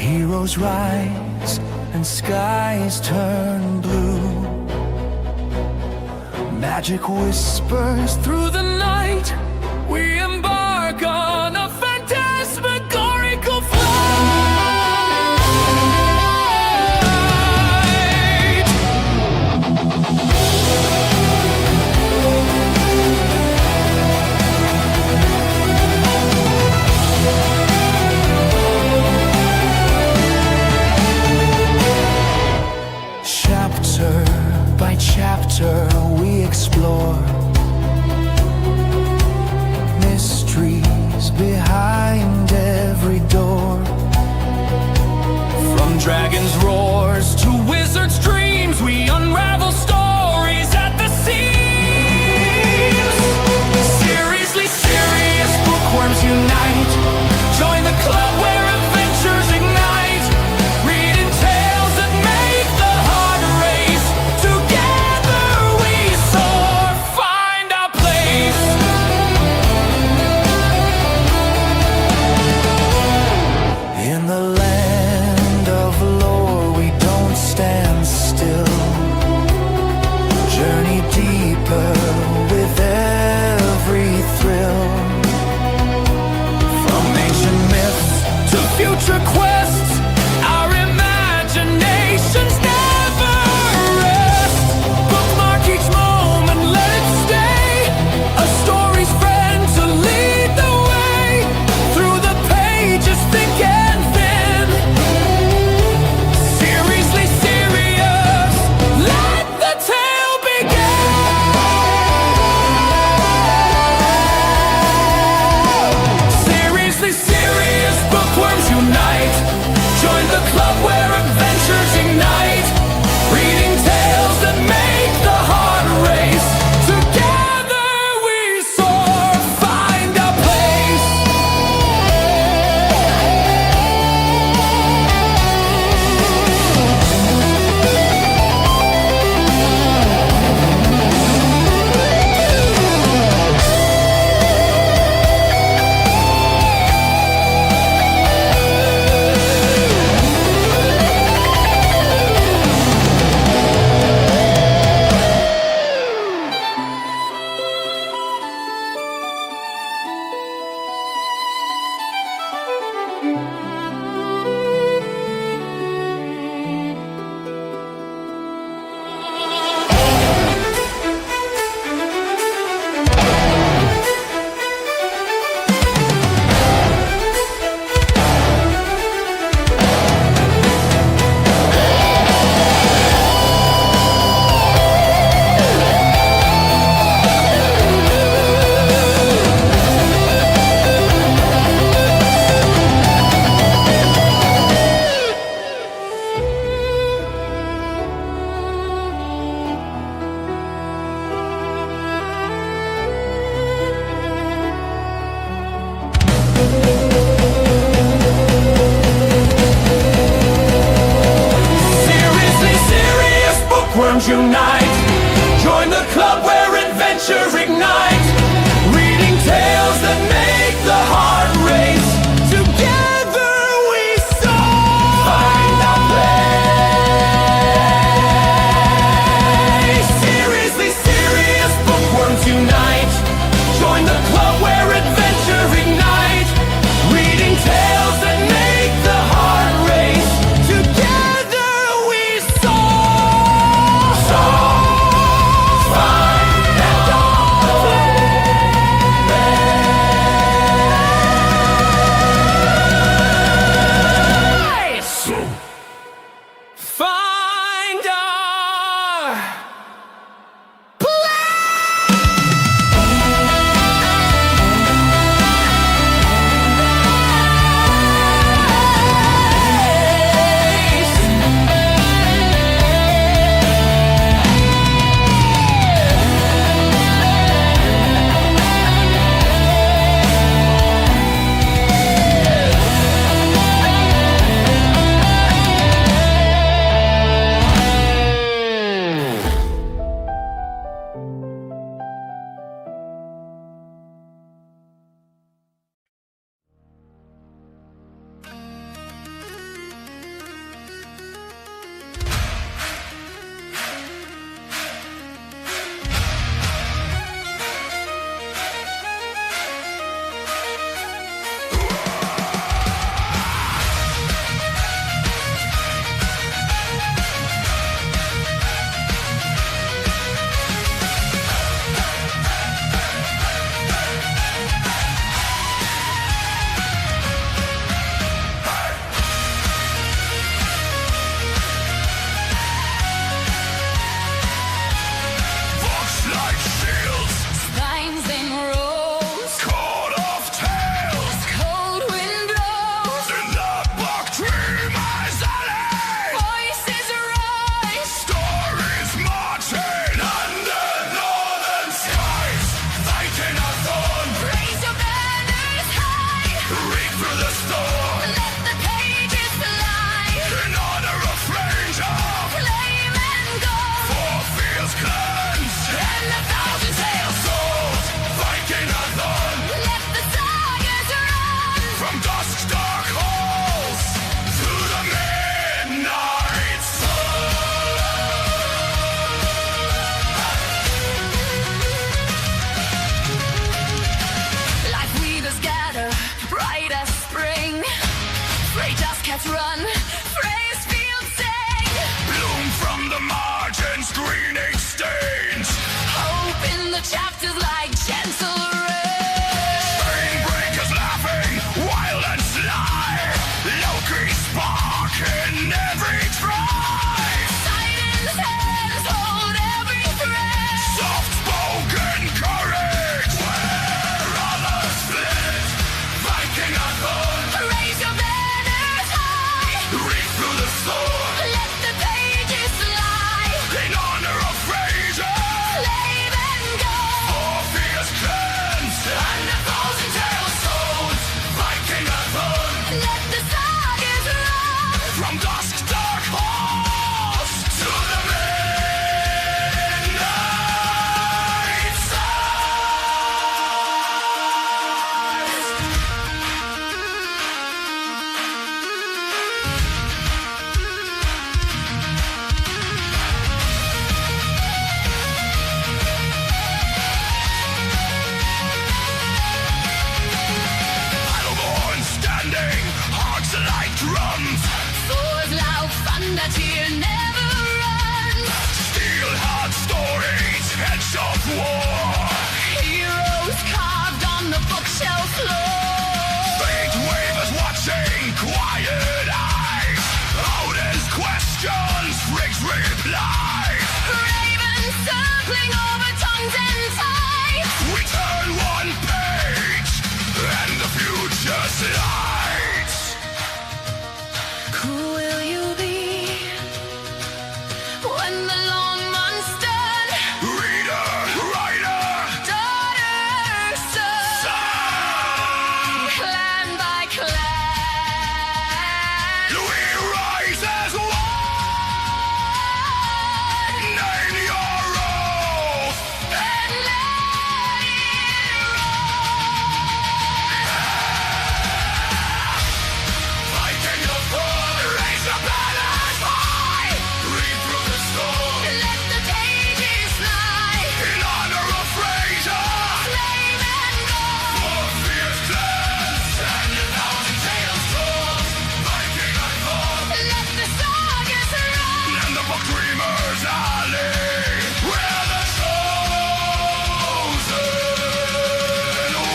Heroes rise and skies turn blue. Magic whispers through the night. We embark on a phantasmagorical flight. Chapter by chapter we explore mysteries behind every door. From dragons' roars to wizards' dreams, we unravel stories at the seams. Seriously serious bookworms unite. Join the club where adventures ignite. Reading tales that make the heart race. Together we soar, find our place. In the land of lore we don't stand still. Journey deeper with every thrill. From ancient myths to future quests, our imaginations never rest. Bookmark each moment, let it stay. A story's friend to lead the way. Through the pages thick and thin. Seriously serious, let the tale begin. Seriously serious bookworms unite. Join the club where adventures ignite. Reading tales that make the heart race. Together we soar, find our place. the storm. Let the pages fly. In honor of friendship. Flame and gold. For fears cleansed. And 1,000 tales told. Vikingathon. Let the sagas run. From dusk's dark halls to the midnight sun. Like weavers gather, bright as spring. Free dust cats run, praise fields sing. Bloom from the margins, greening stains. Hope in the chapters like gentle rain. Chain breakers laughing, wild and sly. Loki spark in every try. Silence hands hold every thread. Soft-spoken courage where others fled. Vikingathon. Raise your banners high. Reach through the storm. Let the pages fly. In honor of Fraser. Slave and gold. For fears cleansed. And 1,000 tales told. Vikingathon. Let the sagas run. From dusk's dark halls to the midnight sun. Battleborn standing, hearts like drums. Swords loud thunder, tear never runs. Steel hard stories, edge of war. Heroes carved on the bookshelf floor. Fate wavers watching, quiet eyes. Odin's questions, Friggs replies. Ravens circling over tongues and ties. We turn one page, and the future's lights. Who will you be when the long month's done? Reader, writer, daughter, son. Clan by clan, we rise as one. Name your oath and let it roll. Vikingathon, raise your banners high. Read through the storm. Let the pages fly. In honor of Fraser. Flame and gold. For fears cleansed. And 1,000 tales told. Vikingathon. Let the sagas run. And the book dreamers alley. We're the chosen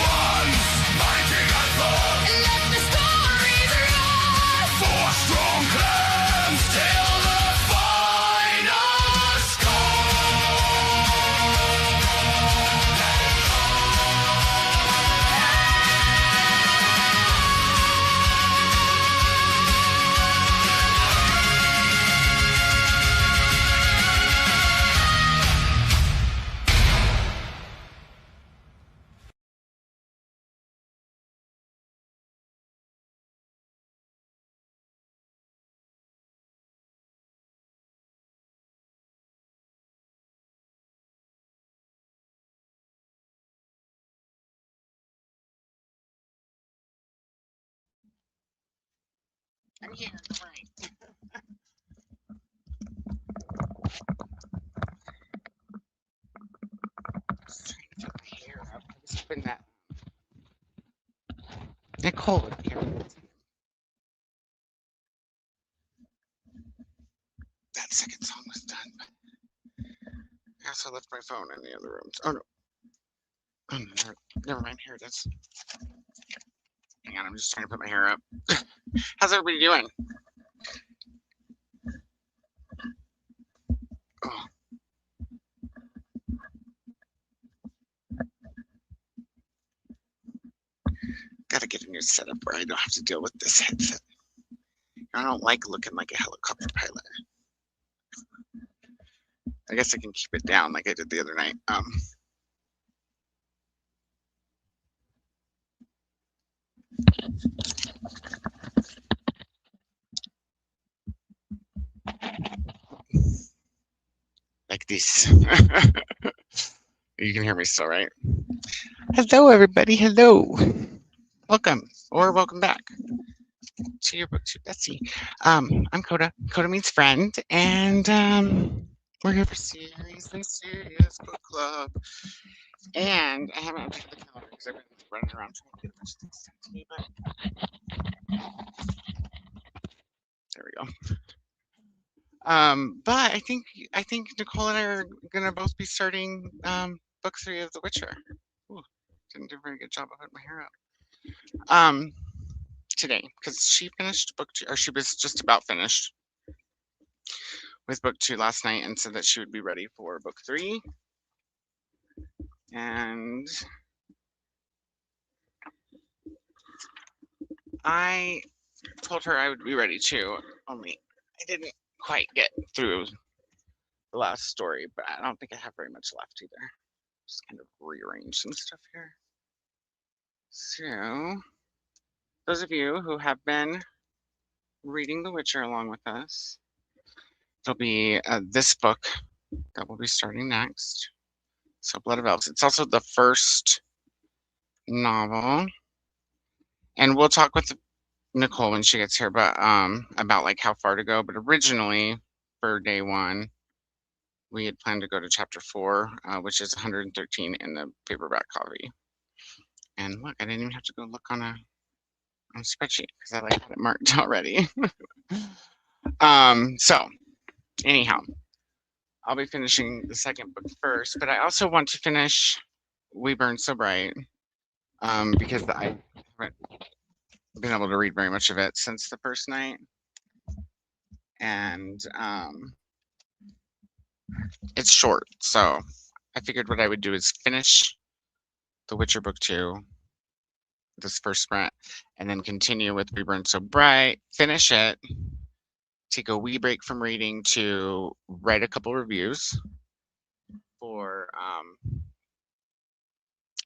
ones. Vikingathon. Let the stories run. Four strong clans till the final score. I'm here, all right. Just trying to put my hair up. I was hoping that Nicole would be here. That second song was done, but I also left my phone in the other room. Oh no. Oh, no, never mind. Here it is. Hang on, I'm just trying to put my hair up. How's everybody doing? Oh. Gotta get a new setup where I don't have to deal with this headset. I don't like looking like a helicopter pilot. I guess I can keep it down like I did the other night. like this. You can hear me still, right? Hello, everybody. Hello. Welcome or welcome back to your BookTube Bestie. I'm Koda. Koda means friend, and we're here for Seriously Serious Book Club. And I haven't updated the calendar because I've been running around trying to get a bunch of things sent to me, but there we go. But I think Nicole and I are gonna both be starting book 3 of The Witcher. Ooh, didn't do a very good job of putting my hair up. Today, because she finished book 2, or she was just about finished with book 2 last night, and said that she would be ready for book 3. And I told her I would be ready too, only I didn't quite get through the last story, but I don't think I have very much left either. Just kind of rearrange some stuff here. So, those of you who have been reading The Witcher along with us, there'll be this book that will be starting next. So, Blood of Elves. It's also the first novel, and we'll talk with Nicole when she gets here, but about like how far to go. But originally, for day 1, we had planned to go to chapter 4, which is 113 in the paperback copy. And look, I didn't even have to go look on a spreadsheet because I like had it marked already. So anyhow, I'll be finishing the second book first, but I also want to finish We Burn So Bright, because I haven't been able to read very much of it since the first night. And it's short, so I figured what I would do is finish The Witcher book 2, this first sprint, and then continue with We Burn So Bright, finish it, take a wee break from reading to write a couple reviews for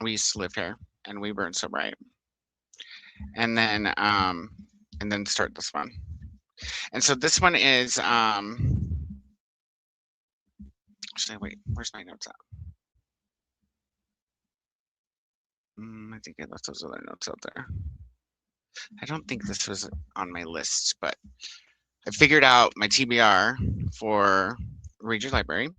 We Used to Live Here and We Burn So Bright, and then start this one. And so this one is actually, wait, where's my notes at? I think I left those other notes out there. I don't think this was on my list, but I figured out my TBR for Read Your Library.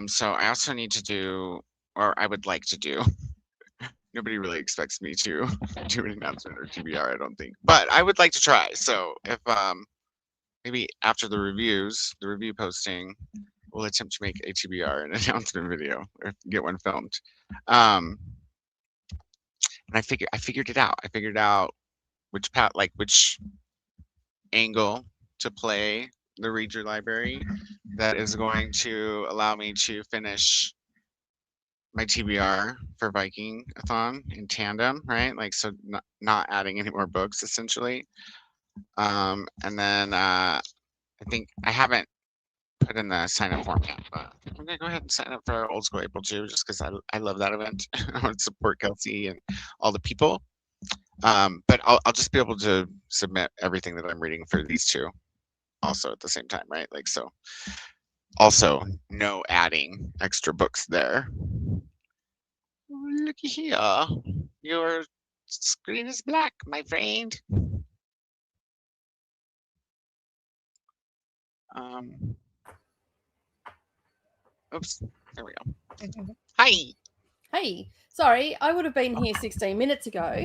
So I also need to do, or I would like to do, nobody really expects me to do an announcement or TBR, I don't think, but I would like to try. So if maybe after the review posting, we'll attempt to make a TBR, an announcement video, or get one filmed. And I figured it out. I figured out which angle to play the Read Your Library that is going to allow me to finish my TBR for Vikingathon in tandem, right? Like, so not adding any more books essentially. And then I think I haven't put in the sign up form yet, but I'm gonna go ahead and sign up for Old School April 2, just because I love that event. I want to support Kelsey and all the people. But I'll just be able to submit everything that I'm reading for these 2 also at the same time, right? Like, so also no adding extra books there. Looky here, your screen is black, my friend. Oops, there we go. Hi. Hey, sorry, I would have been here 16 minutes ago.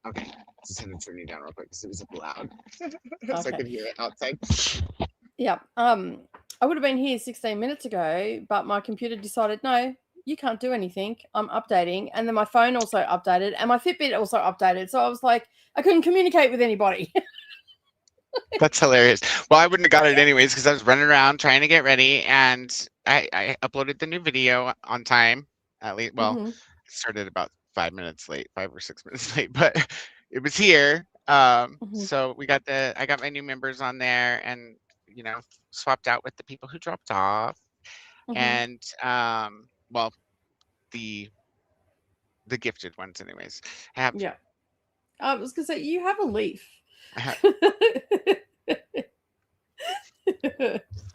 Okay, just had to turn you down real quick because it was up loud. So I could hear it outside. Yeah. I would have been here 16 minutes ago, but my computer decided, no, you can't do anything. I'm updating. And then my phone also updated and my Fitbit also updated. So I was like, I couldn't communicate with anybody. That's hilarious. Well, I wouldn't have got it anyways because I was running around trying to get ready, and I uploaded the new video on time. At least, well, Mhm. it started about 5 minutes late, 5 or 6 minutes late, but it was here. So I got my new members on there, and swapped out with the people who dropped off, and well, the gifted ones, anyways. Yeah. I was gonna say, you have a leaf.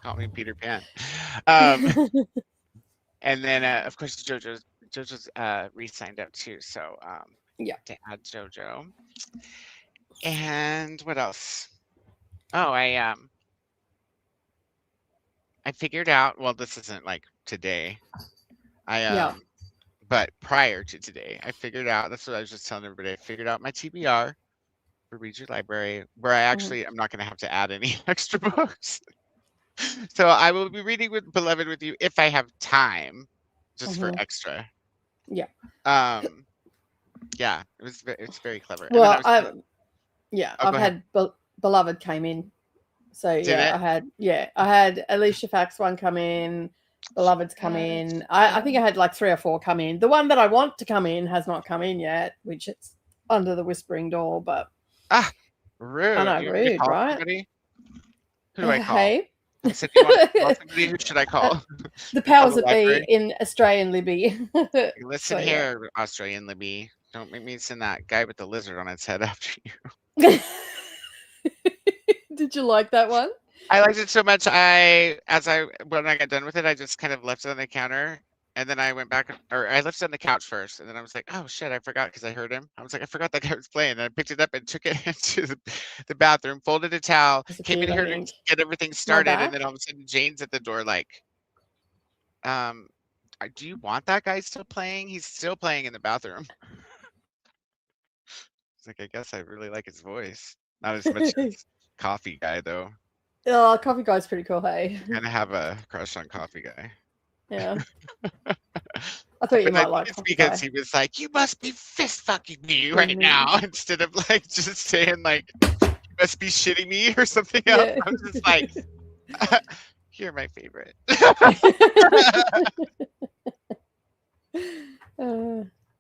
Call me Peter Pan. And then of course JoJo's re-signed up too. So Yeah. to add JoJo. And what else? Oh, I figured out, well, this isn't like today. But prior to today, I figured out, that's what I was just telling everybody, I figured out my TBR for Read Your Library, where I actually am not going to have to add any extra books. So I will be reading with Beloved with you if I have time, just for extra. Yeah. Yeah, it's very clever. Well, and then I've had Beloved came in. So Did I had Alicia Fax one come in, Beloved's come in. I think I had like 3 or 4 come in. The one that I want to come in has not come in yet, which it's under the whispering door, but rude. I know, rude, right? Somebody? Who do I call? Hey. I said, you want to call somebody? Who should I call? The powers that be in Australian Libby. Listen here, Australian Libby. Don't make me send that guy with the lizard on its head after you. Did you like that one? I liked it so much. When I got done with it, I just kind of left it on the counter, and then I went back, or I left it on the couch first, and then I was like, oh shit, I forgot, because I heard him. I was like, I forgot that guy was playing, and I picked it up and took it into the bathroom, folded a towel, came in here to get everything started, and then all of a sudden Jane's at the door like, do you want that guy still playing? He's still playing in the bathroom. It's like, I guess I really like his voice. Not as much as Coffee Guy, though. Oh, Coffee Guy's pretty cool, hey? I kind of have a crush on Coffee Guy. Yeah. I thought you might like it's because he was like, you must be fist fucking me right now, instead of like just saying like, you must be shitting me or something else. I was just like, you're my favorite.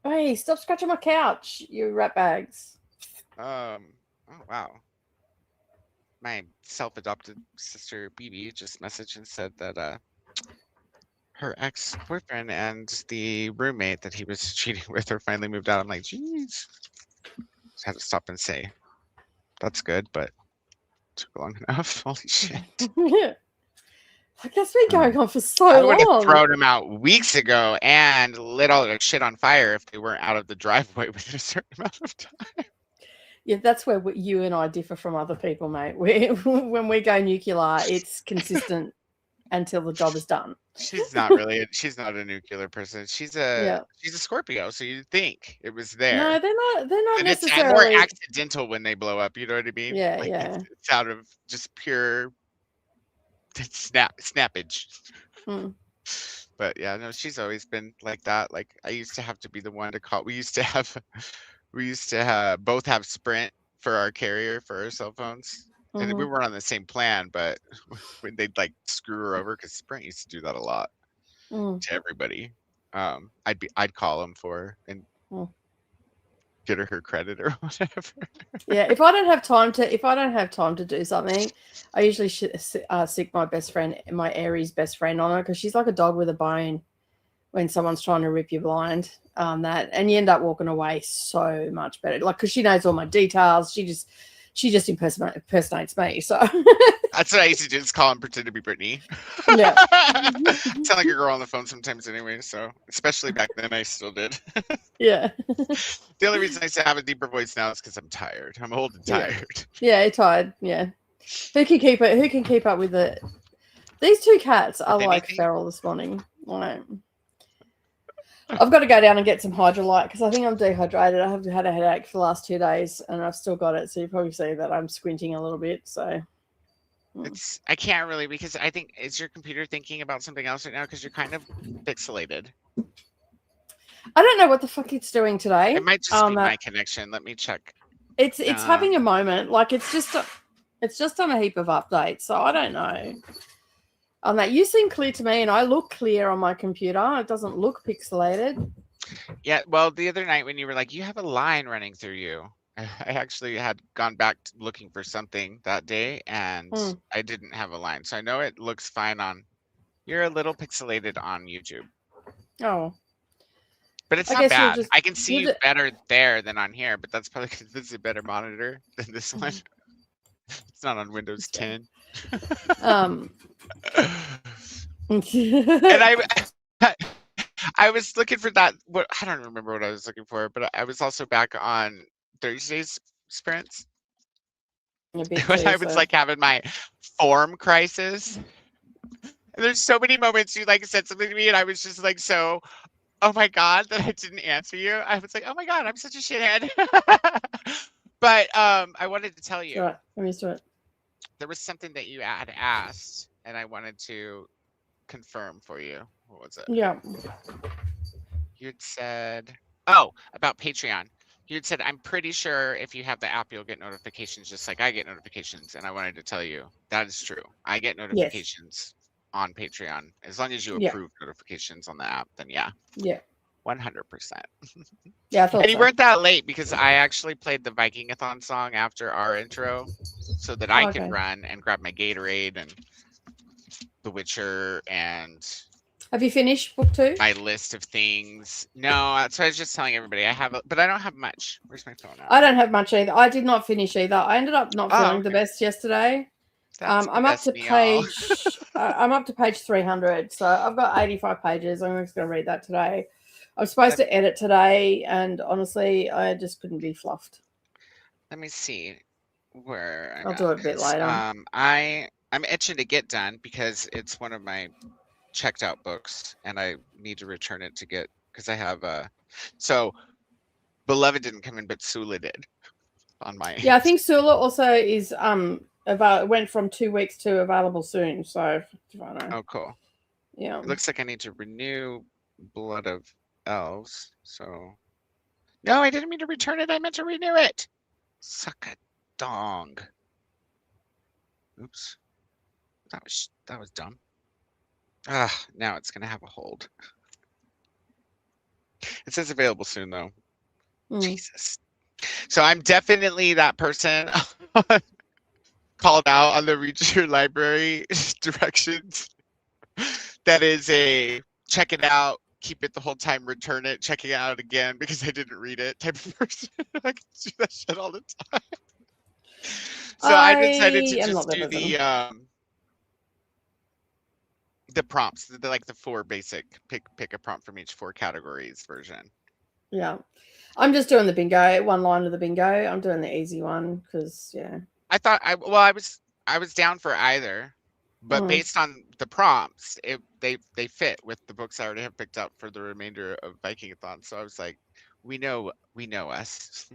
Hey, stop scratching my couch, you rat bags. Oh wow. My self-adopted sister BB just messaged and said that her ex-boyfriend and the roommate that he was cheating with her finally moved out. I'm like, geez. Just had to stop and say, that's good, but took long enough. Holy shit. I guess we're going on for so long. I would have thrown them out weeks ago and lit all their shit on fire if they weren't out of the driveway within a certain amount of time. Yeah, that's where you and I differ from other people, mate. When we go nuclear, it's consistent until the job is done. She's not a nuclear person. She's a Scorpio, so you'd think it was there. No, they're not and necessarily. It's more accidental when they blow up, you know what I mean? Yeah, like yeah. It's out of just pure snappage. But yeah, no, she's always been like that. Like I used to have to be the one to call. We used to both have Sprint for our carrier for our cell phones. And we weren't on the same plan, but when they'd like screw her over, because Sprint used to do that a lot to everybody. I'd call them for her and get her credit or whatever. Yeah, if I don't have time to do something, I usually stick my best friend, my Aries best friend, on her, because she's like a dog with a bone when someone's trying to rip you blind. And you end up walking away so much better, like, because she knows all my details. She just impersonates me. So that's what I used to do, is call and pretend to be Brittany. Yeah. Sound like a girl on the phone sometimes anyway, so especially back then I still did. Yeah. The only reason I say I have a deeper voice now is because I'm tired. I'm old and tired. Yeah, you're tired. Yeah. Who can keep up with it? These 2 cats are like feral this morning. Like, I've got to go down and get some Hydrolyte because I think I'm dehydrated. I have had a headache for the last 2 days and I've still got it. So you probably see that I'm squinting a little bit. So I can't really, because I think, is your computer thinking about something else right now? Because you're kind of pixelated. I don't know what the fuck it's doing today. It might just be my connection. Let me check. It's having a moment. Like it's just on a heap of updates. So I don't know. On that, you seem clear to me, and I look clear on my computer. It doesn't look pixelated. Yeah, well, the other night when you were like, you have a line running through you, I actually had gone back to looking for something that day, and I didn't have a line. So I know it looks fine on. You're a little pixelated on YouTube. Oh. But it's not bad. I can see you better there than on here, but that's probably because this is a better monitor than this one. It's not on Windows 10. Um, And I was looking for that. What I don't remember what I was looking for, but I was also back on Thursday's sprints a bit when too, I was so. like having my form crisis. And there's so many moments you like said something to me, and I was just like, so, oh my god, that I didn't answer you. I was like, oh my god, I'm such a shithead. But I wanted to tell you. Right, I'm used to it. There was something that you had asked, and I wanted to confirm for you. What was it? Yeah. You'd said, oh, about Patreon. You'd said, I'm pretty sure if you have the app, you'll get notifications just like I get notifications. And I wanted to tell you that is true. I get notifications on Patreon. As long as you approve notifications on the app, then yeah. Yeah. 100%. Yeah, I thought And you so. weren't that late because I actually played the Vikingathon song after our intro so that I could run and grab my Gatorade and The Witcher and Have you finished book 2? my list of things. No, that's what I was just telling everybody. I have, but I don't have much. Where's my phone at? I don't have much either. I did not finish either. I ended up not feeling the best yesterday. I'm up to page. I'm up to page 300, so I've got 85 pages. I'm just going to read that today. I'm supposed to edit today, and honestly, I just couldn't be fluffed. Let me see where I'll do it a bit later. I'm itching to get done because it's one of my checked out books, and I need to return it to get because I have so Beloved didn't come in, but Sula did on my. Yeah, I think Sula also is went from 2 weeks to available soon. So I don't know. Oh, cool. Yeah. It looks like I need to renew Blood of Elves. So no, I didn't mean to return it. I meant to renew it. Suck a dong. Oops. That was dumb. Now it's gonna have a hold. It says available soon though. Jesus. So I'm definitely that person called out on the Read Your Library directions. That is a check it out, keep it the whole time, return it, check it out again because I didn't read it type of person. I can do that shit all the time. So I decided to just do the prompts, the 4 basic pick a prompt from each 4 categories version. Yeah, I'm just doing the bingo, one line of the bingo. I'm doing the easy one because I thought I was down for either, but based on the prompts, they fit with the books I already have picked up for the remainder of Vikingathon. So I was like, we know us,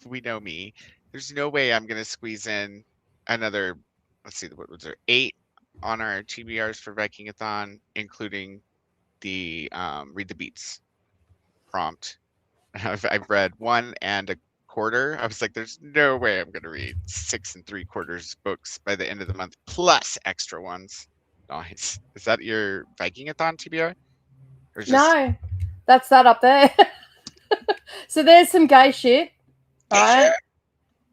we know me. There's no way I'm gonna squeeze in another. Let's see, what was there? 8 on our TBRs for Vikingathon, including the read the beats prompt. I've read 1 1/4. I was like, there's no way I'm gonna read 6 3/4 books by the end of the month, plus extra ones. Nice. Is that your Vikingathon TBR? Or no, that's that up there. So there's some gay shit, right? Sure.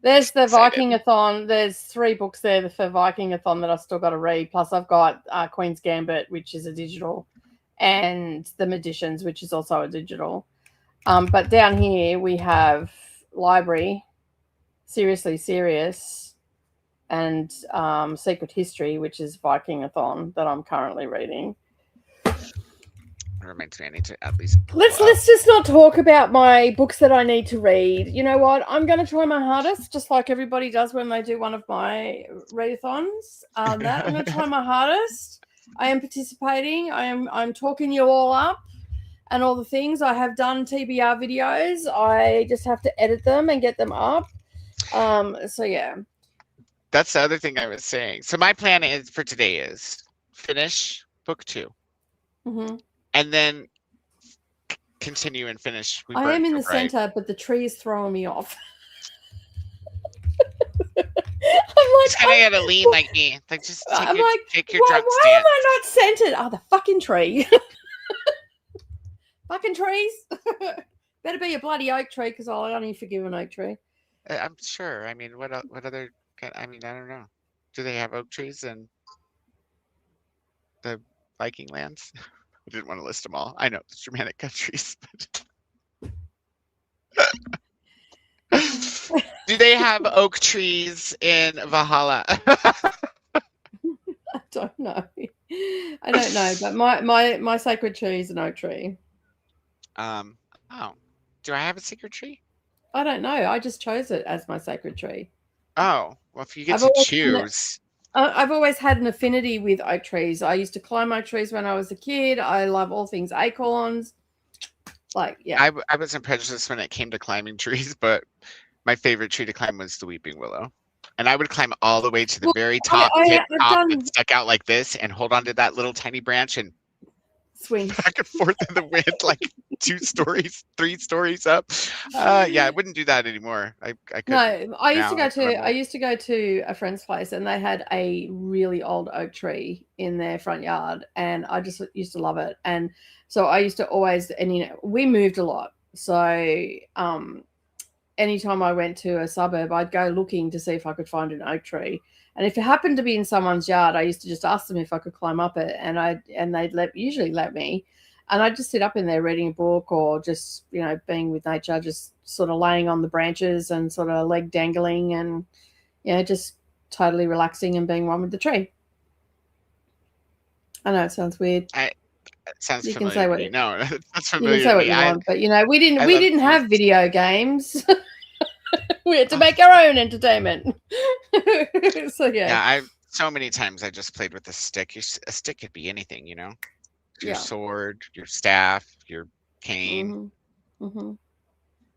There's the Vikingathon. There's 3 books there for Vikingathon that I've still got to read. Plus, I've got Queen's Gambit, which is a digital, and The Magicians, which is also a digital. But down here we have Library, Seriously Serious, and Secret History, which is Vikingathon that I'm currently reading. It reminds me, I need to at least. Let's just not talk about my books that I need to read. You know what? I'm going to try my hardest, just like everybody does when they do one of my readathons. I'm going to try my hardest. I am participating. I'm talking you all up and all the things. I have done TBR videos. I just have to edit them and get them up. So yeah. That's the other thing I was saying. So my plan is for today is finish book 2. Mm-hmm. And then continue and finish. I am in the center, but the tree is throwing me off. I'm like, just kind of gotta lean like me. Like just take your drunk why stance. am I not centered? Oh, the fucking tree. Fucking trees. Better be a bloody oak tree because I'll only forgive an oak tree. I'm sure. I mean, what other? I mean, I don't know. Do they have oak trees in the Viking lands? I didn't want to list them all. I know it's Germanic countries. But Do they have oak trees in Valhalla? I don't know. I don't know, but my sacred tree is an oak tree. Oh, do I have a secret tree? I don't know. I just chose it as my sacred tree. Oh, well, if you get I've to always choose. I've always had an affinity with oak trees. I used to climb oak trees when I was a kid. I love all things acorns. Like, yeah. I wasn't prejudiced when it came to climbing trees, but my favorite tree to climb was the weeping willow. And I would climb all the way to the Well, very top, I've tip top done that stuck out like this and hold on to that little tiny branch and swing. back and forth in the wind like 2 stories, 3 stories up. Yeah, I wouldn't do that anymore. I couldn't. No, I used to now. go to a friend's place and they had a really old oak tree in their front yard and I just used to love it. And so I used to always, and you know, we moved a lot. So anytime I went to a suburb, I'd go looking to see if I could find an oak tree. And if it happened to be in someone's yard, I used to just ask them if I could climb up it, and they'd usually let me. And I'd just sit up in there reading a book or just, you know, being with nature, just sort of laying on the branches and sort of leg dangling and, you know, just totally relaxing and being one with the tree. I know it sounds weird. It sounds You familiar can say to what me. No, that's you familiar can say to what me. you want, but you know, we didn't love have trees. video games. We had to make our own entertainment. So Yeah, so many times I just played with a stick. A stick could be anything, you know. Your Yeah. sword, your staff, your cane,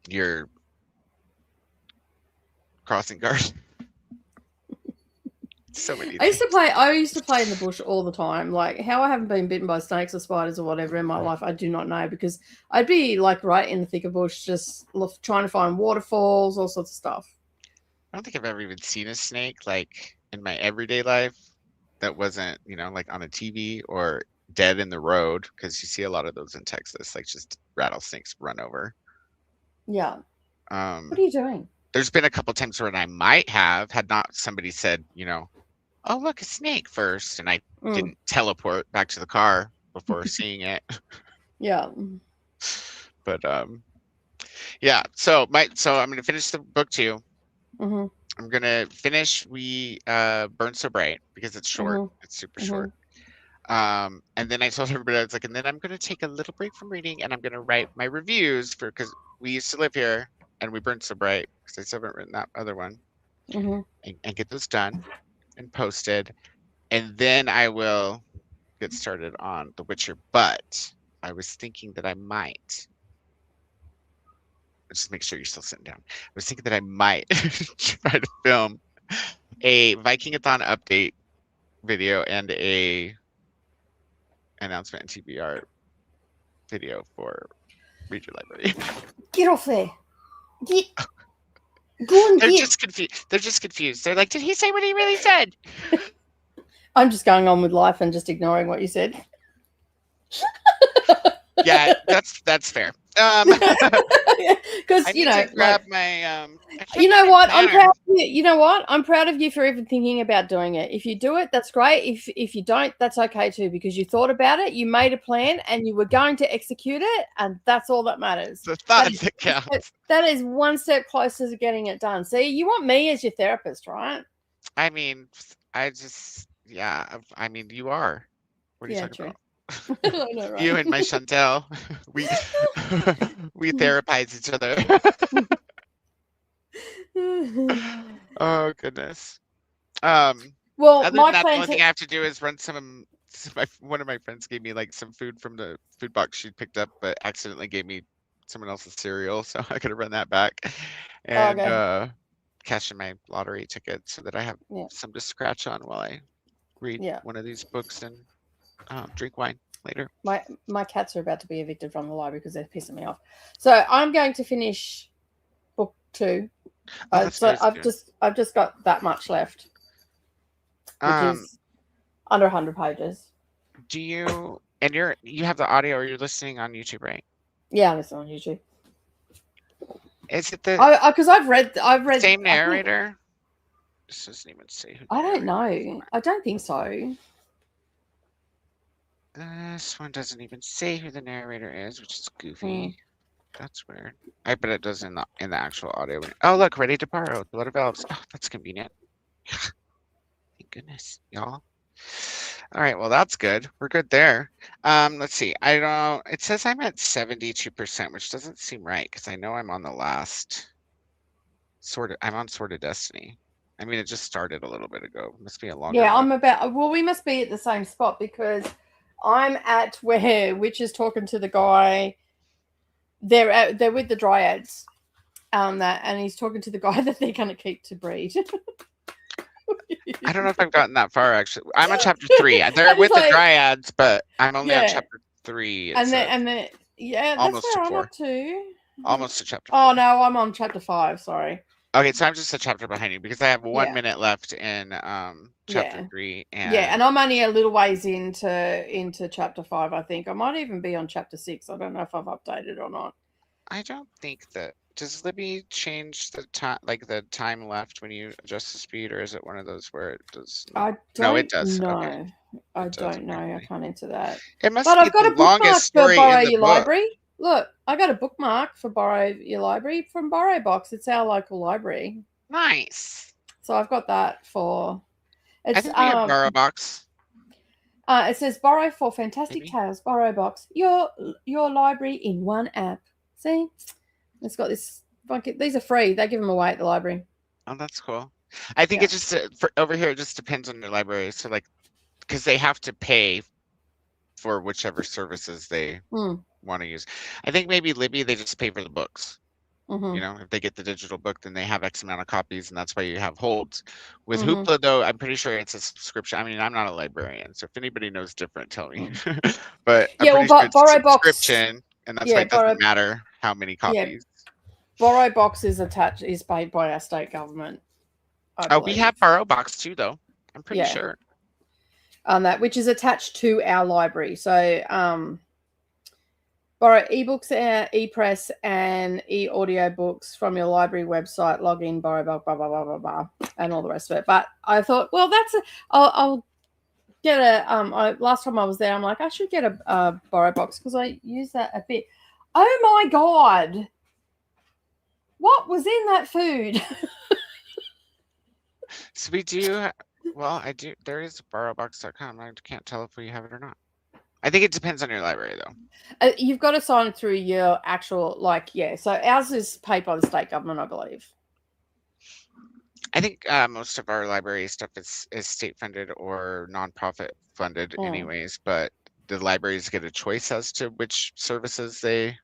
your crossing guard. So many I used things. to play in the bush all the time. Like how I haven't been bitten by snakes or spiders or whatever in my life, I do not know, because I'd be like right in the thick of bush, just trying to find waterfalls, all sorts of stuff. I don't think I've ever even seen a snake like in my everyday life that wasn't, you know, like on a TV or dead in the road, because you see a lot of those in Texas, like just rattlesnakes run over. Yeah. What are you doing? There's been a couple times when I might have had not somebody said, you know, oh, look, a snake first. And I didn't teleport back to the car before seeing it. Yeah. But yeah, so I'm going to finish the book 2. I'm going to finish Burn So Bright because it's short. It's super short. And then I told everybody, I was like, and then I'm going to take a little break from reading and I'm going to write my reviews because we used to live here and we burned so bright because I still haven't written that other one and get those done and posted. And then I will get started on The Witcher. But I was thinking that I might, just make sure you're still sitting down. I was thinking that I might try to film a Vikingathon update video and a announcement and TBR video for Read Your Library. Get off there. Go and They're just confused. They're like, did he say what he really said? I'm just going on with life and just ignoring what you said. Yeah, that's fair. Because you know, grab like, my you know what? I'm proud of you. You know what? I'm proud of you for even thinking about doing it. If you do it, that's great. If you don't, that's okay too, because you thought about it, you made a plan, and you were going to execute it, and that's all that matters. The thought that counts. That is one step closer to getting it done. See, you want me as your therapist, right? I mean, I mean, you are. What are you talking about? I know, right? You and my Chantel, we therapize each other. Oh goodness. Well, other my than that, the plan only thing I have to do is run one of my friends gave me like some food from the food box she picked up, but accidentally gave me someone else's cereal, so I gotta run that back and cash in my lottery ticket so that I have some to scratch on while I read one of these books and drink wine later. My cats are about to be evicted from the library because they're pissing me off. So I'm going to finish book 2. So I've just got that much left, which is under 100 pages. Do you you have the audio, or you're listening on YouTube, right? Yeah, I'm listening on YouTube. Is it the because I've read same narrator? This doesn't even say who. I don't know. I don't think so. This one doesn't even say who the narrator is, which is goofy. That's weird. I bet it does in the actual audio. Oh, look, ready to borrow. The letter of elves. Oh, that's convenient. Thank goodness, y'all. All right, well, that's good. We're good there. Let's see. I don't. It says I'm at 72%, which doesn't seem right because I know I'm on the last I'm on Sword of Destiny. I mean, it just started a little bit ago. Must be a longer. Yeah, one. I'm about. Well, we must be at the same spot because I'm at where Witch is talking to the guy. They're with the dryads, and he's talking to the guy that they're going to keep to breed. I don't know if I've gotten that far actually. I'm on chapter 3. They're with the dryads, but I'm only on chapter 3. And then yeah, almost that's where to I'm 4. up to. Almost to chapter 4. Oh no, I'm on chapter 5. Sorry. Okay, so I'm just a chapter behind you because I have 1 minute left in chapter 3. And I'm only a little ways into chapter 5. I think I might even be on chapter 6. I don't know if I've updated or not. I don't think that. Does Libby change the time, like the time left when you adjust the speed, or is it one of those where it does? I don't no, it does. know. Okay. I don't know. I can't answer that. It must but be I've got the a bookmark longest for story Borrow in the Your book. Library. Look, I got a bookmark for Borrow Your Library from Borrow Box. It's our local library. Nice. So I've got that for. It's, I think we have Borrow Box. It says borrow for fantastic Maybe. tales. Borrow Box, your library in one app. See, it's got this funky. These are free. They give them away at the library. Oh, that's cool. I think it just over here. It just depends on your library. So like, because they have to pay for whichever services they want to use. I think maybe Libby they just pay for the books. You know, if they get the digital book, then they have X amount of copies, and that's why you have holds. With Hoopla, though, I'm pretty sure it's a subscription. I mean, I'm not a librarian, so if anybody knows different, tell me. But I'm pretty sure it's a subscription, and that's why it doesn't matter how many copies. Borrow Box is paid by our state government. We have Borrow Box too, though. I'm pretty sure. On that, which is attached to our library. So, borrow ebooks, e-press, and e-audio books from your library website. Log in, borrow, blah, blah, blah, blah, blah, blah, and all the rest of it. But I thought, well, I'll get a. Last time I was there, I'm like, I should get a Borrow Box because I use that a bit. Oh my god, what was in that food? So we do. Well, I do. There is borrowbox.com. I can't tell if we have it or not. I think it depends on your library, though. You've got to sign it through your actual, so ours is paid by the state government, I believe. I think most of our library stuff is state funded or nonprofit funded anyways, but the libraries get a choice as to which services they,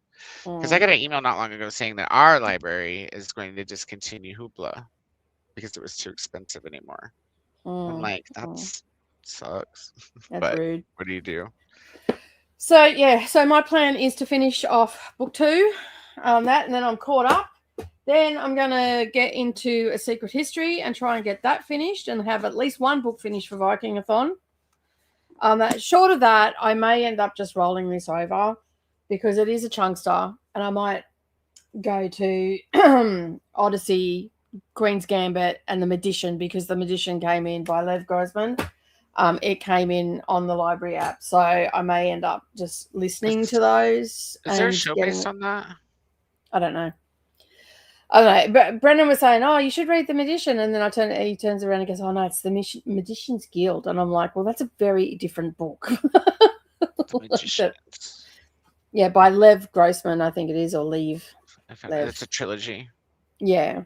because I got an email not long ago saying that our library is going to discontinue Hoopla because it was too expensive anymore. I'm like, that sucks. That's but rude. What do you do? So so my plan is to finish off book 2, that, and then I'm caught up. Then I'm going to get into A Secret History and try and get that finished and have at least one book finished for Vikingathon. Short of that, I may end up just rolling this over because it is a chunkster, and I might go to Odyssey, Queen's Gambit, and The Magician because The Magician came in by Lev Grossman. It came in on the library app, so I may end up just listening to those. Is there a show based on that? I don't know. But Brendan was saying, "Oh, you should read The Magician," and then he turns around and goes, "Oh no, it's the Magician's Guild," and I'm like, "Well, that's a very different book." By Lev Grossman, I think it is, or Lev. It's a trilogy. Yeah.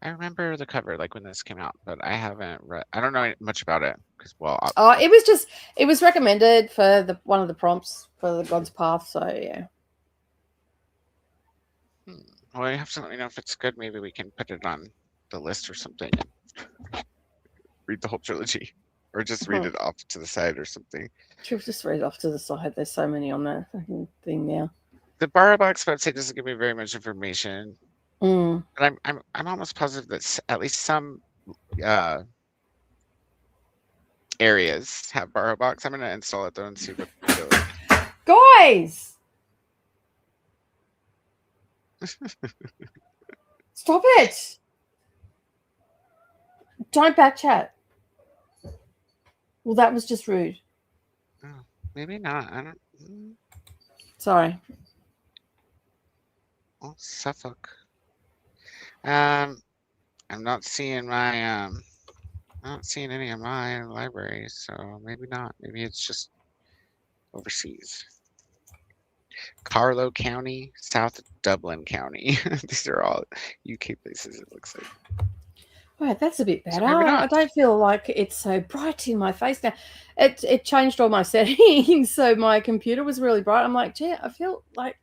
I remember the cover, like when this came out, but I haven't read. I don't know much about it because, it was recommended for one of the prompts for the God's Path. So yeah. Well, you have to let me know if it's good. Maybe we can put it on the list or something. And read the whole trilogy, or just read it off to the side or something. Just read it off to the side. There's so many on that fucking thing now. The Borrow Box website doesn't give me very much information. But I'm almost positive that at least some areas have Borrow Box. I'm gonna install it though and see what it does. Guys, stop it! Don't back chat. Well, that was just rude. Oh, maybe not. I don't. Sorry. Oh, Suffolk. I'm not seeing my not seeing any of my libraries, so maybe not. Maybe it's just overseas. Carlow County, South Dublin County. These are all UK places, it looks like. Right, that's a bit So better. maybe not. I don't feel like it's so bright in my face now. It changed all my settings, so my computer was really bright. I'm like, gee, I feel like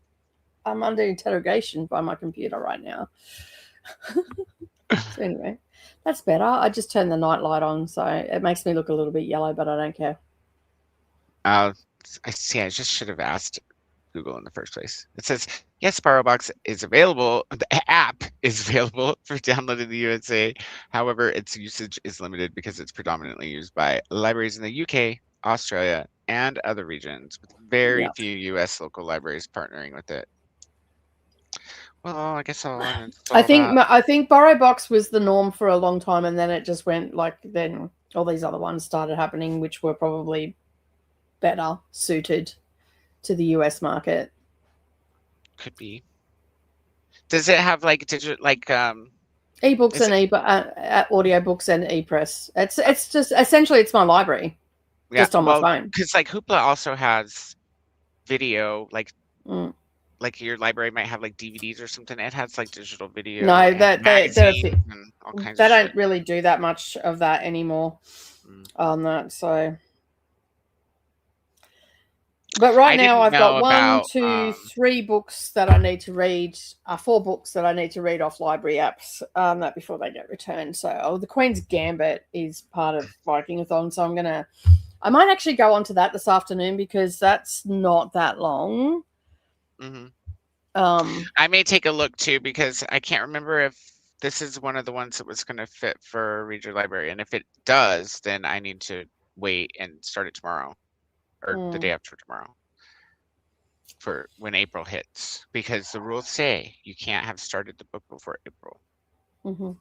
I'm under interrogation by my computer right now. So anyway, that's better. I just turned the night light on, so it makes me look a little bit yellow, but I don't care. I see. I just should have asked Google in the first place. It says, yes, BorrowBox is available. The app is available for download in the USA. However, its usage is limited because it's predominantly used by libraries in the UK, Australia, and other regions, with very few US local libraries partnering with it. Well, I guess I'll uninstall I think that. I think BorrowBox was the norm for a long time, and then it just went like then all these other ones started happening, which were probably better suited to the US market. Could be. Does it have like digital, like Ebooks and audiobooks and e-press. It's just essentially it's my library, just on my phone. Because like Hoopla also has video, like Mm. like your library might have like DVDs or something. It has like digital video. No, and magazines and all kinds they of don't shit. really do that much of that anymore on that. So, but right now I've got 1, 2, 3 books that I need to read. 4 books that I need to read off library apps that before they get returned. So, the Queen's Gambit is part of Vikingathon, so I might actually go on to that this afternoon because that's not that long. Mm-hmm. I may take a look too because I can't remember if this is one of the ones that was going to fit for Read Your Library, and if it does, then I need to wait and start it tomorrow or the day after tomorrow for when April hits, because the rules say you can't have started the book before April. Mm-hmm.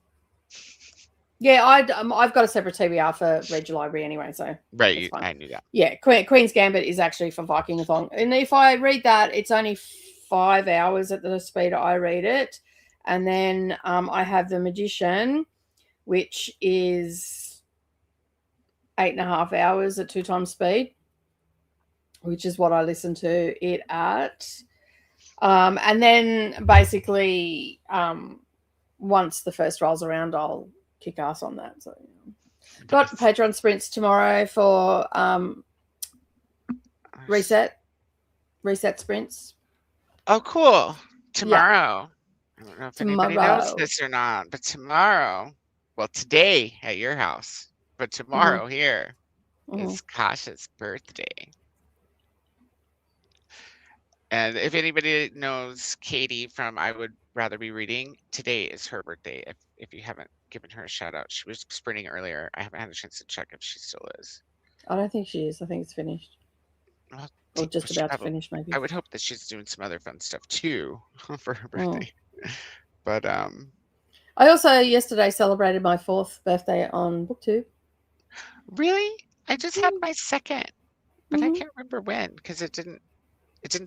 Yeah, I've got a separate TBR for Read Your Library anyway, so right, I knew that. Yeah, Queen's Gambit is actually for Vikingathon, and if I read that, it's only 5 hours at the speed I read it, and then I have The Magician, which is 8.5 hours at 2 times speed, which is what I listen to it at, and then basically once the first rolls around, I'll kick ass on that. So got Patreon sprints tomorrow for reset sprints. Oh, cool. Tomorrow. Yeah. I don't know if anybody knows this or not, but tomorrow, well, today at your house, but tomorrow here is Kasha's birthday. And if anybody knows Katie from I Would Rather Be Reading, today is her birthday. If you haven't given her a shout out, she was sprinting earlier. I haven't had a chance to check if she still is. I don't think she is. I think it's finished. Or just about to finish, maybe. I would hope that she's doing some other fun stuff too for her birthday. But I also yesterday celebrated my 4th birthday on BookTube. Really? I just had my 2nd, but I can't remember when because it didn't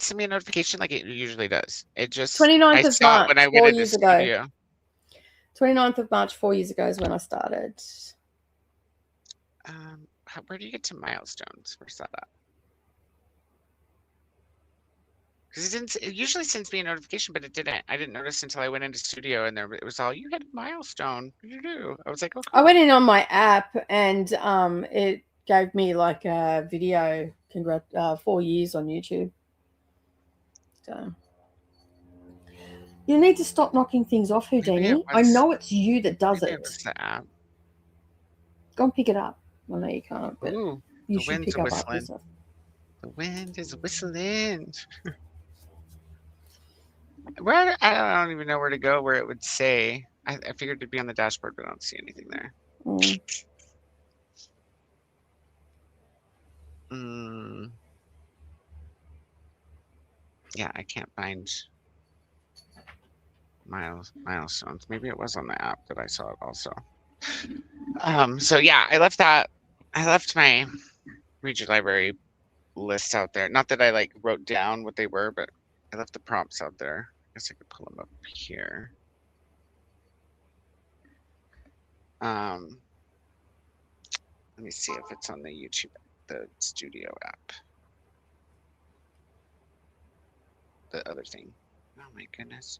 send me a notification like it usually does. It just 29th of March, when I went 4 into years studio. ago. 29th of March, 4 years ago is when I started. Where do you get to milestones? Where's that at? Because it usually sends me a notification, but it didn't. I didn't notice until I went into studio and it was all, you had a milestone. What did you do? I was like, okay. I went in on my app and it gave me like a video, 4 years on YouTube. So you need to stop knocking things off, Houdini. I know it's you that does it. It was the app. Go and pick it up. Well, no, you can't. But Ooh, you should pick up whistling. stuff. The wind is whistling. Where I don't even know where to go where it would say. I figured it'd be on the dashboard, but I don't see anything there. Yeah, I can't find milestones. Maybe it was on the app that I saw it also. So yeah, I left my Read Your Library list out there. Not that I like wrote down what they were, but I left the prompts out there. guess I could pull them up here. Let me see if it's on the YouTube, the studio app. The other thing. Oh my goodness.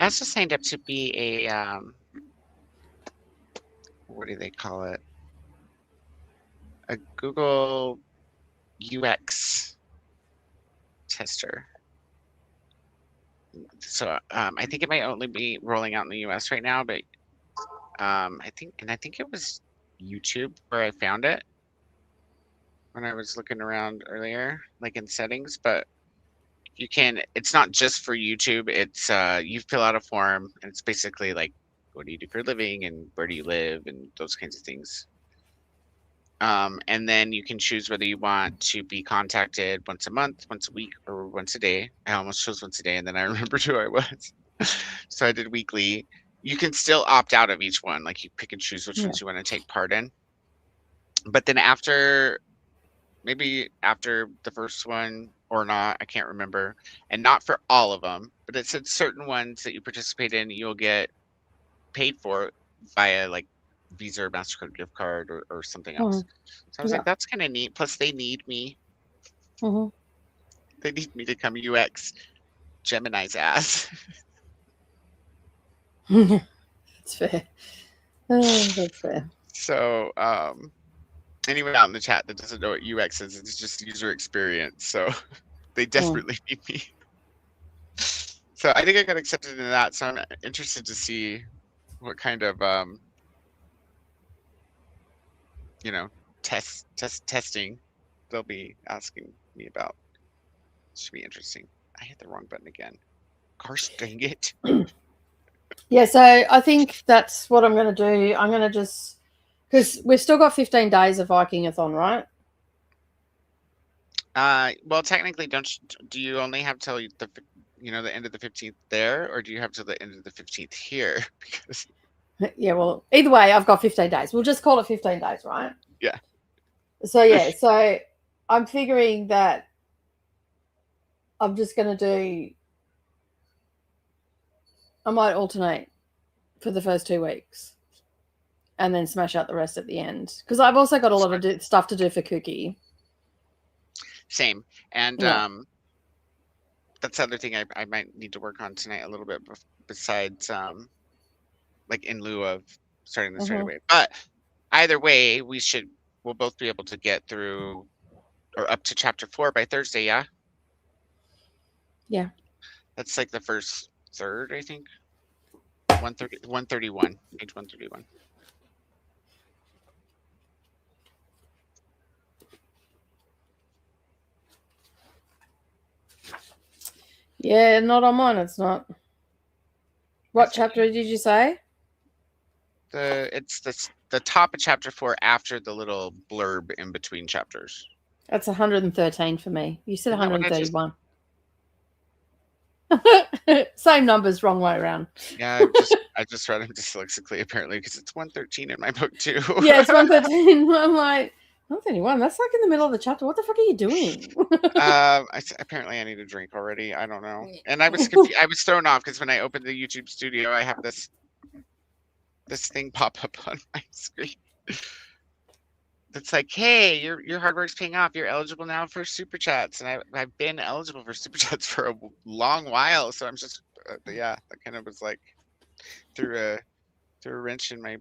I also signed up to be a, what do they call it? A Google UX tester. So I think it might only be rolling out in the US right now, but I think it was YouTube where I found it when I was looking around earlier, like in settings, but you can, it's not just for YouTube. It's you fill out a form and it's basically like, what do you do for a living and where do you live and those kinds of things. And then you can choose whether you want to be contacted once a month, once a week, or once a day. I almost chose once a day and then I remembered who I was. So I did weekly. You can still opt out of each one. Like you pick and choose which ones you want to take part in. But then maybe after the first one or not, I can't remember. And not for all of them, but it said certain ones that you participate in, you'll get paid for via like Visa or MasterCard gift card or something else. So I was like, that's kind of neat. Plus they need me. They need me to come UX Gemini's ass. That's fair. That's fair. So anyone out in the chat that doesn't know what UX is, it's just user experience. So they desperately need me. So I think I got accepted into that. So I'm interested to see what kind of you know, testing they'll be asking me about. Should be interesting. I hit the wrong button again. Gosh dang it. Yeah, so I think that's what I'm going to do. I'm going to just, because we've still got 15 days of Vikingathon, right? Well, technically, do you only have till the end of the 15th there, or do you have till the end of the 15th here? Because yeah, well, either way, I've got 15 days. We'll just call it 15 days, right? Yeah. So yeah, so I'm figuring that I'm just going to do, I might alternate for the first 2 weeks and then smash out the rest at the end. Because I've also got a lot of stuff to do for Cookie. Same. And that's the other thing I might need to work on tonight a little bit besides like in lieu of starting this right away. But either way, we'll both be able to get through or up to chapter 4 by Thursday, yeah? Yeah. That's like the first third, I think. 131, page 131. Yeah, not on mine, it's not. What chapter did you say? It's the top of chapter 4 after the little blurb in between chapters. That's 113 for me. You said 131. Same numbers, wrong way around. Yeah, I just read them dyslexically apparently because it's 113 in my book too. Yeah, it's 113. I'm like, 131. That's like in the middle of the chapter. What the fuck are you doing? Apparently I need a drink already. I don't know. And I was confused. I was thrown off because when I opened the YouTube studio, I have this thing pop up on my screen. It's like, hey, your hard work's paying off. You're eligible now for super chats, and I've been eligible for super chats for a long while. So I'm just, yeah, that kind of was like threw a wrench in my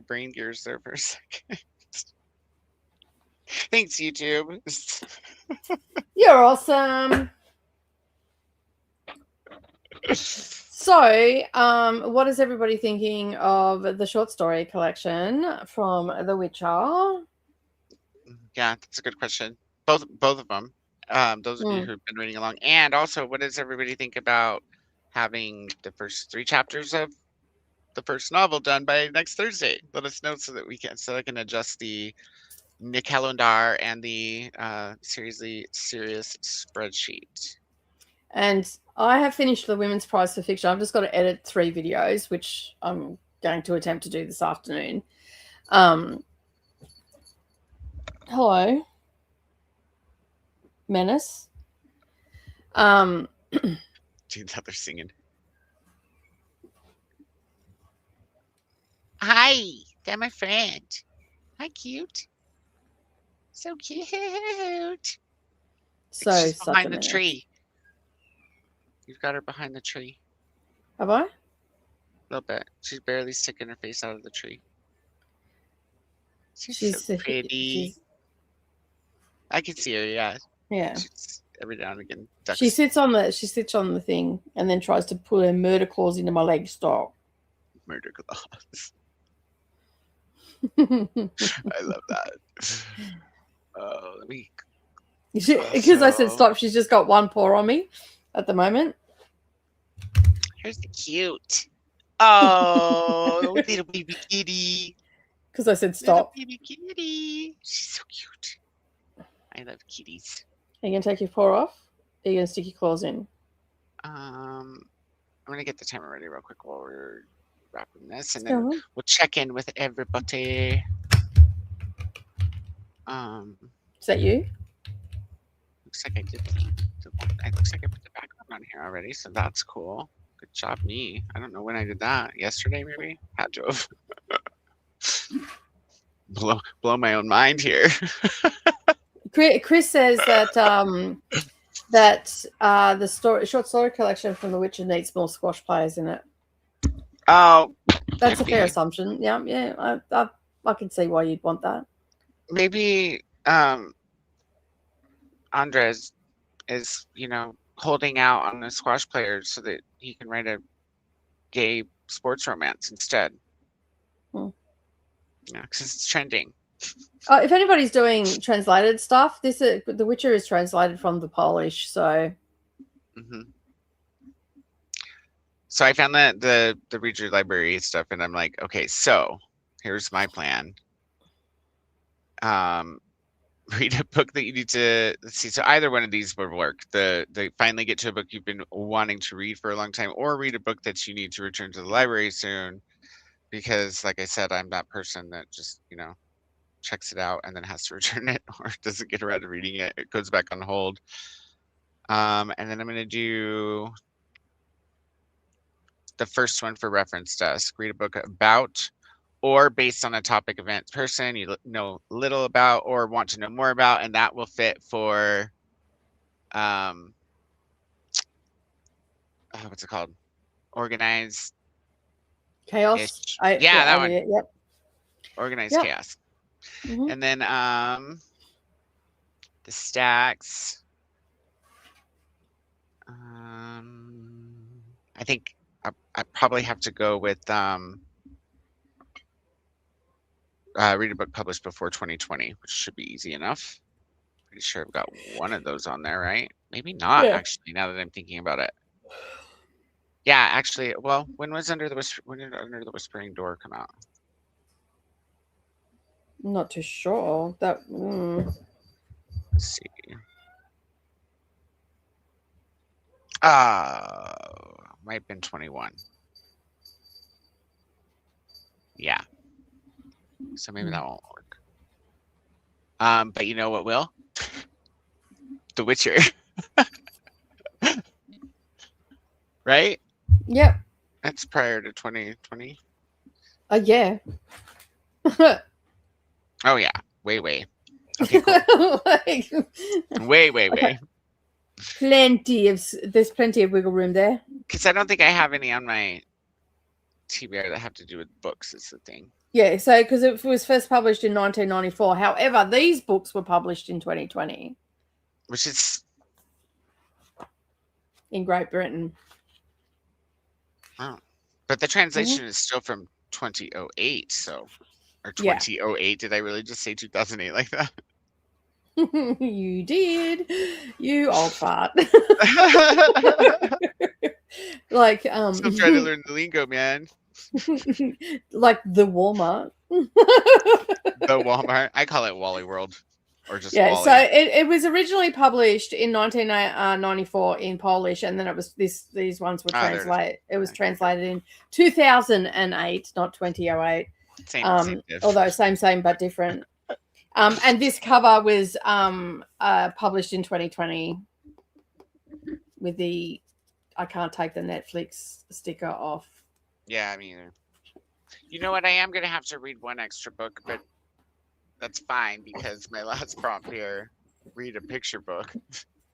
brain gears there for a second. Thanks, YouTube. You're awesome. So, what is everybody thinking of the short story collection from The Witcher? Yeah, that's a good question. Both of them. Those of you who've been reading along, and also, what does everybody think about having the first 3 chapters of the first novel done by next Thursday? Let us know so I can adjust the Nick calendar and the seriously serious spreadsheet. And I have finished the Women's Prize for Fiction. I've just got to edit 3 videos, which I'm going to attempt to do this afternoon. Hello, Menace. Dude, how they're singing. Hi, they're my friend. Hi, cute. So cute. So She's such a behind the minute. tree. You've got her behind the tree. Have I? A little bit. She's barely sticking her face out of the tree. She's so pretty. I can see her, yeah. Yeah. She's every now and again. Ducks. She sits on the thing and then tries to pull her murder claws into my leg. Stop. Murder claws. I love that. Let me. Because I said stop. She's just got one paw on me at the moment. Here's the cute. Oh, little baby kitty. Because I said stop. Little baby kitty. She's so cute. I love kitties. Are you going to take your paw off? Are you going to stick your claws in? I'm going to get the timer ready real quick while we're wrapping this. And then we'll check in with everybody. Is that you? Looks like I did it looks like I put the background on here already, so that's cool. Good job, me. I don't know when I did that. Yesterday, maybe? Had to have. blow my own mind here. Chris says that the short story collection from The Witcher needs more squash players in it. Oh, that's a fair assumption. Yeah. I can see why you'd want that. Maybe Andres is, holding out on the squash players so that he can write a gay sports romance instead. Yeah, because it's trending. If anybody's doing translated stuff, The Witcher is translated from the Polish, so. So I found the Read Your Library stuff, and I'm like, okay, so here's my plan. Read a book that you need to see. So either one of these would work. The finally get to a book you've been wanting to read for a long time, or read a book that you need to return to the library soon. Because, like I said, I'm that person that just, checks it out and then has to return it, or doesn't get around to reading it. It goes back on hold. And then I'm going to do the first one for Reference Desk. Read a book about or based on a topic, event, person you know little about or want to know more about, and that will fit for what's it called? Organized chaos. That one. Yep. Organized chaos. And then the stacks. I think I probably have to go with read a book published before 2020, which should be easy enough. Pretty sure I've got one of those on there, right? Maybe not, actually, now that I'm thinking about it. Yeah, actually, well, when did Under the Whispering Door come out? I'm not too sure. Let's see. Might have been 21. Yeah. So maybe that won't work. But you know what will? The Witcher. Right? Yep. That's prior to 2020. Yeah. Oh yeah. Way. Okay, cool. Way. There's plenty of wiggle room there. Because I don't think I have any on my TBR that have to do with books, is the thing. Yeah, so because it was first published in 1994. However, these books were published in 2020. Which is in Great Britain. Oh. But the translation is still from 2008, so or 2008. Did I really just say 2008 like that? You did. You old fart. Like Still trying to learn the lingo, man. Like the Walmart. The Walmart. I call it Wally World. Or just Wally. So it was originally published in 1994 in Polish, and then it was these ones were translated. It was translated in 2008, not 2008. Same although same but different. And this cover was published in 2020 with the can't take the Netflix sticker off. Yeah, me either. You know what? I am gonna have to read one extra book, but that's fine because my last prompt here, read a picture book.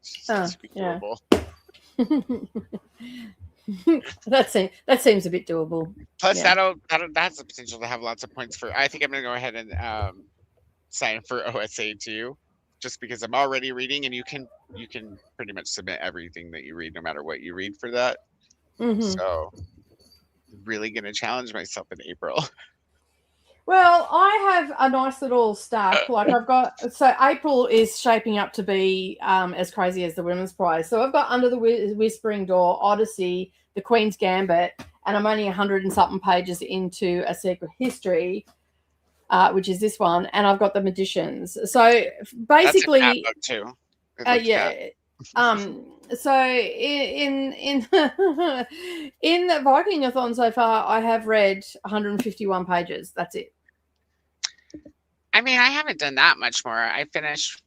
Seems to be Yeah. doable. that seems a bit doable. Plus, Yeah. that's the potential to have lots of points for. I think I'm gonna go ahead and sign up for OSA too, just because I'm already reading, and you can pretty much submit everything that you read, no matter what you read for that. Mhm. So, really gonna challenge myself in April. Well, I have a nice little stack. Like I've got, so April is shaping up to be as crazy as the Women's Prize. So I've got Under the Whispering Door, Odyssey, The Queen's Gambit, and I'm only 100 and something pages into A Secret History, which is this one, and I've got The Magicians. So basically, that's a cat book too. yeah. So in in the Vikingathon so far, I have read 151 pages. That's it. I mean, I haven't done that much more. I finished.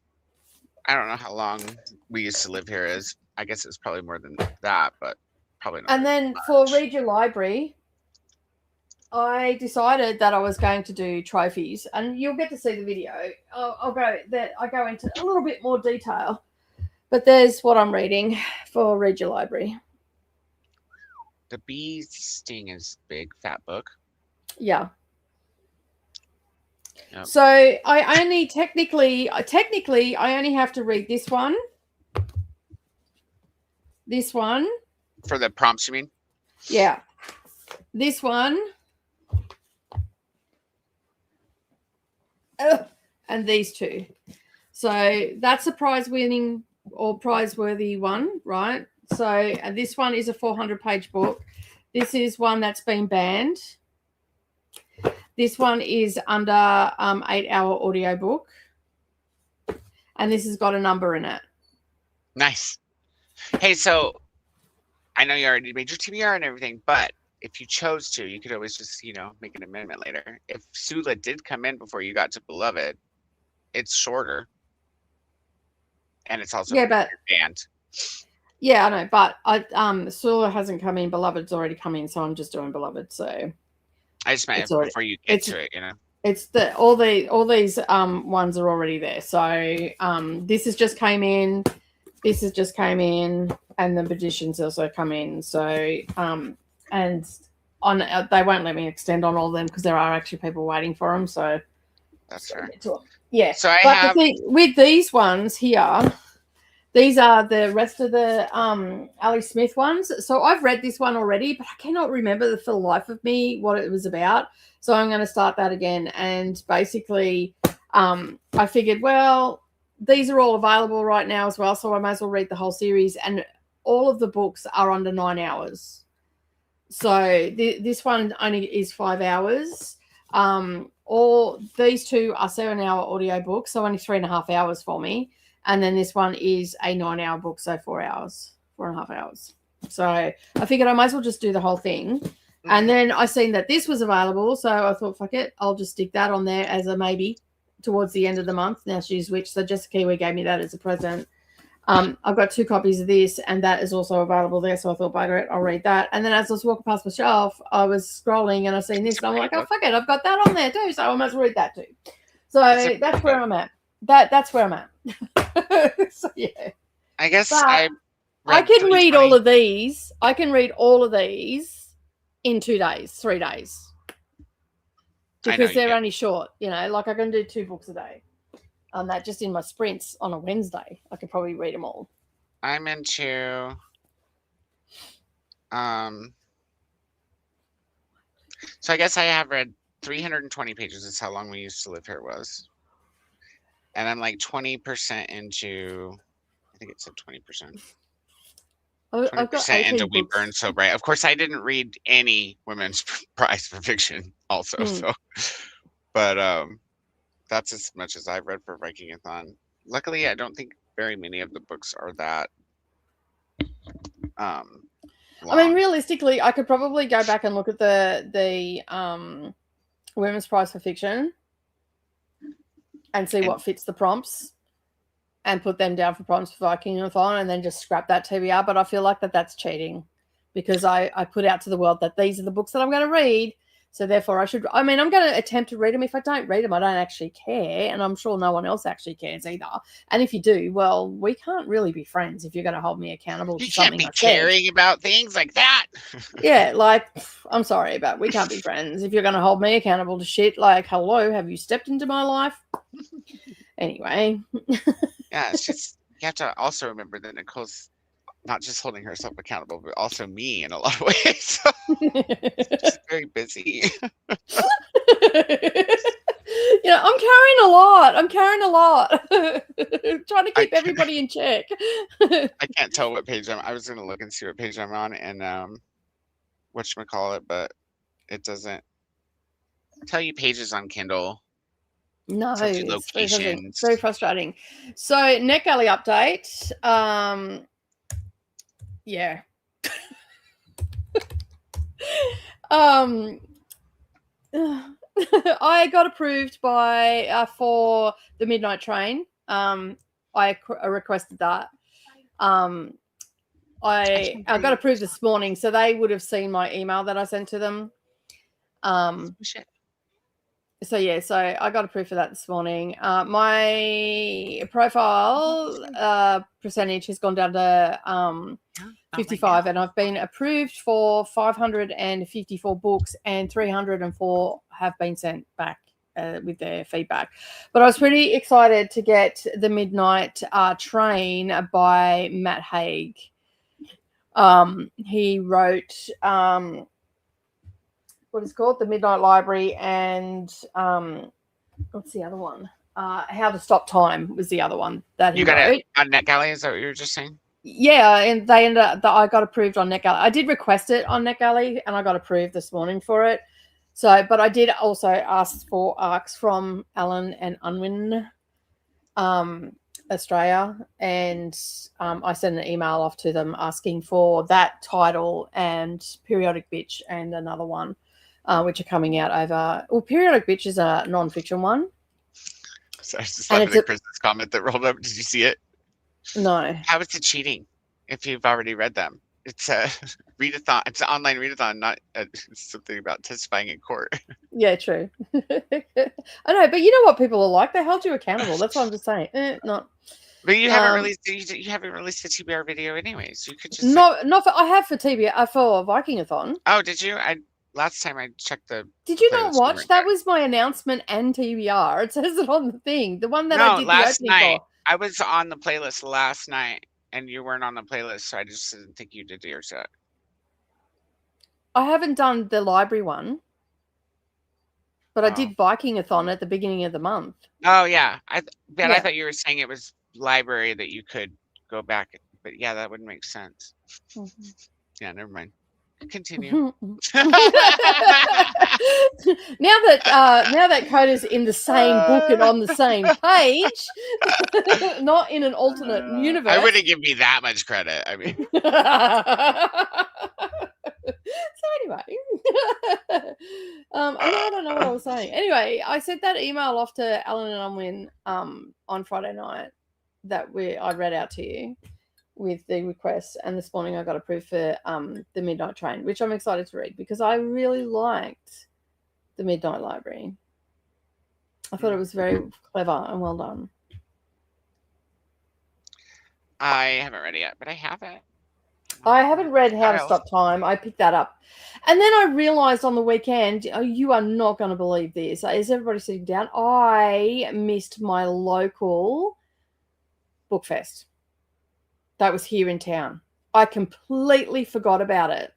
I don't know how long we used to live here is. I guess it's probably more than that, but probably not. And then for Read Your Library, I decided that I was going to do trophies, and you'll get to see the video. I go into a little bit more detail, but there's what I'm reading for Read Your Library. The Bee Sting is big, fat book. Yeah. Yep. So I only technically I only have to read this one For the prompts, you mean? Yeah. This one. And these two. So that's a prize-winning or prize-worthy one, right? So and this one is a 400-page book. This is one that's been banned. This one is under 8-hour audiobook. And this has got a number in it. Nice. Hey, so I know you already made your TBR and everything, but if you chose to, you could always just, make an amendment later. If Sula did come in before you got to Beloved, it's shorter. And it's also banned. Yeah, I know, but Sula hasn't come in. Beloved's already come in, so I'm just doing Beloved. So I just meant before you get to it, It's all these ones are already there. So this has just came in, this has just came in, and the Magicians also come in. So and on they won't let me extend on all of them because there are actually people waiting for them. So that's fair. Yeah. So the thing with these ones here, these are the rest of the Ali Smith ones. So I've read this one already, but I cannot remember for the life of me what it was about. So I'm going to start that again. And basically, I figured, well, these are all available right now as well. So I might as well read the whole series. And all of the books are under 9 hours. So this one only is 5 hours. All these two are 7-hour audio books. So only 3.5 hours for me. And then this one is a 9-hour book. So 4 hours, 4.5 hours. So I figured I might as well just do the whole thing. And then I seen that this was available, so I thought, fuck it, I'll just stick that on there as a maybe towards the end of the month. Now she's witched, so Jessica Kiwi gave me that as a present. I've got 2 copies of this, and that is also available there, so I thought, bugger it, I'll read that. And then as I was walking past my shelf, I was scrolling, and I seen this, and I'm like, oh, fuck it, I've got that on there too, so I must read that too. So that's where I'm at. That's where I'm at. So, yeah. I guess but I can read all of these. I can read all of these in 2 days, 3 days, because they're only short. Like I can do 2 books a day. That just in my sprints on a Wednesday, I could probably read them all. I'm into so I guess I have read 320 pages is how long we used to live here was. And I'm like 20% into, I think it said 20%. 20% into We Burn So Bright. Of course, I didn't read any Women's Prize for fiction also. So, but that's as much as I've read for Vikingathon. Luckily, I don't think very many of the books are that long. I mean, realistically, I could probably go back and look at the Women's Prize for fiction and see what fits the prompts. and put them down for primes for Vikingathon and then just scrap that TBR. But I feel like that's cheating because I put out to the world that these are the books that I'm going to read. So therefore I'm going to attempt to read them. If I don't read them, I don't actually care. And I'm sure no one else actually cares either. And if you do, well, we can't really be friends if you're going to hold me accountable to something You can't be caring about things like that. Yeah, like, I'm sorry, but we can't be friends. If you're going to hold me accountable to shit, like, hello, have you stepped into my life? Anyway. Yeah, it's just, you have to also remember that Nicole's not just holding herself accountable, but also me in a lot of ways. So she's very busy. I'm carrying a lot. Trying to keep everybody in check. I can't tell what page I was going to look and see what page I'm on and whatchamacallit, but it doesn't tell you pages on Kindle. No, it's very frustrating. So NetGalley update. Yeah. I got approved by for the Midnight Train. I requested that. I got approved this morning, so they would have seen my email that I sent to them. So yeah, so I got approved for that this morning. My profile percentage has gone down to 55, and I've been approved for 554 books, and 304 have been sent back with their feedback. But I was pretty excited to get The Midnight Train by Matt Haig. He wrote what is called The Midnight Library, and what's the other one? How to Stop Time was the other one that he got wrote. It on NetGalley. Is that what you were just saying? Yeah, and they ended up I got approved on NetGalley. I did request it on NetGalley, and I got approved this morning for it. So, but I did also ask for ARCs from Alan and Unwin, Australia, and I sent an email off to them asking for that title and Periodic Bitch and another one, which are coming out over. Well, Periodic Bitch is a non-fiction one. So I just love the Christmas comment that rolled up. Did you see it? No. How is it cheating if you've already read them? It's a readathon. It's an online readathon, not something about testifying in court. Yeah, true. I know, but you know what people are like? They hold you accountable. That's what I'm just saying. Not. But you haven't released. You haven't released a TBR video anyway, so you could just. I have for TBR for Vikingathon. Oh, did you? Last time I checked the. Did you not watch? That was my announcement and TBR. It says it on the thing. The one that I did last the night. opening for. I was on the playlist last night, and you weren't on the playlist, so I just didn't think you did yours yet. I haven't done the library one, but I did Vikingathon at the beginning of the month. Oh yeah, I thought you were saying it was library that you could go back, but yeah, that wouldn't make sense. Mm-hmm. Yeah, never mind. Continue. now that Coda's in the same book and on the same page, not in an alternate universe. I wouldn't give me that much credit. I mean. So anyway, I don't know what I was saying. Anyway, I sent that email off to Alan and Unwin on Friday night that I read out to you with the request, and this morning I got approved for The Midnight Train, which I'm excited to read because I really liked The Midnight Library. I thought it was very clever and well done. I haven't read it yet, but I have it. I haven't read How to Stop Time. I picked that up. And then I realized on the weekend, you are not going to believe this. Is everybody sitting down? I missed my local book fest. That was here in town. I completely forgot about it.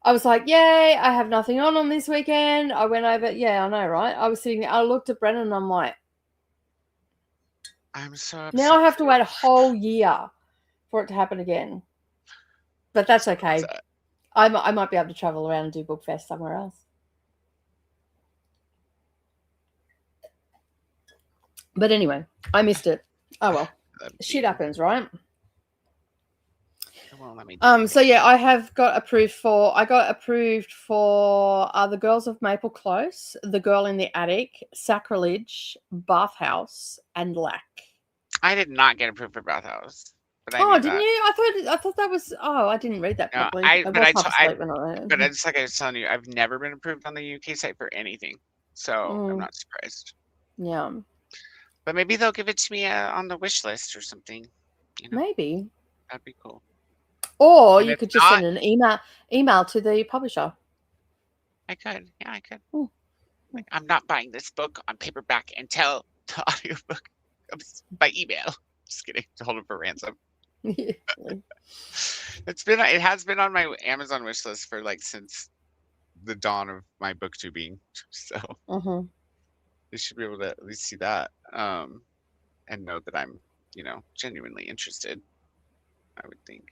I was like, yay, I have nothing on this weekend. I went over. Yeah, I know, right? I was sitting there. I looked at Brennan and I'm like, I'm so upset. Now I have to wait a whole year for it to happen again. But that's okay. I might be able to travel around and do book fest somewhere else. But anyway, I missed it. Oh well. Shit happens, right? So yeah, I got approved for The Girls of Maple Close, The Girl in the Attic, Sacrilege, Bathhouse, and Lack. I did not get approved for Bathhouse, but I Oh, knew didn't that. you? I thought that was. Oh, I didn't read that No, properly. I was half asleep when I but it's like I was telling you, I've never been approved on the UK site for anything, so I'm not surprised. Yeah, But maybe they'll give it to me on the wish list or something. You know, maybe. that'd be cool. Or And you if could just not, send an email to the publisher. I could. Yeah, I could. Mm. Like, I'm not buying this book on paperback until the audiobook comes by email. Just kidding. To hold it for ransom. It has been on my Amazon wish list for like since the dawn of my booktubing. So they should be able to at least see that and know that I'm, genuinely interested. I would think.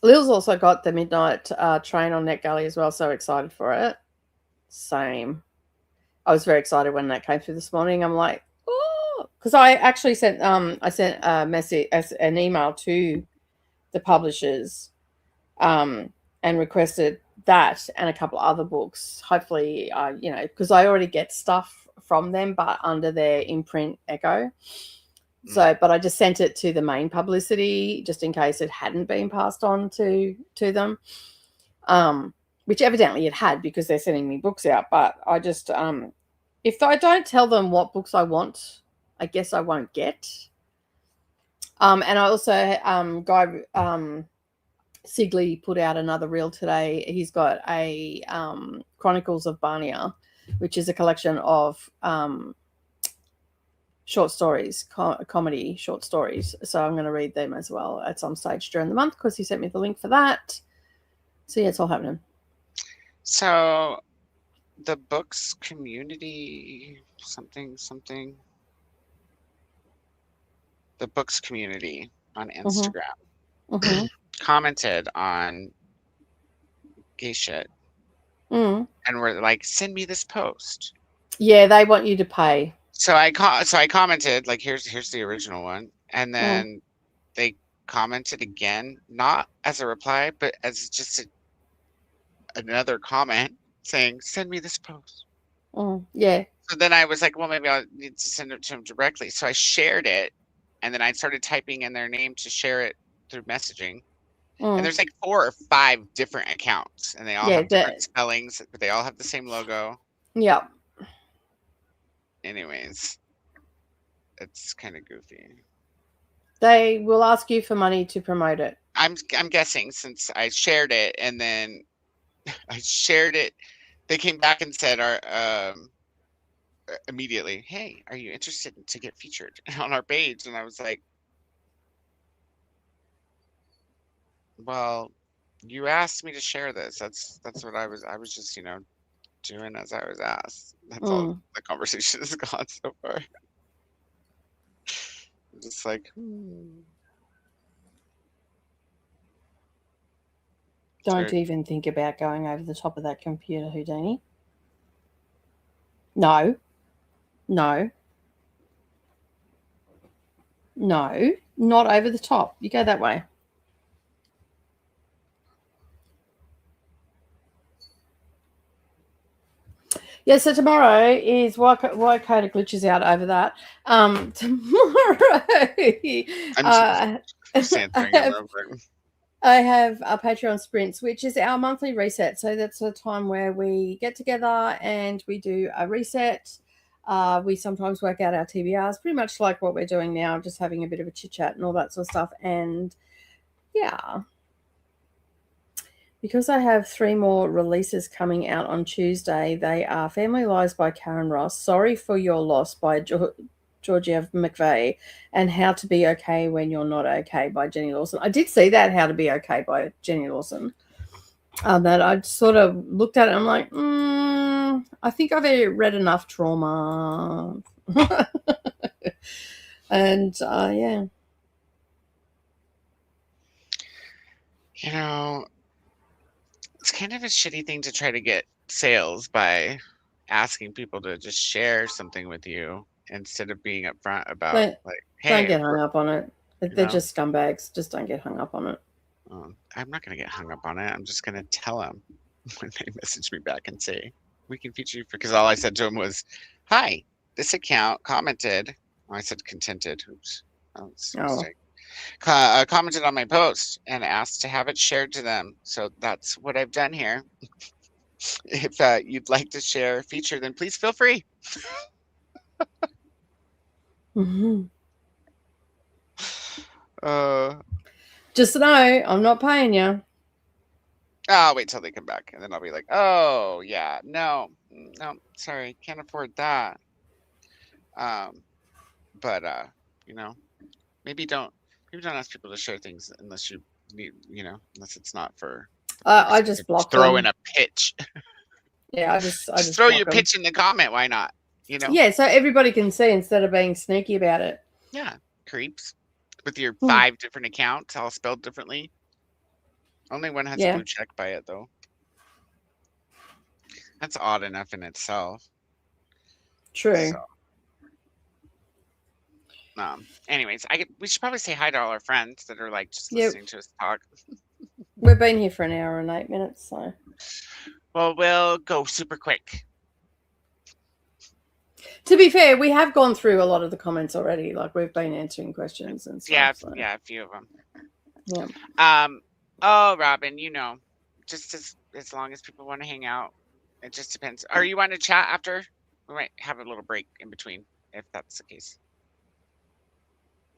Lil's also got the midnight train on NetGalley as well. So excited for it. Same. I was very excited when that came through this morning. I'm like, oh, because I actually sent a message, an email to the publishers, and requested that and a couple of other books. Hopefully, because I already get stuff from them, but under their imprint Echo. So, but I just sent it to the main publicity just in case it hadn't been passed on to them, which evidently it had because they're sending me books out. But I just, if I don't tell them what books I want, I guess I won't get. And I also, Guy Sigley put out another reel today. He's got a Chronicles of Barnia, which is a collection of short stories, comedy short stories. So I'm going to read them as well at some stage during the month because he sent me the link for that. So yeah, it's all happening. So the books community, something, the books community on Instagram commented on gay shit and were like, send me this post. Yeah, they want you to pay. So I commented like, here's the original one, and then they commented again, not as a reply, but as just another comment saying, send me this post. Yeah. So then I was like, well, maybe I'll need to send it to him directly. So I shared it, and then I started typing in their name to share it through messaging. And there's like 4 or 5 different accounts, and they all have different spellings, but they all have the same logo. Yeah. Anyways, it's kind of goofy. They will ask you for money to promote it. I'm guessing since I shared it, and then I shared it, they came back and said, immediately, hey, are you interested to get featured on our page? And I was like, well, you asked me to share this. That's what I was just, doing as I was asked. That's all the conversation has gone so far. I'm just like, Don't even think about going over the top of that computer, Houdini. No, not over the top. You go that way. Yeah, so tomorrow is why Koda glitches out over that. Tomorrow, I have our Patreon sprints, which is our monthly reset. So that's a time where we get together and we do a reset. We sometimes work out our TBRs, pretty much like what we're doing now, just having a bit of a chit chat and all that sort of stuff. And yeah, because I have 3 more releases coming out on Tuesday. They are Family Lies by Karen Ross, Sorry for Your Loss by Georgia McVeigh, and How to Be Okay When You're Not Okay by Jenny Lawson. I did see that, How to Be Okay by Jenny Lawson. That I sort of looked at it and I'm like, I think I've read enough trauma. And yeah. It's kind of a shitty thing to try to get sales by asking people to just share something with you instead of being upfront about hey, don't get hung up on it. They're just scumbags. Just don't get hung up on it. I'm not going to get hung up on it. I'm just going to tell them when they message me back and say, we can feature you, because all I said to them was, hi, this account commented Oh, I said contented. Oops. Oh, it's a Oh. mistake. Commented on my post and asked to have it shared to them. So that's what I've done here. If you'd like to share a feature, then please feel free. Mm-hmm. Uh, Just know I'm not paying you. I'll wait till they come back, and then I'll be like, "Oh yeah, no, sorry, can't afford that." But you know, maybe don't ask people to share things unless you need, unless it's not for. I just block throw them. in a pitch. Yeah, I just throw block your them. pitch in the comment. Why not? Yeah, so everybody can see instead of being sneaky about it. Yeah, creeps with your 5 different accounts, all spelled differently. Only one has a blue check by it, though. That's odd enough in itself. True. So, anyways, we should probably say hi to all our friends that are like just listening to us talk. We've been here for an hour and 8 minutes, so. Well, we'll go super quick. To be fair, we have gone through a lot of the comments already. Like we've been answering questions and stuff. Yeah, a few of them. Yeah. Oh, Robin, just as long as people want to hang out, it just depends. Are you want to chat after? We might have a little break in between, if that's the case.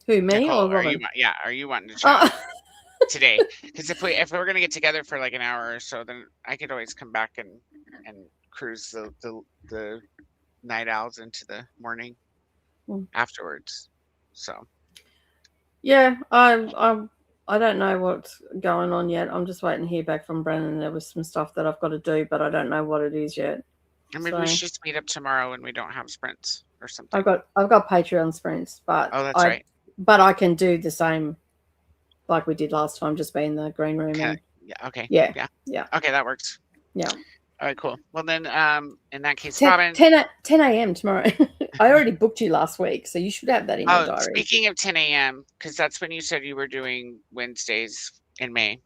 Who, me Nicole, or Robin? are you wanting to chat today? Because if we're gonna get together for like an hour or so, then I could always come back and cruise the night owls into the morning afterwards. So yeah, I don't know what's going on yet. I'm just waiting to hear back from Brennan. There was some stuff that I've got to do, but I don't know what it is yet. And maybe we should just meet up tomorrow when we don't have sprints or something. I've got Patreon sprints, but that's right. But I can do the same like we did last time, just be in the green room. Okay. Okay. Yeah. Okay, that works. Yeah. All right, cool. Well then, in that case, 10 Robin. 10 a.m. tomorrow. I already booked you last week, so you should have that in your diary. Speaking of 10 a.m., because that's when you said you were doing Wednesdays in May.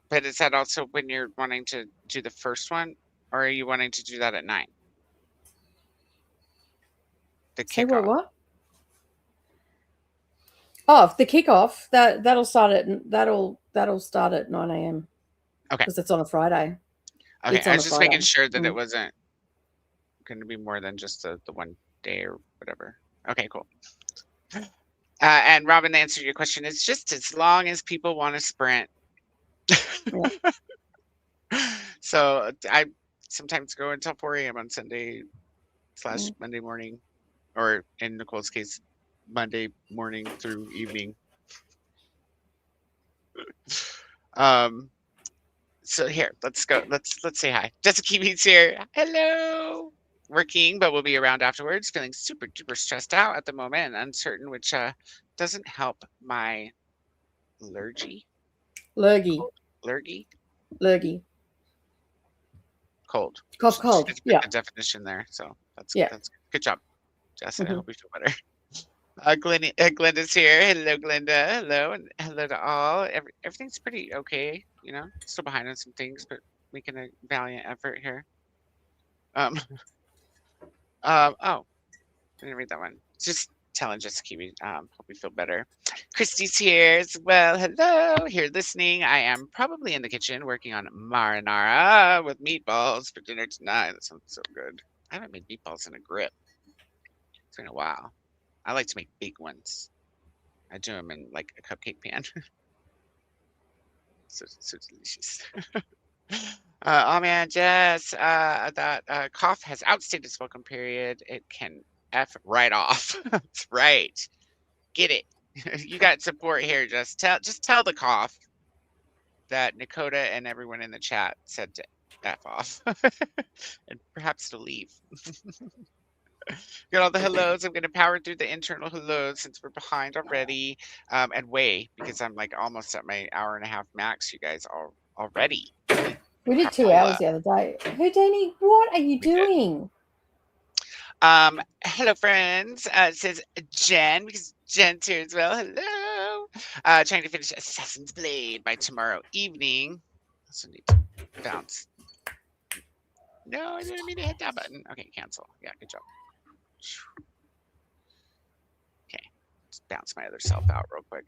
But is that also when you're wanting to do the first one, or are you wanting to do that at 9? The kickoff. What? Oh, the kickoff that'll start at 9 a.m. Okay. Because it's on a Friday. Okay, I was just making sure that it wasn't going to be more than just the one day or whatever. Okay, cool. And Robin, the answer to your question is just as long as people want to sprint. Yeah. So I sometimes go until 4 a.m. on Sunday / Monday morning, or in Nicole's case, Monday morning through evening. So here, let's go. Let's say hi. Jessica Beats here. Hello. Working, but we'll be around afterwards. Feeling super duper stressed out at the moment and uncertain, which doesn't help my lurgy. Cold. Cold. Yeah. A definition there. So that's good job, Jess. I hope you feel better. Glenda's here. Hello, Glenda. Hello, and hello to all. Everything's pretty okay. Still behind on some things, but making a valiant effort here. Oh, I didn't read that one. Just telling Jessica, hope you feel better. Christy's here as well. Hello, here listening. I am probably in the kitchen working on marinara with meatballs for dinner tonight. That sounds so good. I haven't made meatballs in a grip. It's been a while. I like to make big ones. I do them in like a cupcake pan. so delicious. Oh man, Jess, that cough has outstayed its welcome period. It can F right off. That's right. Get it. You got support here. Just tell the cough that Nicoda and everyone in the chat said to F off. And perhaps to leave. Got all the hellos. I'm going to power through the internal hellos since we're behind already. And because I'm like almost at my hour-and-a-half max, you guys already. We did 2 hours the other day. Houdini, what are you doing? Hello, friends. It says Jen, because Jen's here as well. Hello. Trying to finish Assassin's Blade by tomorrow evening. Also need to bounce. No, I didn't mean to hit that button. Okay, cancel. Yeah, good job. bounce my other self out real quick.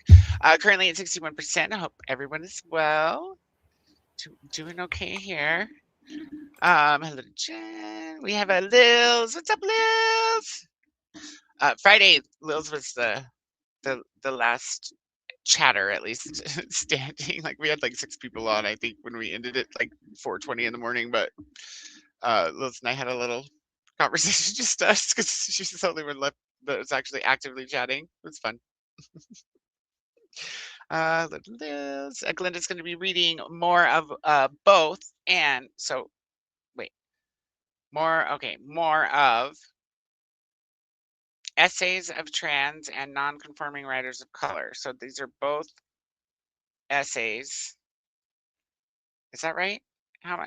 Currently at 61%. I hope everyone is well. Doing okay here. Hello, Jen. We have a Lils. What's up, Lils? Friday, Lils was the last chatter, at least standing. Like we had like 6 people on, I think, when we ended it like 4:20 in the morning. But Lils and I had a little conversation, just us, because she's the only one left that was actually actively chatting. It was fun. Liz. Glenda's going to be reading more of both, and so wait, more of essays of trans and non-conforming writers of color. So these are both essays. Is that right? How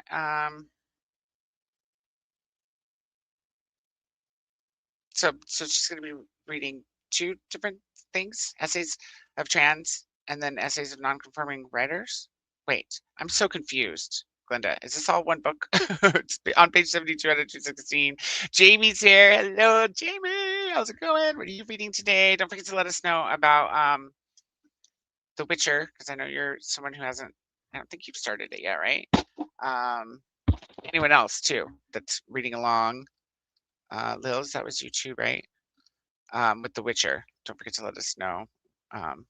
so she's going to be reading 2 different things: essays of trans and then essays of non-conforming writers. Wait, I'm so confused. Glenda, is this all one book? It's on page 72 out of 216. Jamie's here. Hello, Jamie. How's it going? What are you reading today? Don't forget to let us know about The Witcher, because I know you're someone who hasn't. I don't think you've started it yet, right? Anyone else too that's reading along? Lils, that was you too, right? With The Witcher. Don't forget to let us know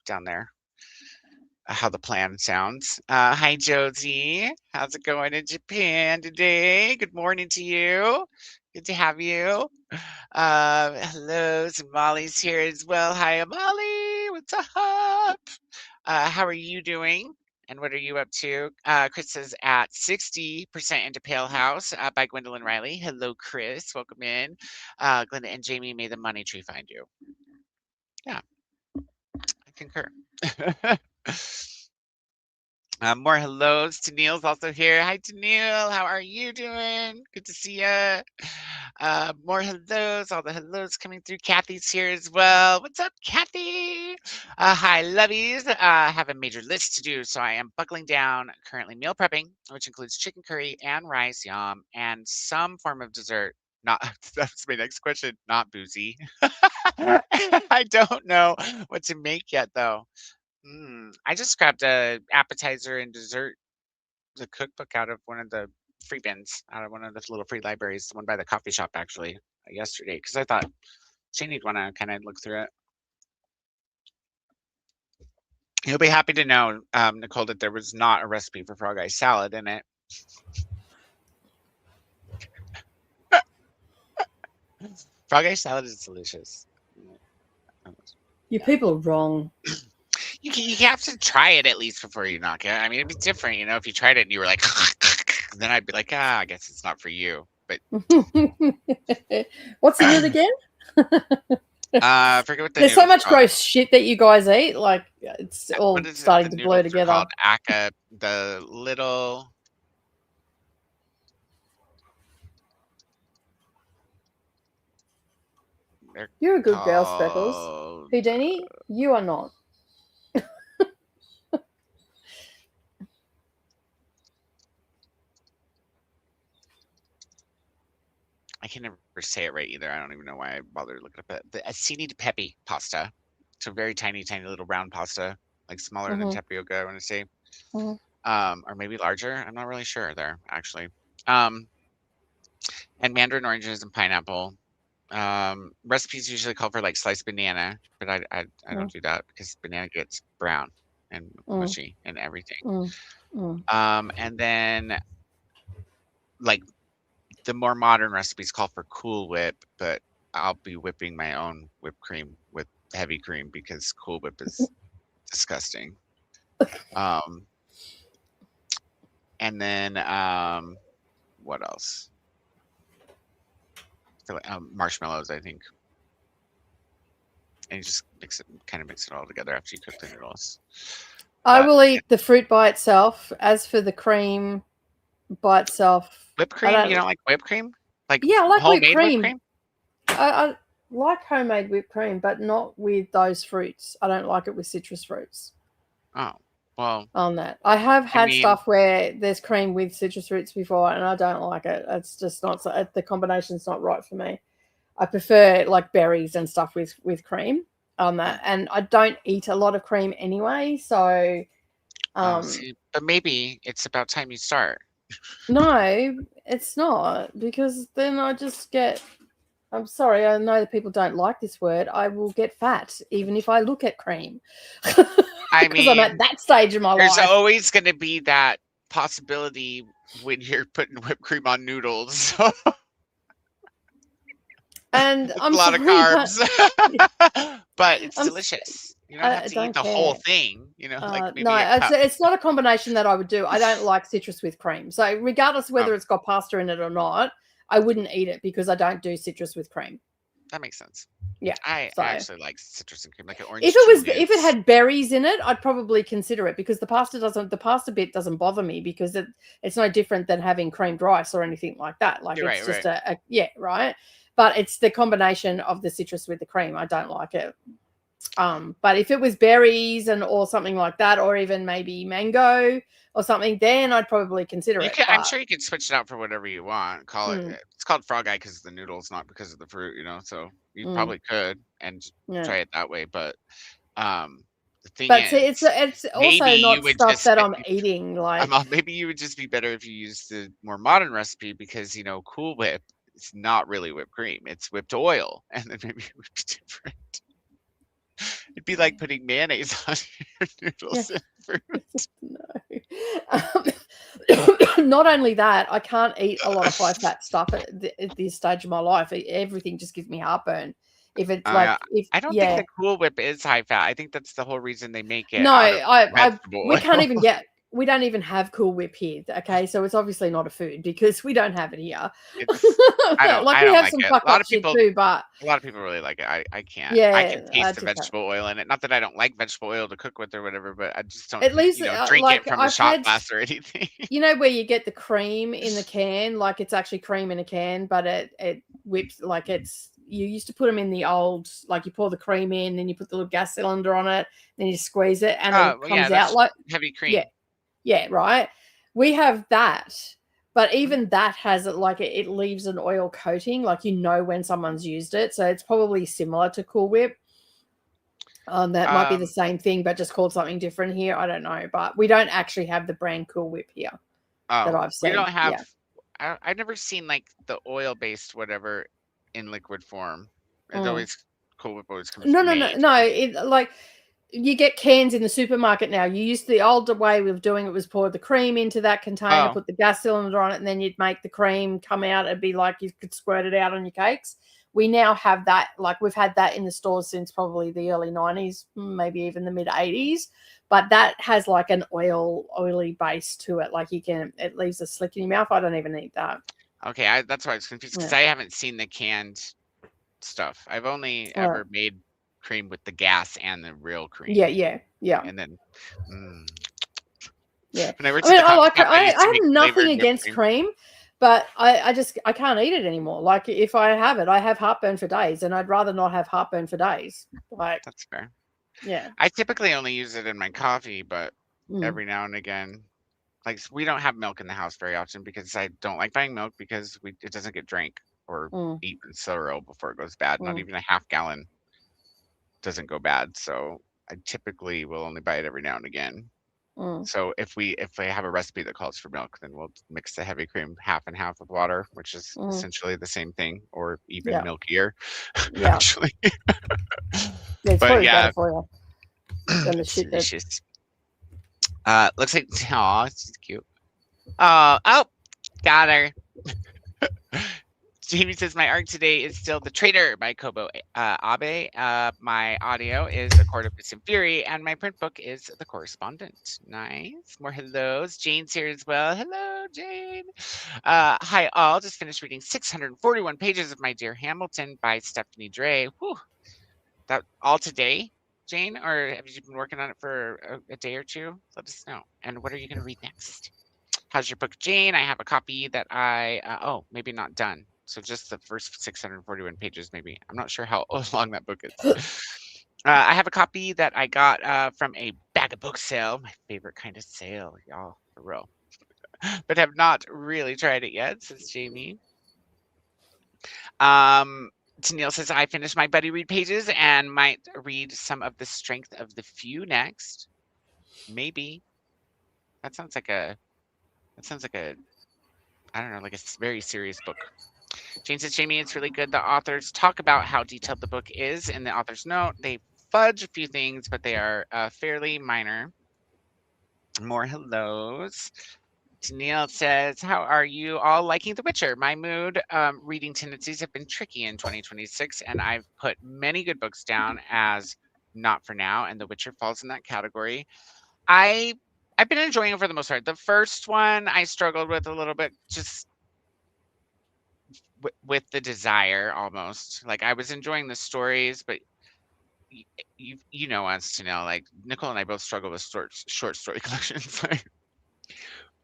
down there how the plan sounds. Hi, Josie. How's it going in Japan today? Good morning to you. Good to have you. Hello, so Molly's here as well. Hi, Molly. What's up? How are you doing? And what are you up to? Chris says at 60% into Pale House by Gwendolyn Riley. Hello, Chris. Welcome in. Glenda and Jamie, may the money tree find you. Yeah, I concur. More hellos. Tennille's also here. Hi, Tennille. How are you doing? Good to see you. More hellos. All the hellos coming through. Kathy's here as well. What's up, Kathy? Hi, lovies. I have a major list to do, so I am buckling down. Currently meal prepping, which includes chicken curry and rice, yum, and some form of dessert. Not that's my next question. Not boozy. I don't know what to make yet, though. I just grabbed a appetizer and dessert, the cookbook out of one of the free bins, out of one of the little free libraries, the one by the coffee shop actually, yesterday, because I thought Shane'd want to kind of look through it. You'll be happy to know, Nicole, that there was not a recipe for frog eye salad in it. Frog eye salad is delicious. You people are wrong. You have to try it at least before you knock it. I mean, it'd be different, you know, if you tried it and you were like, then I'd be like, I guess it's not for you. But what's in it again? I forget what There's so much gross shit that you guys eat. Like it's all starting to blur together. Called Aka, the little. You're a good girl, Speckles. Houdini, you are not. I can never say it right either. I don't even know why I bothered looking up it. The acini di pepe pasta. It's a very tiny, tiny little round pasta, like smaller than tapioca, I want to say. Or maybe larger. I'm not really sure there, actually. And mandarin oranges and pineapple. Recipes usually call for like sliced banana, but I don't do that because banana gets brown and mushy and everything. And then like the more modern recipes call for Cool Whip, but I'll be whipping my own whipped cream with heavy cream because Cool Whip is disgusting. And then what else? I feel like, marshmallows, I think. And you just mix it all together after you cook the noodles. I will eat the fruit by itself. As for the cream by itself, whipped cream? You don't like whipped cream? Like I like homemade whipped cream. I like homemade whipped cream, but not with those fruits. I don't like it with citrus fruits. Oh, well. On that, I have had stuff where there's cream with citrus fruits before, and I don't like it. It's just not the combination's not right for me. I prefer like berries and stuff with cream. on that, and I don't eat a lot of cream anyway, so See, but maybe it's about time you start. no, it's not, because then I just get, I'm sorry, I know that people don't like this word, I will get fat even if I look at cream. I Because I'm at mean, that stage in my there's life. always going to be that possibility when you're putting whipped cream on noodles. And It's I'm a lot of sorry, but carbs, but it's I'm delicious. You don't have I to eat don't the whole care. thing, you know, like No, maybe a cup. it's not a combination that I would do. I don't like citrus with cream. So regardless of whether it's got pasta in it or not, I wouldn't eat it because I don't do citrus with cream. That makes sense. Yeah. I So actually like citrus and cream, like an orange if it julius. had berries in it, I'd probably consider it, because the pasta bit doesn't bother me, because it's no different than having creamed rice or anything like that. Like, You're it's right, just yeah, right. But it's the combination of the citrus with the cream. I don't like it. But if it was berries or something like that, or even maybe mango or something, then I'd probably consider it. I'm But sure you could switch it out for whatever you want. Call it. It's called frog eye because of the noodles, not because of the fruit. You know, so you probably could and try it that way. But the thing but see, is, it's maybe also you not would stuff just. that I'm eating. Like, Maybe you would just be better if you used the more modern recipe, because you know, Cool Whip, it's not really whipped cream; it's whipped oil, and then maybe it would be different. It'd be like putting mayonnaise on your noodles and fruit. No. Not only that, I can't eat a lot of high fat stuff at this stage of my life. Everything just gives me heartburn. If it's like, I don't think the Cool Whip is high fat. I think that's the whole reason they make it no, out of vegetable we can't oil. even we don't even have Cool Whip here. Okay, so it's obviously not a food because we don't have it here. Like, we have some it. fucked up shit too, but a lot of people really like it. I can't. yeah, I can taste the just can't. vegetable oil in it. Not that I don't like vegetable oil to cook with or whatever, but I just don't, At least, drink like, it from a shot glass or anything. you know, where you get the cream in the can, like it's actually cream in a can, but it whips, like, you used to put them in the old, like, you pour the cream in, then you put the little gas cylinder on it, then you squeeze it, and it comes out like heavy cream. Yeah, right. We have that, but even that has it, like, it leaves an oil coating, like, you know when someone's used it. So it's probably similar to Cool Whip. That might be the same thing, but just called something different here. I don't know, but we don't actually have the brand Cool Whip here that I've seen. We don't have. Yeah. I've never seen like the oil-based whatever in liquid form. It's always Cool Whip always comes. No. It, like, you get cans in the supermarket now. You used the older way of doing it was pour the cream into that container, put the gas cylinder on it, and then you'd make the cream come out. It'd be like you could squirt it out on your cakes. We now have that. Like, we've had that in the stores since probably the early 90s, maybe even the mid 80s. But that has like an oily base to it. Like, it leaves a slick in your mouth. I don't even eat that. Okay, that's why I was confused, because I haven't seen the canned stuff. I've only ever made cream with the gas and the real cream. Yeah. And then, yeah. I have nothing against cream, but I can't eat it anymore. Like, if I have it, I have heartburn for days, and I'd rather not have heartburn for days. Like, that's fair. Yeah. I typically only use it in my coffee, but every now and again, like, we don't have milk in the house very often because I don't like buying milk because it doesn't get drank or eaten thorough before it goes bad. Not even a half gallon doesn't go bad. So I typically will only buy it every now and again. So if we have a recipe that calls for milk, then we'll mix the heavy cream half and half with water, which is essentially the same thing, or even milkier. Yeah. Actually. It's probably better for you than the shit delicious. Looks like, oh, she's cute. Oh, got her. Jamie says, my art today is still The Traitor by Kobo Abe. My audio is A Court of Piss and Fury, and my print book is The Correspondent. Nice. More hellos. Jane's here as well. Hello, Jane. Hi, all. Just finished reading 641 pages of My Dear Hamilton by Stephanie Dre. Whew. That all today, Jane? Or have you been working on it for a day or two? Let us know. And what are you going to read next? How's your book, Jane? I have a copy that maybe not done. So just the first 641 pages, maybe. I'm not sure how long that book is. I have a copy that I got from a bag of book sale. My favorite kind of sale, y'all, for real. But have not really tried it yet, says Jamie. Tennille says, I finished my buddy read pages and might read some of The Strength of the Few next. Maybe. That sounds like a, I don't know, like a very serious book. Jane says, Jamie, it's really good. The authors talk about how detailed the book is in the author's note. They fudge a few things, but they are fairly minor. More hellos. Tennille says, how are you all liking The Witcher? My mood reading tendencies have been tricky in 2026, and I've put many good books down as not for now, and The Witcher falls in that category. I've been enjoying it for the most part. The first one I struggled with a little bit, just with the desire almost. Like, I was enjoying the stories, but you know us to know, like, Nicole and I both struggle with short story collections.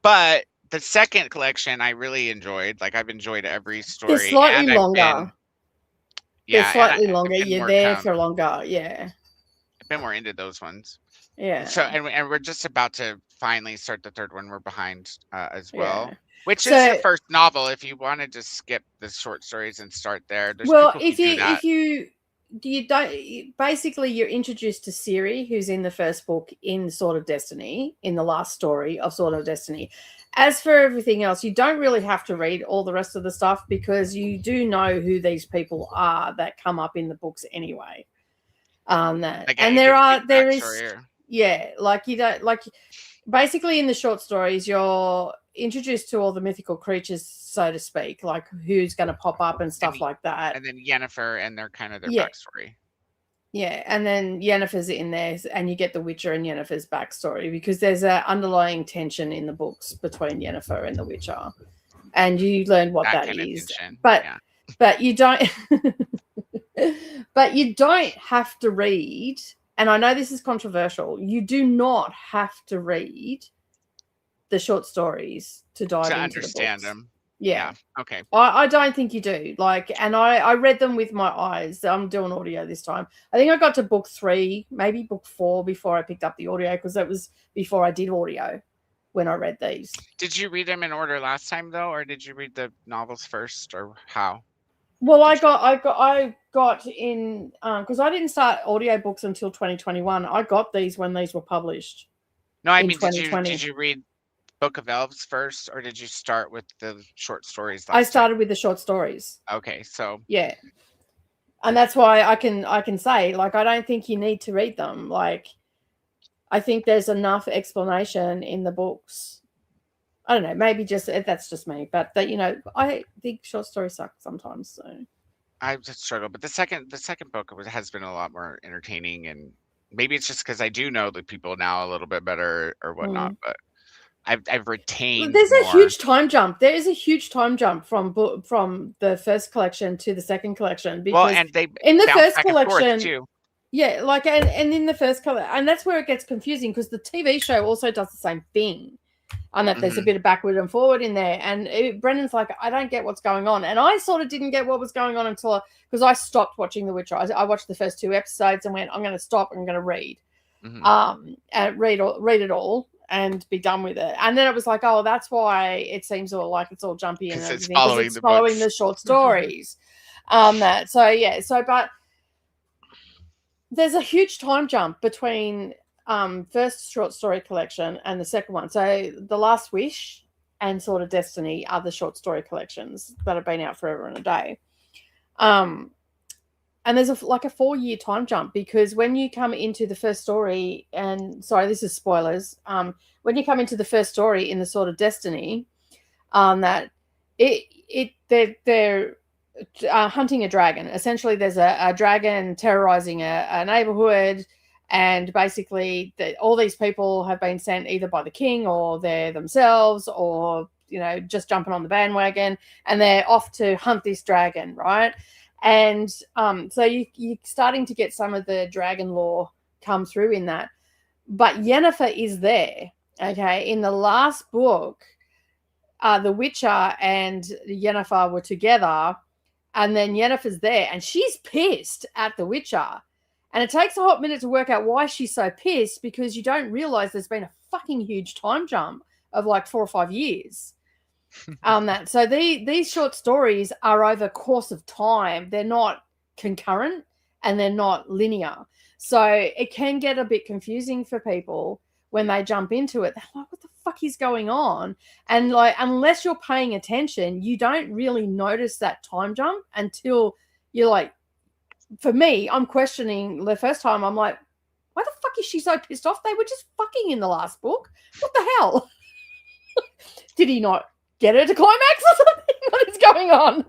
But the second collection I really enjoyed. Like, I've enjoyed every story. They're slightly and longer. Yeah, They're slightly I've longer. been You're more there for longer. Yeah. I've been more into those ones. Yeah. So, and we're just about to finally start the third one. We're behind as well. Yeah. Which is So- the first novel. If you want to just skip the short stories and start there, there's Well, people who do that. you don't, basically you're introduced to Ciri, who's in the first book in Sword of Destiny, in the last story of Sword of Destiny. As for everything else, you don't really have to read all the rest of the stuff because you do know who these people are that come up in the books anyway. Basically in the short stories, you're introduced to all the mythical creatures, so to speak, like who's going to pop up and stuff like that. And then Yennefer and their backstory. Yeah, and then Yennefer's in there, and you get the Witcher and Yennefer's backstory because there's an underlying tension in the books between Yennefer and the Witcher, and you learn what that is. But you don't, but you don't have to read. And I know this is controversial. You do not have to read the short stories to dive into understand the books. them. Yeah. Okay. I don't think you do. And I read them with my eyes. I'm doing audio this time. I think I got to book 3, maybe book 4 before I picked up the audio because that was before I did audio when I read these. Did you read them in order last time though, or did you read the novels first, or how? Well, I got in because I didn't start audiobooks until 2021. I got these when these were published. No, I mean, did you read Book of Elves first, or did you start with the short stories? I started with the short stories. Okay, so yeah, and that's why I can say, like, I don't think you need to read them. Like, I think there's enough explanation in the books. I don't know, maybe that's just me, but that, I think short stories suck sometimes. So I just struggle, but the second book has been a lot more entertaining, and maybe it's just because I do know the people now a little bit better or whatnot, but I've retained. There's a huge time jump. There is a huge time jump from the first collection to the second collection because in the first collection too. Yeah, like and in the first color, and that's where it gets confusing because the TV show also does the same thing. And that there's a bit of backward and forward in there. And Brendan's like, I don't get what's going on. And I sort of didn't get what was going on because I stopped watching The Witcher. I watched the first 2 episodes and went, I'm going to stop. I'm going to read. And read it all and be done with it. And then it was like, oh, that's why it seems all like it's all jumpy and everything. It's following the short stories. But there's a huge time jump between first short story collection and the second one. So The Last Wish and Sword of Destiny are the short story collections that have been out forever and a day. And there's a 4-year time jump because when you come into the first story, and sorry, this is spoilers. When you come into the first story in the Sword of Destiny, that they're hunting a dragon. Essentially, there's a dragon terrorizing a neighborhood. And basically, all these people have been sent either by the king or they're themselves or, just jumping on the bandwagon. And they're off to hunt this dragon, right? And so you're starting to get some of the dragon lore come through in that. But Yennefer is there, okay? In the last book, the Witcher and Yennefer were together. And then Yennefer's there. And she's pissed at the Witcher. And it takes a hot minute to work out why she's so pissed because you don't realize there's been a fucking huge time jump of like 4 or 5 years. So these short stories are over course of time. They're not concurrent and they're not linear. So it can get a bit confusing for people when they jump into it. They're like, what the fuck is going on? And like, unless you're paying attention, you don't really notice that time jump until you're like, for me, I'm questioning the first time. I'm like, why the fuck is she so pissed off? They were just fucking in the last book. What the hell? Did he not get her to climax or something? What is going on?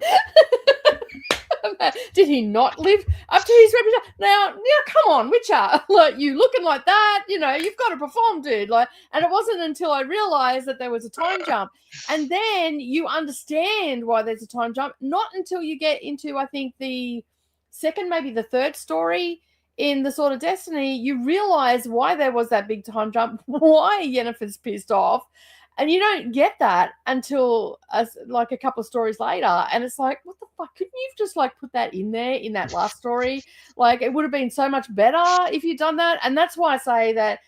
Did he not live up to his reputation? Now, come on, Witcher. Like, you looking like that, you know, you've got to perform, dude. Like, and it wasn't until I realized that there was a time jump. And then you understand why there's a time jump, not until you get into, I think, the second, maybe the third story in the Sword of Destiny, you realize why there was that big time jump, why Yennefer's pissed off. And you don't get that until like a couple of stories later. And it's like, what the fuck? Couldn't you have just like put that in there in that last story? Like, it would have been so much better if you'd done that. And that's why I say that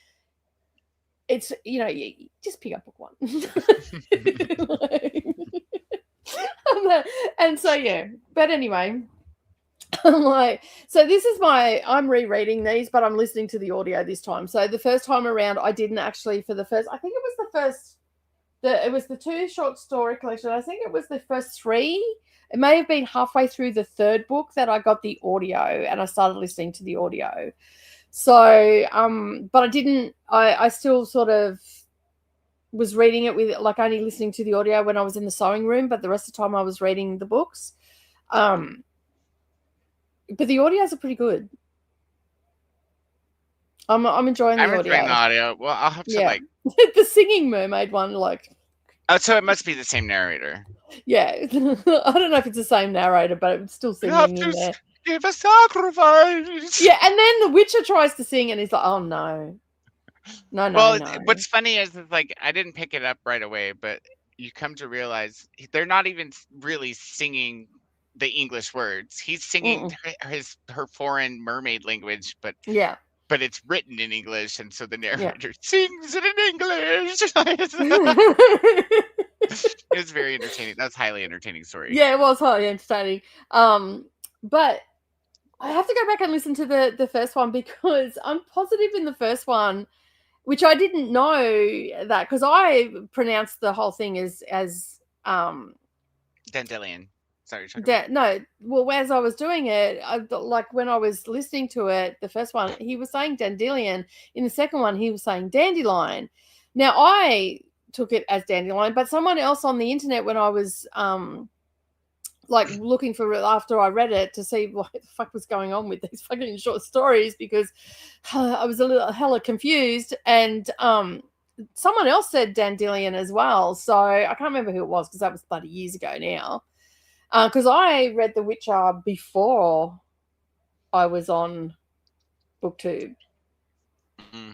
it's, you know, you just pick up book one. And so, yeah. But anyway, like, so this is I'm rereading these, but I'm listening to the audio this time. So the first time around, I didn't actually, for the first, I think it was the first, it was the 2 short story collection. I think it was the first 3. It may have been halfway through the 3rd book that I got the audio and I started listening to the audio. So, but I didn't, I still sort of was reading it with like only listening to the audio when I was in the sewing room, but the rest of the time I was reading the books. But the audios are pretty good. I'm enjoying the audio. I'm enjoying the audio. Well, I'll have to like the singing mermaid one, like. Oh, so it must be the same narrator. Yeah, I don't know if it's the same narrator, but it's still singing in there. Give a sacrifice. Yeah, and then the Witcher tries to sing, and he's like, "Oh no, no." Well, what's funny is like I didn't pick it up right away, but you come to realize they're not even really singing the English words. He's singing her foreign mermaid language, but yeah. But it's written in English, and so the narrator sings it in English. It was very entertaining. That was a highly entertaining story. Yeah, it was highly entertaining. But I have to go back and listen to the first one because I'm positive in the first one, which I didn't know that because I pronounced the whole thing as Dandelion. Sorry, no. Well, as I was doing it, like when I was listening to it, the first one, he was saying dandelion. In the second one, he was saying dandelion. Now, I took it as dandelion, but someone else on the internet, when I was like looking for it after I read it to see what the fuck was going on with these fucking short stories, because I was a little hella confused, and someone else said dandelion as well. So I can't remember who it was because that was bloody years ago now. Because I read The Witcher before I was on BookTube. Mm-hmm.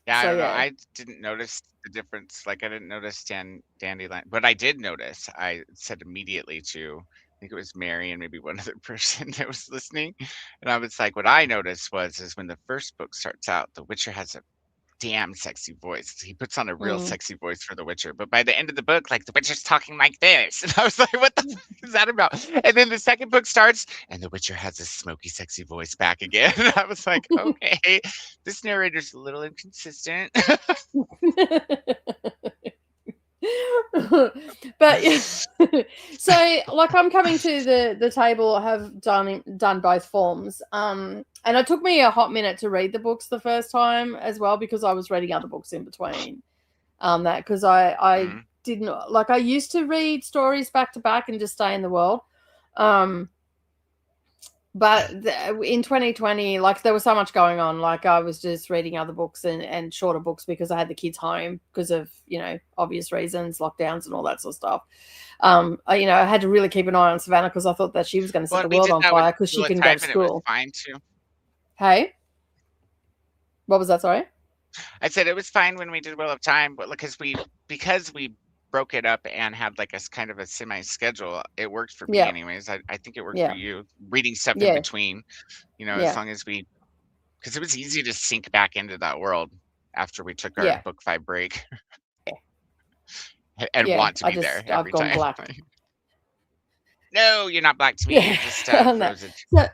Yeah, so, I don't know. I didn't notice the difference. Like, I didn't notice dandelion, but I did notice. I said immediately to, I think it was Mary and maybe one other person that was listening, and I was like, what I noticed is when the first book starts out, The Witcher has a damn sexy voice. He puts on a real sexy voice for The Witcher, but by the end of the book, like, The Witcher's talking like this, and I was like, what the fuck is that about? And then the second book starts and The Witcher has a smoky sexy voice back again, and I was like, okay, this narrator's a little inconsistent. But so like I'm coming to the table. I have done both forms, and it took me a hot minute to read the books the first time as well, because I was reading other books in between that, because I didn't, like, I used to read stories back to back and just stay in the world, but in 2020, like, there was so much going on. Like, I was just reading other books and shorter books because I had the kids home because of, you know, obvious reasons, lockdowns and all that sort of stuff. You know, I had to really keep an eye on Savannah because I thought that she was going to set the world on fire because she couldn't go to school. It was fine too. Hey, what was that? Sorry, I said it was fine when we did Wheel of Time, but because we broke it up and had like a kind of a semi schedule, it worked for me anyways. I think it worked for you, reading stuff in between, you know, as long as because it was easy to sink back into that world after we took our book 5 break and want to be there every time. Black. No, you're not black to me. Yeah. You're just No. frozen. So,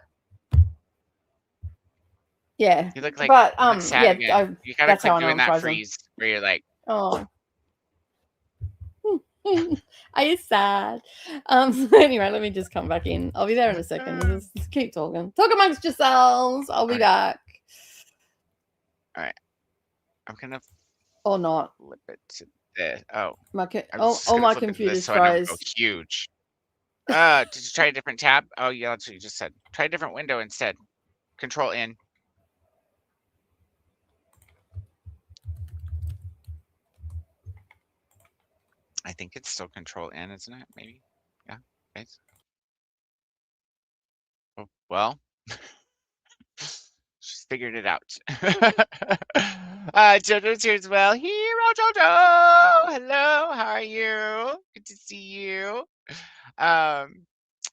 yeah. You look like But you look sad again. You gotta that's how quit I know doing I'm that frozen. freeze where you're like, Oh. Are you sad? Anyway, let me just come back in. I'll be there in a second. Just keep talking. Talk amongst yourselves. I'll be back. all right. I'm gonna Or not. flip it to this. Oh, All my computers so I don't go froze. huge. Did you try a different tab? Oh yeah, that's what you just said. Try a different window instead. Control N. I think it's still Control N, isn't it? Maybe. Yeah. Guys. Oh well. She's figured it out. Jojo's here as well. Hero Jojo! Hello, how are you? Good to see you.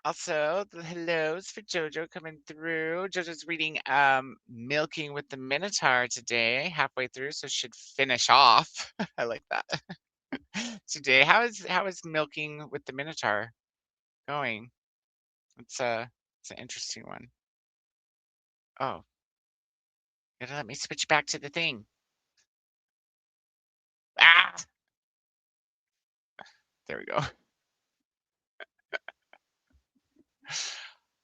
Also, the hellos for Jojo coming through. Jojo's reading Milking with the Minotaur today, halfway through, so should finish off. I like that. Today. How is Milking with the Minotaur going? It's an interesting one. Oh. Gotta let me switch back to the thing. Ah! There we go.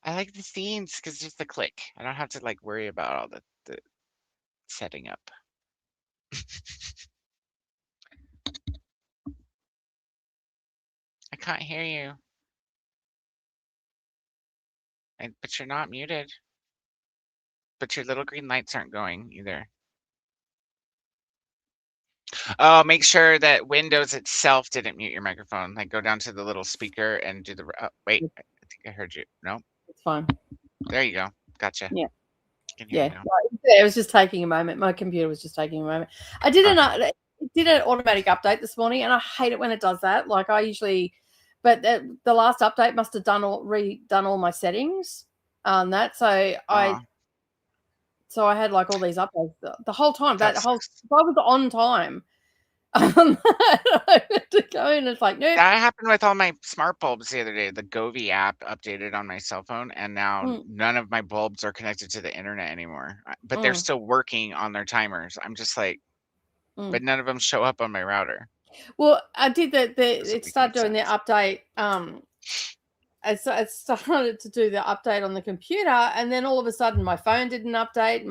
I like the scenes because just the click. I don't have to like worry about all the setting up. I can't hear you. But you're not muted. But your little green lights aren't going either. Oh, make sure that Windows itself didn't mute your microphone. Like go down to the little speaker and do the. Wait, I think I heard you. No, it's fine. There you go. Gotcha. Yeah. Yeah. It was just taking a moment. My computer was just taking a moment. I did it did an automatic update this morning, and I hate it when it does that. Like I usually, but the last update must have redone all my settings on that. So I had like all these updates the whole time. I was on time. I had to go and it's like, nope. That happened with all my smart bulbs the other day. The Govee app updated on my cell phone, and now none of my bulbs are connected to the internet anymore. But they're still working on their timers. I'm just like, but none of them show up on my router. Well, I did it started doing the update. I started to do the update on the computer, and then all of a sudden my phone didn't update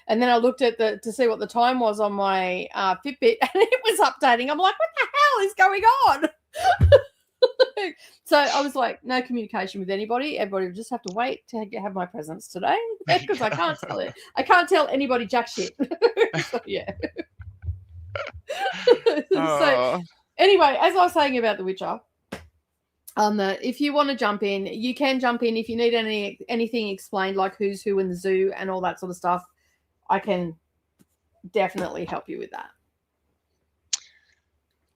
and then I looked at to see what the time was on my Fitbit, and it was updating. I'm like, what the hell is going on? So I was like, no communication with anybody. Everybody will just have to wait to have my presents today because I can't tell it. I can't tell anybody jack shit. So, yeah. So anyway, as I was saying about The Witcher. If you want to jump in, you can jump in. If you need anything explained, like who's who in the zoo and all that sort of stuff, I can definitely help you with that.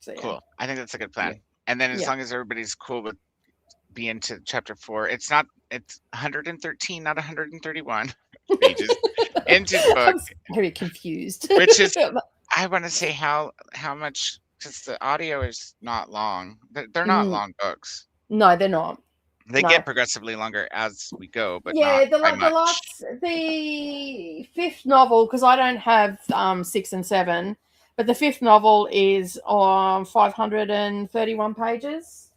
So, yeah. Cool. I think that's a good plan. Yeah. And then as long as everybody's cool with being to chapter 4, it's 113, not 131 pages into the book. I'm very confused. Which is, I want to say how much, because the audio is not long. They're not long books. No, they're not. They get progressively longer as we go, but the fifth novel, because I don't have 6 and 7, but the fifth novel is 531 pages.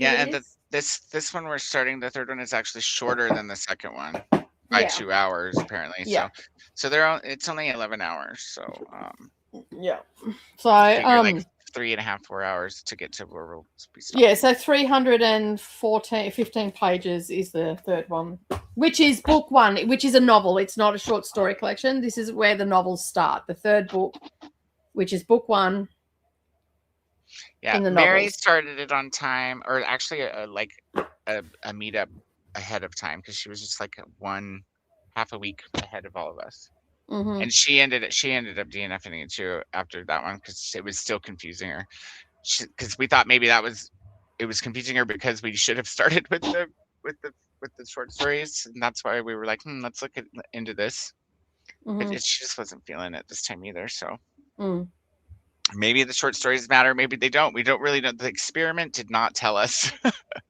And this one we're starting, the third one is actually shorter than the second one by 2 hours apparently. Yeah. So it's only 11 hours. So So like 3.5, 4 hours to get to where we'll be stopping. Yeah, so 15 pages is the third one, which is book 1, which is a novel. It's not a short story collection. This is where the novels start. The third book, which is book 1. Yeah, Mary started it on time, or actually a meetup ahead of time, because she was just like half a week ahead of all of us. Mm-hmm. And she ended up DNFing it too after that one, because it was still confusing her. Because we thought maybe it was confusing her because we should have started with the short stories, and that's why we were like, let's look into this. Mm-hmm. But she just wasn't feeling it this time either. So Maybe the short stories matter, maybe they don't. We don't really know. The experiment did not tell us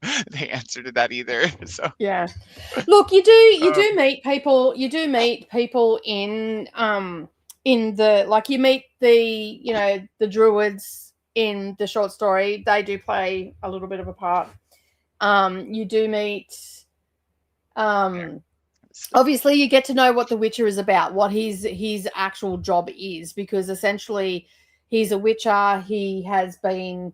the answer to that either. So Yeah. Look, you do meet people. You do meet people in the, like, you meet the the druids in the short story. They do play a little bit of a part. You do meet obviously you get to know what the Witcher is about, what his actual job is, because essentially he's a Witcher. He has been,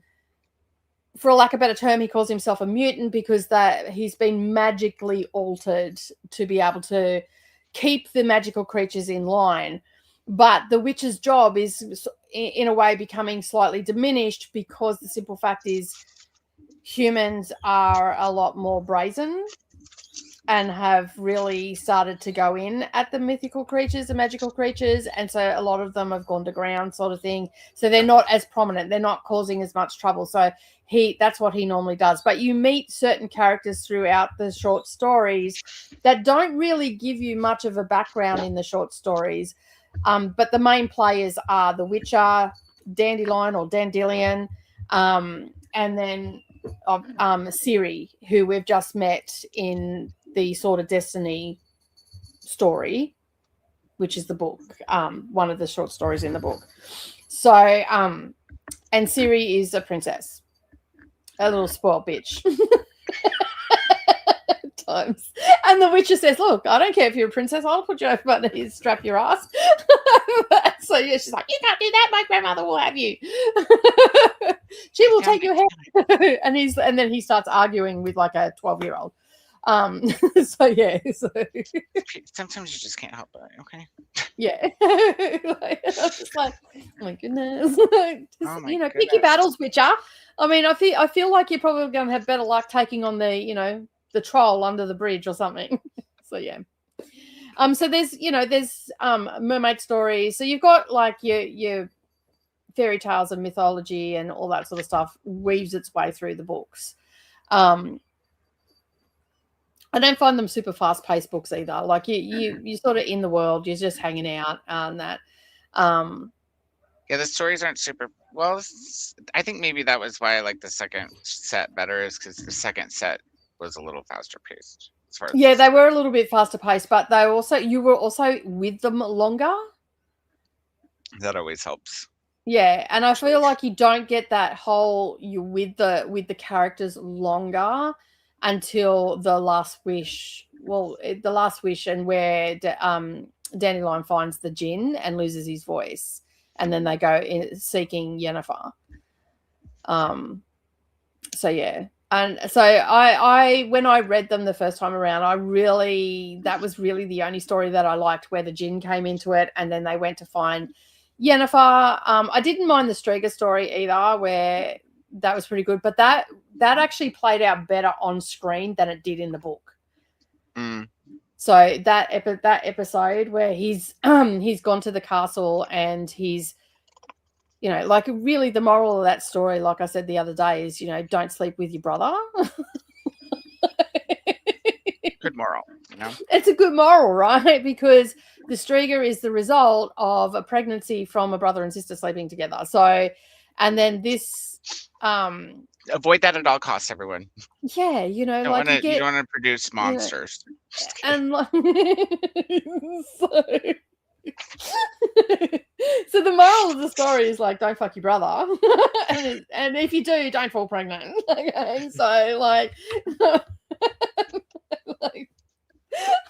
for lack of a better term, he calls himself a mutant because that he's been magically altered to be able to keep the magical creatures in line. But the Witcher's job is, in a way, becoming slightly diminished because the simple fact is humans are a lot more brazen and have really started to go in at the mythical creatures, the magical creatures. And so a lot of them have gone to ground, sort of thing. So they're not as prominent. They're not causing as much trouble. So that's what he normally does. But you meet certain characters throughout the short stories that don't really give you much of a background in the short stories. But the main players are the Witcher, Dandelion or Dandelion, and then Ciri, who we've just met in the Sword of Destiny story, which is the book, one of the short stories in the book. So, and Ciri is a princess, a little spoiled bitch. Times. And the Witcher says, look, I don't care if you're a princess, I'll put you over by the knees, strap your ass. So yeah, she's like, you can't do that, my grandmother will have you. She will take your head. And then he starts arguing with like a 12-year-old. So yeah, sometimes you just can't help it. Okay. Yeah. Like, I was just like, oh my goodness. Just, pick your battles, Witcher. I mean, I feel like you're probably going to have better luck taking on the troll under the bridge or something. So yeah. So there's mermaid stories. So you've got like your fairy tales and mythology and all that sort of stuff weaves its way through the books. I don't find them super fast-paced books either. Like you sort of in the world, you're just hanging out and that. Yeah, the stories aren't super well. I think maybe that was why I like the second set better, is because the second set was a little faster paced. Yeah, they were a little bit faster paced, but you were also with them longer. That always helps. Yeah, and I feel like you don't get that whole you with the characters longer until the last wish. Well, the last wish, and where Dandelion finds the djinn and loses his voice, and then they go seeking Yennefer. So yeah. And so I when I read them the first time around, that was really the only story that I liked, where the djinn came into it and then they went to find Yennefer. I didn't mind the Striga story either, where that was pretty good, but that actually played out better on screen than it did in the book. So that episode where he's gone to the castle and he's, like, really the moral of that story, like I said the other day, is, don't sleep with your brother. Good moral, It's a good moral, right? Because the Striga is the result of a pregnancy from a brother and sister sleeping together. So, and then this... avoid that at all costs, everyone. Yeah, you don't want to produce monsters. And so the moral of the story is, like, don't fuck your brother, and if you do, don't fall pregnant. Okay, so like, like,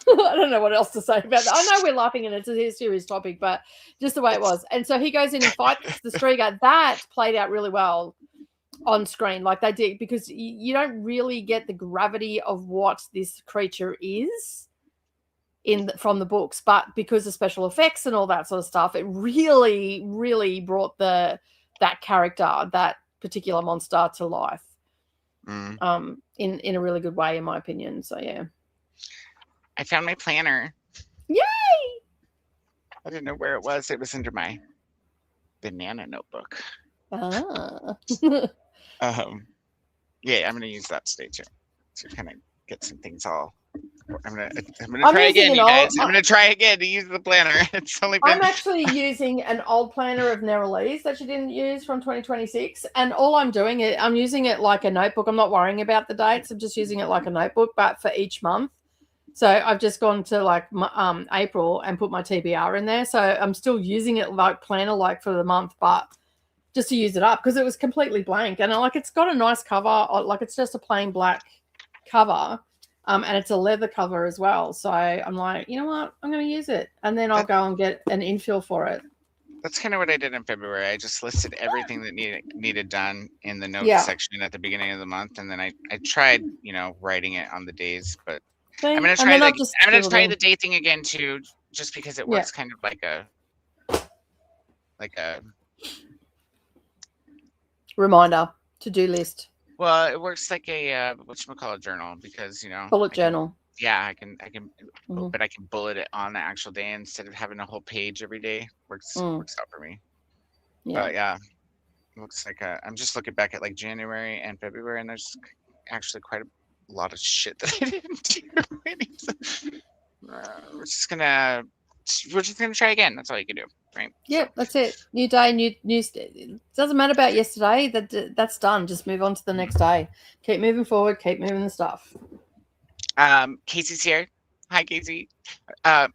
I don't know what else to say about that. I know we're laughing and it's a serious topic, but just the way it was. And so he goes in and fights the Striga. That played out really well on screen, like they did, because you don't really get the gravity of what this creature is from the books, but because of special effects and all that sort of stuff, it really, really brought that character, that particular monster, to life. In a really good way, in my opinion. So yeah. I found my planner. Yay! I didn't know where it was. It was under my banana notebook. Ah. Yeah, I'm going to use that today too, to kind of get some things all I'm gonna I'm try using again, an you guys. old- I'm gonna try again to use the planner. It's only been. I'm actually using an old planner of Neralee's that she didn't use from 2026, and all I'm doing it, I'm using it like a notebook. I'm not worrying about the dates. I'm just using it like a notebook, but for each month. So I've just gone to like April and put my TBR in there. So I'm still using it like planner like for the month, but just to use it up because it was completely blank. And like it's got a nice cover, like it's just a plain black cover. And it's a leather cover as well. So I'm like, you know what? I'm going to use it. And then I'll go and get an infill for it. That's kind of what I did in February. I just listed everything that needed done in the notes section at the beginning of the month. And then I tried, writing it on the days. But I'm going to try, the day thing again, too, just because it works kind of like a reminder, to-do list. Well, it works like a whatchamacallit journal because bullet journal. I can, but I can bullet it on the actual day instead of having a whole page every day. Works out for me. Yeah. But yeah, looks like I'm just looking back at like January and February, and there's actually quite a lot of shit that I didn't do already. So, we're just gonna try again. That's all you can do, right? Yeah, that's it. New day, new. It doesn't matter about yesterday. That's done. Just move on to the next day. Keep moving forward. Keep moving the stuff. Casey's here. Hi, Casey.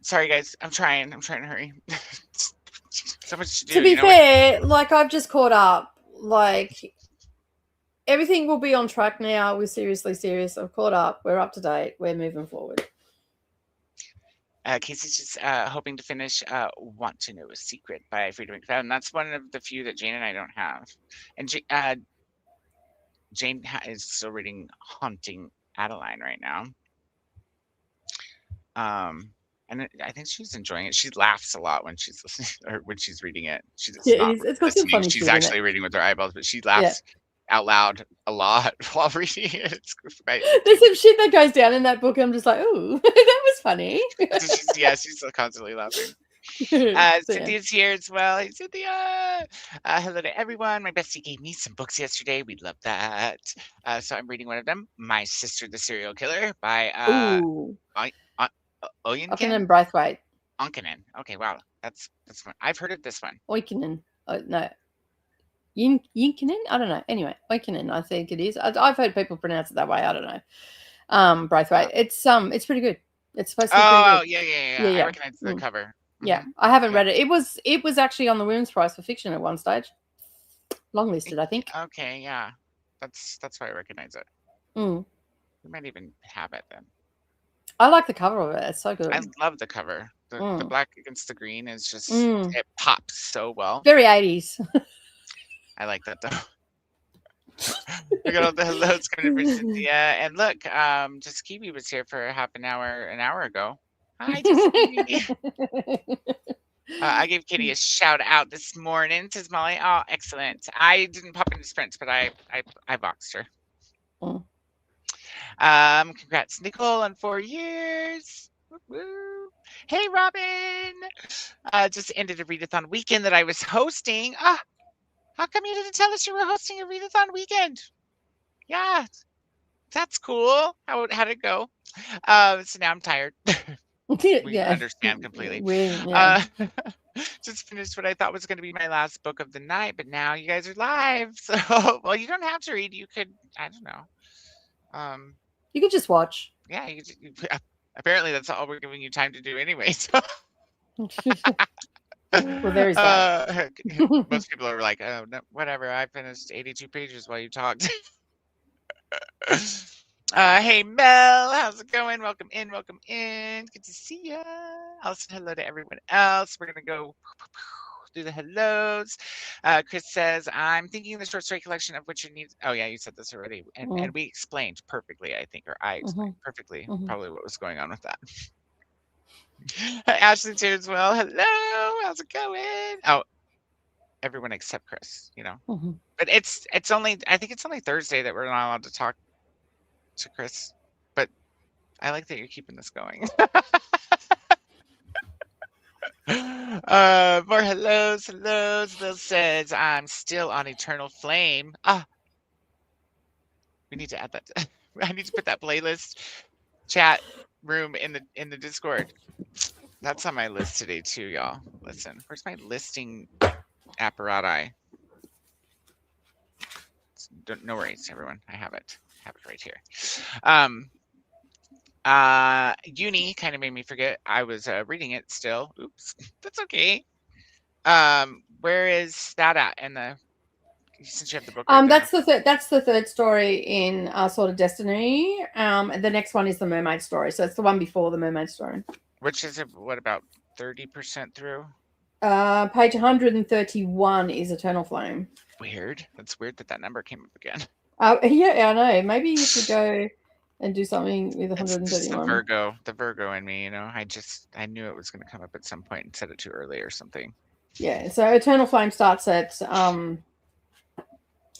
Sorry, guys. I'm trying to hurry. So much to do. To be fair, like I've just caught up. Like everything will be on track now. We're seriously serious. I've caught up. We're up to date. We're moving forward. Casey's just hoping to finish Want to Know a Secret by Freedom McFadden. And that's one of the few that Jane and I don't have. And Jane is still reading Haunting Adeline right now. And I think she's enjoying it. She laughs a lot when she's listening or when she's reading it. It's got some funny. She's actually reading with her eyeballs, but she laughs out loud a lot while reading it. There's some shit that goes down in that book. I'm just like, oh, that was funny. She's still constantly laughing. Cynthia's here as well. Hey, Cynthia. Hello to everyone. My bestie gave me some books yesterday. We love that. So I'm reading one of them, My Sister the Serial Killer by Oinkinen Braithwaite. Onkinen. Okay, wow. That's fun. I've heard of this one. Oinkinen. No. Yinkinen? I don't know. Anyway, Oinkinen, I think it is. I've heard people pronounce it that way. I don't know. Braithwaite. It's pretty good. It's supposed to be pretty good. Yeah. I recognize the cover. Yeah, I haven't read it. It was actually on the Women's Prize for Fiction at one stage. Longlisted, I think. Okay, yeah. That's why I recognize it. We might even have it then. I like the cover of it. It's so good. I love the cover. The black against the green is just it pops so well. Very 80s. I like that though. Look at all the hellos coming for Cynthia. And look, just Kiwi was here for an hour ago. Hi, Jessica. I gave Kitty a shout out this morning, says Molly. Oh, excellent. I didn't pop into sprints, but I boxed her. Congrats, Nicole, on 4 years. Woo-woo. Hey, Robin. Just ended a Readathon weekend that I was hosting. How come you didn't tell us you were hosting a Readathon weekend? Yeah, that's cool. How'd it go? So now I'm tired. We understand completely. Just finished what I thought was going to be my last book of the night, but now you guys are live. So, well, you don't have to read. You could, I don't know. You could just watch. Yeah. Apparently, that's all we're giving you time to do anyway. So. Well, there is that. Most people are like, oh, no, whatever. I finished 82 pages while you talked. Hey, Mel, how's it going? Welcome in. Good to see ya. I'll say hello to everyone else. We're going to go through the hellos. Chris says, I'm thinking the short story collection of which you need. Oh, yeah, you said this already. And we explained perfectly, I think, or I explained perfectly probably what was going on with that. Ashley too as well. Hello, how's it going? Oh, everyone except Chris, But it's only, I think it's only Thursday that we're not allowed to talk to Chris. But I like that you're keeping this going. More hellos. Bill says, I'm still on Eternal Flame. We need to add that. I need to put that playlist. Chat. room in the Discord. That's on my list today too, y'all. Listen, where's my listing apparatus? No worries, everyone. I have it. Right here. Uni kind of made me forget. I was reading it still. Oops, that's okay. Where is that at? And since you have the book. Right that's the third story in Sword of Destiny. The next one is the mermaid story, so it's the one before the mermaid story. Which is what, about 30% through? Page 131 is Eternal Flame. Weird. That's weird that number came up again. Yeah, I know. Maybe you should go and do something with 131. It's the Virgo in me, you know. I knew it was going to come up at some point and said it too early or something. Yeah. So Eternal Flame starts at and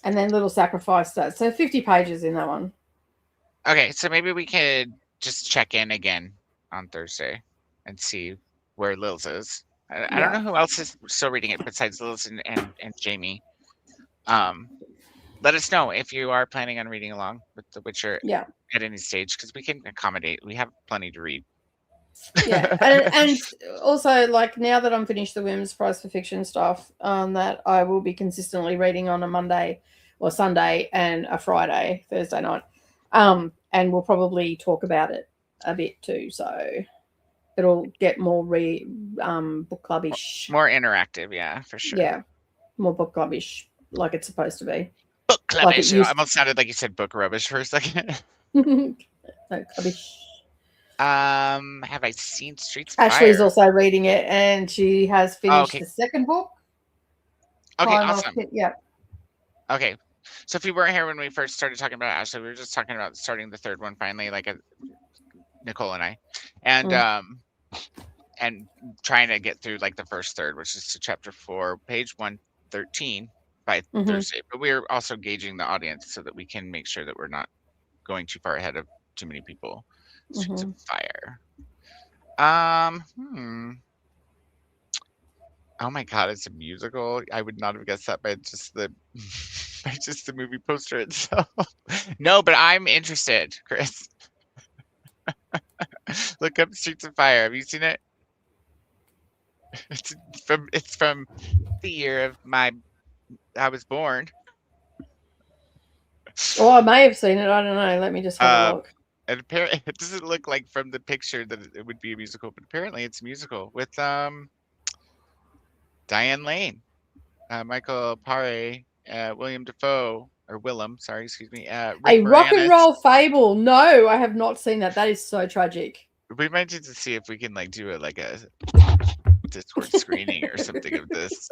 then Little Sacrifice starts. So 50 pages in that one. Okay, so maybe we could just check in again on Thursday and see where Lils is. I don't know who else is still reading it besides Lils and Jamie. Let us know if you are planning on reading along with The Witcher at any stage, because we can accommodate. We have plenty to read. Yeah, and also, like, now that I'm finished the Women's Prize for Fiction stuff, that I will be consistently reading on a Monday or Sunday and a Friday, Thursday night, and we'll probably talk about it a bit too. So it'll get more book clubbish, more interactive. Yeah, for sure. Yeah, more book clubbish, like it's supposed to be. Book clubbish. Like I almost sounded like you said book rubbish for a second. No, clubbish. Have I seen Streets of Fire? Ashley's also reading it, and she has finished the second book. Okay, awesome. Yeah. Okay, so if you weren't here when we first started talking about Ashley, we were just talking about starting the third one finally, like Nicole and I, and trying to get through like the first third, which is to chapter 4, page 113 by Thursday. But we're also gauging the audience so that we can make sure that we're not going too far ahead of too many people. Streets of Fire. Oh my god, it's a musical. I would not have guessed that by just the movie poster itself. No, but I'm interested, Chris. Look up Streets of Fire. Have you seen it? It's from the year of I was born. Oh, I may have seen it. I don't know. Let me just have a look. And apparently, it doesn't look like from the picture that it would be a musical, but apparently it's a musical with Diane Lane, Michael Paré, William Dafoe, or Willem, sorry, excuse me. A rock and roll fable. No, I have not seen that. That is so tragic. We might need to see if we can do a Discord screening or something of this. Is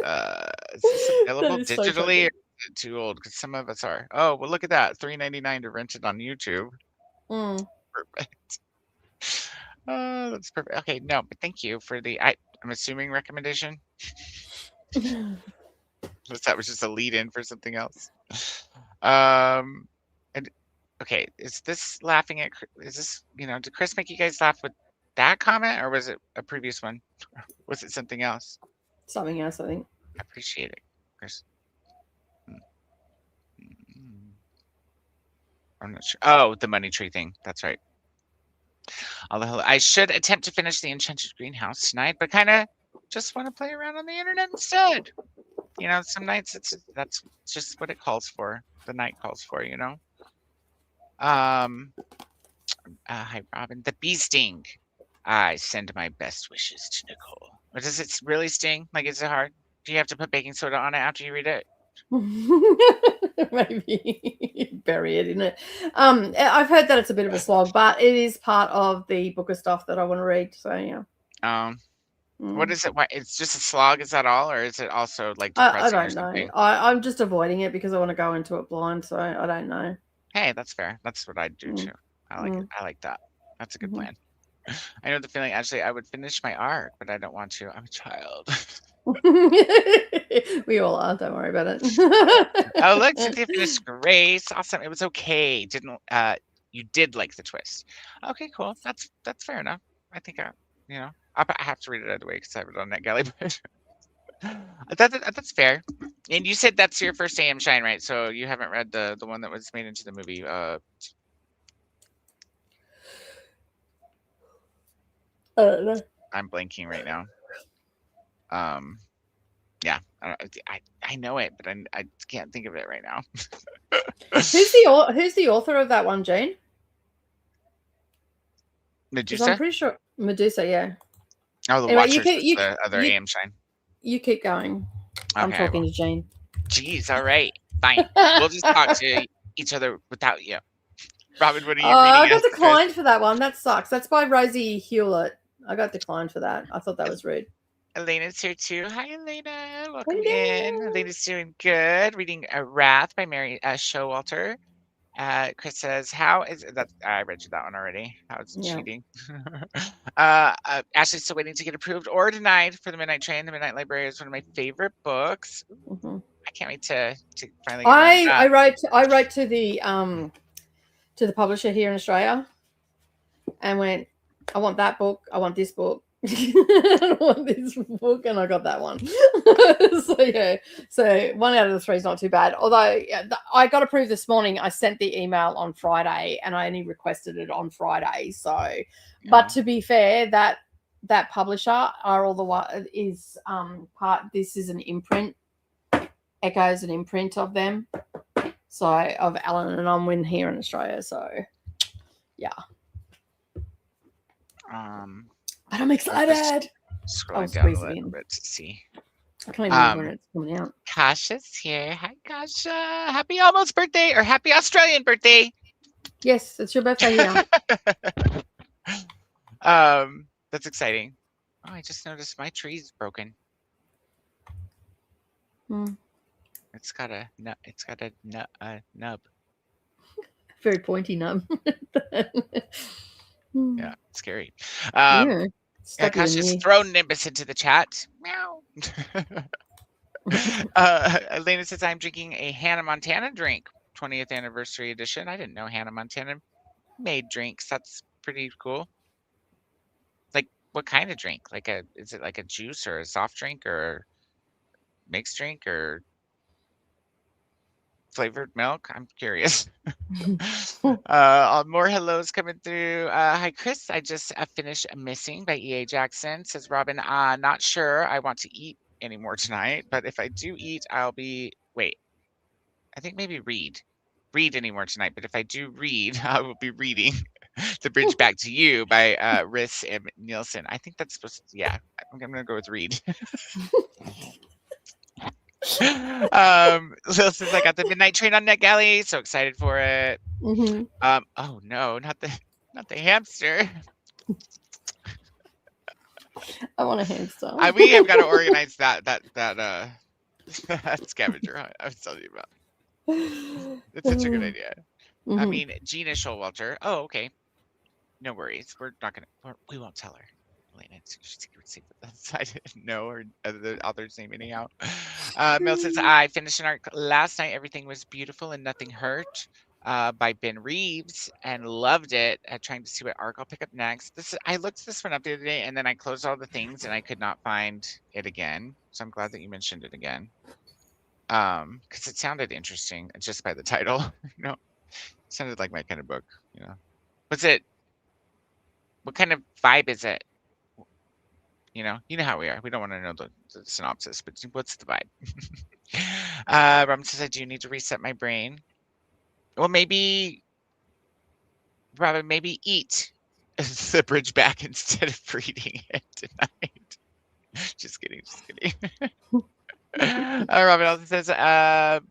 this available digitally? Or is it too old? Because some of us are. Oh, well, look at that. $3.99 to rent it on YouTube. Perfect. Oh, that's perfect. Okay, no, but thank you for the I'm assuming recommendation. That was just a lead-in for something else. And okay, is this did Chris make you guys laugh with that comment, or was it a previous one? Was it something else? Something else, I think. I appreciate it, Chris. I'm not sure. Oh, the money tree thing. That's right. I should attempt to finish the Enchanted Greenhouse tonight, but kind of just want to play around on the internet instead. Some nights that's just what it calls for. The night calls for, Hi, Robin. The bee sting. I send my best wishes to Nicole. But does it really sting? Like, is it hard? Do you have to put baking soda on it after you read it? Maybe bury it in it. I've heard that it's a bit of a slog, but it is part of the book of stuff that I want to read. So yeah. What is it? What, it's just a slog? Is that all, or is it also like depressing? I don't know. I'm just avoiding it because I want to go into it blind. So I don't know. Hey, that's fair. That's what I do too. I like it. I like that. That's a good plan. I know the feeling. Actually, I would finish my arc, but I don't want to. I'm a child. We all are. Don't worry about it. Oh, look, Cynthia finished Grace. Awesome. It was okay. You did like the twist. Okay, cool. That's fair enough. I think I have to read it either way because I have it on NetGalley. But that's fair. And you said that's your first AM Shine, right? So you haven't read the one that was made into the movie. don't know. I'm blanking right now. Yeah, I know it, but I can't think of it right now. Who's the author of that one, Jane? Because I'm Medusa? pretty sure Medusa. Yeah. Oh, the Anyway, Watchers was the other AM Shine. You keep going. I'm Okay, talking to Jane. Jeez, all right, fine. We'll just talk to each other without you. Robin, what are you reading? I got as this? declined for that one. That sucks. That's by Rosie Hewlett. I got declined for that. I thought that was rude. Elena's here too. Hi, Elena. Welcome Hello. in. Elena's doing good. Reading Wrath by Mary Showalter. Chris says, "How is that?" I read you that one already. How is it cheating? Ashley's still waiting to get approved or denied for The Midnight Train. The Midnight Library is one of my favorite books. Mm-hmm. I can't wait to finally. Get I wrote to the publisher here in Australia, and went, I want that book. I want this book. I want this book, and I got that one. So 1 out of the 3 is not too bad. Although I got approved this morning. I sent the email on Friday, and I only requested it on Friday. So, but to be fair, that publisher are all the one is part. This is an imprint. Echo's an imprint of them. So of Allen and Unwin here in Australia. So, yeah. But I'm excited. Scrolling down a little bit to see. I can't even remember when it's coming out. Kasha's here. Hi, Kasha. Happy almost birthday, or happy Australian birthday. Yes, it's your birthday here. That's exciting. Oh, I just noticed my tree's broken. It's got a nut. It's got a nub. Very pointy nub. Yeah, scary. Kasha's Yeah, thrown Nimbus into the chat. Meow. Elena says, I'm drinking a Hannah Montana drink, 20th anniversary edition. I didn't know Hannah Montana made drinks. That's pretty cool. Like, what kind of drink? Is it like a juice or a soft drink or mixed drink or flavored milk? I'm curious. More hellos coming through. Hi, Chris. I just finished Missing by E.A. Jackson. Says Robin, not sure I want to eat anymore tonight, but if I do eat, I think maybe read anymore tonight. But if I do read, I will be reading The Bridge Back to You by Riss M. Nielsen. I think that's supposed to, yeah, I'm going to go with read. Lil says, I got The Midnight Train on NetGalley, so excited for it. Oh no, not the hamster. I want a hamster. We have got to organize that scavenger hunt I was telling you about. It's such a good idea. I mean, Gina Showalter. Oh, okay. No worries. We won't tell her. It's I didn't know or the author's name anyhow. Mel says, I finished an arc last night. Everything was beautiful and nothing hurt. By Ben Reeves, and loved it. Trying to see what arc I'll pick up next. I looked this one up the other day, and then I closed all the things, and I could not find it again. So I'm glad that you mentioned it again, because it sounded interesting just by the title. It sounded like my kind of book. What's it? What kind of vibe is it? You know how we are. We don't want to know the synopsis, but what's the vibe? Robin says, I do need to reset my brain. Well, maybe eat The Bridge Back instead of reading it tonight. Just kidding. Robin also says,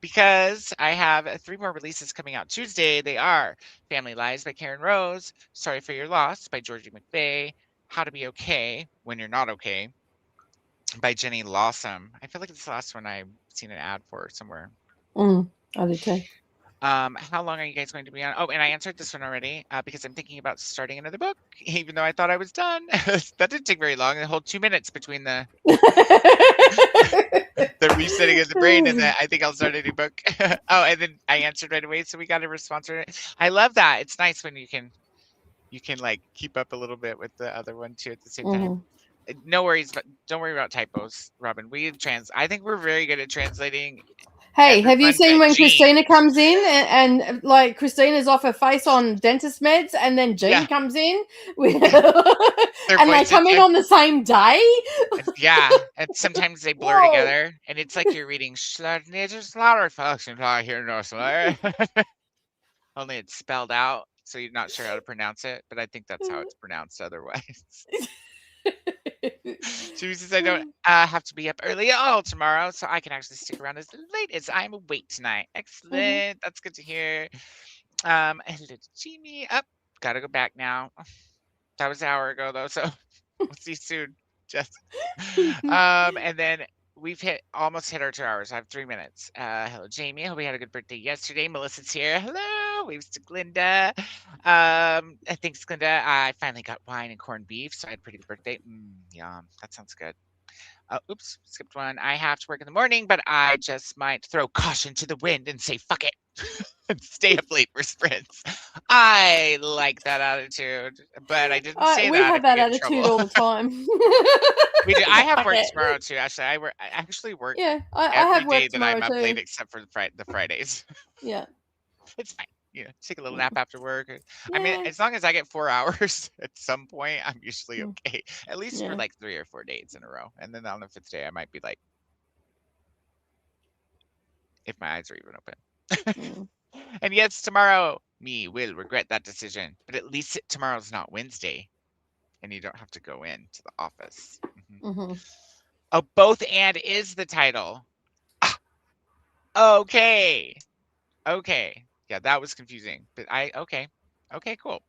because I have 3 more releases coming out Tuesday. They are Family Lies by Karen Rose, Sorry for Your Loss by Georgie McVeigh, How to Be Okay When You're Not Okay by Jenny Lawson. I feel like it's the last one I've seen an ad for somewhere. I did too. How long are you guys going to be on? Oh, and I answered this one already because I'm thinking about starting another book, even though I thought I was done. That didn't take very long. The whole 2 minutes between the resetting of the brain and I think I'll start a new book. Oh, and then I answered right away, so we got a response. I love that. It's nice when you can like keep up a little bit with the other one too at the same time. No worries, but don't worry about typos, Robin. I think we're very good at translating Hey, have you Everyone seen but when Jean. Christina comes in and like Christina's off her face on dentist meds, and then Jean Yeah. comes in with Their and they voices come in are- on the same day? Yeah, and sometimes they blur Whoa. together, and it's like you're reading Slaughter Function here in Norse. Only it's spelled out, so you're not sure how to pronounce it, but I think that's how it's pronounced otherwise. She says I don't have to be up early at all tomorrow, so I can actually stick around as late as I'm awake tonight. Excellent. That's good to hear. Hello, Jamie. Up. Gotta go back now. That was an hour ago though, so we'll see you soon, Jess. And then we've almost hit our 2 hours. I have 3 minutes. Hello, Jamie. Hope you had a good birthday yesterday. Melissa's here. Hello. Waves to Glinda. Thanks, Glinda. I finally got wine and corned beef, so I had a pretty good birthday. Yum. That sounds good. Oops, skipped one. I have to work in the morning, but I just might throw caution to the wind and say fuck it and stay up late for sprints. I like that attitude, but I didn't say We that. have that attitude all the time. We do. I have Fuck work it. tomorrow too. Actually, I actually work Yeah, I every have day work that I'm tomorrow up late too. except for the Fridays. Yeah. It's fine. You know, take a little nap after work. I mean, Yeah. as long as I get 4 hours at some point, I'm usually Mm. okay. At least for Yeah. like 3 or 4 days in a row. And then on the 5th day, I might be like, if my eyes are even open. And yes, tomorrow, me will regret that decision. But at least tomorrow's not Wednesday. And you don't have to go in to the office. Oh, both and is the title. Okay. Okay. Yeah, that was confusing. But okay. Okay, cool.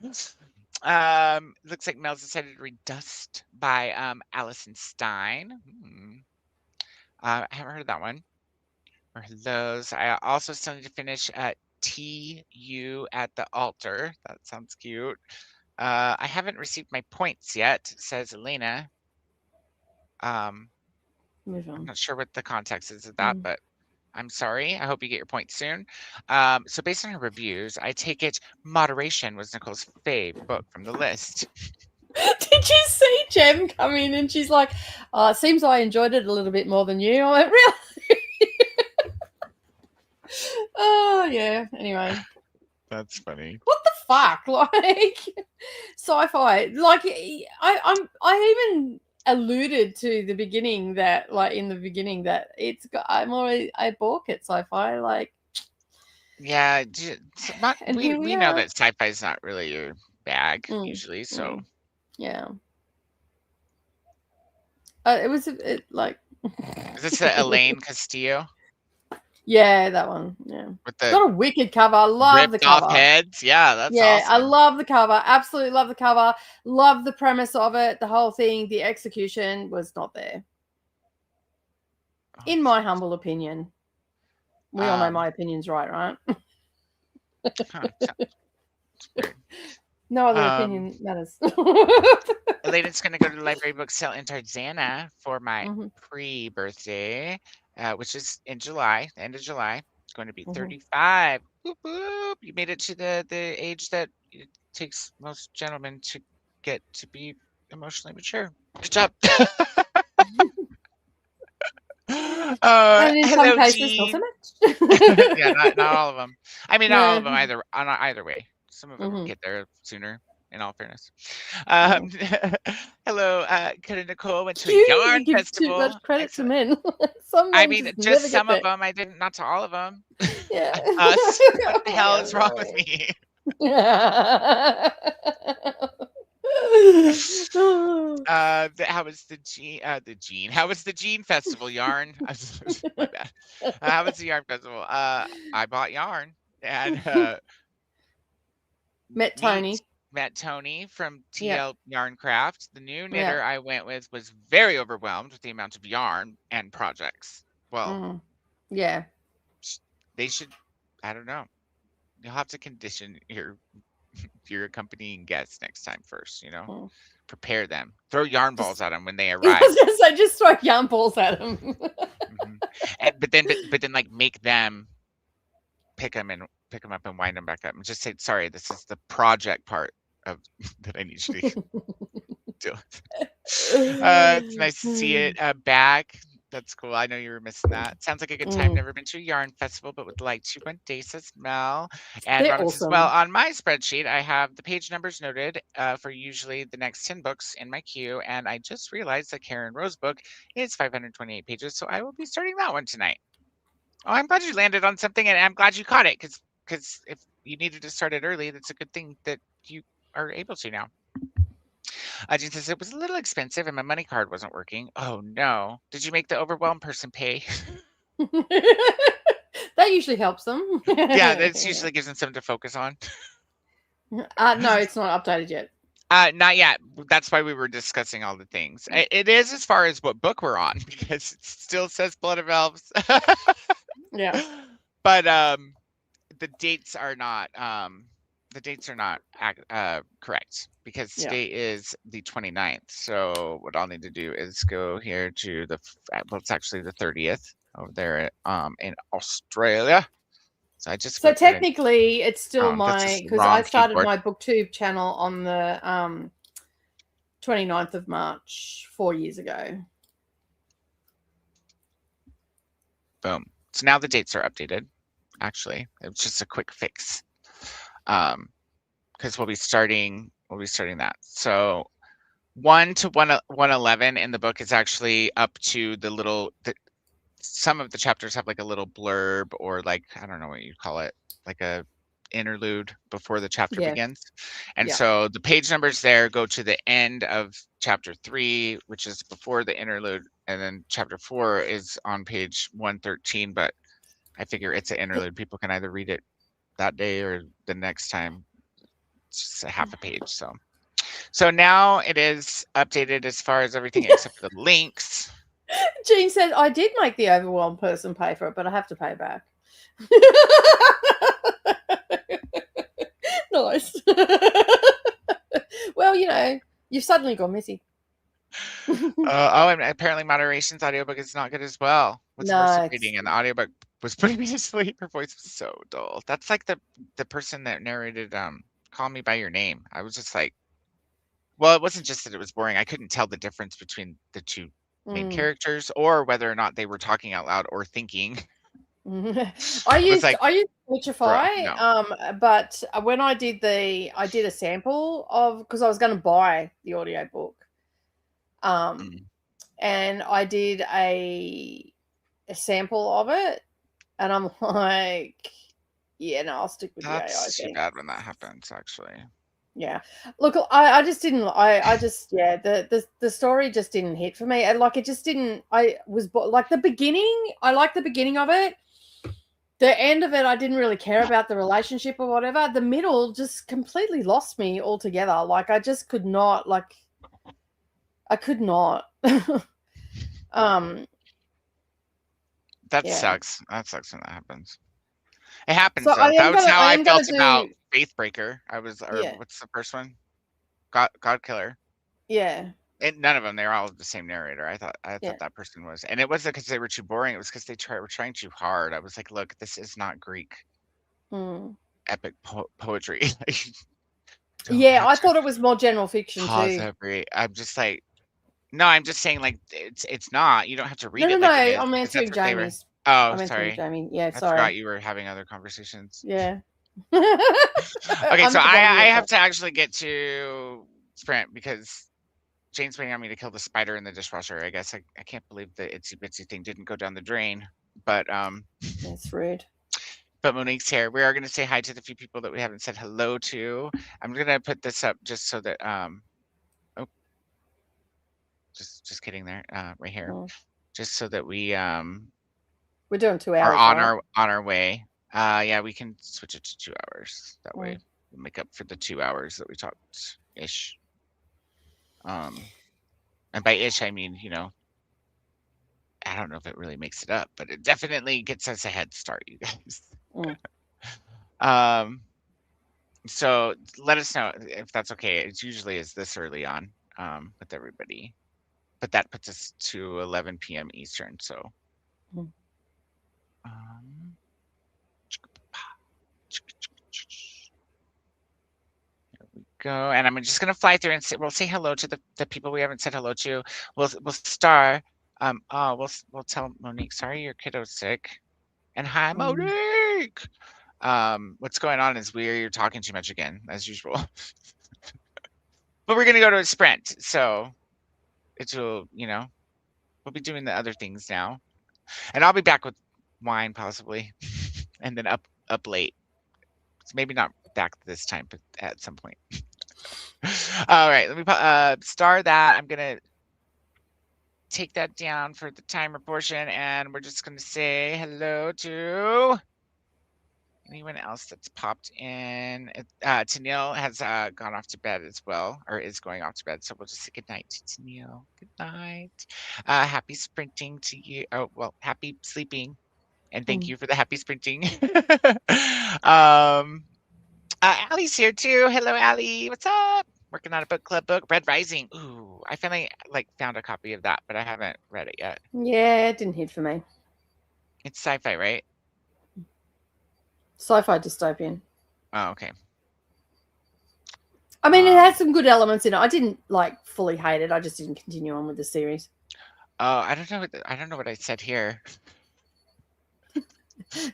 Looks like Mel's decided to read Dust by Alison Stein. I haven't heard of that one. Or those. I also still need to finish TU at the Altar. That sounds cute. I haven't received my points yet, says Elena. I'm not sure what the context is of that, but I'm sorry. I hope you get your points soon. So based on her reviews, I take it Moderation was Nicole's fave book from the list. Did you see Jem come in and she's like, it seems I enjoyed it a little bit more than you. I went, really? Oh, yeah. Anyway. That's funny. What the fuck? Like, sci-fi. Like, I even alluded to the beginning that, like, in the beginning that I'm already, I balk at sci-fi. Like, yeah, we know that sci-fi is not really your bag usually, so yeah. It was like. Is this the Elaine Castillo? Yeah, that one. Yeah, with it's got a wicked cover. I love the cover. Off heads. Yeah, that's awesome. I love the cover. Absolutely love the cover. Love the premise of it. The whole thing. The execution was not there, in my humble opinion. We all know my opinion's right? No other opinion matters. Elena's going to go to the library book sale in Tarzana for my pre-birthday, which is in July, end of July. It's going to be 35. Whoop, whoop. You made it to the age that it takes most gentlemen to get to be emotionally mature. Good job. And in some cases, Jean. not so much. Yeah, not all of them. I mean, not all of them either. Not either way. Some of them get there sooner. In all fairness. Hello, Koda Nicole went to a yarn festival. Too much credit to men. I mean, just some of them. I didn't, not to all of them. Yeah. Us. What the hell is wrong with me? How was the Gene? How was the Gene Festival yarn? My bad. How was the yarn festival? I bought yarn and met Tony from TL Yarncraft. The new knitter I went with was very overwhelmed with the amount of yarn and projects. Well, yeah, they should. I don't know. You'll have to condition your accompanying guests next time first. You know, prepare them. Throw yarn balls at them when they arrive. I was gonna say, just throw yarn balls at them. But then, like, make them pick them up and wind them back up, and just say, "Sorry, this is the project part of that I need you to do." It's nice to see it back. That's cool. I know you were missing that. Sounds like a good time. Never been to a yarn festival, but would like to one day, says Mel. And They're Robin says, awesome. well, on my spreadsheet, I have the page numbers noted for usually the next 10 books in my queue. And I just realized that Karen Rose book is 528 pages. So I will be starting that one tonight. Oh, I'm glad you landed on something, and I'm glad you caught it, because if you needed to start it early, that's a good thing that you are able to now. Jean says it was a little expensive and my money card wasn't working. Oh no. Did you make the overwhelmed person pay? That usually helps them. Yeah, that usually gives them something to focus on. No, it's not updated yet. Not yet. That's why we were discussing all the things. It is as far as what book we're on, because it still says Blood of Elves. Yeah. But the dates are not correct, because today is the 29th. So what I'll need to do is go here to well, it's actually the 30th over there in Australia. So technically it's still because I started my BookTube channel on the 29th of March 4 years ago. Boom. So now the dates are updated. Actually, it was just a quick fix. Because we'll be starting that. So 1 to 111 in the book is actually up to some of the chapters have like a little blurb, or like, I don't know what you call it, like a interlude before the chapter begins. And so the page numbers there go to the end of chapter 3, which is before the interlude, and then chapter 4 is on page 113, but I figure it's an interlude. People can either read it that day or the next time. It's just a half a page. So now it is updated as far as everything except for the links. Jean said, I did make the overwhelmed person pay for it, but I have to pay back. Nice. Well, you've suddenly gone messy. And apparently moderation's audiobook is not good as well. What's immersive reading? And the audiobook was putting me to sleep. Her voice was so dull. That's like the person that narrated Call Me by Your Name. I was just like, well, it wasn't just that it was boring. I couldn't tell the difference between the two main characters, or whether or not they were talking out loud or thinking. I used Switchify, but when I did a sample of, because I was going to buy the audiobook, and I did a sample of it, and I'm like, yeah, no, I'll stick with That's the AI too thing. bad when that happens, actually. Yeah, look, I just didn't. The story just didn't hit for me, and like it just didn't. I was like the beginning. I liked the beginning of it. The end of it, I didn't really care about the relationship or whatever. The middle just completely lost me altogether. Like I just could not. Like I could not. That sucks. That sucks when that happens. It happens. So that was how I felt about Faithbreaker. What's the first one? God Killer. Yeah. And none of them. They were all the same narrator. I thought that person was, and it wasn't because they were too boring. It was because they were trying too hard. I was like, look, this is not Greek epic poetry. Yeah, I thought it was more general fiction too. I'm just like, no, I'm just saying, like, it's not. You don't have to read it. No. I'm answering Jamie's. Oh, sorry. Jamie. Yeah, I sorry. forgot you were having other conversations. Yeah. Okay, so I have to actually get to Sprint because Jane's waiting on me to kill the spider in the dishwasher. I guess I can't believe the itsy bitsy thing didn't go down the drain. But that's rude. But Monique's here. We are going to say hi to the few people that we haven't said hello to. I'm going to put this up just so that just kidding there, right here, just so that we're doing 2 hours. Are on our way. Yeah, we can switch it to 2 hours. That way we'll make up for the 2 hours that we talked ish. And by ish I mean, I don't know if it really makes it up, but it definitely gets us a head start, you guys. So let us know if that's okay. It usually is this early on with everybody, but that puts us to 11 p.m. Eastern. So here we go, and I'm just gonna fly through and we'll say hello to the people we haven't said hello to. We'll start We'll tell Monique. Sorry, your kiddo's sick. And hi, Mm. Monique. What's going on is you're talking too much again, as usual. But we're gonna go to a sprint, so it'll, we'll be doing the other things now, and I'll be back with wine possibly, and then up late. So maybe not back this time, but at some point. All right, let me star that. I'm gonna take that down for the timer portion, and we're just gonna say hello to anyone else that's popped in. Tennille has gone off to bed as well, or is going off to bed. So we'll just say good night to Tennille. Good night. Happy sprinting to you. Oh, well, happy sleeping. And thank you for the happy sprinting. Allie's here too. Hello, Allie. What's up? Working on a book club book, Red Rising. Ooh, I finally found a copy of that, but I haven't read it yet. Yeah, it didn't hit for me. It's sci-fi, right? Sci-fi dystopian. Oh, okay. I mean, it had some good elements in it. I didn't fully hate it. I just didn't continue on with the series. Oh, I don't know what I said here.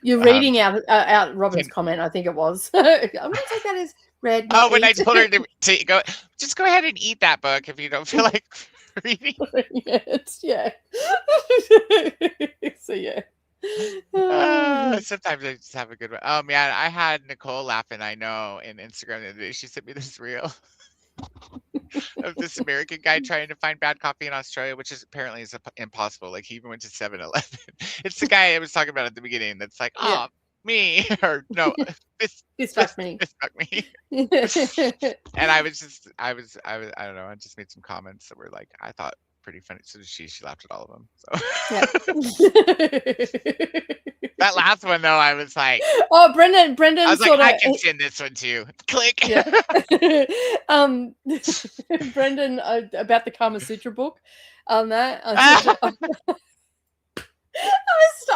You're reading out Robin's comment, I think it was. I'm going to take that as read. Oh, when I told her to go, just go ahead and eat that book if you don't feel like reading. Yeah. So yeah. Sometimes I just have a good one. Oh man, I had Nicole laughing. I know in Instagram the other day. She sent me this reel of this American guy trying to find bad coffee in Australia, which is apparently impossible. Like he even went to 7-Eleven. It's the guy I was talking about at the beginning. That's like, oh, me, or no, this fuck me. This fuck me. And I don't know. I just made some comments that were like, I thought pretty funny. So she laughed at all of them. So that last one though, I was like, oh, Brendan I was like, I can send this one too. Click. Yeah. Brendan about the Kama Sutra book on that. I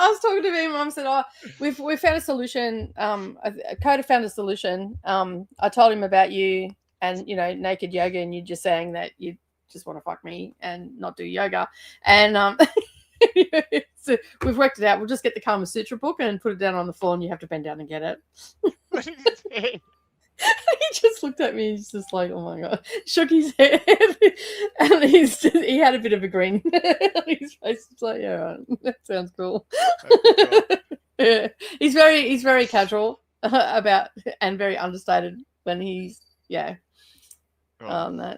was talking to him. Mum said, "Oh, we've found a solution. Koda found a solution. I told him about you and naked yoga, and you just saying that you just want to fuck me and not do yoga, and so we've worked it out. We'll just get the Kama Sutra book and put it down on the floor, and you have to bend down and get it." What did he say? He just looked at me. He's just like, "Oh my god!" Shook his head, and he had a bit of a grin on his face. It's like, "Yeah, that sounds cool." Yeah. He's very casual about and very understated when he's that.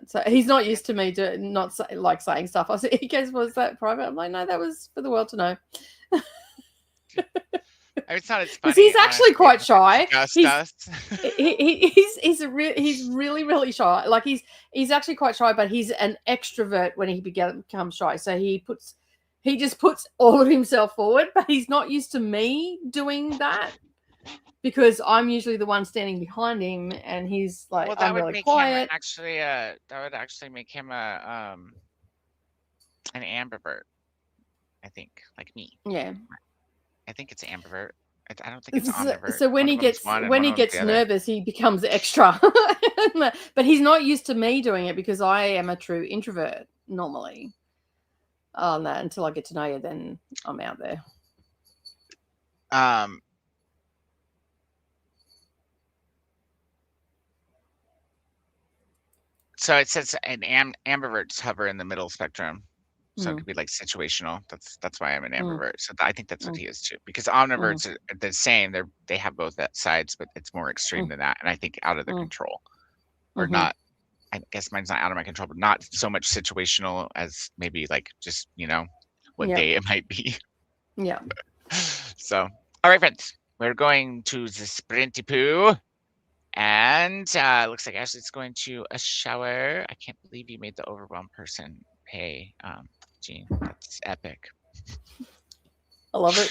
So he's not used to me saying stuff. I said, he goes, "Was that private?" I'm like, "No, that was for the world to know." It's not as funny. He's actually quite shy. He's really, really shy. Like he's actually quite shy, but he's an extrovert when he becomes shy. So he just puts all of himself forward, but he's not used to me doing that because I'm usually the one standing behind him, and he's like, well, that I'm would really make quiet. That would actually make him an ambivert. I think, like me. Yeah. I think it's ambivert. I don't think it's omnivert. So when he gets nervous, he becomes extra. But he's not used to me doing it because I am a true introvert normally. That until I get to know you, then I'm out there. So it says an ambiverts hover in the middle spectrum. So it could be like situational. That's why I'm an ambivert. So I think that's what he is too. Because omniverts are the same. They have both sides, but it's more extreme than that. And I think out of their control, or not. I guess mine's not out of my control, but not so much situational as maybe like just what day it might be. Yeah. So all right, friends, we're going to the sprinty poo. And looks like Ashley's going to a shower. I can't believe you made the overwhelmed person pay. Gene, that's epic. I love it.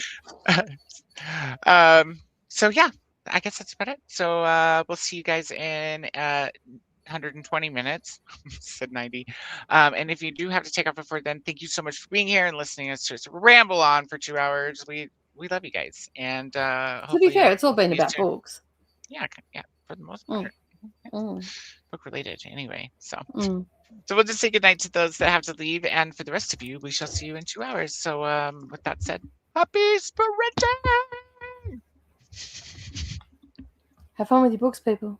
So yeah, I guess that's about it. So we'll see you guys in 120 minutes. Said 90. And if you do have to take off before then, thank you so much for being here and listening to us ramble on for 2 hours. We love you guys. And to be fair, it's all been about books. Yeah, for the most part. Book related anyway. So So we'll just say goodnight to those that have to leave, and for the rest of you, we shall see you in 2 hours. So with that said, happy sprinting! Have fun with your books, people.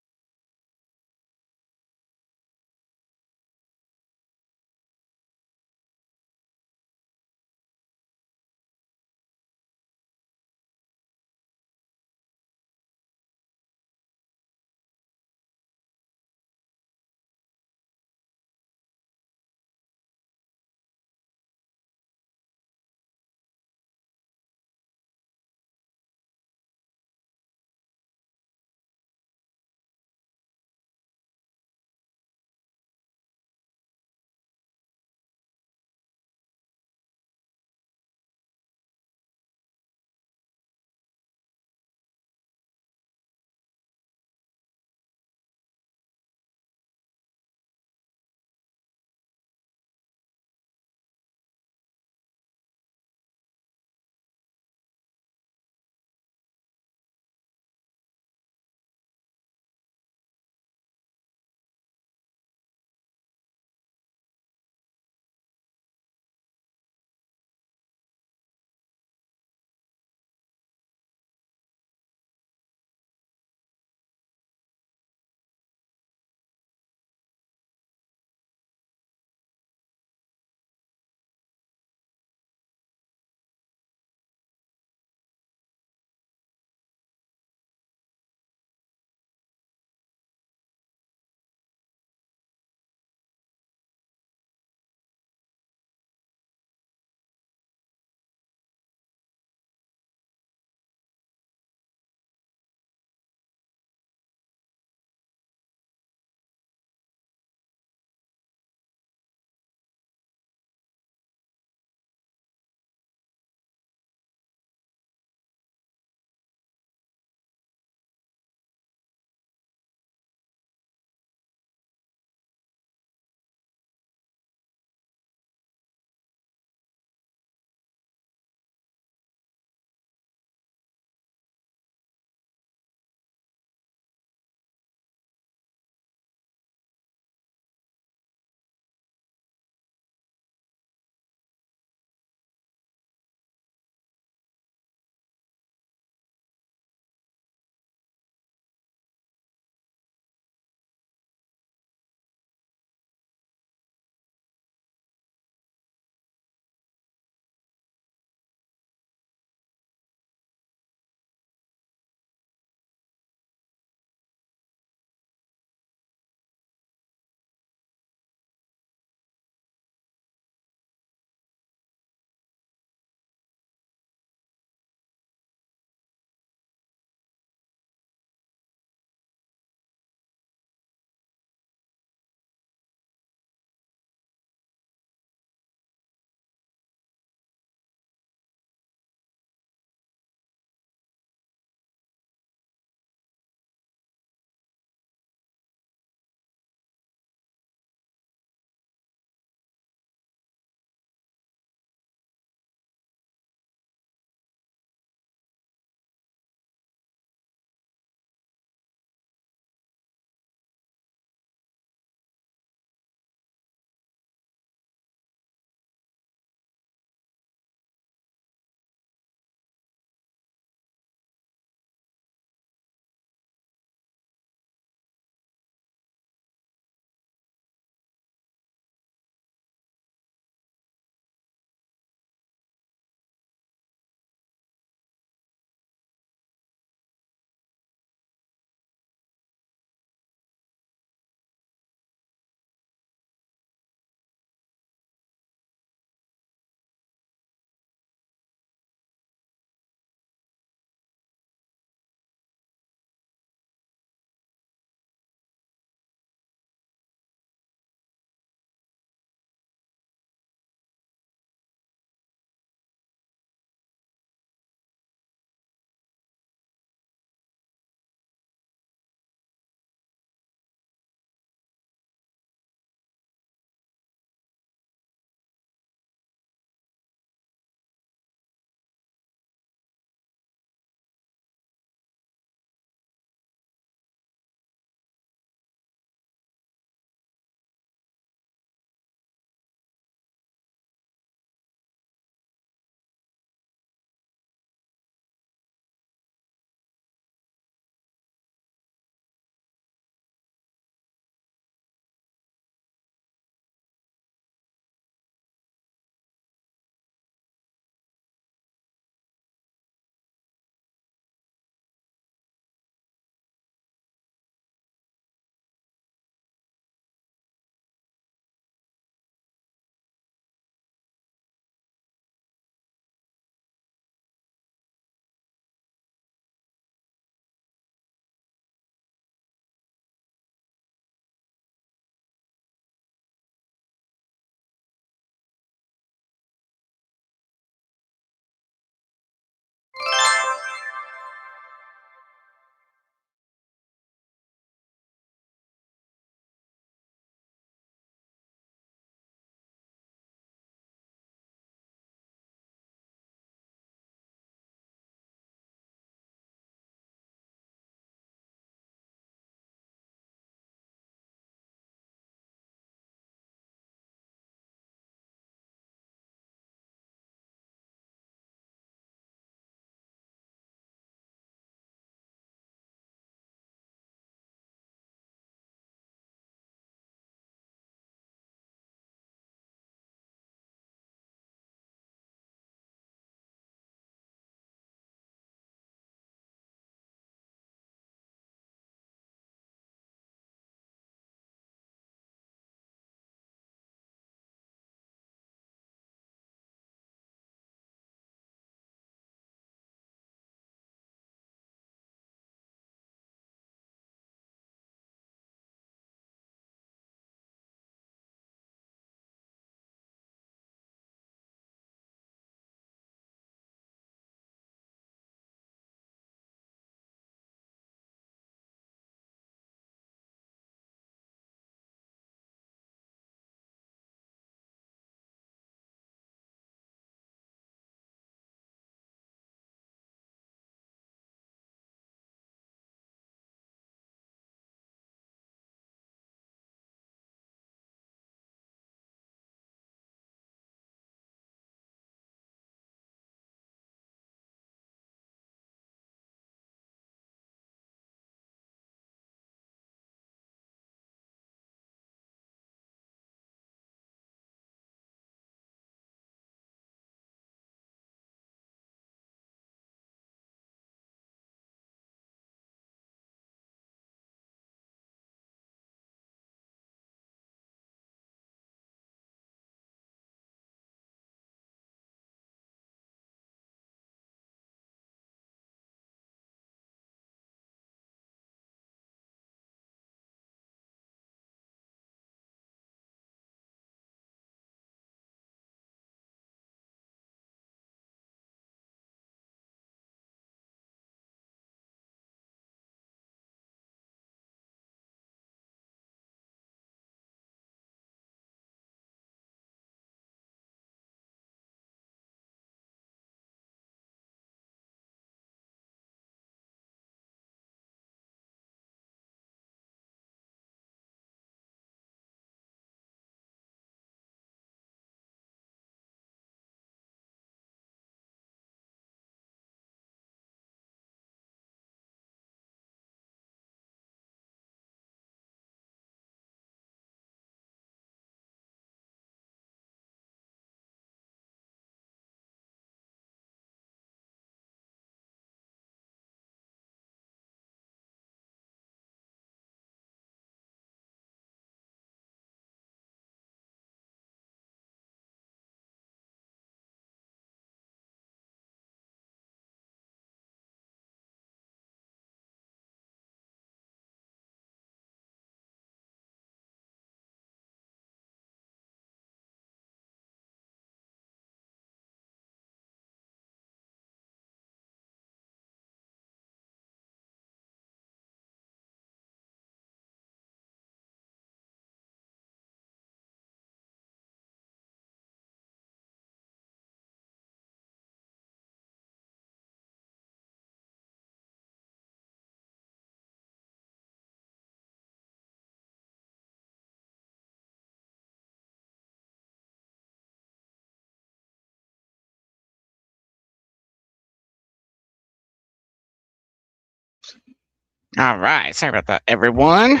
All right. Sorry about that, everyone.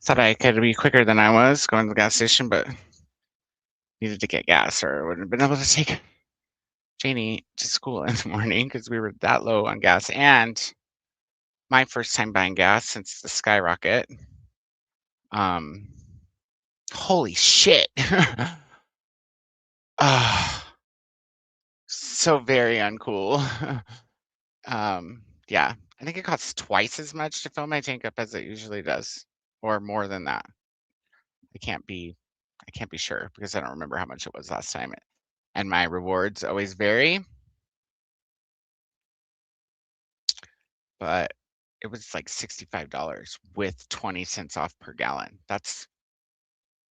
Thought I could be quicker than I was going to the gas station, but needed to get gas or I wouldn't have been able to take Janie to school in the morning because we were that low on gas. And my first time buying gas since the skyrocket. Holy shit. So very uncool. Yeah, I think it costs twice as much to fill my tank up as it usually does, or more than that. I can't be sure because I don't remember how much it was last time. And my rewards always vary. But it was like $65 with 20 cents off per gallon. That's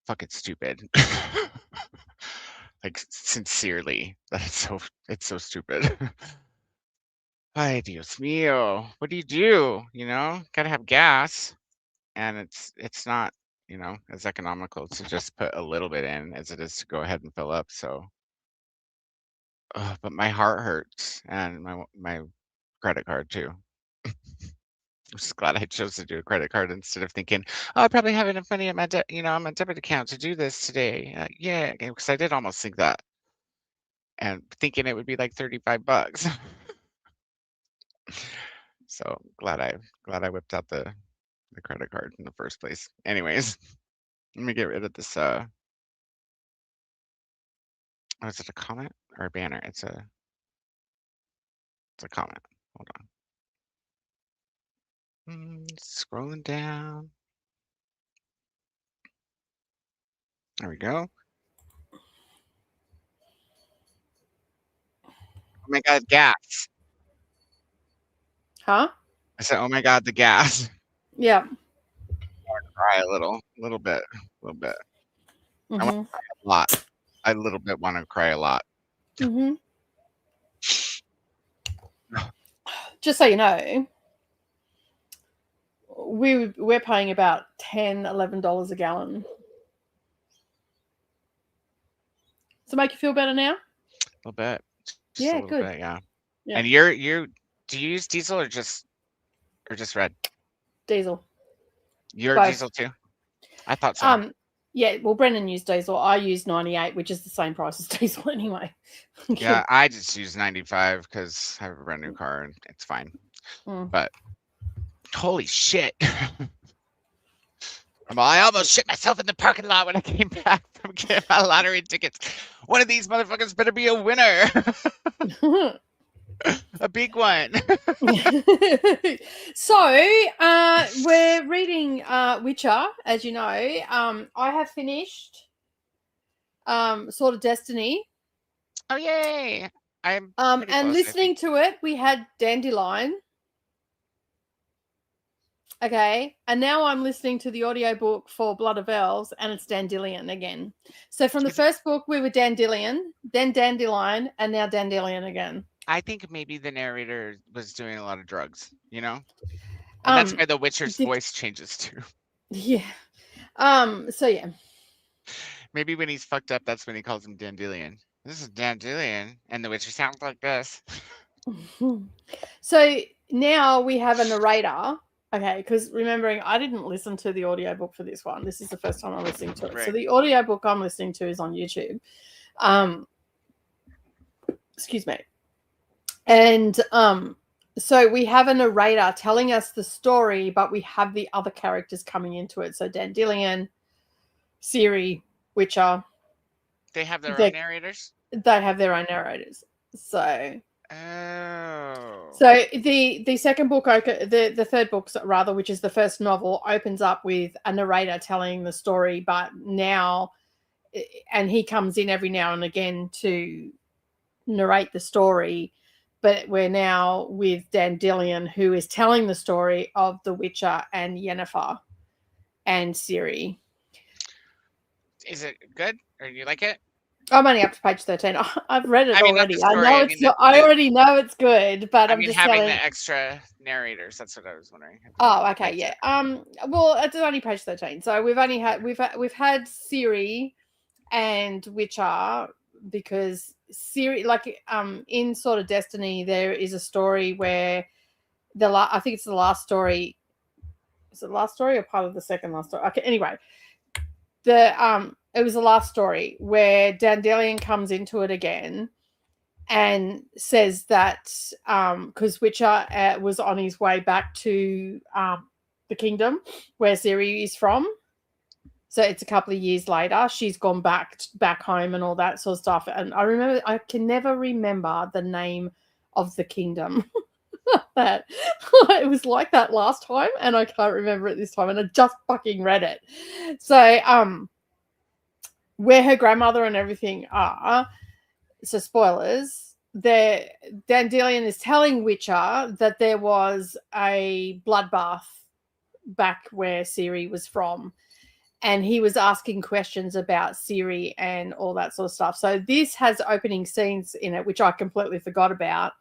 fucking stupid. Like sincerely, it's so stupid. Ay, Dios mío. What do? You know, gotta have gas. And it's not, you know, as economical to just put a little bit in as it is to go ahead and fill up. So but my heart hurts and my credit card too. I'm just glad I chose to do a credit card instead of thinking, oh, I probably have enough money at my on my debit account to do this today. Yeah, because I did almost think that, and thinking it would be like $35. So glad I whipped out the credit card in the first place. Anyways, let me get rid of this. Oh, is it a comment or a banner? It's a comment. Hold on. Scrolling down. There we go. Oh my God, gas. Huh? I said, oh my God, the gas. Yeah. Cry a little bit. I want to cry a lot. I a little bit want to cry a lot. Just so you know, we're paying about $10-11 a gallon. Does it make you feel better now? A little bit. Just Yeah, a little good. bit, yeah. Yeah. And you do you use diesel or just red? Diesel. You're Both. diesel too? I thought so. Yeah, well, Brendan used diesel. I use 98, which is the same price as diesel anyway. Yeah, I just use 95 because I have a brand new car and it's fine. But holy shit. I almost shit myself in the parking lot when I came back from getting my lottery tickets. One of these motherfuckers better be a winner. A big one. So we're reading Witcher, as you know. I have finished Sword of Destiny. Oh yay! I'm and close, listening to it, we had Dandelion. Okay, and now I'm listening to the audiobook for Blood of Elves, and it's Dandelion again. So from the first book, we were Dandelion, then Dandelion, and now Dandelion again. I think maybe the narrator was doing a lot of drugs, you know? And that's why the Witcher's voice changes too. Yeah. So yeah. Maybe when he's fucked up, that's when he calls him Dandelion. This is Dandelion, and the Witcher sounds like this. So now we have a narrator. Okay, because remembering I didn't listen to the audiobook for this one. This is the first time I'm listening to it. Right. So the audiobook I'm listening to is on YouTube. Excuse me. And so we have a narrator telling us the story, but we have the other characters coming into it. So Dandelion, Ciri, Witcher. They have their own narrators? They have their own narrators. So oh. So the second book, the third book rather, which is the first novel, opens up with a narrator telling the story, but now, and he comes in every now and again to narrate the story, but we're now with Dandelion, who is telling the story of the Witcher and Yennefer and Ciri. Is it good, or do you like it? I'm only up to page 13. I've read it already. Story, I know I already know it's good, but I'm just having telling... the extra narrators. That's what I was wondering. Oh, okay, yeah. Well, it's only page 13, so we've had Ciri and Witcher, because Ciri, like in Sword of Destiny, there is a story where I think it's the last story. Is it the last story or part of the second last story? Okay, anyway, it was the last story where Dandelion comes into it again and says that because Witcher was on his way back to the kingdom where Ciri is from. So it's a couple of years later. She's gone back home and all that sort of stuff. And I can never remember the name of the kingdom. That it was like that last time, and I can't remember it this time, and I just fucking read it. So where her grandmother and everything are, so spoilers, Dandelion is telling Witcher that there was a bloodbath back where Ciri was from, and he was asking questions about Ciri and all that sort of stuff. So this has opening scenes in it, which I completely forgot about,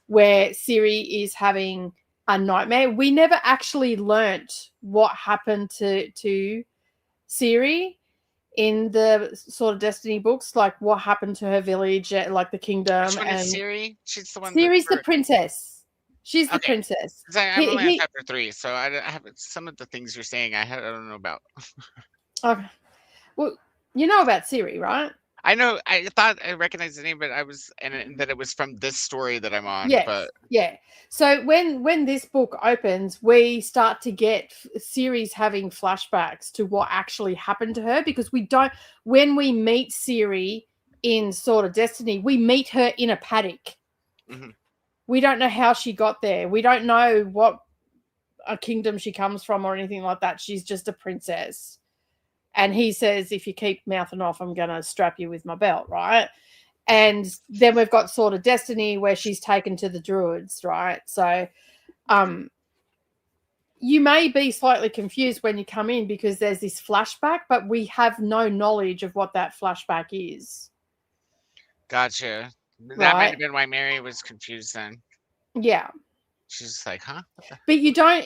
where Ciri is having a nightmare. We never actually learnt what happened to Ciri in the sort of Destiny books, like what happened to her village, like the kingdom. Which one and is Ciri? She's the one. Ciri's the princess. She's the Okay. princess. 'Cause I'm only on chapter 3, so I have some of the things you're saying. I don't know about. Okay. Well, you know about Ciri, right? I know. I thought I recognized the name, but and that it was from this story that I'm on. Yes, But yeah. So when this book opens, we start to get Ciri's having flashbacks to what actually happened to her, because when we meet Ciri in Sword of Destiny, we meet her in a paddock. Mm-hmm. We don't know how she got there. We don't know what a kingdom she comes from or anything like that. She's just a princess. And he says, if you keep mouthing off, I'm going to strap you with my belt, right? And then we've got Sword of Destiny where she's taken to the druids, right? So you may be slightly confused when you come in because there's this flashback, but we have no knowledge of what that flashback is. Gotcha. That Right. might have been why Mary was confused then. Yeah. She's just like, huh? But you don't,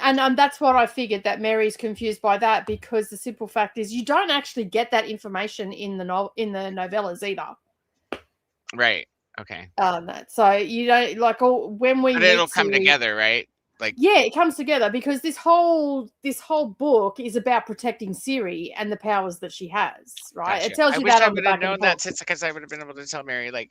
and that's what I figured, that Mary's confused by that, because the simple fact is you don't actually get that information in the novellas either. Right. Okay. So you don't when we. But it'll come together, right? Like, yeah, it comes together because this whole book is about protecting Ciri and the powers that she has. Right? Gotcha. It tells you that on the back of the known book. that since because I would have been able to tell Mary, like,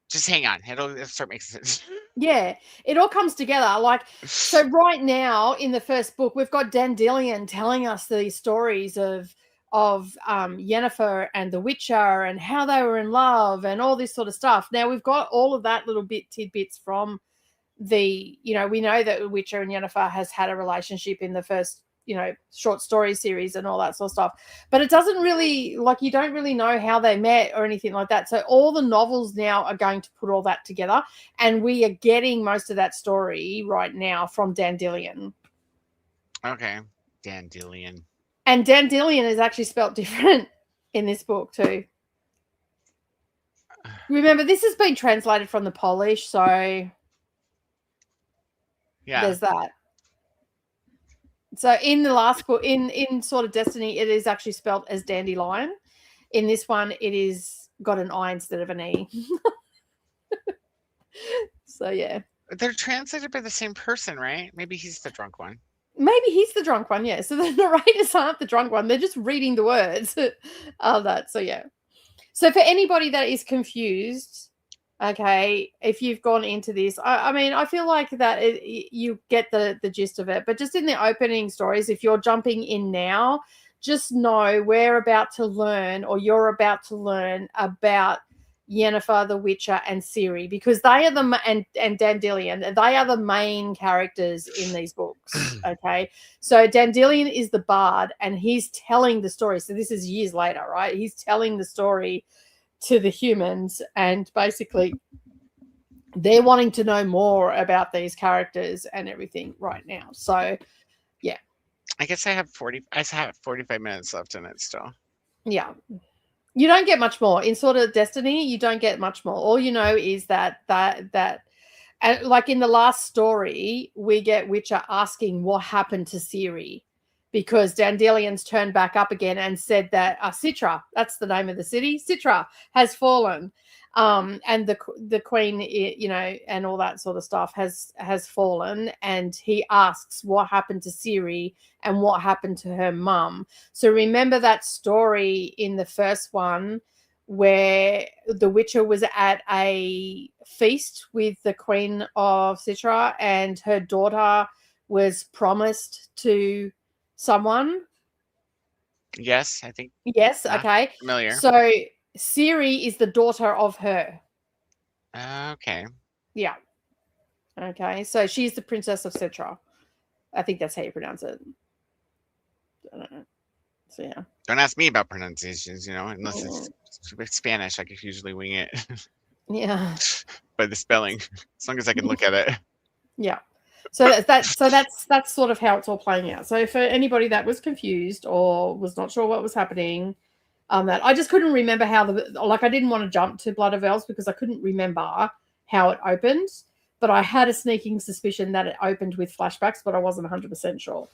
just hang on, it'll start making sense. Yeah, it all comes together. So right now in the first book, we've got Dandelion telling us these stories of Yennefer and the Witcher and how they were in love and all this sort of stuff. Now we've got all of that little tidbits from we know that Witcher and Yennefer has had a relationship in the first, short story series and all that sort of stuff. But it doesn't really, you don't really know how they met or anything like that. So all the novels now are going to put all that together. And we are getting most of that story right now from Dandelion. Okay. Dandelion. And Dandelion is actually spelt different in this book too. Remember, this has been translated from the Polish, so yeah, there's that. So in the last book, in Sword of Destiny, it is actually spelled as Dandelion. In this one, it is got an I instead of an E. So yeah, they're translated by the same person, right? Maybe he's the drunk one. Maybe he's the drunk one. Yeah. So the narrators aren't the drunk one; they're just reading the words of that. So yeah. So for anybody that is confused, okay, if you've gone into this, I mean, I feel like that you get the gist of it. But just in the opening stories, if you're jumping in now, just know you're about to learn about Yennefer, the Witcher, and Ciri, because they are and Dandelion, they are the main characters in these books. Okay, so Dandelion is the bard, and he's telling the story. So this is years later, right? He's telling the story to the humans, and basically they're wanting to know more about these characters and everything right now. So yeah, I guess I have 45 minutes left in it still. Yeah, you don't get much more in Sword of Destiny. You don't get much more. All you know is that and like in the last story, we get Witcher asking what happened to Ciri, because Dandelion's turned back up again and said that Citra, that's the name of the city, Citra has fallen. And the queen, you know, and all that sort of stuff has fallen, and he asks what happened to Ciri and what happened to her mum. So remember that story in the first one where the Witcher was at a feast with the Queen of Citra and her daughter was promised to someone? Yes, I think. Yes, okay. Familiar. So Ciri is the daughter of her. Okay. Yeah. Okay. So she's the princess of Citra. I think that's how you pronounce it. I don't know. So yeah. Don't ask me about pronunciations, you know, unless it's Spanish. I could usually wing it. Yeah. By the spelling, as long as I can look at it. Yeah. So that's sort of how it's all playing out. So for anybody that was confused or was not sure what was happening, that I just couldn't remember how I didn't want to jump to Blood of Elves because I couldn't remember how it opened, but I had a sneaking suspicion that it opened with flashbacks, but I wasn't 100% sure.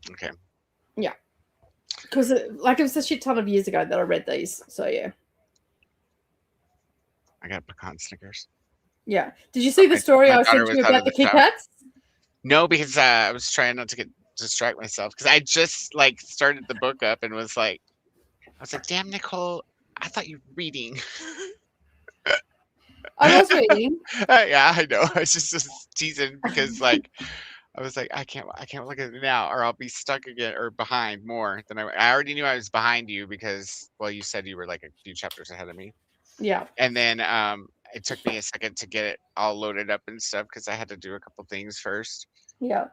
Okay. Yeah. Because it was a shit ton of years ago that I read these. So yeah. I got pecan Snickers. Yeah. Did you see the story I sent you about the Kit Kats? No, because I was trying not to distract myself because I just started the book up and was like, damn, Nicole, I thought you were reading. I was reading. Yeah, I know. I was just teasing because I was like, I can't look at it now, or I'll be stuck again or behind more than I already knew I was behind you because, well, you said you were like a few chapters ahead of me. Yeah. And then it took me a second to get it all loaded up and stuff because I had to do a couple things first. Yeah.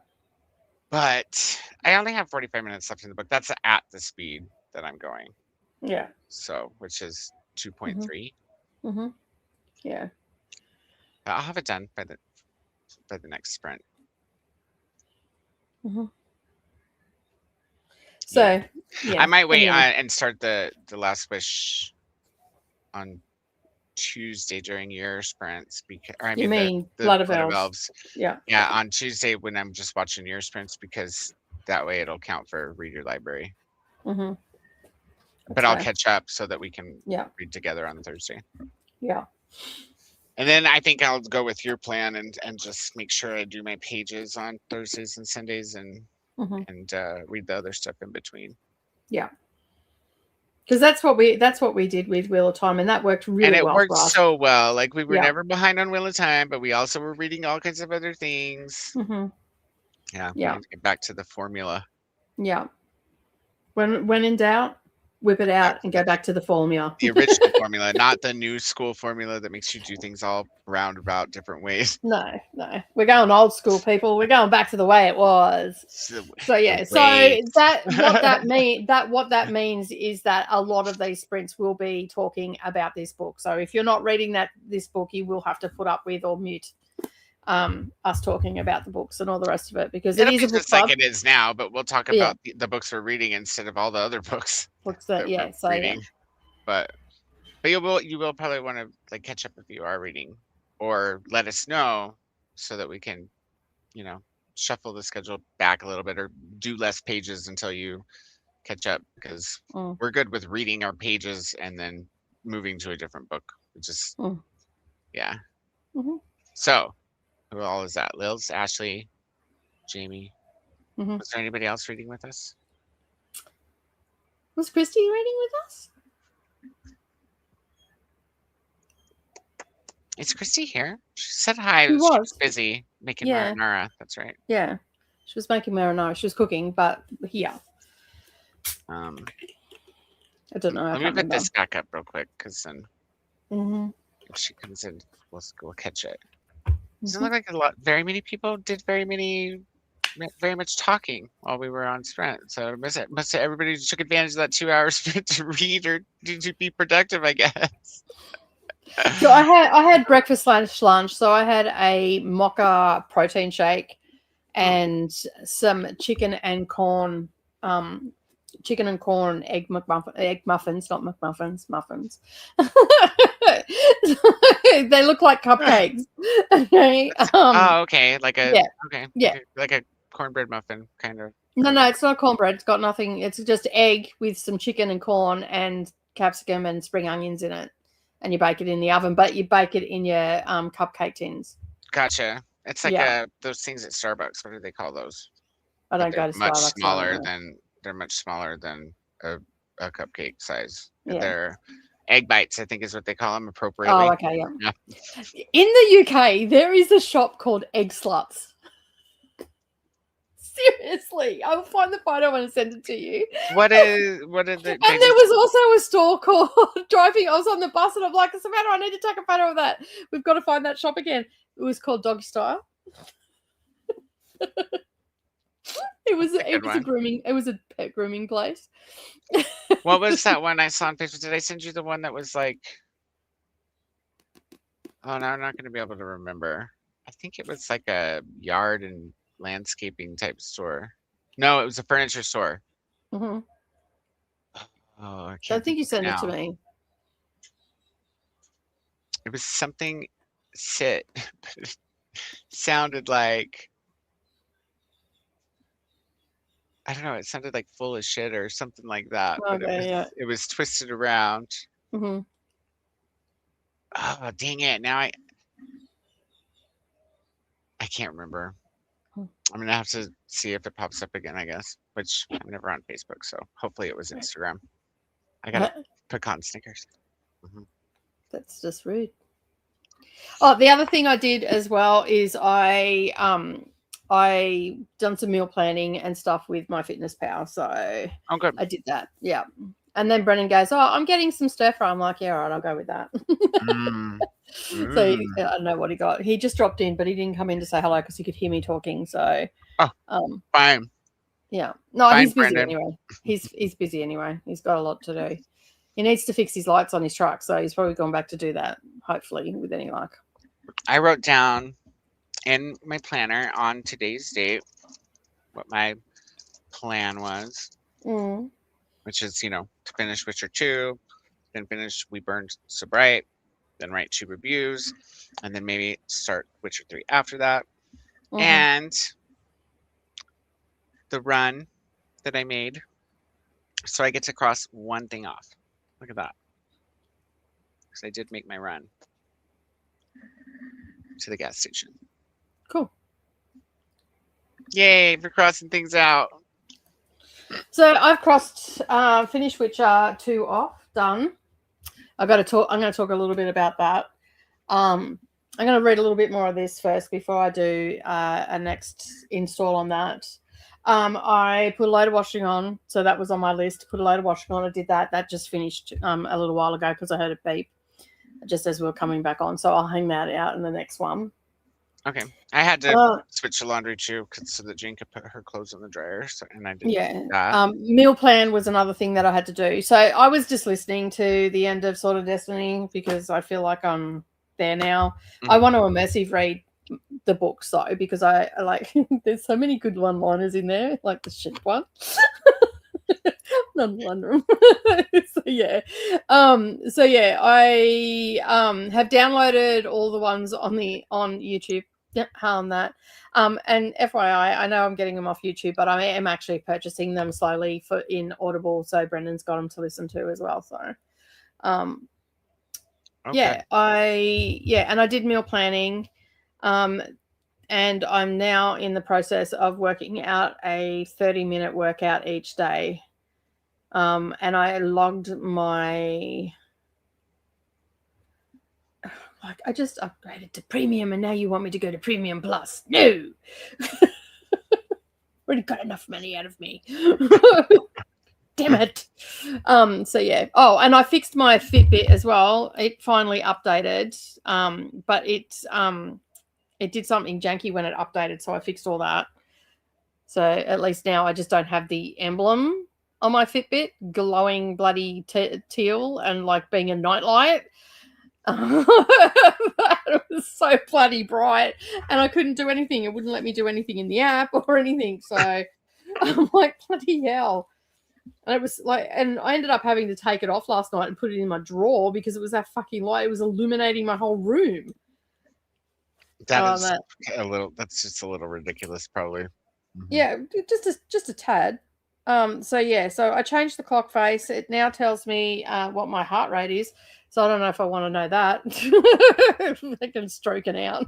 But I only have 45 minutes left in the book. That's at the speed that I'm going. Yeah. So, which is 2.3. Mm-hmm. Yeah. But I'll have it done by the next sprint. Mm-hmm. So, yeah. I might wait and start the Last Wish on Tuesday during your sprints because the Blood of Elves. Yeah on Tuesday when I'm just watching your sprints because that way it'll count for Read Your Library. Mm-hmm. But I'll catch up so that we can read together on Thursday. Yeah. And then I think I'll go with your plan and just make sure I do my pages on Thursdays and Sundays and read the other stuff in between. Yeah. Because that's what we did with Wheel of Time, and that worked really well. And it worked for us. so well. Like we were never behind on Wheel of Time, but we also were reading all kinds of other things. Mm-hmm. Yeah. We need to get back to the formula. Yeah. When in doubt, whip it out and go back to the formula. The original formula, not the new school formula that makes you do things all roundabout different ways. No. We're going old school, people. We're going back to the way it was. So yeah. So what that means is that a lot of these sprints will be talking about this book. So if you're not reading this book, you will have to put up with or mute us talking about the books and all the rest of it because it is a book just like it is now, but we'll talk about the books we're reading instead of all the other books. But you will probably want to catch up if you are reading or let us know so that we can shuffle the schedule back a little bit or do less pages until you catch up because we're good with reading our pages and then moving to a different book. So who all is that? Lils, Ashley, Jamie. Was there anybody else reading with us? Was Christy reading with us? Is Christy here? She said hi. She was busy making marinara. That's right. Yeah. She was making marinara. She was cooking, but here. I don't know. Let me put this back up real quick because then if she comes in, we'll catch it. Doesn't look like very many people did very much talking while we were on sprint. So must everybody took advantage of that 2 hours sprint to read or to be productive, I guess. So I had breakfast lunch. So I had a mocha protein shake and some chicken and corn egg muffins, not McMuffins, muffins. They look like cupcakes. Okay. Okay. Like a cornbread muffin kind of. No, it's not cornbread. It's got nothing. It's just egg with some chicken and corn and capsicum and spring onions in it. and you bake it in the oven, but you bake it in your cupcake tins. Gotcha. It's like Yeah. those things at Starbucks. What do they call those? I But don't go to much Starbucks. smaller they're much smaller than a cupcake size. Yeah. They're egg bites, I think is what they call them Oh, appropriately. okay, yeah. In the UK, there is a shop called Egg Sluts. Seriously, I will find the photo and send it to you. What is And there was also a store called driving. I was on the bus and I'm like, Savannah, I need to take a photo of that. We've got to find that shop again. It was called Doggy Style. It was a pet grooming place. What was that one I saw on Facebook? Did I send you the one that was like, oh no, I'm not gonna be able to remember. I think it was like a yard and landscaping type store. No, it was a furniture store. Mm-hmm. Oh, I think you sent it to now. me. It was something but it sounded like, I don't know, it sounded like full of shit or something like that. But Okay, it was twisted around. Mm-hmm. Oh, dang it. Now I can't remember. I'm gonna have to see if it pops up again, I guess. Which I'm never on Facebook, so hopefully it was Instagram. I got pecan Snickers. Mm-hmm. That's just rude. Oh, the other thing I did as well is I done some meal planning and stuff with my Fitness Pal. So good. I did that. Yeah. And then Brennan goes, oh, I'm getting some stir fry. I'm like, yeah, all right, I'll go with that. So I don't know what he got. He just dropped in, but he didn't come in to say hello because he could hear me talking. So fine. Yeah. No, fine, he's busy Brendan. anyway. He's busy anyway. He's got a lot to do. He needs to fix his lights on his truck, so he's probably gone back to do that, hopefully, with any luck. I wrote down in my planner on today's date what my plan was, which is, to finish Witcher 2, then finish We Burned So Bright, then write 2 reviews, and then maybe start Witcher 3 after that. And the run that I made, so I get to cross one thing off. Look at that. Because I did make my run to the gas station. Cool. Yay for crossing things out. So I've crossed, finished Witcher 2 off, done. I'm going to talk a little bit about that. I'm going to read a little bit more of this first before I do a next install on that. I put a load of washing on, so that was on my list. Put a load of washing on. I did that. That just finished a little while ago because I heard it beep just as we were coming back on. So I'll hang that out in the next one. Okay, I had to switch the laundry too, so that Jane could put her clothes in the dryer. And I did that. Meal plan was another thing that I had to do. So I was just listening to the end of Sword of Destiny because I feel like I'm there now. I want to immersive read the books though, because I like there's so many good one-liners in there, like the ship one. Not one. So yeah, I have downloaded all the ones on YouTube. And FYI, I know I'm getting them off YouTube, but I am actually purchasing them slowly in Audible. So Brendan's got them to listen to as well. So, and I did meal planning. And I'm now in the process of working out a 30-minute workout each day. And I logged my, like, I just upgraded to premium and now you want me to go to premium plus. No. Already got enough money out of me. Damn it. So yeah. Oh, and I fixed my Fitbit as well. It finally updated. But it did something janky when it updated, so I fixed all that. So at least now I just don't have the emblem on my Fitbit glowing bloody teal and like being a nightlight. It was so bloody bright and I couldn't do anything. It wouldn't let me do anything in the app or anything. So I'm like, bloody hell. And it was like, and I ended up having to take it off last night and put it in my drawer because it was that fucking light. It was illuminating my whole room. That's just a little ridiculous, probably. Yeah, just a tad. So yeah, so I changed the clock face. It now tells me what my heart rate is. So I don't know if I want to know that. I can stroke it out.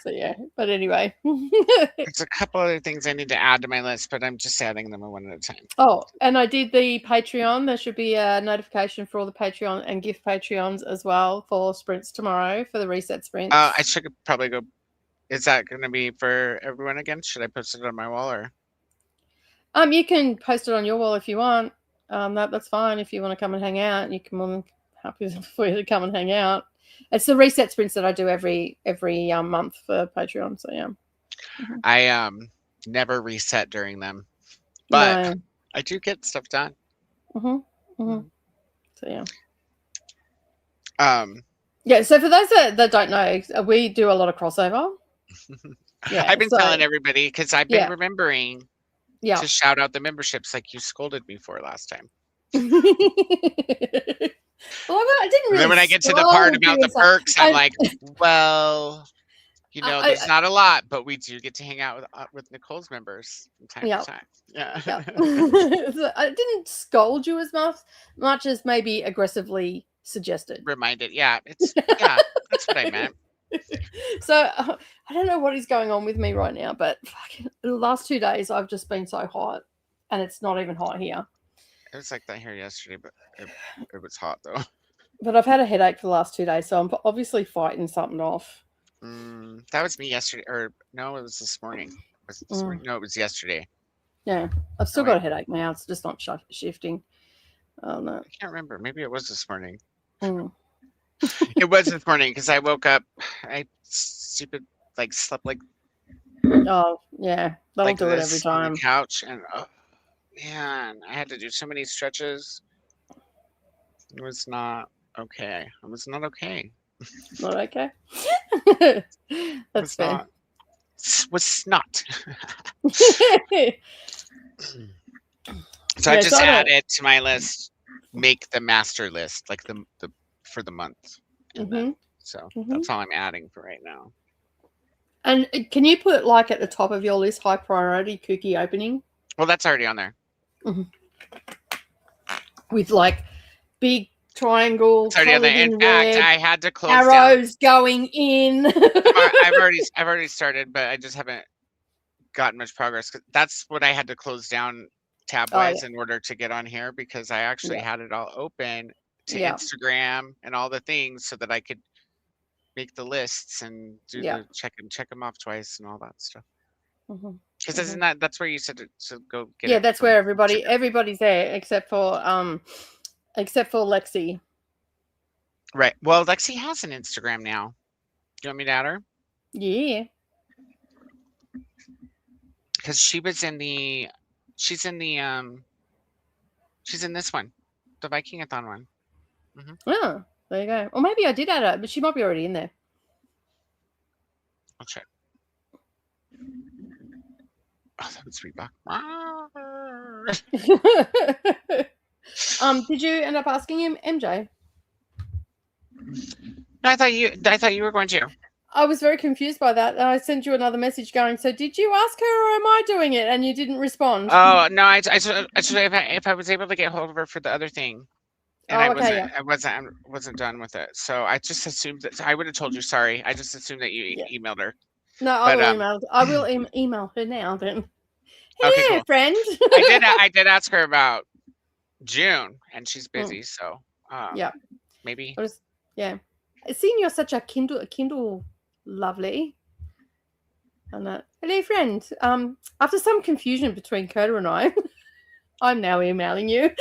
So yeah, but anyway. There's a couple other things I need to add to my list, but I'm just adding them one at a time. Oh, and I did the Patreon. There should be a notification for all the Patreon and gift Patreons as well for sprints tomorrow for the reset sprints. I should probably go. Is that going to be for everyone again? Should I post it on my wall or? You can post it on your wall if you want. That's fine. If you want to come and hang out, you can. I'm happy for you to come and hang out. It's the reset sprints that I do every month for Patreon. So yeah. Mm-hmm. I never reset during them, but No. I do get stuff done. So yeah. Yeah. So for those that don't know, we do a lot of crossover. Yeah. I've been telling everybody because I've been remembering. Yeah. To shout out the memberships like you scolded me for last time. Well, I didn't really. And then when I get to the part about the perks, I'm like, well, you know, there's not a lot, but we do get to hang out with Nicole's members from time to time. Yeah. So I didn't scold you as much as maybe aggressively suggested. Reminded. Yeah. That's what I meant. So I don't know what is going on with me right now, but the last 2 days I've just been so hot, and it's not even hot here. It was like that here yesterday, but it was hot though. But I've had a headache for the last 2 days, so I'm obviously fighting something off. That was me yesterday, or no, it was this morning. Was it this morning? No, it was yesterday. Yeah, I've still got a headache now. It's just not shifting. Oh no, I can't remember. Maybe it was this morning. It was this morning because I woke up. I slept like. Oh yeah, that'll do it every time. On the couch, and oh man, I had to do so many stretches. It was not okay. It was not okay. Not okay. That's fair. Was not. So I just added to my list. Make the master list, like the for the month. So that's all I'm adding for right now. And can you put like at the top of your list high priority cookie opening? Well, that's already on there. With like big triangle. It's already on there. In fact, I had to close arrows going in. I've already started, but I just haven't gotten much progress. That's what I had to close down tab-wise in order to get on here, because I actually had it all open to Instagram and all the things so that I could make the lists and do the check them off twice and all that stuff. Because isn't that's where you said to go get it? Yeah, that's where everybody's there except for Lexi. Right. Well, Lexi has an Instagram now. Do you want me to add her? Yeah. Because she's in this one, the Vikingathon one. Oh, there you go. Or maybe I did add her, but she might be already in there. I'll check. Oh, that was $3. Did you end up asking him, MJ? No, I thought you were going to. I was very confused by that. I sent you another message going, so did you ask her or am I doing it? And you didn't respond. Oh, no, I if I was able to get hold of her for the other thing. And I wasn't done with it. So I just assumed that I would have told you, sorry. I just assumed that you emailed her. No, I will email her now then. Hey, okay, cool. Friend. I did ask her about June, and she's busy, so maybe. Seeing you're such a Kindle lovely. And hello, friend. After some confusion between Koda and I'm now emailing you.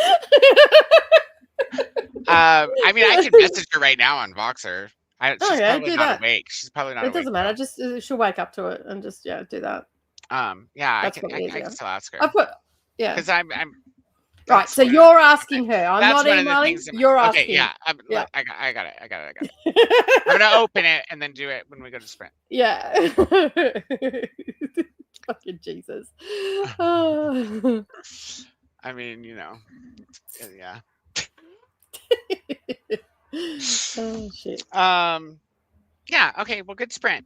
I mean, I could message her right now on Voxer. She's probably not awake. She's probably not awake. It doesn't matter. Just she'll wake up to it and just do that. I can still ask her. Because I'm right. So you're asking her. I'm not emailing. You're asking. Okay, I got it. I'm gonna open it and then do it when we go to sprint. Yeah. Fucking Jesus. I mean, yeah. Oh shit. Yeah, okay, well, good sprint.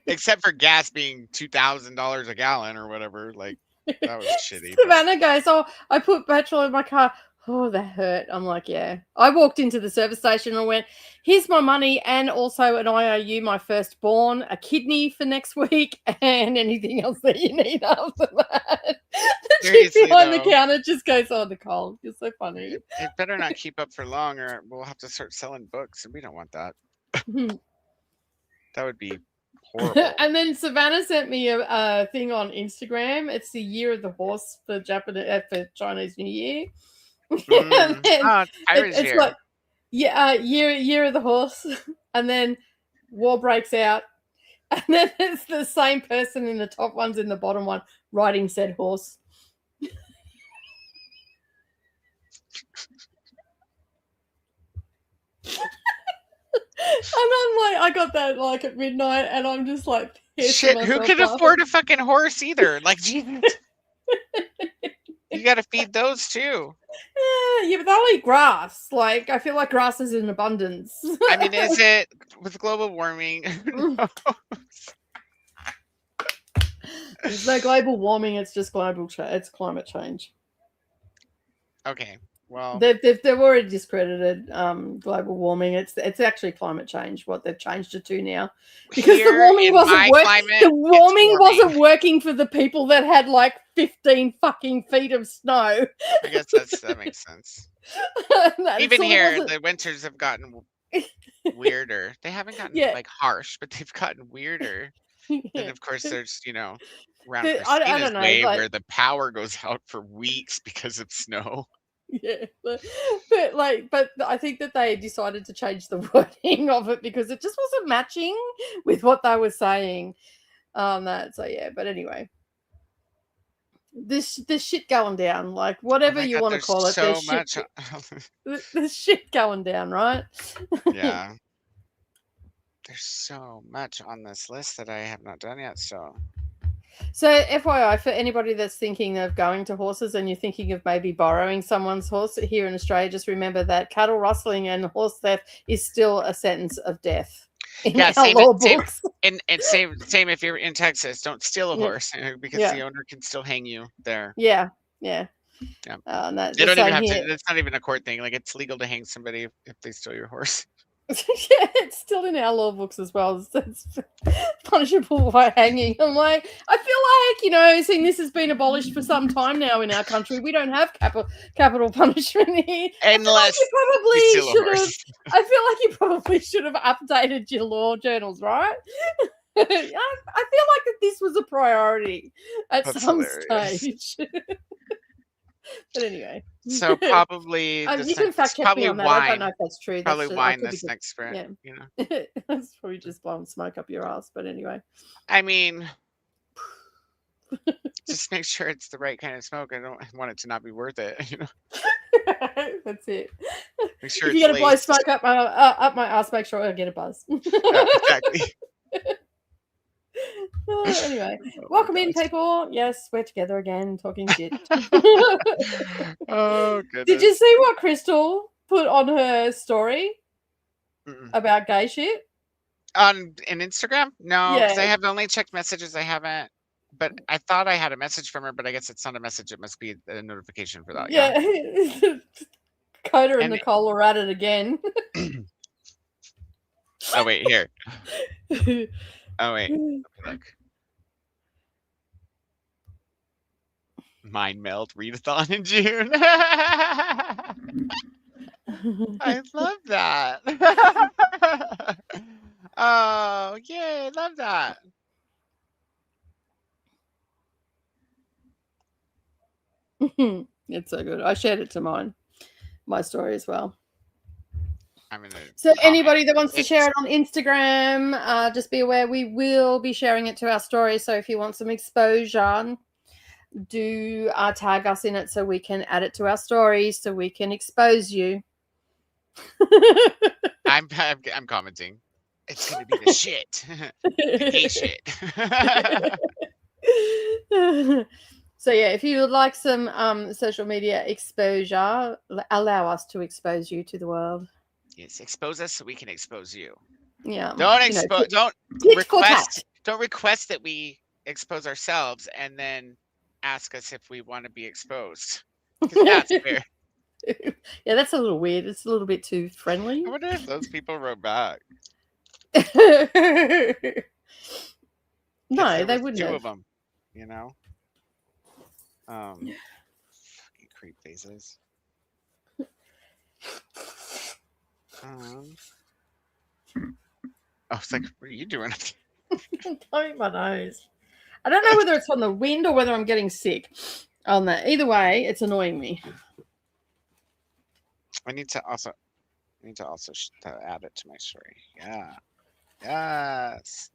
Except for gas being $2,000 a gallon or whatever. Like, that was shitty. Savannah goes, "Oh, I put petrol in my car. Oh, that hurt." I'm like, "Yeah." I walked into the service station and went, "Here's my money and also an IOU, my firstborn, a kidney for next week, and anything else that you need after that." The chick behind the counter just goes, "Oh, Nicole, you're so funny." It better not keep up for long or we'll have to start selling books, and we don't want that. That would be horrible. And then Savannah sent me a thing on Instagram. It's the year of the horse for for Chinese New Year. It's year. Like, year of the horse, and then war breaks out, and then it's the same person in the top ones in the bottom one riding said horse. And I'm like, I got that like at midnight, and I'm just like, shit, who can afford a fucking horse either? Like, Jesus. You got to feed those too. Yeah, but they'll eat grass. Like, I feel like grass is in abundance. I mean, is it with global warming? There's no global warming. It's just it's climate change. Okay. Well, they've already discredited global warming. It's actually climate change. What they've changed it to now, because the warming wasn't working. The warming wasn't working for the people that had like 15 fucking feet of snow. I guess that makes sense. Even here, the winters have gotten weirder. They haven't gotten like harsh, but they've gotten weirder. And of course, there's around Christina's Way where the power goes out for weeks because of snow. Yeah, but I think that they decided to change the wording of it because it just wasn't matching with what they were saying on that. So yeah, but anyway, this shit going down, like whatever you want to call it. So much. There's shit going down, right? Yeah. There's so much on this list that I have not done yet. So FYI, for anybody that's thinking of going to horses and you're thinking of maybe borrowing someone's horse here in Australia, just remember that cattle rustling and horse theft is still a sentence of death in our law books. And same if you're in Texas, don't steal a horse because the owner can still hang you there. Yeah. They don't even have to. It's not even a court thing. Like, it's legal to hang somebody if they steal your horse. Yeah, it's still in our law books as well. It's punishable by hanging. I'm like, I feel like, seeing this has been abolished for some time now in our country. We don't have capital punishment here. Unless I feel like you probably should have updated your law journals, right? I feel like that this was a priority at some stage. But anyway. So probably you can fact check me on that. I don't know if that's true. Probably wine this next spring. Yeah. That's probably just blowing smoke up your ass. But anyway. I mean, just make sure it's the right kind of smoke. I don't want it to not be worth it. That's it. Make sure if you get to blow smoke up my ass, make sure I get a buzz. Exactly. Anyway, welcome in, people. Yes, we're together again talking shit. Oh, goodness. Did you see what Crystal put on her story about gay shit? On Instagram? No, because I have only checked messages. I haven't. But I thought I had a message from her, but I guess it's not a message. It must be a notification for that. Yeah. Koda and Nicole are at it again. Oh, wait, here. Oh, wait. Look. Mind meld readathon in June. I love that. Oh, yay. Love that. It's so good. I shared it to my story as well. So anybody that wants to share it on Instagram, just be aware we will be sharing it to our story. So if you want some exposure, do tag us in it so we can add it to our stories so we can expose you. I'm commenting. It's gonna be the shit. The gay shit. So yeah, if you would like some social media exposure, allow us to expose you to the world. Yes, expose us so we can expose you. Yeah. Don't you know, expose. Don't tit for tat. request. Don't request that we expose ourselves and then ask us if we want to be exposed. 'Cause that's weird. Yeah, that's a little weird. It's a little bit too friendly. I wonder if those people wrote back. No, 'Cause there they was wouldn't two have. of them. You know. Fucking creep faces. I was like, what are you doing? I'm blowing my nose. I don't know whether it's on the wind or whether I'm getting sick. On that, either way, it's annoying me. I need to also add it to my story. Yeah. Yes.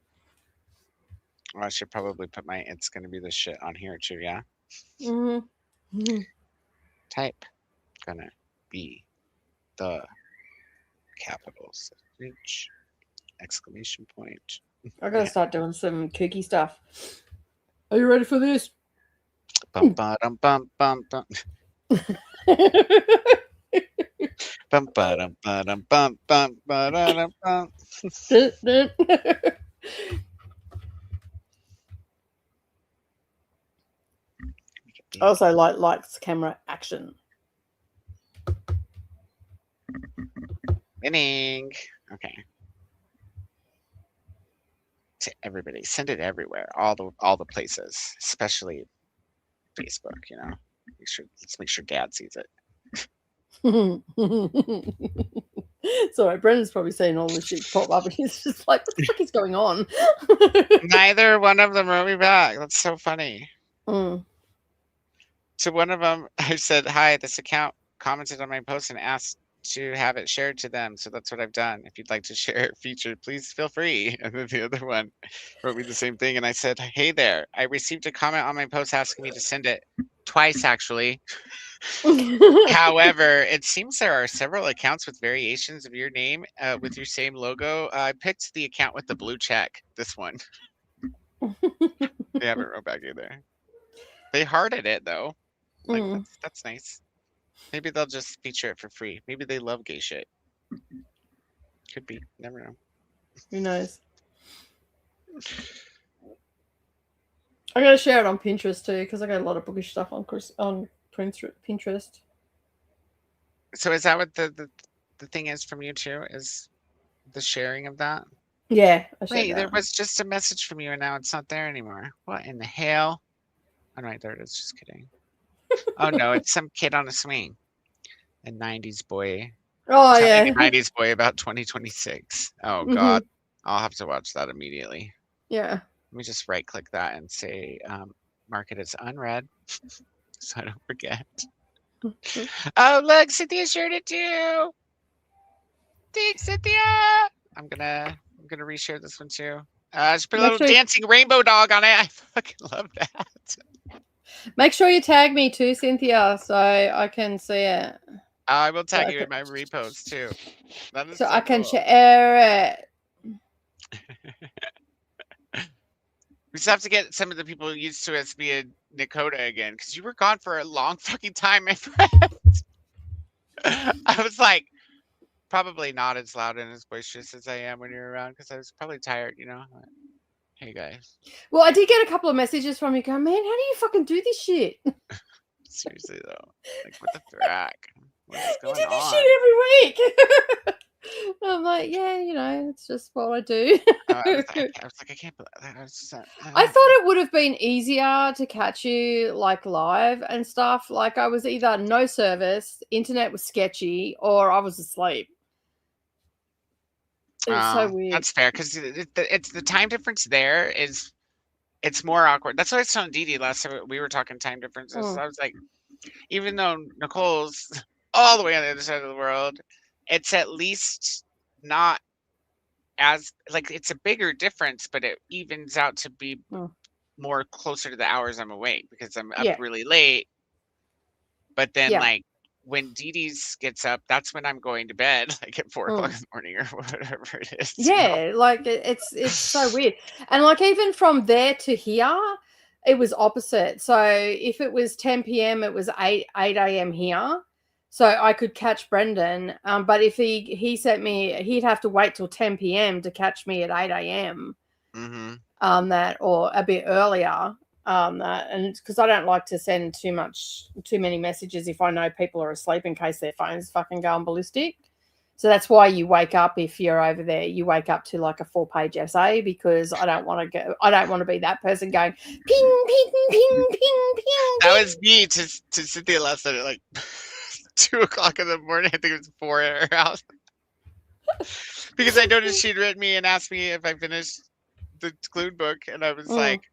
Well, I should probably put my it's gonna be the shit on here too, yeah? Mm-hmm. Type gonna be the capitals. Reach exclamation point. I gotta start doing some kooky stuff. Are you ready for this? Bum ba dum bum bum bum. Bum ba dum ba dum bum bum ba dum bum. Also, lights, camera, action. Winning. Okay. To everybody, send it everywhere, all the places, especially Facebook. You know, let's make sure Dad sees it. Sorry, Brendan's probably seeing all this shit pop up, and he's just like, "What the fuck is going on?" Neither one of them wrote me back. That's so funny. Mm. To one of them, I said, "Hi, this account commented on my post and asked to have it shared to them, so that's what I've done. If you'd like to share it featured, please feel free." And then the other one wrote me the same thing, and I said, "Hey there, I received a comment on my post asking me to send it twice, actually. However, it seems there are several accounts with variations of your name with your same logo. I picked the account with the blue check, this one." They haven't wrote back either. They hearted it though. Like that's nice. Maybe they'll just feature it for free. Maybe they love gay shit. Could be. Never know. Who knows? I gotta share it on Pinterest too, because I got a lot of bookish stuff on Pinterest. So is that what the thing is from you too? Is the sharing of that? Yeah. Wait, there was just a message from you and now it's not there anymore. What in the hell? Oh, right, there it is. Just kidding. Oh no, it's some kid on a swing. A 90s boy. Oh yeah. 90s boy about 2026. Oh God. I'll have to watch that immediately. Yeah. Let me just right click that and say mark it as unread so I don't forget. Oh look, Cynthia shared it too. Thanks, Cynthia. I'm gonna reshare this one too. Just put a little dancing rainbow dog on it. I fucking love that. Make sure you tag me too, Cynthia, so I can see it. I will tag you in my repost too. That is so I can cool. share it. We just have to get some of the people used to us being Nicoda again, because you were gone for a long fucking time, my friend. I was like, probably not as loud and as boisterous as I am when you're around, because I was probably tired, you know. Like, hey guys. Well, I did get a couple of messages from you going, man, how do you fucking do this shit? Seriously though, like what the frack? What is going on? You do this shit every week. I'm like, yeah, you know, it's just what I do. I was like, I can't believe that. I thought it would have been easier to catch you like live and stuff. Like I was either no service, internet was sketchy, or I was asleep. It's so weird. That's fair, because it's the time difference there is it's more awkward. That's why I was telling Dee Dee last time we were talking time differences. I was like, even though Nicole's all the way on the other side of the world, it's at least not as like it's a bigger difference, but it evens out to be more closer to the hours I'm awake because I'm up really late. But then like when Dee Dee's gets up, that's when I'm going to bed, like at 4 o'clock in the morning or whatever it is. Yeah, like it's so weird. And like even from there to here, it was opposite. So if it was 10 p.m., it was 8 a.m. here. So I could catch Brendan. But if he sent me, he'd have to wait till 10 p.m. to catch me at 8 a.m. Mm-hmm. That or a bit earlier. That, and because I don't like to send too many messages if I know people are asleep in case their phone's fucking going ballistic. So that's why you wake up if you're over there. You wake up to like a 4-page essay because I don't want to go. I don't want to be that person going ping, ping, ping, ping, ping. That was me to Cynthia last night at like 2 o'clock in the morning. I think it was 4 at her house because I noticed she'd written me and asked me if I finished the Clued book, and I was like,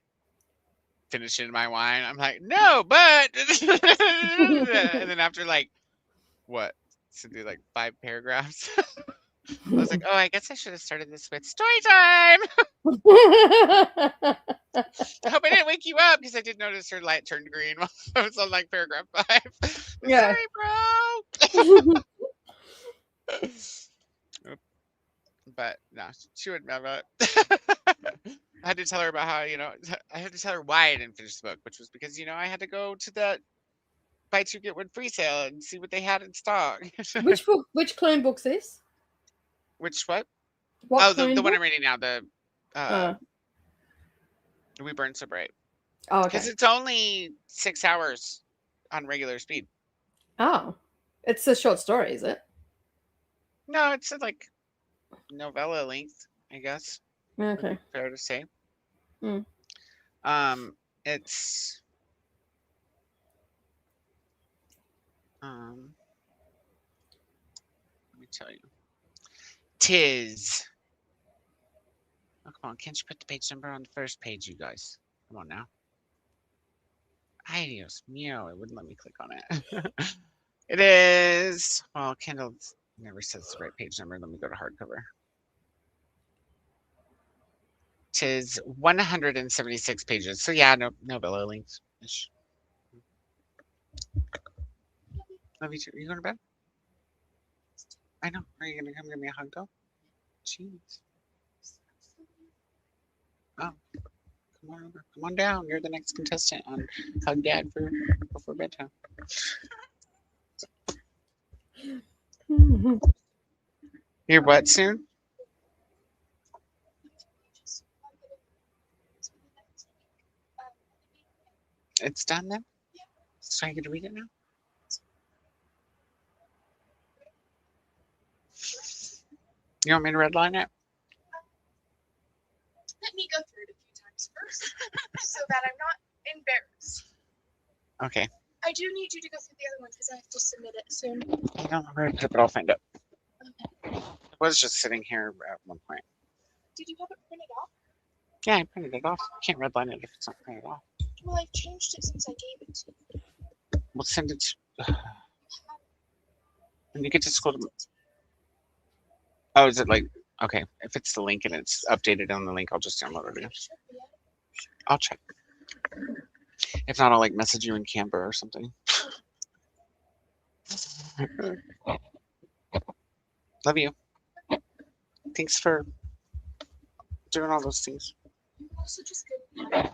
finishing my wine. I'm like, no, but and then after like what? Cynthia, like 5 paragraphs. I was like, oh, I guess I should have started this with story time. I hope I didn't wake you up because I did notice her light turned green while I was on like paragraph 5. Yeah. Sorry, bro. But no, she wouldn't have it. I had to tell her about how, I had to tell her why I didn't finish the book, which was because, I had to go to that buy 2 get 1 free sale and see what they had in stock. Which book? Which Clune book's this? Which what? What the book? one I'm reading now, the We Burn So Bright. Oh, okay. Because it's only 6 hours on regular speed. Oh, it's a short story, is it? No, it's like novella length, I guess. Okay. Fair to say. Mm. It's let me tell you. Tis. Oh, come on, can't you put the page number on the first page, you guys? Come on now. Ay, Dios mío, it wouldn't let me click on it. It is, well, Kindle never says the right page number. Let me go to hardcover. Tis 176 pages. So yeah, no novella length. Love you too. Are you going to bed? I know. Are you going to come give me a hug though? Jeez. Oh, come on over. Come on down. You're the next contestant on Hug Dad before bedtime. You're what soon? It's done then? So I get to read it now? You want me to redline it? Let me go through it a few times first so that I'm not embarrassed. Okay. I do need you to go through the other ones because I have to submit it soon. I don't know where to put it, but I'll find it. Okay. It was just sitting here at one point. Did you have it printed off? Yeah, I printed it off. I can't redline it if it's not printed off. Well, I've changed it since I gave it to you. We'll send it to... When you get to school... Oh, is it like... Okay, if it's the link and it's updated on the link, I'll just download it again. I'll check. If not, I'll like message you in Canva or something. Love you. Thanks for doing all those things. Also, just good.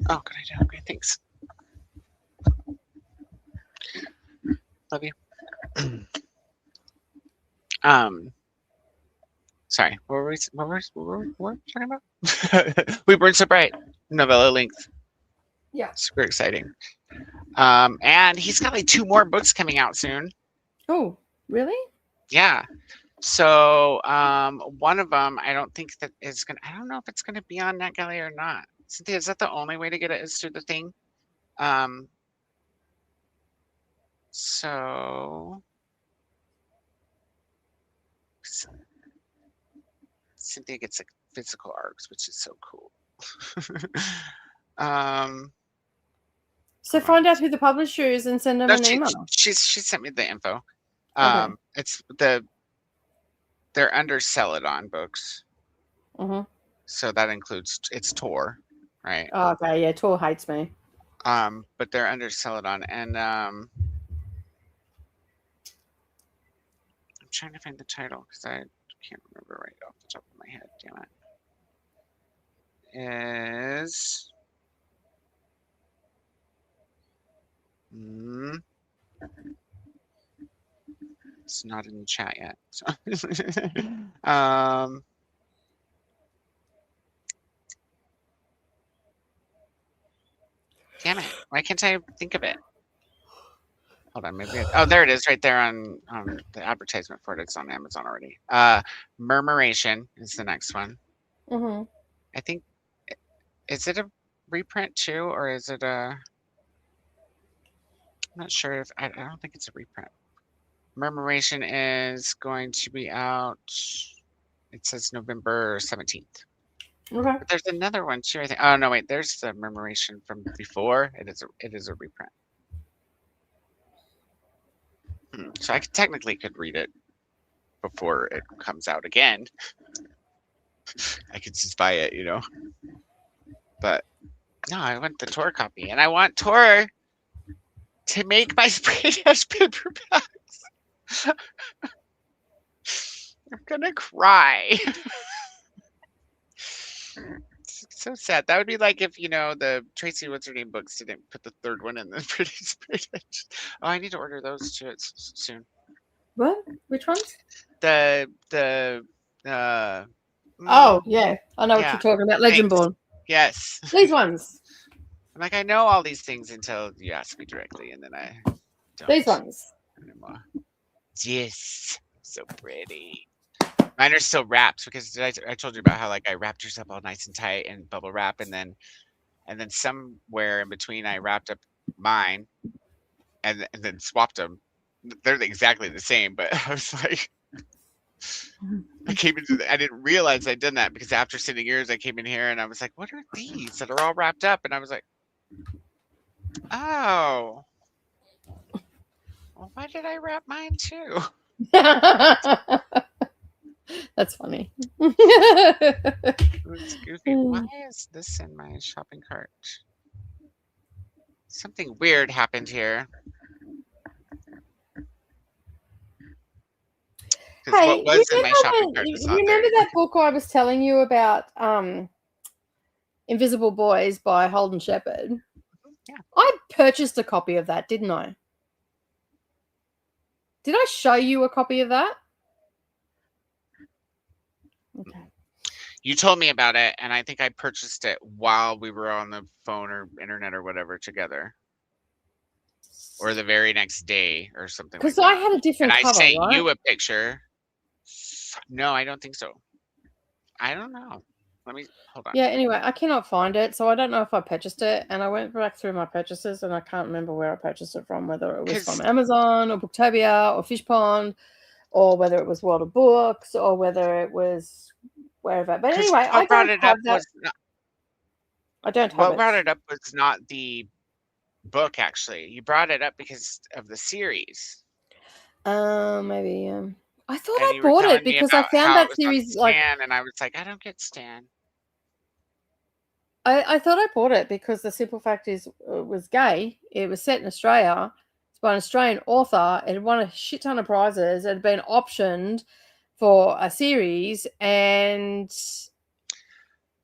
Oh, good idea. Okay, thanks. Love you. Sorry, what were we talking about? We Burn So Bright, novella length. Yeah. Super exciting. And he's got like 2 more books coming out soon. Oh, really? Yeah. So one of them, I don't think that is gonna. I don't know if it's gonna be on NetGalley or not. Cynthia, is that the only way to get it? Is through the thing? So Cynthia gets like physical arcs, which is so cool. So find out who the publisher is and send them an email. She sent me the info. Okay. It's they're under Celadon books. So that includes it's Tor, right? Oh, okay, yeah, Tor hates me. But they're under Celadon, and I'm trying to find the title because I can't remember right off the top of my head. Damn it. Is Hmm. It's not in the chat yet. So. Damn it! Why can't I think of it? Hold on, maybe. Oh, there it is, right there on the advertisement for it. It's on Amazon already. Murmuration is the next one. Mm-hmm. I think. Is it a reprint too, or is it a? I'm not sure if I don't think it's a reprint. Murmuration is going to be out. It says November 17th. Okay. But there's another one too. I think. Oh no, wait. There's the Murmuration from before. It is a reprint. So I technically could read it before it comes out again. I could just buy it, you know. But no, I want the Tor copy, and I want Tor to make my British paperbacks. I'm gonna cry. It's so sad. That would be like if, you know, the Tracy What's Her Name books didn't put the third one in the British. Oh, I need to order those too soon. What? Which ones? Oh Yeah, I know what yeah. you're talking about. Legendborn. Yes. These ones. I'm like, I know all these things until you ask me directly, and then I don't. These ones. Anymore. Yes, so pretty. Mine are still wrapped because I told you about how like I wrapped yours up all nice and tight in bubble wrap, and then somewhere in between I wrapped up mine, and then swapped them. They're exactly the same, but I was like, I didn't realize I'd done that because after sitting yours, I came in here and I was like, what are these that are all wrapped up? And I was like, oh, well, why did I wrap mine too? That's funny. It's goofy. Why is this in my shopping cart? Something weird happened here. Because what was in my shopping cart is not there. Remember that book I was telling you about, Invisible Boys by Holden Shepherd? Yeah. I purchased a copy of that, didn't I? Did I show you a copy of that? Okay. You told me about it, and I think I purchased it while we were on the phone or internet or whatever together. Or the very next day or something like that. Because I had a different cover, I sent right? you a picture. No, I don't think so. I don't know. Let me hold on. Yeah, anyway, I cannot find it, so I don't know if I purchased it. And I went back through my purchases, and I can't remember where I purchased it from, whether it was from Amazon or Booktopia or Fishpond, or whether it was World of Books, or whether it was wherever. But anyway, I don't have that. I don't have it. What brought it up was not the book, actually. You brought it up because of the series. Maybe. I thought I bought it because I found that series like Stan, and I was like, I don't get Stan. I thought I bought it because the simple fact is it was gay. It was set in Australia. It's by an Australian author. It had won a shit ton of prizes. It had been optioned for a series, and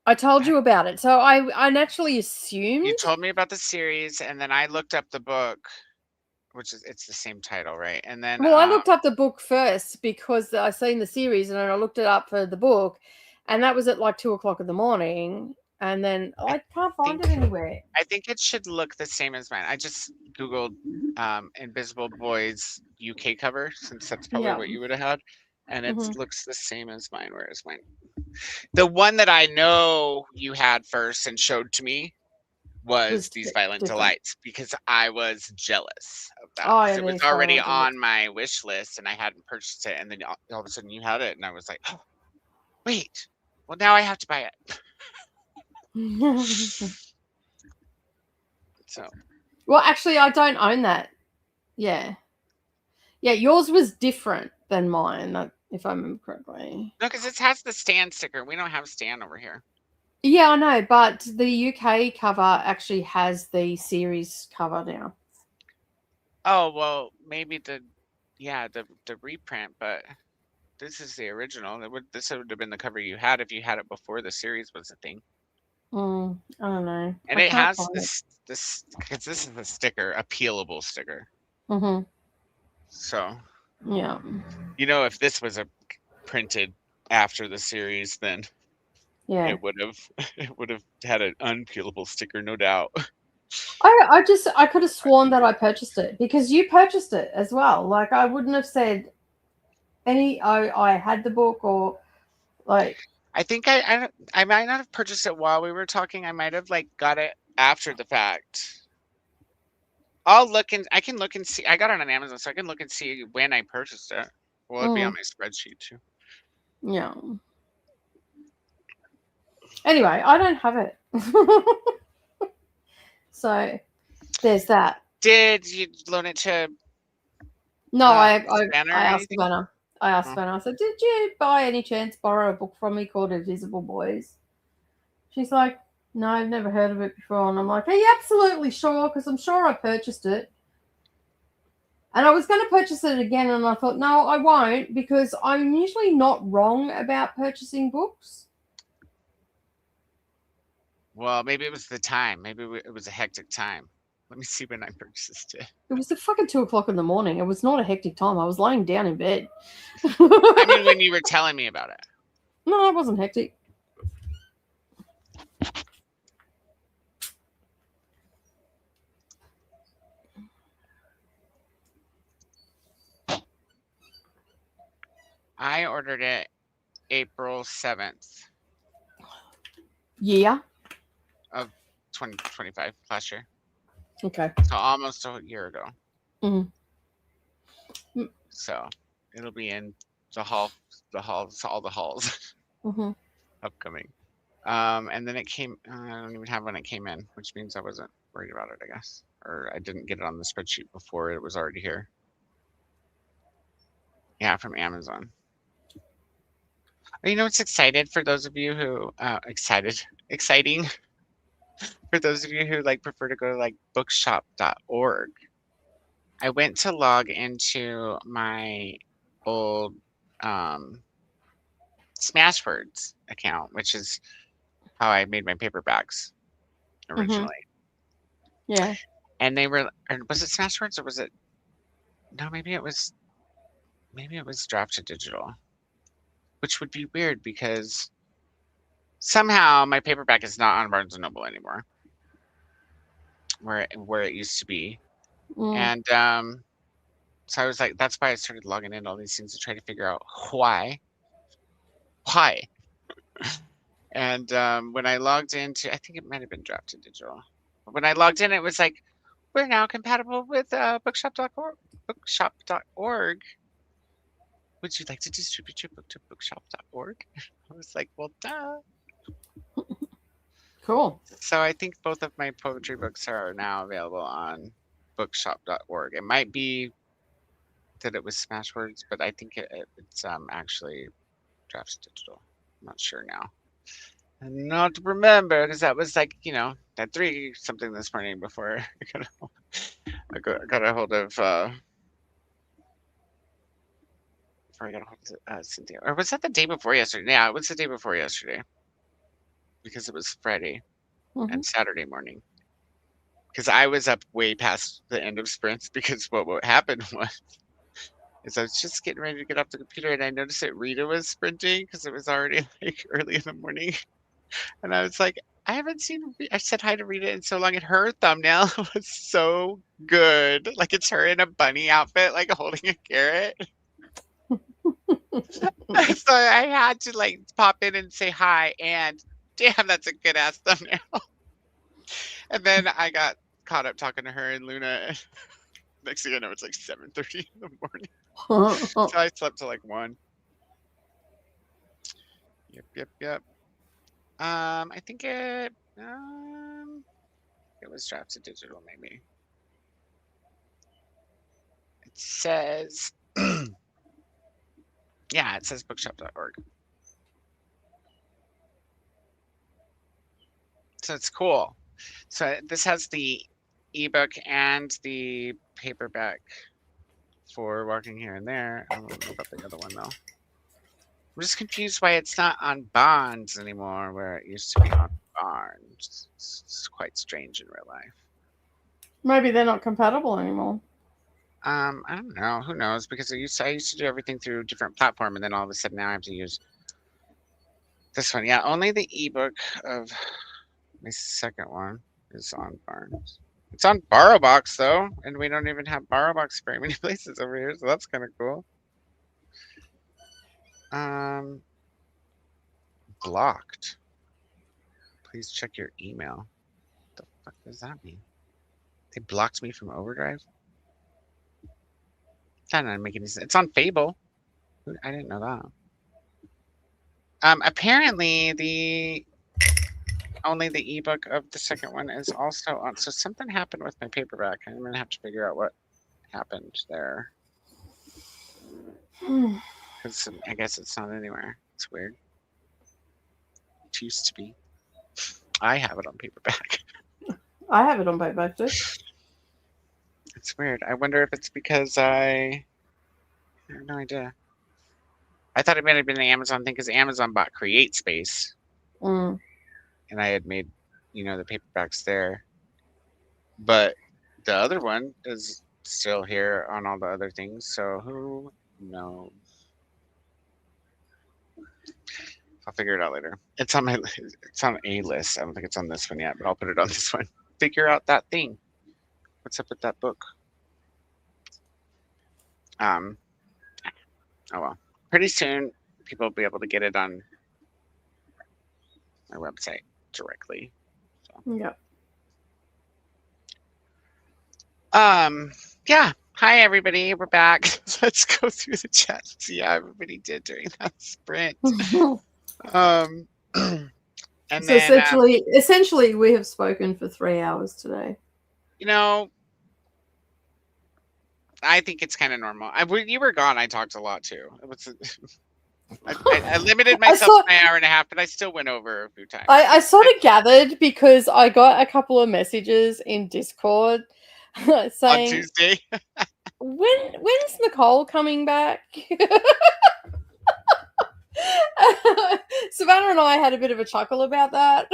I told you about it. So I naturally assumed. You told me about the series, and then I looked up the book, which is it's the same title, right? And then I looked up the book first because I seen the series, and then I looked it up for the book, and that was at like 2:00 in the morning. And then I can't find it anywhere. I think it should look the same as mine. I just Googled Invisible Boys UK cover, since that's probably what you would have had. And it looks the same as mine, whereas mine. The one that I know you had first and showed to me was These Violent Delights, because I was jealous of that. Oh, yeah, it was already on my wish list, and I hadn't purchased it. And then all of a sudden you had it, and I was like, oh, wait. Well, now I have to buy it. So, well, actually, I don't own that. Yeah, yours was different than mine, if I remember correctly. No, because it has the Stan sticker. We don't have Stan over here. Yeah, I know, but the UK cover actually has the series cover now. Oh well, maybe the reprint, but this is the original. This would have been the cover you had if you had it before the series was a thing. I don't know. And it has this because this is a sticker, a peelable sticker. Mm-hmm. So Yeah. you know, if this was a printed after the series, then Yeah. it would have had an unpeelable sticker, no doubt. I could have sworn that I purchased it because you purchased it as well. Like I wouldn't have said I had the book or like. I think I might not have purchased it while we were talking. I might have like got it after the fact. I'll look and I can look and see. I got it on Amazon, so I can look and see when I purchased it. Will it be on my spreadsheet too? Yeah. Anyway, I don't have it. So there's that. Did you loan it to? No, I Spanner or asked anything? Vanna. I asked Oh. Vanna. I said, "Did you by any chance borrow a book from me called Invisible Boys?" She's like, "No, I've never heard of it before." And I'm like, "Are you absolutely sure? Because I'm sure I purchased it." And I was going to purchase it again, and I thought, no, I won't, because I'm usually not wrong about purchasing books. Well, maybe it was the time. Maybe it was a hectic time. Let me see when I purchased it. It was the fucking 2:00 in the morning. It was not a hectic time. I was laying down in bed. I mean, when you were telling me about it. No, it wasn't hectic. I ordered it April 7th Yeah. of 2025 last year. Okay. So almost a year ago. Mm-hmm. So it'll be in the halls, all the halls Mm-hmm. upcoming. And then it came, I don't even have when it came in, which means I wasn't worried about it, I guess. Or I didn't get it on the spreadsheet before it was already here. Yeah, from Amazon. You know what's excited for those of you who exciting for those of you who like prefer to go to like bookshop.org. I went to log into my old Smashwords account, which is how I made my paperbacks originally. Yeah. And they were, or was it Smashwords or was it? No, maybe it was Draft to Digital, which would be weird because somehow my paperback is not on Barnes and Noble anymore, where it used to be. And so I was like, that's why I started logging in all these things to try to figure out why. And when I logged into, I think it might have been Draft to Digital. When I logged in, it was like, we're now compatible with bookshop.org. Bookshop.org. Would you like to distribute your book to bookshop.org? I was like, well, duh. Cool. So I think both of my poetry books are now available on bookshop.org. It might be that it was Smashwords, but I think it's actually Draft Digital. I'm not sure now. And not to remember, because that was like, you know, at 3 something this morning before I got a hold of before I got a hold of Cynthia. Or was that the day before yesterday? Yeah, it was the day before yesterday. Because it was Friday and Saturday morning. Because I was up way past the end of sprints, because what happened was I was just getting ready to get off the computer and I noticed that Rita was sprinting because it was already like early in the morning. And I was like, I haven't seen, I said hi to Rita in so long, and her thumbnail was so good. Like it's her in a bunny outfit, like holding a carrot. So I had to like pop in and say hi, and damn, that's a good ass thumbnail. And then I got caught up talking to her and Luna. Next thing I know, it's like 7:30 in the morning. So I slept till like 1. Yep. I think it was Draft to Digital, maybe. It says, yeah, it says bookshop.org. So it's cool. So this has the ebook and the paperback for Walking Here and There. I don't know about the other one though. I'm just confused why it's not on Bonds anymore, where it used to be on Barnes. It's quite strange in real life. Maybe they're not compatible anymore. I don't know. Who knows? Because I used to do everything through a different platform, and then all of a sudden now I have to use this one. Yeah, only the ebook of my second one is on Barnes. It's on BorrowBox though, and we don't even have BorrowBox very many places over here, so that's kind of cool. Blocked. Please check your email. What the fuck does that mean? They blocked me from Overdrive? That doesn't make any sense. It's on Fable. I didn't know that. Apparently only the ebook of the second one is also on. So something happened with my paperback. I'm gonna have to figure out what happened there. Because I guess it's not anywhere. It's weird. It used to be. I have it on paperback. I have it on paperback too. It's weird. I wonder if it's because I have no idea. I thought it might have been the Amazon thing because Amazon bought Create Space. Mm. And I had made, the paperbacks there. But the other one is still here on all the other things. So who knows? I'll figure it out later. It's on a list. I don't think it's on this one yet, but I'll put it on this one. Figure out that thing. What's up with that book? Oh well. Pretty soon people will be able to get it on my website directly. So. Yeah. Yeah. Hi everybody. We're back. Let's go through the chat and see how everybody did during that sprint. And So then essentially we have spoken for 3 hours today. I think it's kind of normal. When you were gone, I talked a lot too. It was, I limited myself to an hour and a half, but I still went over a few times. I sort of gathered because I got a couple of messages in Discord saying, on Tuesday. when's Nicole coming back? Savannah and I had a bit of a chuckle about that.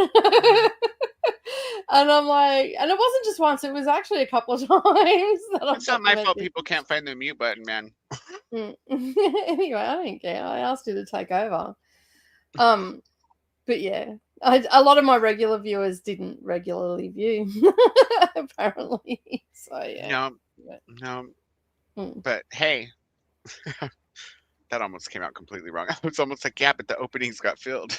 And I'm like, and it wasn't just once, it was actually a couple of times. It's not my fault people can't find the mute button, man. Anyway, I don't care. I asked you to take over. But yeah, a lot of my regular viewers didn't regularly view, apparently. So yeah. No. But hey, that almost came out completely wrong. It's almost like, yeah, but the openings got filled.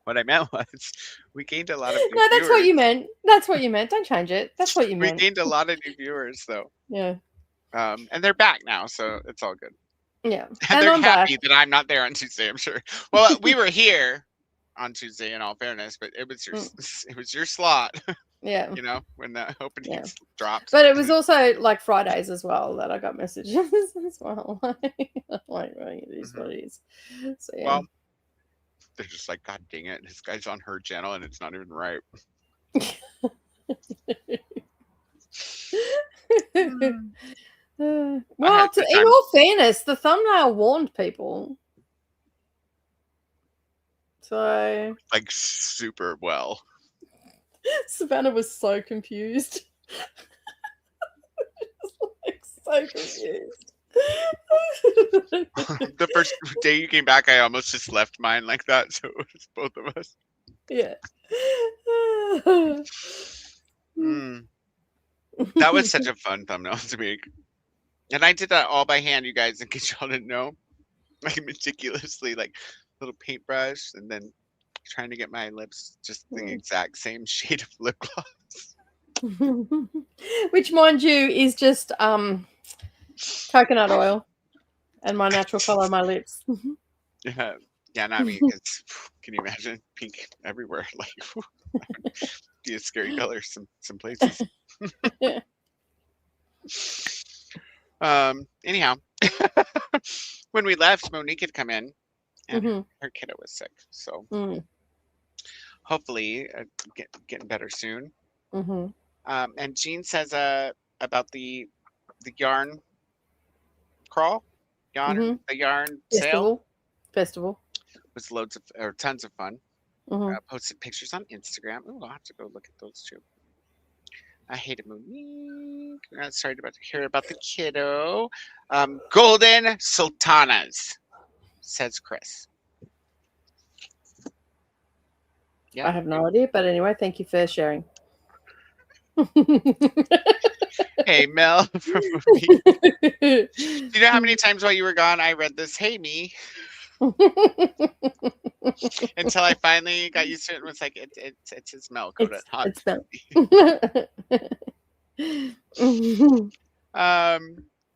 What I meant was we gained a lot of new that's what you meant. That's what you meant. Don't change it. That's what you meant. We gained a lot of new viewers, though. Yeah. And they're back now, so it's all good. Yeah. And they're happy that I'm not there on Tuesday, I'm sure. Well, we were here on Tuesday, in all fairness, but it was your slot. Yeah. When the openings dropped. But it was also like Fridays as well that I got messages as well. Like, it is what it is. So yeah. Well, they're just like, God dang it, this guy's on her channel and it's not even right. Well, in all fairness, the thumbnail warned people. So like super well. Savannah was so confused. So confused. The first day you came back, I almost just left mine like that, so it was both of us. Yeah. That was such a fun thumbnail to make. And I did that all by hand, you guys, in case y'all didn't know. Like meticulously, like little paintbrush, and then trying to get my lips just the exact same shade of lip gloss. Which, mind you, is just coconut oil and my natural color of my lips. Yeah, no, I mean, can you imagine pink everywhere? Like, be a scary color some places. Anyhow, when we left, Monique had come in, and her kiddo was sick, so hopefully getting better soon. And Jean says about the yarn crawl, the yarn festival. was loads of or tons of fun. Mhm. Posted pictures on Instagram. Oh, I'll have to go look at those too. I hate a Monique. Sorry about to hear about the kiddo. Golden Sultanas, says Chris. I Yeah. have no idea, but anyway, thank you for sharing. Hey, Mel from Monique. Do you know how many times while you were gone I read this? Hey, me. Until I finally got used to it and was like, it's his Mel, Koda. It's been.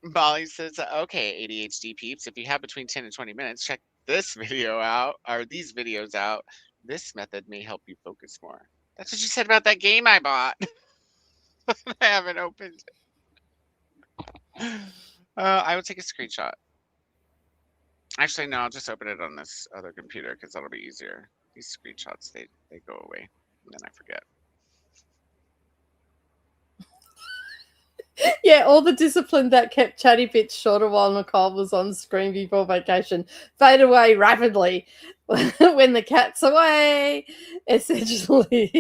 Molly says, okay, ADHD peeps, if you have between 10 and 20 minutes, check this video out, or these videos out. This method may help you focus more. That's what you said about that game I bought. I haven't opened it. I will take a screenshot. Actually, no, I'll just open it on this other computer because that'll be easier. These screenshots, they go away, and then I forget. Yeah, all the discipline that kept Chatty Bits shorter while Nicole was on screen before vacation fade away rapidly when the cat's away. Essentially,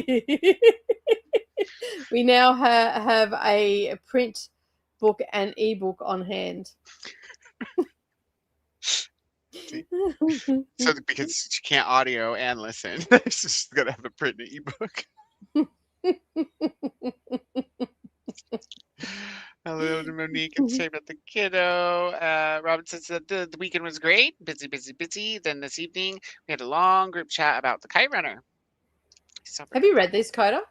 we now have a print book and ebook on hand. So because you can't audio and listen, it's just gonna have a print and ebook. Hello to Monique and say about the kiddo. Robin says that the weekend was great. Busy, busy, busy. Then this evening we had a long group chat about the Kite Runner. Have you read these, Koda?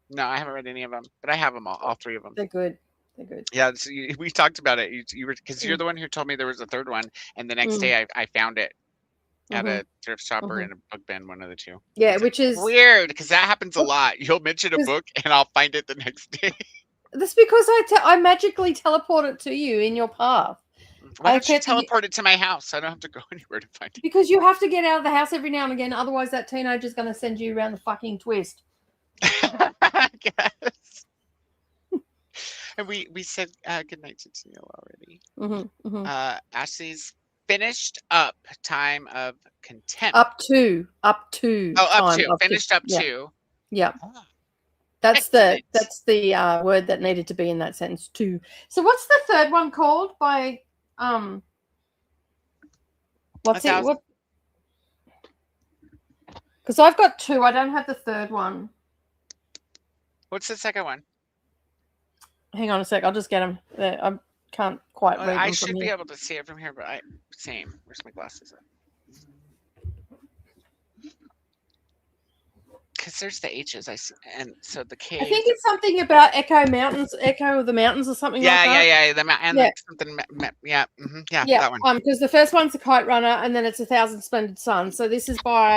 No, I haven't read any of them, but I have them all 3 of them. They're good. They're good. Yeah, so we talked about it. You were because you're the one who told me there was a 3rd one, and the next day I found it at a thrift shop or in a book bin, one of the 2. Yeah, which is weird because that happens a lot. You'll mention a book and I'll find it the next day. That's because I magically teleport it to you in your path. Why don't you teleport it to my house? I don't have to go anywhere to find it. Because you have to get out of the house every now and again. Otherwise, that teenager's going to send you around the fucking twist. I guess. And we said goodnight to Tennille already. Ashley's finished up Time of Contempt. Up to. Oh, up to. Finished up yeah. to. Yeah. Oh. That's the word that needed to be in that sentence too. So what's the 3rd one called by what's it? What? Because I've got 2. I don't have the 3rd one. What's the 2nd one? Hang on a sec. I'll just get them. I can't quite read them. I should be able to see it from here, but same. Where's my glasses at? Because there's the H's I see, and so the K. I think it's something about Echo Mountains, Echo of the Mountains, or something like that. Yeah. Something. Yeah. That one. Because the first one's the Kite Runner, and then it's 1,000 Splendid Suns. So this is from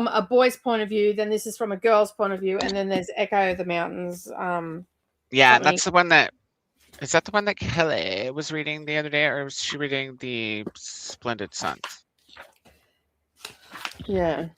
a boy's point of view, then this is from a girl's point of view, and then there's Echo of the Mountains. Yeah, that's the one that. Is that the one that Kelly was reading the other day, or was she reading the Splendid Suns? Yeah.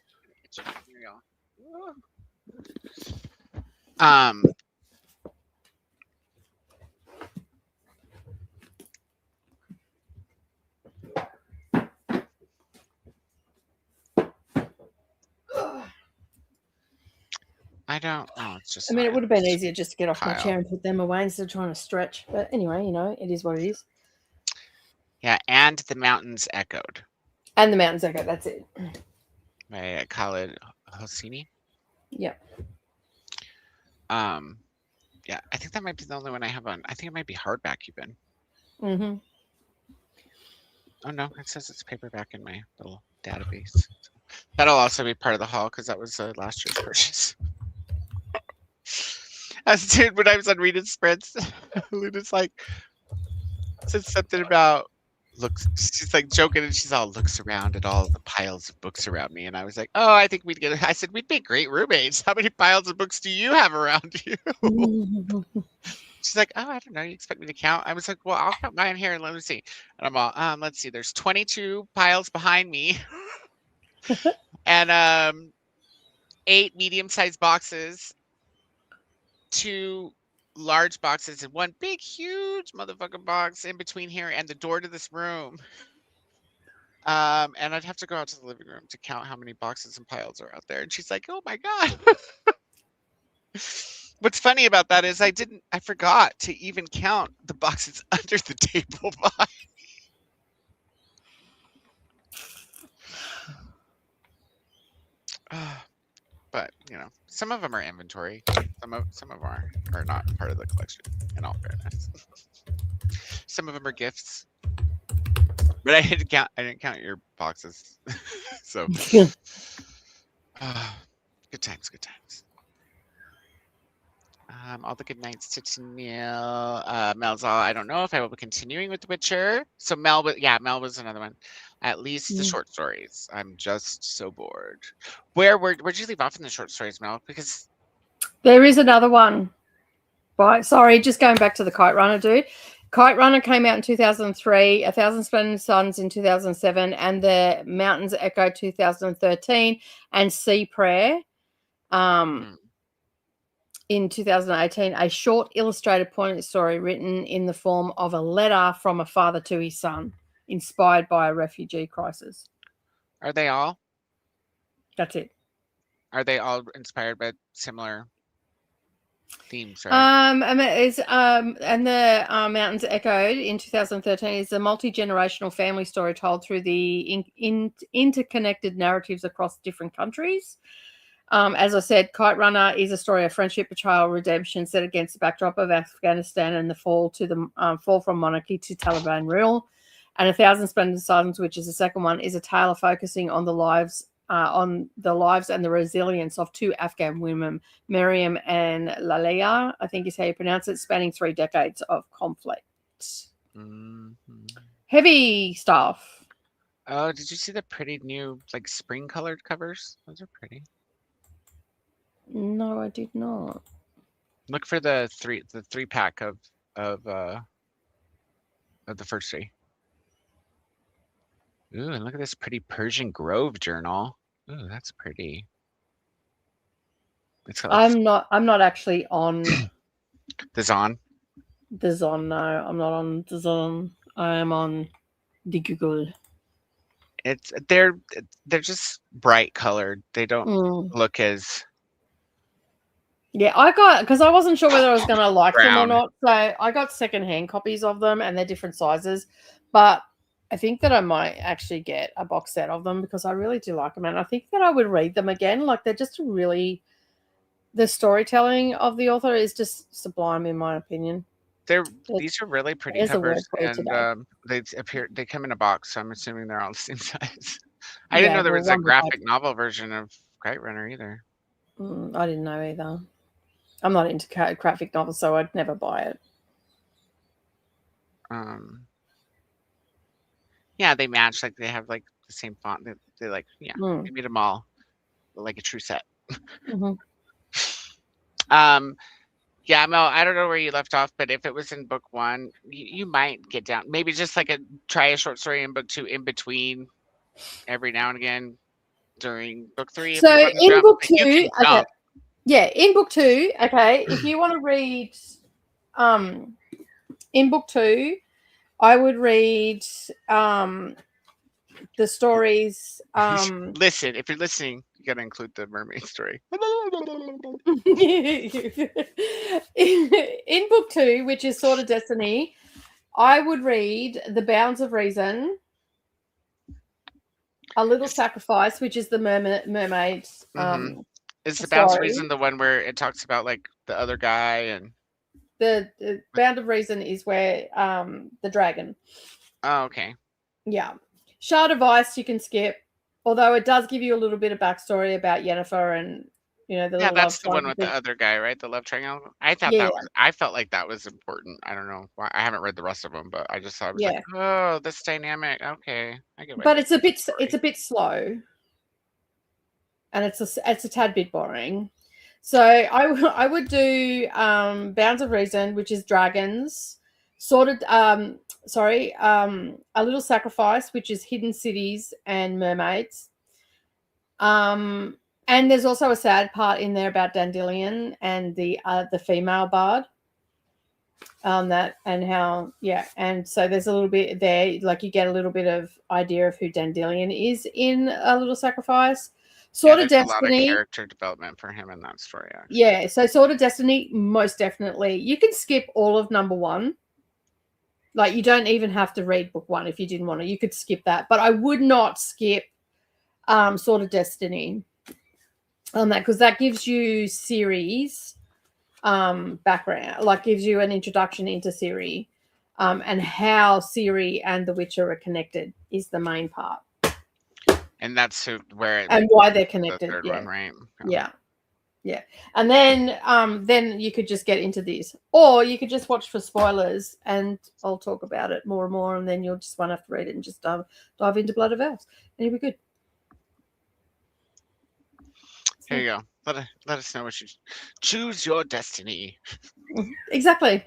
I don't know. It's just. I mean, it would have been easier just to get off my chair and put them away instead of trying to stretch. But anyway, it is what it is. Yeah, and the mountains echoed. And the mountains echo. That's it. By Khaled Hosseini. Yeah. Yeah, I think that might be the only one I have on. I think it might be hardback even. Mm-hmm. Oh no, it says it's paperback in my little database. That'll also be part of the haul because that was last year's purchase. Dude, when I was on Reading Sprints, Luna's like said something about looks. She's like joking and she's all looks around at all the piles of books around me, and I was like, oh, I think we'd get. I said we'd be great roommates. How many piles of books do you have around you? She's like, oh, I don't know. You expect me to count? I was like, well, I'll count mine here and let me see. And I'm all, let's see. There's 22 piles behind me, and 8 medium-sized boxes, 2 large boxes, and 1 big, huge motherfucking box in between here and the door to this room. And I'd have to go out to the living room to count how many boxes and piles are out there. And she's like, "Oh my god." What's funny about that is I forgot to even count the boxes under the table. But some of them are inventory. Some of them are not part of the collection. In all fairness, some of them are gifts. But I didn't count your boxes. So good times, good times. All the good nights to Tennille. Mel's all, I don't know if I will be continuing with The Witcher. So Mel was another one. At least the short stories. I'm just so bored. Where'd you leave off in the short stories, Mel? Because there is another one. Right, sorry, just going back to the Kite Runner, dude. Kite Runner came out in 2003, 1,000 Splendid Suns in 2007, and The Mountains Echo 2013, and Sea Prayer in 2018, a short illustrated point story written in the form of a letter from a father to his son, inspired by a refugee crisis. Are they all? That's it. Are they all inspired by similar themes? Right? And the Mountains Echoed in 2013 is a multi-generational family story told through the interconnected narratives across different countries. As I said, Kite Runner is a story of friendship, betrayal, redemption set against the backdrop of Afghanistan and the fall from monarchy to Taliban rule. And 1,000 Splendid Suns, which is the second one, is a tale focusing on the lives and the resilience of two Afghan women, Miriam and Lalia, I think is how you pronounce it, spanning 3 decades of conflict. Heavy stuff. Oh, did you see the pretty new spring colored covers? Those are pretty. No, I did not. Look for the three pack of the first 3. Ooh, and look at this pretty Persian Grove journal. Ooh, that's pretty. I'm not actually on the Zon. The Zon, no, I'm not on the Zon. I am on the Google. They're just bright colored. They don't look as. Yeah, because I wasn't sure whether I was going to like them or not. So I got secondhand copies of them and they're different sizes. But I think that I might actually get a box set of them because I really do like them. And I think that I would read them again. They're just really, the storytelling of the author is just sublime in my opinion. These are really pretty covers. And they come in a box. So I'm assuming they're all the same size. I didn't know there was a graphic novel version of Kite Runner either. I didn't know either. I'm not into graphic novels, so I'd never buy it. Yeah, they match. They have the same font. They they made them all like a true set. Yeah, Mel, I don't know where you left off, but if it was in book 1, you might get down. Maybe just try a short story in book 2 in between every now and again during book 3. So in book 2, okay. Yeah, in book 2, okay, if you want to read in book 2, I would read the stories. Listen, if you're listening, you got to include the mermaid story. In book 2, which is Sword of Destiny, I would read The Bounds of Reason, A Little Sacrifice, which is the mermaid. Is The Bounds of Reason the one where it talks about the other guy and the Bound of Reason is where the dragon. Oh, okay. Yeah. Shard of Ice you can skip, although it does give you a little bit of backstory about Yennefer and that's the one with the other guy, right? The love triangle. I thought I felt like that was important. I don't know why. I haven't read the rest of them, but I just thought it was oh, this dynamic. Okay, I get it. But it's a bit slow, and it's a tad bit boring. So I would do Bounds of Reason, which is dragons. A Little Sacrifice, which is hidden cities and mermaids. And there's also a sad part in there about Dandelion and the female bard. That and how, yeah, and so there's a little bit there, like you get a little bit of idea of who Dandelion is in A Little Sacrifice. Sword of there's a lot of Destiny. character development for him in that story, actually. Yeah, so Sword of Destiny, most definitely. You can skip all of number 1. Like, you don't even have to read book 1 if you didn't want to. You could skip that. But I would not skip Sword of Destiny on that, because that gives you series background, like gives you an introduction into Ciri, and how Ciri and the Witcher are connected is the main part. And that's where and why they're connected. The third Yeah. one, right? Yeah. And then you could just get into this, or you could just watch for spoilers, and I'll talk about it more and more, and then you'll just won't have to read it and just dive into Blood of Elves, and you'll be good. Here you go. Let us know what you choose your destiny. Exactly.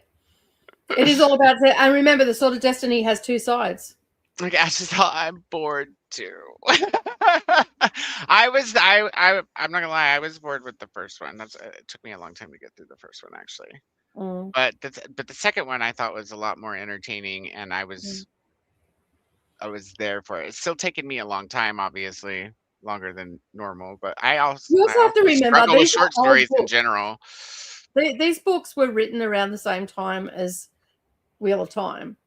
It is all about that. And remember, the Sword of Destiny has 2 sides. Like, I just thought I'm bored too. I'm not gonna lie, I was bored with the first one. It took me a long time to get through the first one, actually. But the second one I thought was a lot more entertaining, and I was there for it. It's still taken me a long time, obviously, longer than normal. But I also have to remember struggle with short stories in general. These books were written around the same time as Wheel of Time.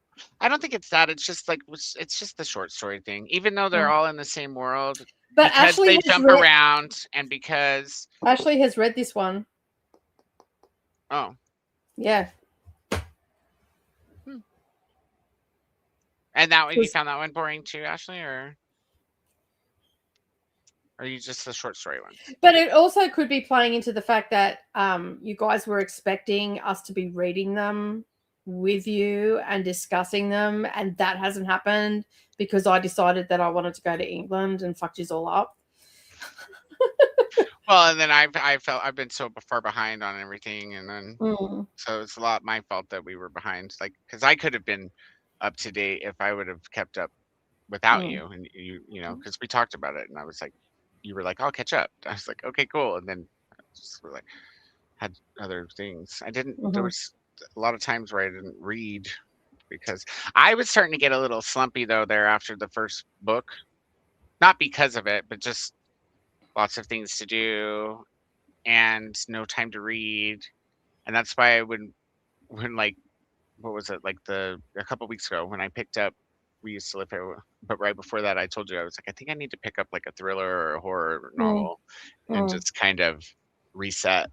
I don't think it's that. It's just like it's just the short story thing. Even though they're all in the same world, but because Ashley they jump around, and because Ashley has read this one. Oh, yeah. And you found that one boring too, Ashley, or are you just the short story one? But it also could be playing into the fact that you guys were expecting us to be reading them with you and discussing them, and that hasn't happened because I decided that I wanted to go to England and fucked you all up. Well, and then I felt I've been so far behind on everything, and then so it's a lot my fault that we were behind. Like, because I could have been up to date if I would have kept up without you, and you know, because we talked about it, and I was like, you were like, I'll catch up. I was like, okay, cool, and then I just like had other things. I didn't. There was a lot of times where I didn't read because I was starting to get a little slumpy though there after the first book, not because of it, but just lots of things to do and no time to read. And that's why when like, what was it, like a couple weeks ago when I picked up We Used to Live Here, but right before that I told you I was like, I think I need to pick up like a thriller or a horror novel and just kind of reset.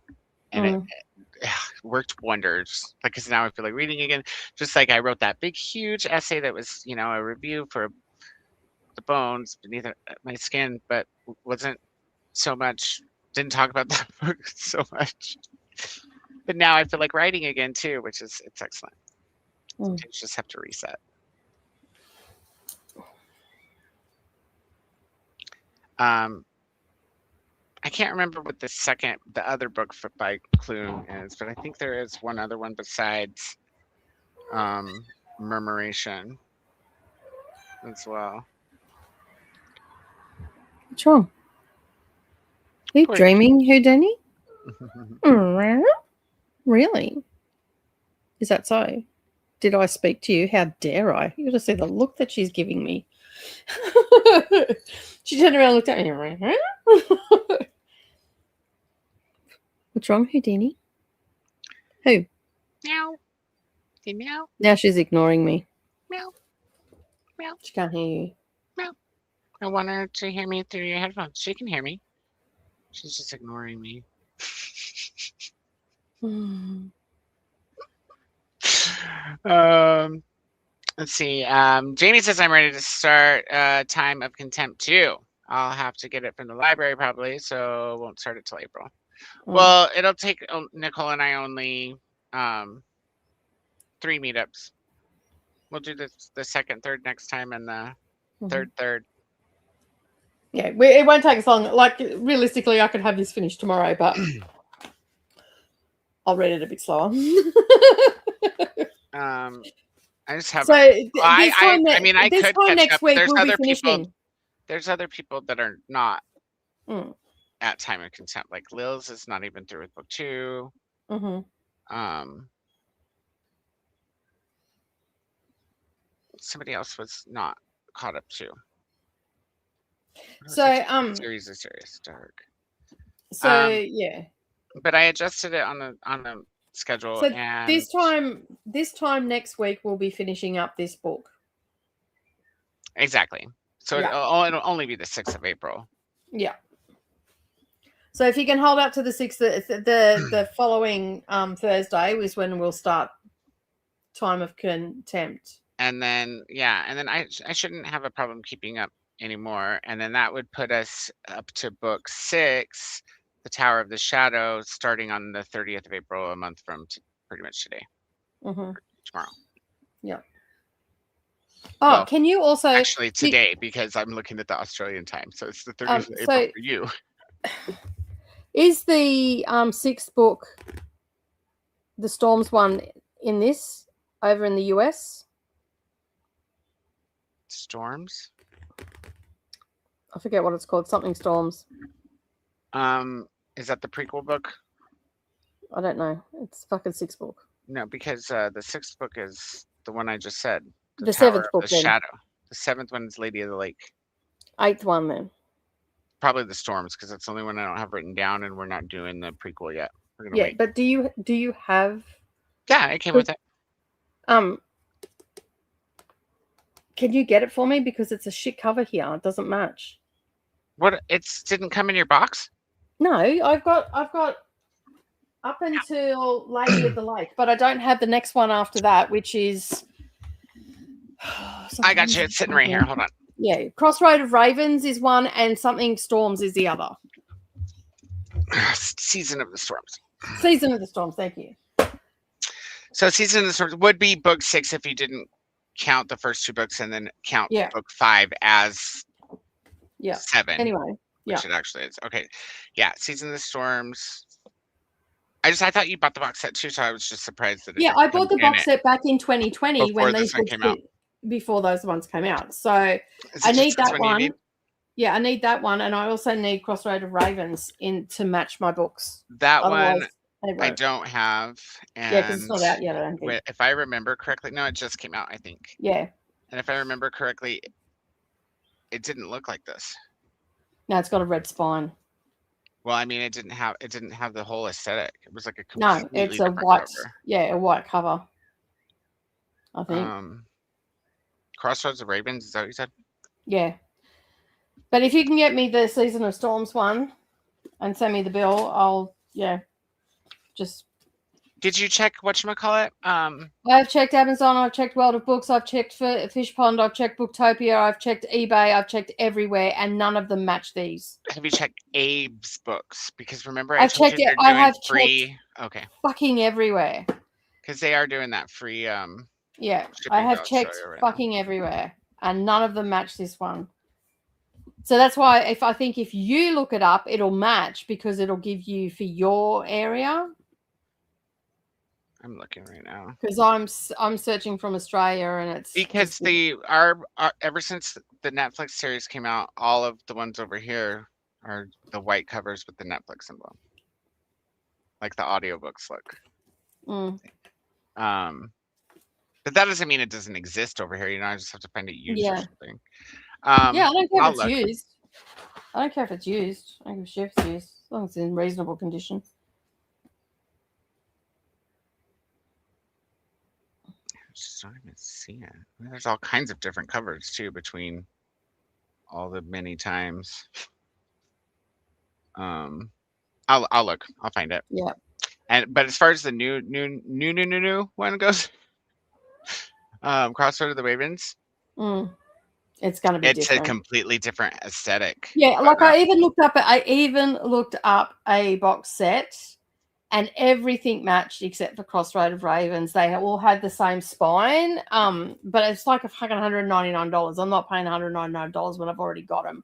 And it worked wonders. Like, because now I feel like reading again. Just like I wrote that big, huge essay that was, you know, a review for The Bones Beneath My Skin, but wasn't so much. Didn't talk about that book so much. But now I feel like writing again too, which is it's excellent. You just have to reset. I can't remember what the other book by Clune is, but I think there is one other one besides Murmuration as well. What's wrong? Are you dreaming, Houdini? Really? Is that so? Did I speak to you? How dare I? You got to see the look that she's giving me. She turned around and looked at me. What's wrong, Houdini? Who? Meow. Say meow. Now she's ignoring me. Meow. Meow. She can't hear you. Meow. I want her to hear me through your headphones. She can hear me. She's just ignoring me. Let's see. Jamie says I'm ready to start Time of Contempt 2. I'll have to get it from the library probably, so won't start it till April. Well, it'll take Nicole and I only 3 meetups. We'll do the second, third next time, and the third. Yeah, it won't take us long. Like, realistically, I could have this finished tomorrow, but I'll read it a bit slower. I just have. So I mean, I this could time catch next up. week There's we'll other be finishing. people. There's other people that are not at Time of Contempt. Like Lil's is not even through with book 2. somebody else was not caught up to. So Series of Serious Dark. So yeah. But I adjusted it on the schedule, So and this time next week we'll be finishing up this book. exactly. So Yeah. it'll only be the 6th of April. Yeah. So if you can hold up to the 6th, the following Thursday is when we'll start Time of Contempt. And then I shouldn't have a problem keeping up anymore. And then that would put us up to book 6, The Tower of the Shadow, starting on the 30th of April, a month from pretty much today. Mm-hmm. Tomorrow. Yeah. Oh, Well, can you also actually today, because I'm looking at the Australian time, so it's the 30th of April for you. Is the 6th book, the Storms one, in this over in the US? Storms? I forget what it's called. Something Storms. Is that the prequel book? I don't know. It's fucking 6th book. No, because the 6th book is the one I just said. The Tower 7th of book, the then. Shadow. The 7th one is Lady of the Lake. 8th one, then. Probably the Storms, because that's the only one I don't have written down, and we're not doing the prequel yet. We're gonna wait. But do you have? Yeah, it came with it. Can you get it for me, because it's a shit cover here? It doesn't match. What? It didn't come in your box? No, I've got up until Lady of the Lake, but I don't have the next one after that, which is. I got you. It's sitting right here. Hold on. Yeah, Crossroad of Ravens is one, and Something Storms is the other. Season of the Storms. Season of the Storms. Thank you. So Season of the Storms would be book 6 if you didn't count the first 2 books and then count book 5 as 7. Anyway, which it actually is. Okay, yeah, Season of the Storms. I thought you bought the box set too, so I was just surprised that. I bought the box set back in 2020 when these books came out. Before those ones came out. So I need that one. Yeah, I need that one, and I also need Crossroad of Ravens to match my books. That one I don't have. And because it's not out yet, I don't think. If I remember correctly, no, it just came out, I think. Yeah. And if I remember correctly, it didn't look like this. No, it's got a red spine. Well, I mean, it didn't have the whole aesthetic. It was like a completely it's a white cover. Yeah, a white cover. I think. Crossroads of Ravens, is that what you said? Yeah. But if you can get me the Season of Storms one and send me the bill, I'll just. Did you check whatchamacallit? I've checked Amazon, I've checked World of Books, I've checked Fish Pond, I've checked Booktopia, I've checked eBay, I've checked everywhere, and none of them match these. Have you checked Abe's books? Because remember, I've checked it. I have free. Okay. Fucking everywhere. Because they are doing that free. Yeah, I have checked fucking everywhere, and none of them match this one. So that's why if you look it up, it'll match because it'll give you for your area. I'm looking right now because I'm searching from Australia, and it's because ever since the Netflix series came out, all of the ones over here are the white covers with the Netflix symbol, like the audiobooks look. But that doesn't mean it doesn't exist over here. I just have to find it used or something. I don't care if it's used. I don't care if it's used. I don't give a shit if it's used, as long as it's in reasonable condition. I just don't even see it. There's all kinds of different covers too between all the many times. I'll look. I'll find it. Yeah. But as far as the new one goes, Crossroad of the Ravens. It's gonna be. It's different. A completely different aesthetic. Yeah, like I even looked up a box set, and everything matched except for Crossroad of Ravens. They all had the same spine, but it's like a fucking $199. I'm not paying $199 when I've already got them.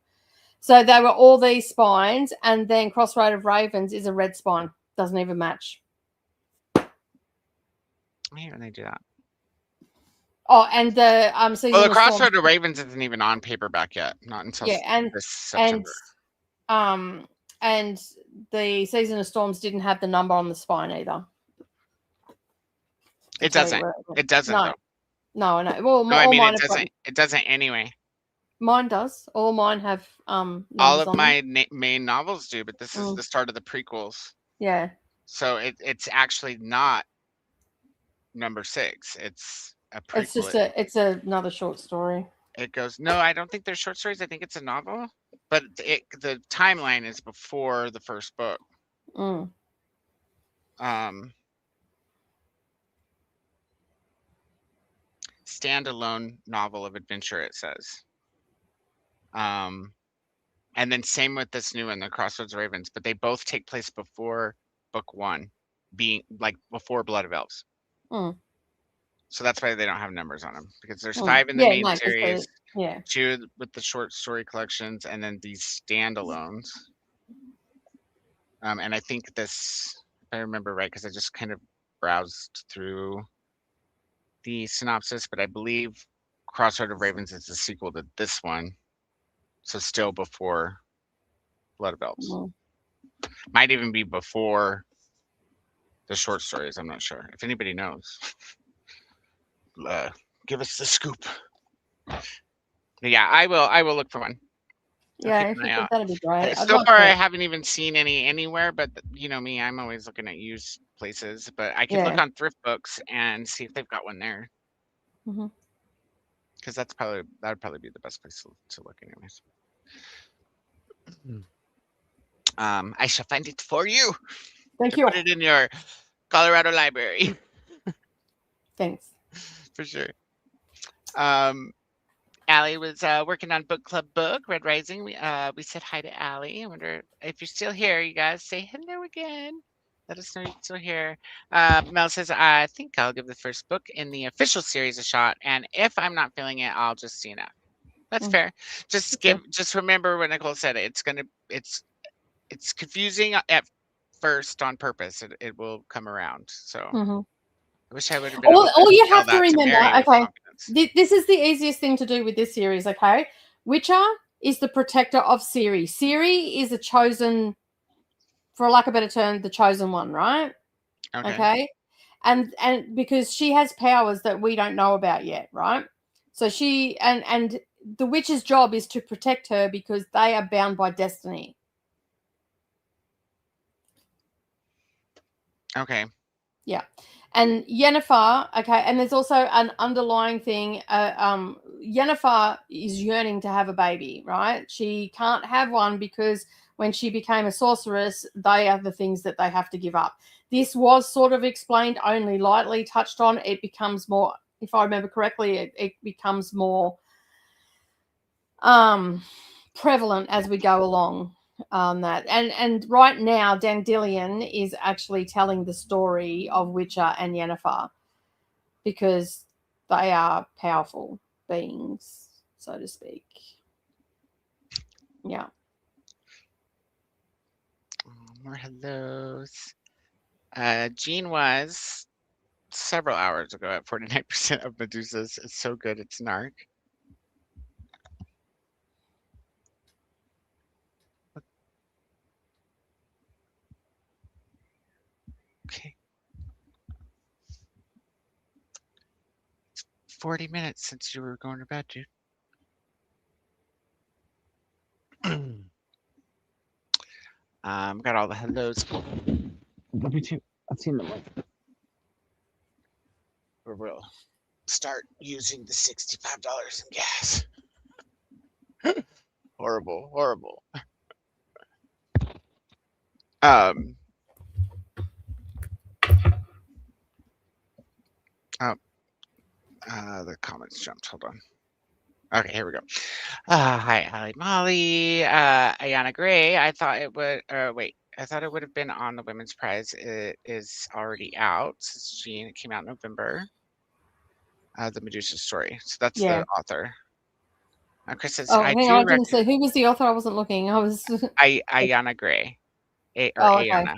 So they were all these spines, and then Crossroad of Ravens is a red spine. Doesn't even match. Why don't they do that? Oh, and the season. Well, the Crossroad of Ravens isn't even on paperback yet. Not until this September. And the Season of Storms didn't have the number on the spine either. It doesn't. It doesn't. No. Though. No, I know. Well, No, I all mean mine it have got, doesn't. It doesn't anyway. mine does. All mine have All numbers of on them. my main novels do, but this is the start of the prequels. Yeah. So it's actually not number 6. It's a prequel. It's just another short story. It goes. No, I don't think they're short stories. I think it's a novel. But the timeline is before the first book. Mm. Standalone novel of adventure, it says. And then same with this new one, The Crossroads Ravens, but they both take place before book 1, being like before Blood of Elves. Mm. So that's why they don't have numbers on them, because there's Mm. 5 in the Yeah, main no, 'cause series, yeah. 2 with the short story collections, and then these standalones. And I think this, if I remember right, because I just kind of browsed through the synopsis, but I believe Crossroad of Ravens is the sequel to this one, so still before Blood of Elves. Mm. Might even be before the short stories. I'm not sure. If anybody knows, give us the scoop. But yeah, I will look for one. Yeah, if you could, that'd be great. So far, I haven't even seen any anywhere, but you know me, I'm always looking at used places. But I can look on thrift books and see if they've got one there. Because that would probably be the best place to look, anyways. I shall find it for you. Thank you. Put it in your Colorado library. Thanks. For sure. Allie was working on book club book Red Rising. We said hi to Allie. I wonder if you're still here. You guys say hello again. Let us know you're still here. Mel says, I think I'll give the first book in the official series a shot, and if I'm not feeling it, I'll just see enough. That's fair. Just remember what Nicole said. It's confusing at first on purpose. It will come around. So. I wish I would have been able to all you have tell to remember, Mary okay, this is the easiest thing to do with this series, okay? Witcher is the protector of Ciri. Ciri is a chosen, for lack of a better term, the chosen one, right? Okay. And because she has powers that we don't know about yet, right? So she and the witch's job is to protect her because they are bound by destiny. Okay. Yeah. And Yennefer, okay, and there's also an underlying thing. Yennefer is yearning to have a baby, right? She can't have one because when she became a sorceress, they are the things that they have to give up. This was sort of explained, only lightly touched on. It becomes more, if I remember correctly, it becomes more prevalent as we go along. That and right now Dandelion is actually telling the story of Witcher and Yennefer because they are powerful beings, so to speak. Yeah. More hellos. Jean was several hours ago at 49% of Medusa's. It's so good, it's narc. Okay. 40 minutes since you were going to bed, dude. Got all the hellos. Love you too. I've seen them. Or we'll start using the $65 in gas. Horrible. The comments jumped. Hold on. Okay, here we go. Hi, Holly Molly. Ayana Gray. I thought it would. I thought it would have been on the Women's Prize. It is already out. It came out in November. The Medusa story. So that's the author. Chris says, I didn't say who was the author. I wasn't looking. I was. Ayana Gray. Okay. Ayana.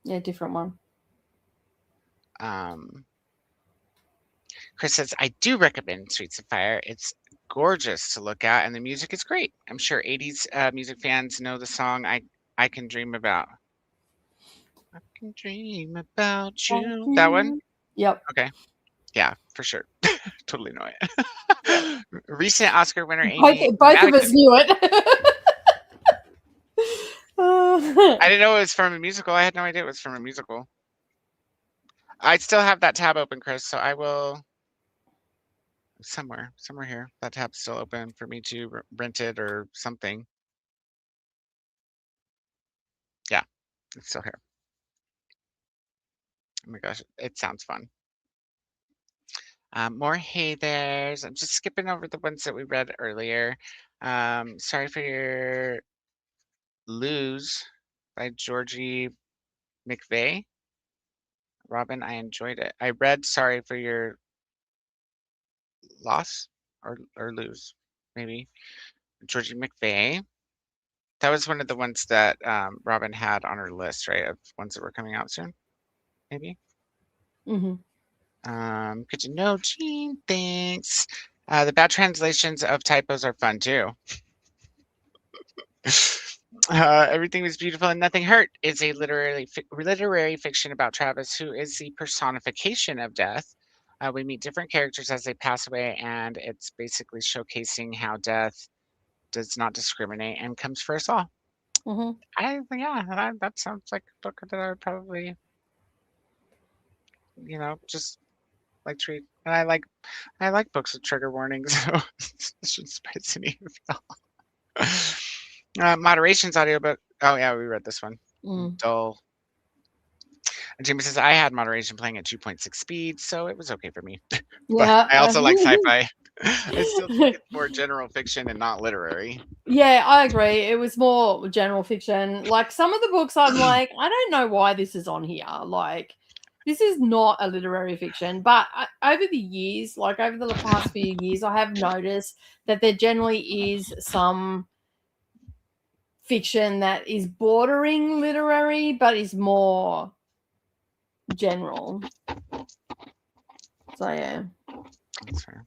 Yeah, different one. Chris says, I do recommend Streets of Fire. It's gorgeous to look at, and the music is great. I'm sure 80s music fans know the song I Can Dream About. I can dream about you. That one? Yep. Okay. Yeah, for sure. Totally know it. Recent Oscar winner Amy. Both of us knew it. I didn't know it was from a musical. I had no idea it was from a musical. I still have that tab open, Chris, so I will somewhere here. That tab's still open for me to rent it or something. Yeah, it's still here. Oh my gosh, it sounds fun. More hey there's. I'm just skipping over the ones that we read earlier. Sorry for your lose by Georgie McVeigh. Robin, I enjoyed it. I read Sorry for Your Loss or Lose, maybe. Georgie McVeigh. That was one of the ones that Robin had on her list, right? Of ones that were coming out soon, maybe. Good to know, Jean. Thanks. The bad translations of typos are fun too. Everything Was Beautiful and Nothing Hurt is a literary fiction about Travis, who is the personification of death. We meet different characters as they pass away, and it's basically showcasing how death does not discriminate and comes for us all. That sounds like a book that I would probably, just like to read. And I like books with trigger warnings, so it shouldn't surprise any of y'all. Moderation's audiobook. Oh yeah, we read this one. Dull. And Jamie says I had moderation playing at 2.6 speed, so it was okay for me. Yeah. I also like sci-fi. I still think it's more general fiction and not literary. Yeah, I agree. It was more general fiction. Like some of the books, I'm like, I don't know why this is on here. Like, this is not a literary fiction. But over the years, like over the past few years, I have noticed that there generally is some fiction that is bordering literary, but is more general. So yeah. That's fair.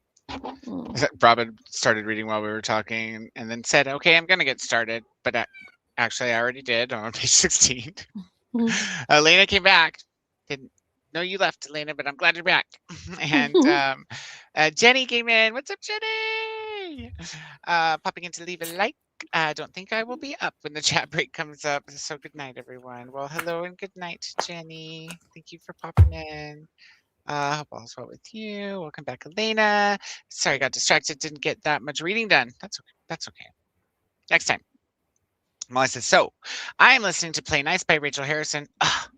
Robin started reading while we were talking and then said, okay, I'm going to get started. But actually, I already did on page 16. Elena came back. Didn't know you left, Elena, but I'm glad you're back. And Jenny came in. What's up, Jenny? Popping in to leave a like. I don't think I will be up when the chat break comes up. So good night, everyone. Well, hello and good night, Jenny. Thank you for popping in. Hope all's well with you. Welcome back, Elena. Sorry, I got distracted. Didn't get that much reading done. That's okay. That's okay. Next time. Molly says, so I'm listening to Play Nice by Rachel Harrison. Ugh,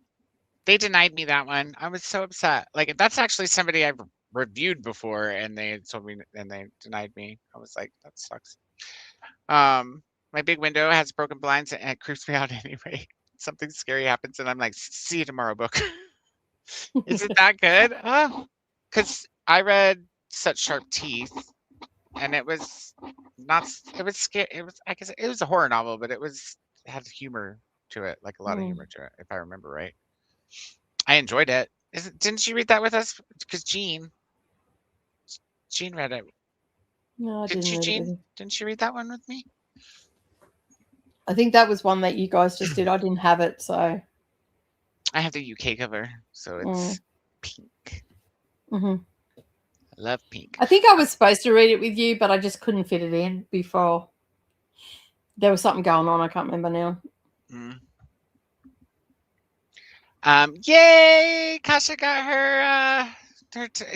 they denied me that one. I was so upset. Like, that's actually somebody I've reviewed before, and they told me, and they denied me. I was like, that sucks. My big window has broken blinds, and it creeps me out anyway. Something scary happens, and I'm like, see you tomorrow, book. Is it that good? Because I read Such Sharp Teeth, and it was not. It was scary. It was. I guess it was a horror novel, but it had humor to it, like a lot of humor to it, if I remember right. I enjoyed it. Didn't you read that with us? Because Jean read it. No, I didn't. Jean? Didn't you read that one with me? I think that was one that you guys just did. I didn't have it, so. I have the UK cover, so it's pink. I love pink. I think I was supposed to read it with you, but I just couldn't fit it in before. There was something going on. I can't remember now. Yay! Kasha got her.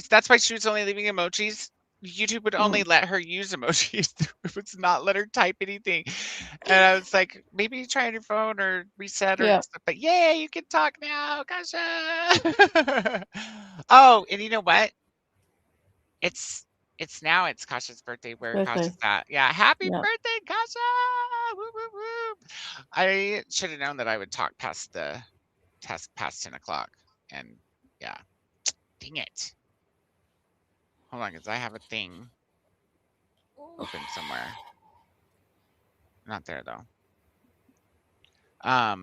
That's why she was only leaving emojis. YouTube would only let her use emojis. It would not let her type anything. And I was like, maybe try on your phone or reset or stuff. But yay, you can talk now, Kasha. Oh, and you know what? It's Kasha's birthday where Kasha's at. Yeah, happy birthday, Kasha! Woo, woo, woo. I should have known that I would talk past 10 o'clock. And yeah, dang it. Hold on, because I have a thing open somewhere. Not there, though. How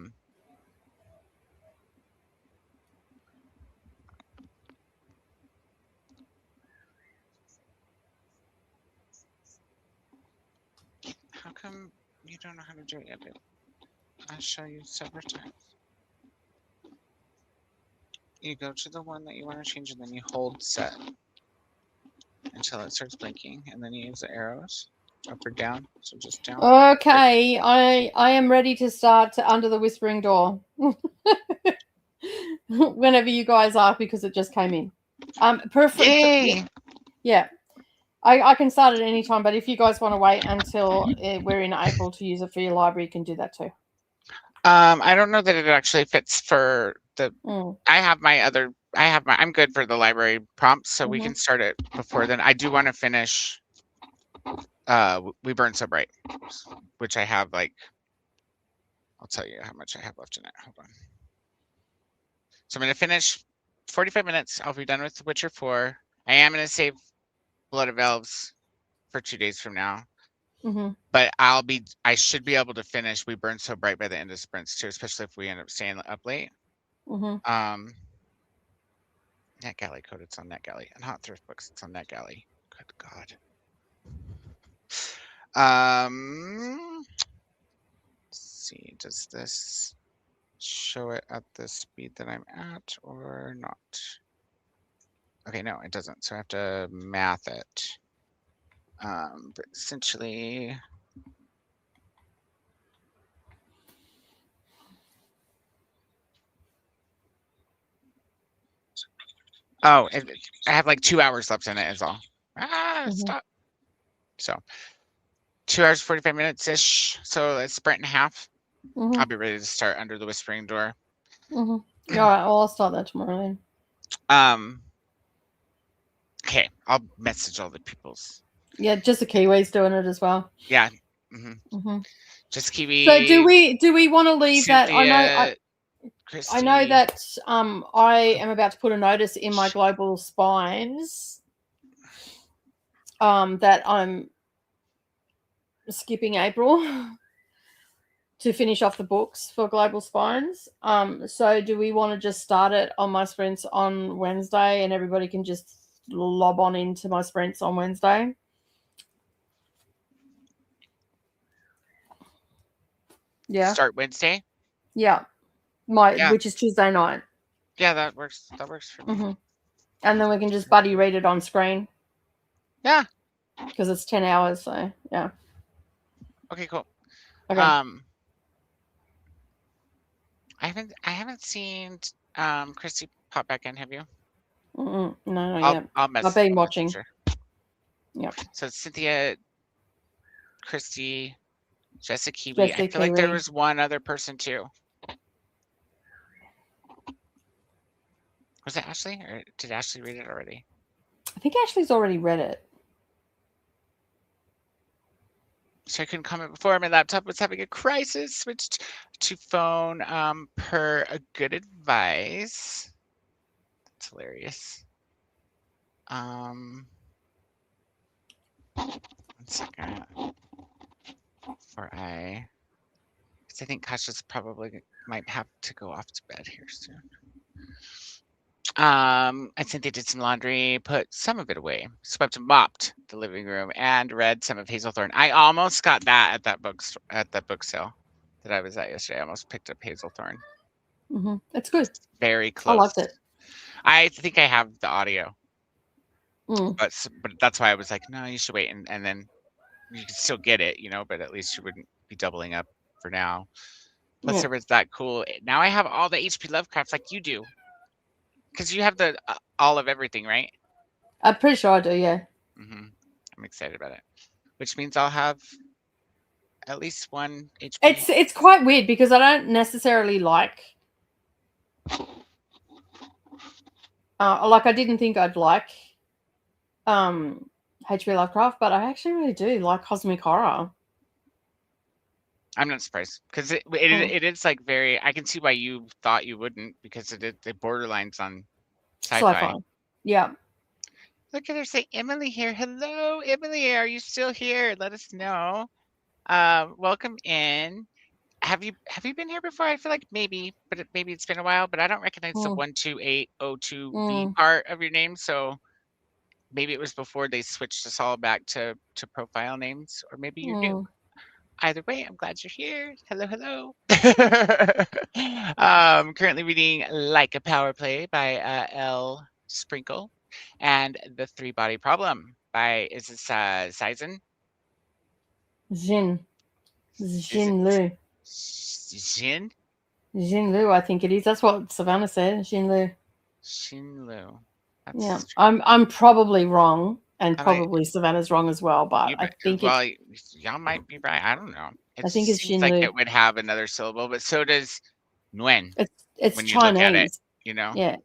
come you don't know how to do it yet? I'll show you several times. You go to the one that you want to change, and then you hold set. until it starts blinking, and then you use the arrows up or down. So just down. Okay, I am ready to start Under the Whispering Door. Whenever you guys are, because it just came in. Yay! Yeah. I can start at any time, but if you guys want to wait until we're in April to use it for your library, you can do that too. I don't know that it actually fits for the. Mm. I'm good for the library prompts, so we Mhm. can start it before then. I do want to finish. We Burn So Bright, which I have like. I'll tell you how much I have left in it. Hold on. So I'm going to finish 45 minutes. I'll be done with The Witcher 4. I am going to save Blood of Elves for 2 days from now. Mhm. But I should be able to finish We Burn So Bright by the end of sprints too, especially if we end up staying up late. Mhm. NetGalley Code, it's on NetGalley. And Hot Thrift Books, it's on NetGalley. Good God. Let's see, does this show it at the speed that I'm at or not? Okay, no, it doesn't. So I have to math it. But essentially, oh, I have like 2 hours left in it is all. Stop. So 2 hours, 45 minutes ish. So let's sprint in half. Mhm. I'll be ready to start Under the Whispering Door. Mhm. All right, well, I'll start that tomorrow then. Okay, I'll message all the peoples. Yeah, just the Kiwis doing it as well. Yeah. Mhm. Just Kiwi. So do we want to leave Cynthia, that? Christy. I know that I am about to put a notice in my Global Spines that I'm skipping April to finish off the books for Global Spines. So do we want to just start it on my sprints on Wednesday and everybody can just lob on into my sprints on Wednesday? Yeah. Start Wednesday? Yeah. Which is Tuesday night. Yeah, that works. That works for me. Mm-hmm. And then we can just buddy read it on screen. Yeah. Because it's 10 hours, so yeah. Okay, cool. Okay. I haven't seen Christy pop back in, have you? No, not yet. I've been watching. Yep. So Cynthia, Christy, Jessica Kiwi. Jessica I feel like there Kiwi. was one other person too. Was it Ashley, or did Ashley read it already? I think Ashley's already read it. So I couldn't comment before. My laptop was having a crisis. Switched to phone per a good advice. That's hilarious. 1 second. Before because I think Kasha's probably might have to go off to bed here soon. I think they did some laundry, put some of it away, swept and mopped the living room, and read some of Hazelthorne. I almost got that at that book sale that I was at yesterday. I almost picked up Hazelthorne. It's good. Very close. I liked it. I think I have the audio, Mm. but that's why I was like, no, you should wait, and then you can still get it, but at least you wouldn't be doubling up for now. Plus, there was that cool. Now I have all the H.P. Lovecraft like you do. Because you have the all of everything, right? I'm pretty sure I do, yeah. I'm excited about it. Which means I'll have at least one HP. It's quite weird because I don't necessarily like... I didn't think I'd like H.P. Lovecraft, but I actually really do like cosmic horror. I'm not surprised because it is like very. I can see why you thought you wouldn't because it borderlines on sci-fi. Yeah. Look at her say Emily here. Hello, Emily. Are you still here? Let us know. Welcome in. Have you been here before? I feel like maybe, but maybe it's been a while. But I don't recognize the 12802B part of your name, so maybe it was before they switched us all back to profile names, or maybe you're new. Either way, I'm glad you're here. Hello. Currently reading Like a Power Play by L. Sprinkle and The Three Body Problem by, is this Sizen? Jin. Jin Lu. Jin? Jin Lu, I think it is. That's what Savannah said. Jin Lu. Shinlu. Yeah. I'm probably wrong, and I mean, probably Savannah's wrong as well, but I think well, y'all might be right. I don't know. It I think it's seems like Xinlu. it would have another syllable, but so does Nguyen. It's when Chinese. you look at it, you know? Yeah.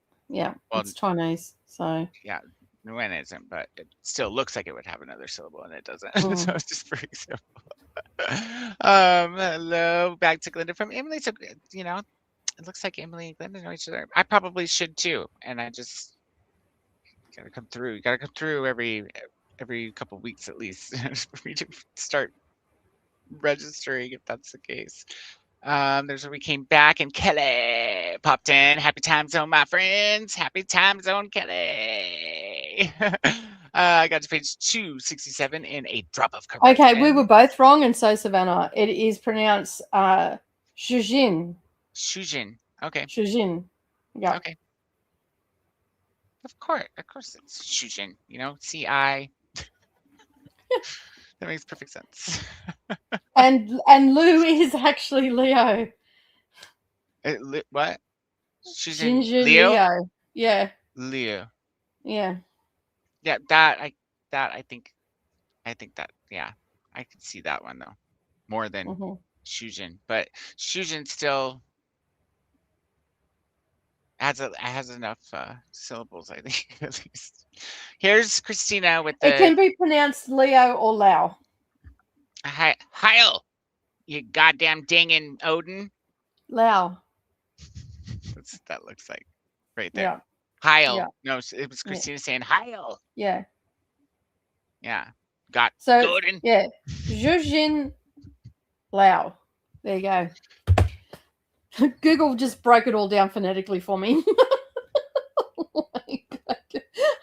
Well, it's Chinese. So yeah, Nguyen isn't, but it still looks like it would have another syllable, and it doesn't. So it's just pretty simple. Hello, back to Glinda from Emily. So, you know, it looks like Emily and Glinda know each other. I probably should too, and I just gotta come through. You gotta come through every couple weeks at least for me to start registering, if that's the case. There's where we came back, and Kelly popped in. Happy time zone, my friends. Happy time zone, Kelly. I got to page 267 in a drop of correction. okay, we were both wrong, and so Savannah. It is pronounced Shujin. Shujin. Okay. Shujin. Yeah. Okay. Of course it's Shujin. You know, C-I. That makes perfect sense. And Lu is actually Leo. What? Shujin Ginger Leo? Yeah. Leo. Yeah. Yeah, I think that, yeah, I could see that one though, more than Shujin, but Shujin still has enough syllables, I think, at least. Here's Christina with the. It can be pronounced Leo or Lao. Heil, you goddamn dingin' Odin. Lao. That's what that looks like, right there. Yeah. Heil. Yeah. No, it was Christina saying Heil. Yeah. Yeah. Got so Odin. Yeah. Zhujin Lao. There you go. Google just broke it all down phonetically for me.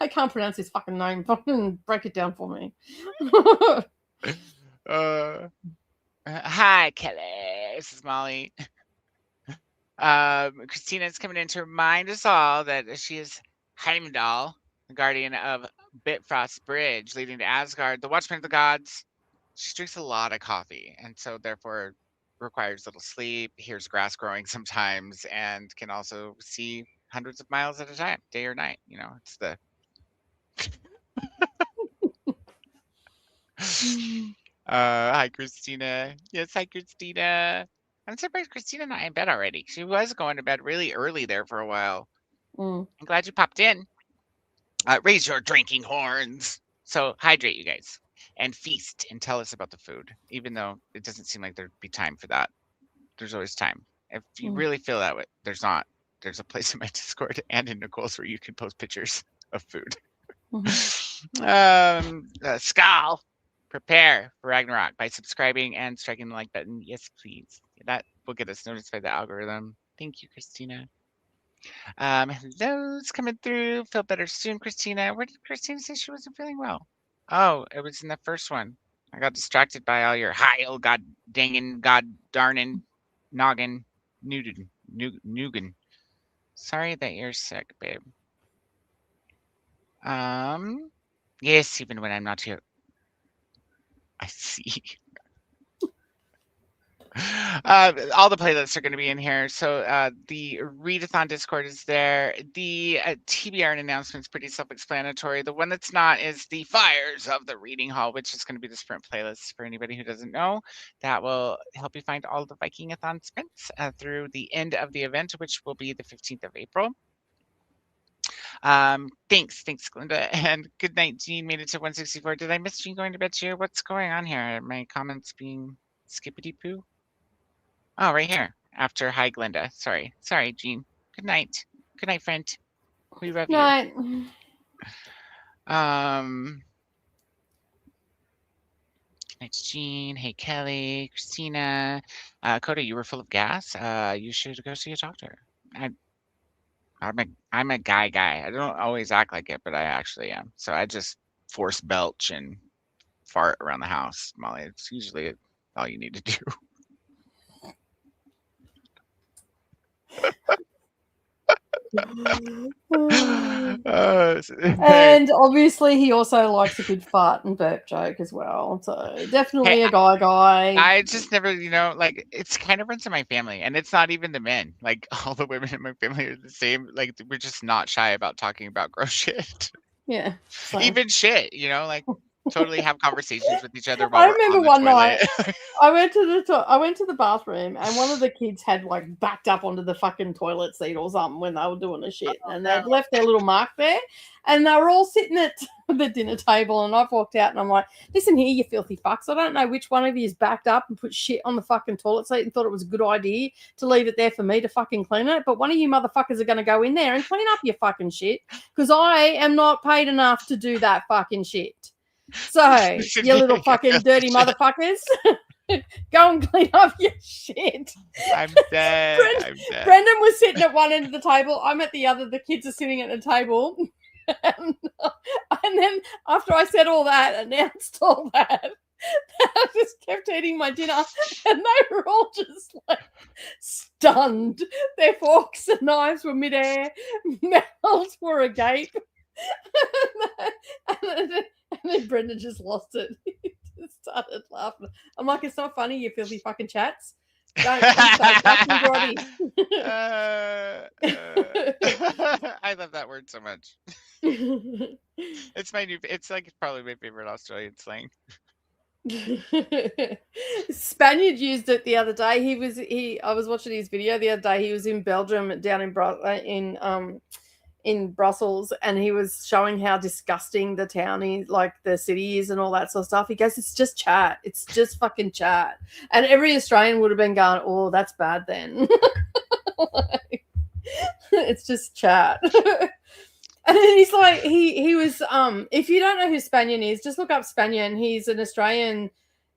I can't pronounce his fucking name. Fucking break it down for me. Hi, Kelly. This is Molly. Christina's coming in to remind us all that she is Heimdall, the guardian of Bitfrost's bridge leading to Asgard, the watchman of the gods. She drinks a lot of coffee, and so therefore requires little sleep, hears grass growing sometimes, and can also see hundreds of miles at a time, day or night. You know, it's the hi, Christina. Yes, hi, Christina. I'm surprised Christina not in bed already. She was going to bed really early there for a while. I'm glad you popped in. Raise your drinking horns. So hydrate, you guys, and feast, and tell us about the food, even though it doesn't seem like there'd be time for that. There's always time. If you really feel that way, there's not. There's a place in my Discord and in Nicole's where you can post pictures of food. Skal, prepare for Ragnarok by subscribing and striking the like button. Yes, please. That will get us noticed by the algorithm. Thank you, Christina. Hello's coming through. Feel better soon, Christina. Where did Christina say she wasn't feeling well? Oh, it was in the first one. I got distracted by all your Heil, god dangin', god darnin', noggin, Nugan. Sorry that you're sick, babe. Yes, even when I'm not here. I see. All the playlists are going to be in here. So the Readathon Discord is there. The TBR and announcements pretty self-explanatory. The one that's not is the Fires of the Reading Hall, which is going to be the sprint playlist for anybody who doesn't know. That will help you find all the Vikingathon sprints through the end of the event, which will be the 15th of April. Thanks, Glinda, and good night, Jean. Made it to 164. Did I miss Jean going to bed too? What's going on here? Are my comments being skippity poo? Oh, right here. After hi, Glinda. Sorry, Jean. Good night. Good night, friend. We love you. Night. Good night, Jean. Hey, Kelly, Christina. Koda, you were full of gas. You should go see a doctor. I'm a guy. I don't always act like it, but I actually am. So I just force belch and fart around the house, Molly. It's usually all you need to do. And obviously, he also likes a good fart and burp joke as well. So definitely a guy. I just never, like it's kind of runs in my family, and it's not even the men. Like all the women in my family are the same. Like we're just not shy about talking about gross shit. Yeah. So. Even shit, like totally have conversations with each other while I we're remember on the one toilet. night I went to the bathroom, and one of the kids had like backed up onto the fucking toilet seat or something when they were doing the shit, and they'd left their little mark there, and they were all sitting at the dinner table, and I've walked out and I'm like, listen here, you filthy fucks, I don't know which one of you is backed up and put shit on the fucking toilet seat and thought it was a good idea to leave it there for me to fucking clean it, but one of you motherfuckers are going to go in there and clean up your fucking shit, because I am not paid enough to do that fucking shit. So, you little fucking dirty motherfuckers, go and clean up your shit. I'm dead. Brendan was sitting at one end of the table. I'm at the other. The kids are sitting at the table. And then after I said all that, announced all that, I just kept eating my dinner, and they were all just like stunned. Their forks and knives were midair, mouths were agape. And then Brendan just lost it. He just started laughing. I'm like, it's not funny, you filthy fucking chats. Don't I love that word so much. It's probably my favorite Australian slang. Spaniard used it the other day. I was watching his video the other day. He was in Belgium, down in Brussels, and he was showing how disgusting the town is, like the city is and all that sort of stuff. He goes, it's just chat. It's just fucking chat. And every Australian would have been going, oh, that's bad then. It's just chat. And then he's like, he was, if you don't know who Spaniard is, just look up Spaniard. He's an Australian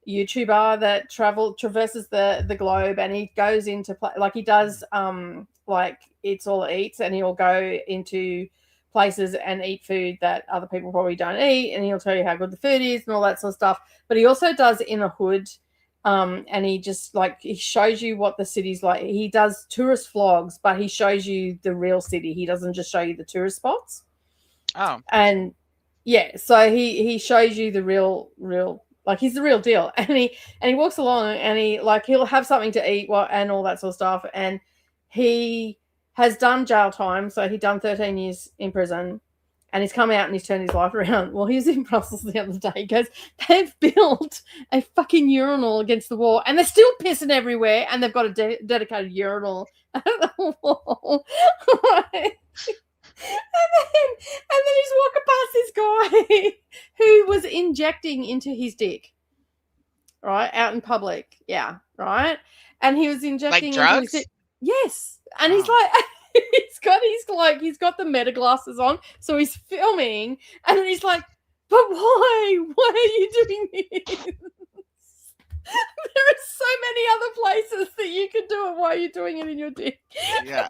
YouTuber that traverses the globe, and he goes into like he does like It's All It Eats, and he'll go into places and eat food that other people probably don't eat, and he'll tell you how good the food is and all that sort of stuff. But he also does In the Hood, and he just he shows you what the city's like. He does tourist vlogs, but he shows you the real city. He doesn't just show you the tourist spots. Oh, and yeah, so he shows you the real. Like he's the real deal, and he walks along, and he'll have something to eat, and all that sort of stuff. And he has done jail time, so he'd done 13 years in prison, and he's come out and he's turned his life around. Well, he was in Brussels the other day. He goes, they've built a fucking urinal against the wall, and they're still pissing everywhere, and they've got a dedicated urinal at the wall. And then he's walking past this guy who was injecting into his dick, right, out in public. Yeah, right. And he was injecting like drugs? Into his dick. Yes. And he's like, he's got the meta glasses on, so he's filming, and then he's like, but why? Why are you doing this? There are so many other places that you can do it. Why are you doing it in your dick? Yeah.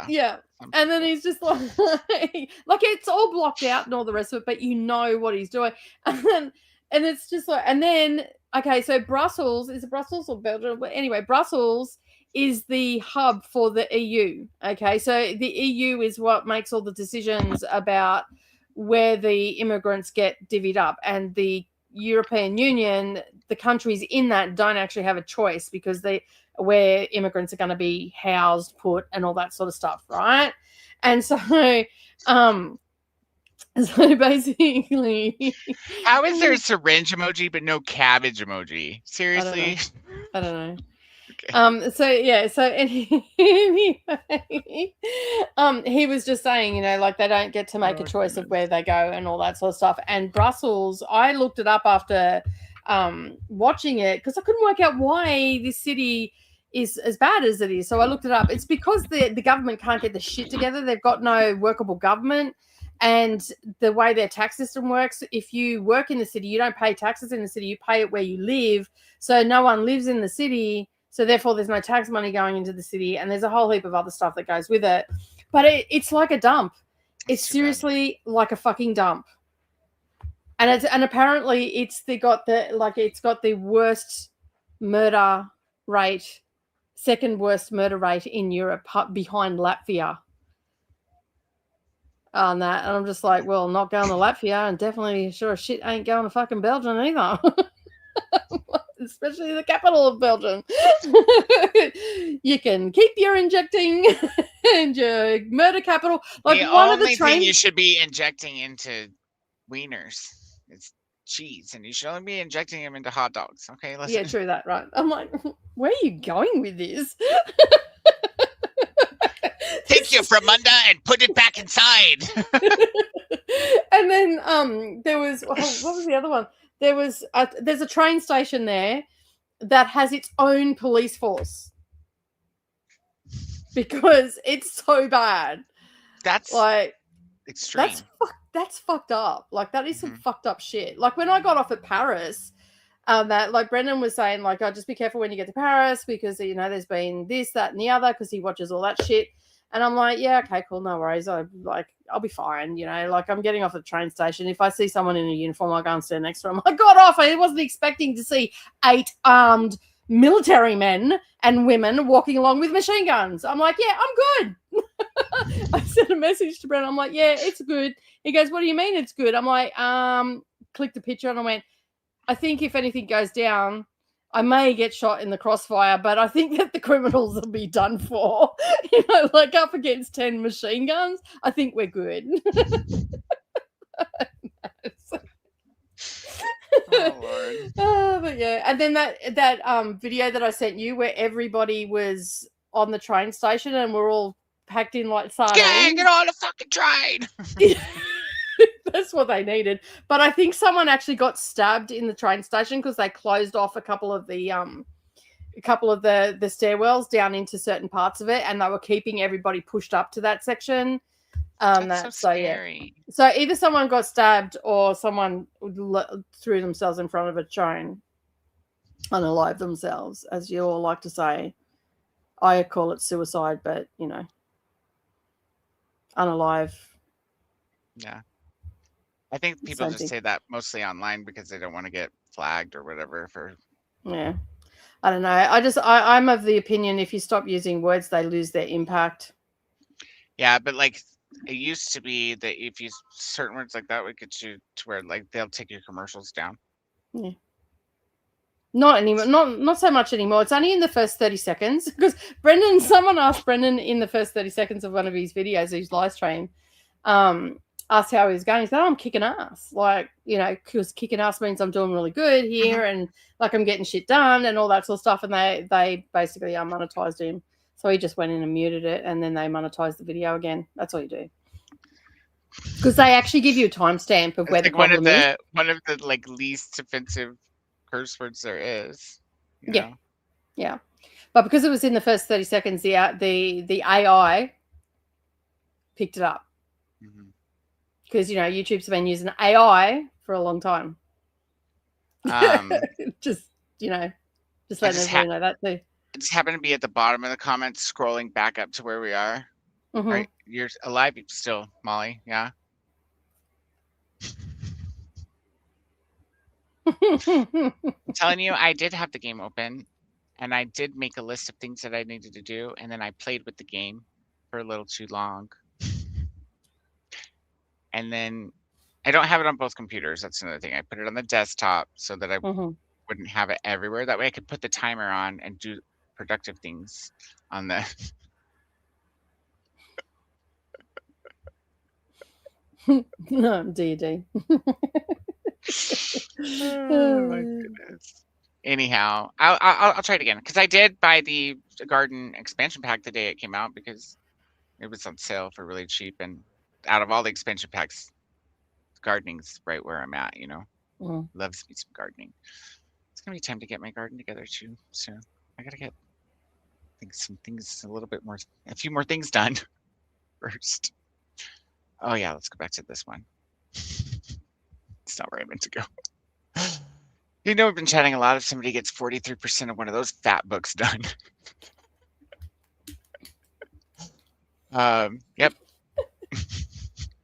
Yeah. And then he's just like it's all blocked out and all the rest of it, but you know what he's doing. And it's just like, and then, okay, so Brussels, is it Brussels or Belgium? But anyway, Brussels is the hub for the EU. Okay, so the EU is what makes all the decisions about where the immigrants get divvied up, and the European Union, the countries in that don't actually have a choice, because where immigrants are going to be housed, put, and all that sort of stuff, right? And so, so basically, how is there a syringe emoji but no cabbage emoji? Seriously, I don't know. Okay. So yeah, so anyway, he was just saying, like they don't get to make a choice of where they go and all that sort of stuff. And Brussels, I looked it up after watching it, because I couldn't work out why this city is as bad as it is. So I looked it up. It's because the government can't get the shit together. They've got no workable government. And the way their tax system works, if you work in the city, you don't pay taxes in the city, you pay it where you live. So no one lives in the city. So therefore there's no tax money going into the city. And there's a whole heap of other stuff that goes with it. But it's like a dump. It's seriously like a fucking dump. And apparently it's got the worst murder rate, second worst murder rate in Europe, behind Latvia. on that, and I'm just like, well, not going to Latvia, and definitely sure as shit ain't going to fucking Belgium either. Especially the capital of Belgium. You can keep your injecting and your murder capital. Like the one of the only thing you trains. should be injecting into wieners is cheese, and you should only be injecting them into hot dogs. Okay, listen. Yeah, true that, right? I'm like, where are you going with this? Take you from under and put it back inside. And then there was what was the other one? There's a train station there that has its own police force because it's so bad. That's Like extreme. that's fucked up. Like that is some fucked up shit. Like when I got off at Paris, that like Brendan was saying, like, oh, just be careful when you get to Paris because there's been this, that, and the other because he watches all that shit. And I'm like, yeah, okay, cool, no worries. I'll be fine, like I'm getting off at the train station. If I see someone in a uniform, I'll go and stand next to them. I got off. I wasn't expecting to see 8 armed military men and women walking along with machine guns. I'm like, yeah, I'm good. I sent a message to Brendan. I'm like, yeah, it's good. He goes, what do you mean it's good? I'm like, clicked the picture and I went, I think if anything goes down, I may get shot in the crossfire, but I think that the criminals will be done for. Like up against 10 machine guns, I think we're good. Oh, Lord. But yeah, and then that video that I sent you where everybody was on the train station and we're all packed in like sardines. Yeah, get on the fucking train. That's what they needed. But I think someone actually got stabbed in the train station because they closed off a couple of the stairwells down into certain parts of it, and they were keeping everybody pushed up to that section. That's so scary. Yeah. So either someone got stabbed or someone threw themselves in front of a train, unalive themselves, as you all like to say. I call it suicide, but unalive. Yeah. I think people just say that mostly online because they don't want to get flagged or whatever Yeah. I don't know. I'm of the opinion if you stop using words, they lose their impact. Yeah, but like it used to be that if you certain words like that would get you to where like they'll take your commercials down. Yeah. Not anymore. Not so much anymore. It's only in the first 30 seconds because someone asked Brendan in the first 30 seconds of one of his videos, his live stream, asked how he was going. He said, I'm kicking ass. Like, because kicking ass means I'm doing really good here and like I'm getting shit done and all that sort of stuff. And they basically monetized him. So he just went in and muted it and then they monetized the video again. That's all you do. Because they actually give you a timestamp of where the problem is. One of the like least offensive curse words there is. Yeah. Yeah. But because it was in the first 30 seconds, the AI picked it up. Because YouTube's been using AI for a long time. Just letting everyone know that too. I just happen to be at the bottom of the comments, scrolling back up to where we are. Right, you're alive still, Molly? Yeah. I'm telling you, I did have the game open, and I did make a list of things that I needed to do, and then I played with the game for a little too long. And then I don't have it on both computers. That's another thing. I put it on the desktop so that I wouldn't have it everywhere. That way I could put the timer on and do productive things on the... D&D. Oh my goodness. Anyhow, I'll try it again because I did buy the garden expansion pack the day it came out because it was on sale for really cheap, and out of all the expansion packs, gardening's right where I'm at. Loves me some gardening. It's gonna be time to get my garden together too soon. I gotta get some things a few more things done first. Oh yeah, let's go back to this one. It's not where I meant to go. We've been chatting a lot if somebody gets 43% of one of those fat books done. Yep.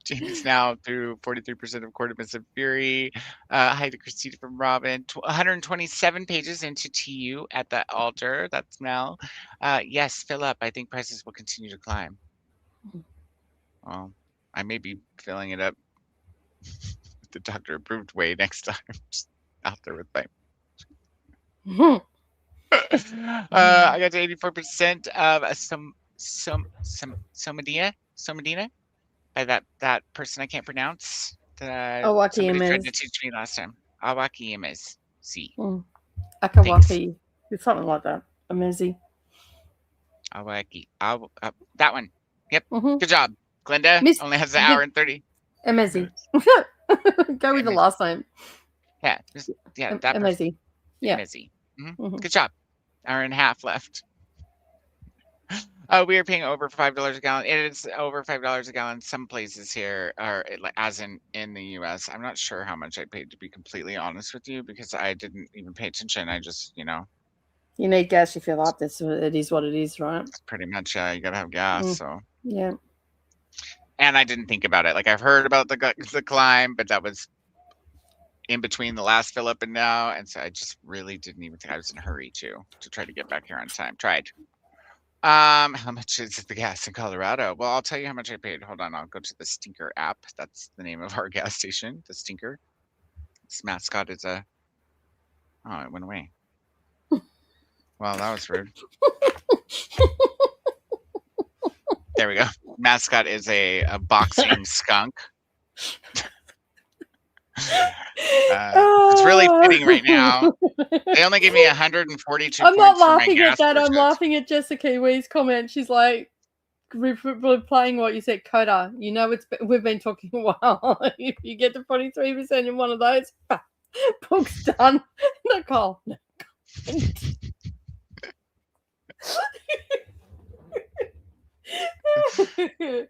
Jamie's now through 43% of Court of Fury. Hi to Christina from Robin. 127 pages into TU at the altar. That's Mel. Yes, fill up. I think prices will continue to climb. Well, I may be filling it up the doctor approved way next time. Just out there with my I got to 84% of Somadina by that person I can't pronounce. Awaki Somebody tried Imez. to teach me last time. Awaki Imez. See. Akawaki. It's something like that. Amazing. Awaki. That one. Yep. Mhm. Good job. Glenda Miss only has an hour and 30. Amazing. Go with the Amazing. last name. Yeah. That person. Amazing. Yeah. Amazing. Mhm. Good job. Hour and a half left. We are paying over $5 a gallon. It is over $5 a gallon. Some places here are as in the US. I'm not sure how much I paid, to be completely honest with you, because I didn't even pay attention. I just, You need gas, you fill up. It is what it is, right? pretty much you gotta have gas. So Yeah. and I didn't think about it. Like I've heard about the climb, but that was in between the last fill up and now, and so I just really didn't even think. I was in a hurry to try to get back here on time. Tried. How much is the gas in Colorado? Well, I'll tell you how much I paid. Hold on, I'll go to the Stinker app. That's the name of our gas station, the Stinker. Its mascot is a. Oh, it went away. Well, that was rude. There we go. Mascot is a boxing skunk. It's really fitting right now. They only give me 142 I'm not points for my laughing gas at that. I'm purchase. laughing at Jessica Kiwi's comment. She's like, replying what you said, Koda. We've been talking a while. If you get to 43% in one of those, book's done. Nicole.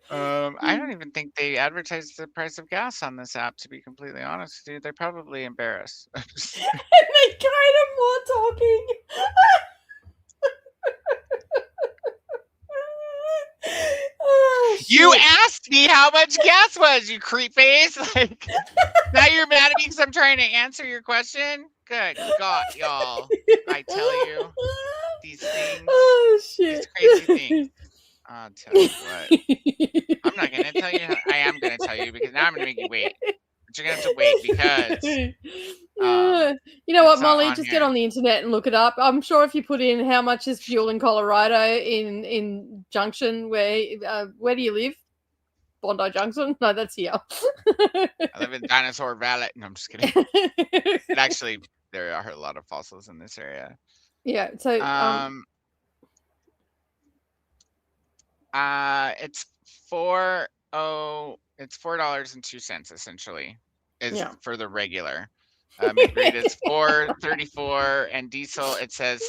I don't even think they advertise the price of gas on this app, to be completely honest with you. They're probably embarrassed. And they kind of more talking. Oh, You shit. asked me how much gas was, you creep face. Like now you're mad at me because I'm trying to answer your question. Good God, y'all! I tell you, these things, Oh shit! these crazy things. I'll tell you what. I'm not gonna tell you. I am gonna tell you because now I'm gonna make you wait. But you're gonna have to wait because you know what, it's not Molly? on Just here. get on the internet and look it up. I'm sure if you put in how much is fuel in Colorado in Junction, where do you live? Bondi Junction? No, that's here. I live in Dinosaur Valley. No, I'm just kidding. But actually, there are a lot of fossils in this area. Yeah. So it's $4.02 essentially is for the regular. Mid-grade is $4.34, and diesel it says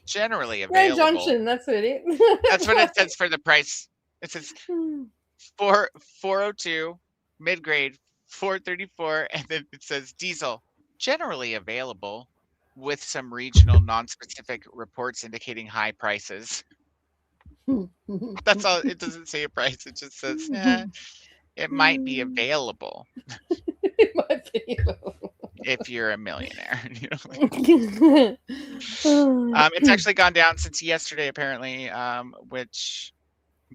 generally available. Junction, that's what it is. That's what it says for the price. It says $4.02, mid-grade $4.34, and then it says diesel generally available with some regional non-specific reports indicating high prices. That's all. It doesn't say a price. It just says it might be available. It might be. If you're a millionaire. It's actually gone down since yesterday, apparently, which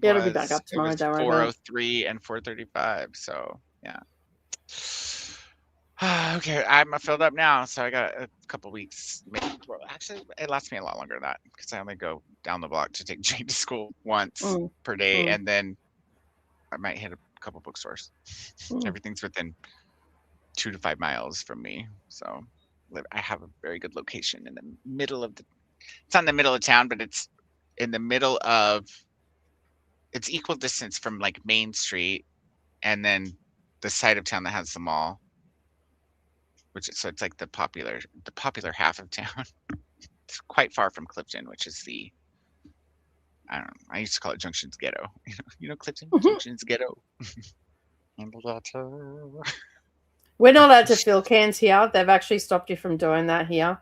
it'll be back up tomorrow. It was 403 and 435. So yeah. Okay, I'm filled up now, so I got a couple weeks. Maybe, well, actually, it lasts me a lot longer than that because I only go down the block to take Jane to school once per day, and then I might hit a couple bookstores. Everything's within 2 to 5 miles from me, so I have a very good location in the middle of it's not in the middle of town, but it's in the middle of, it's equal distance from like Main Street and then the side of town that has the mall, so it's like the popular half of town. It's quite far from Clifton, which is I don't know, I used to call it Junction's ghetto. You know Clifton? Junction's ghetto. We're not allowed to fill cans here. They've actually stopped you from doing that here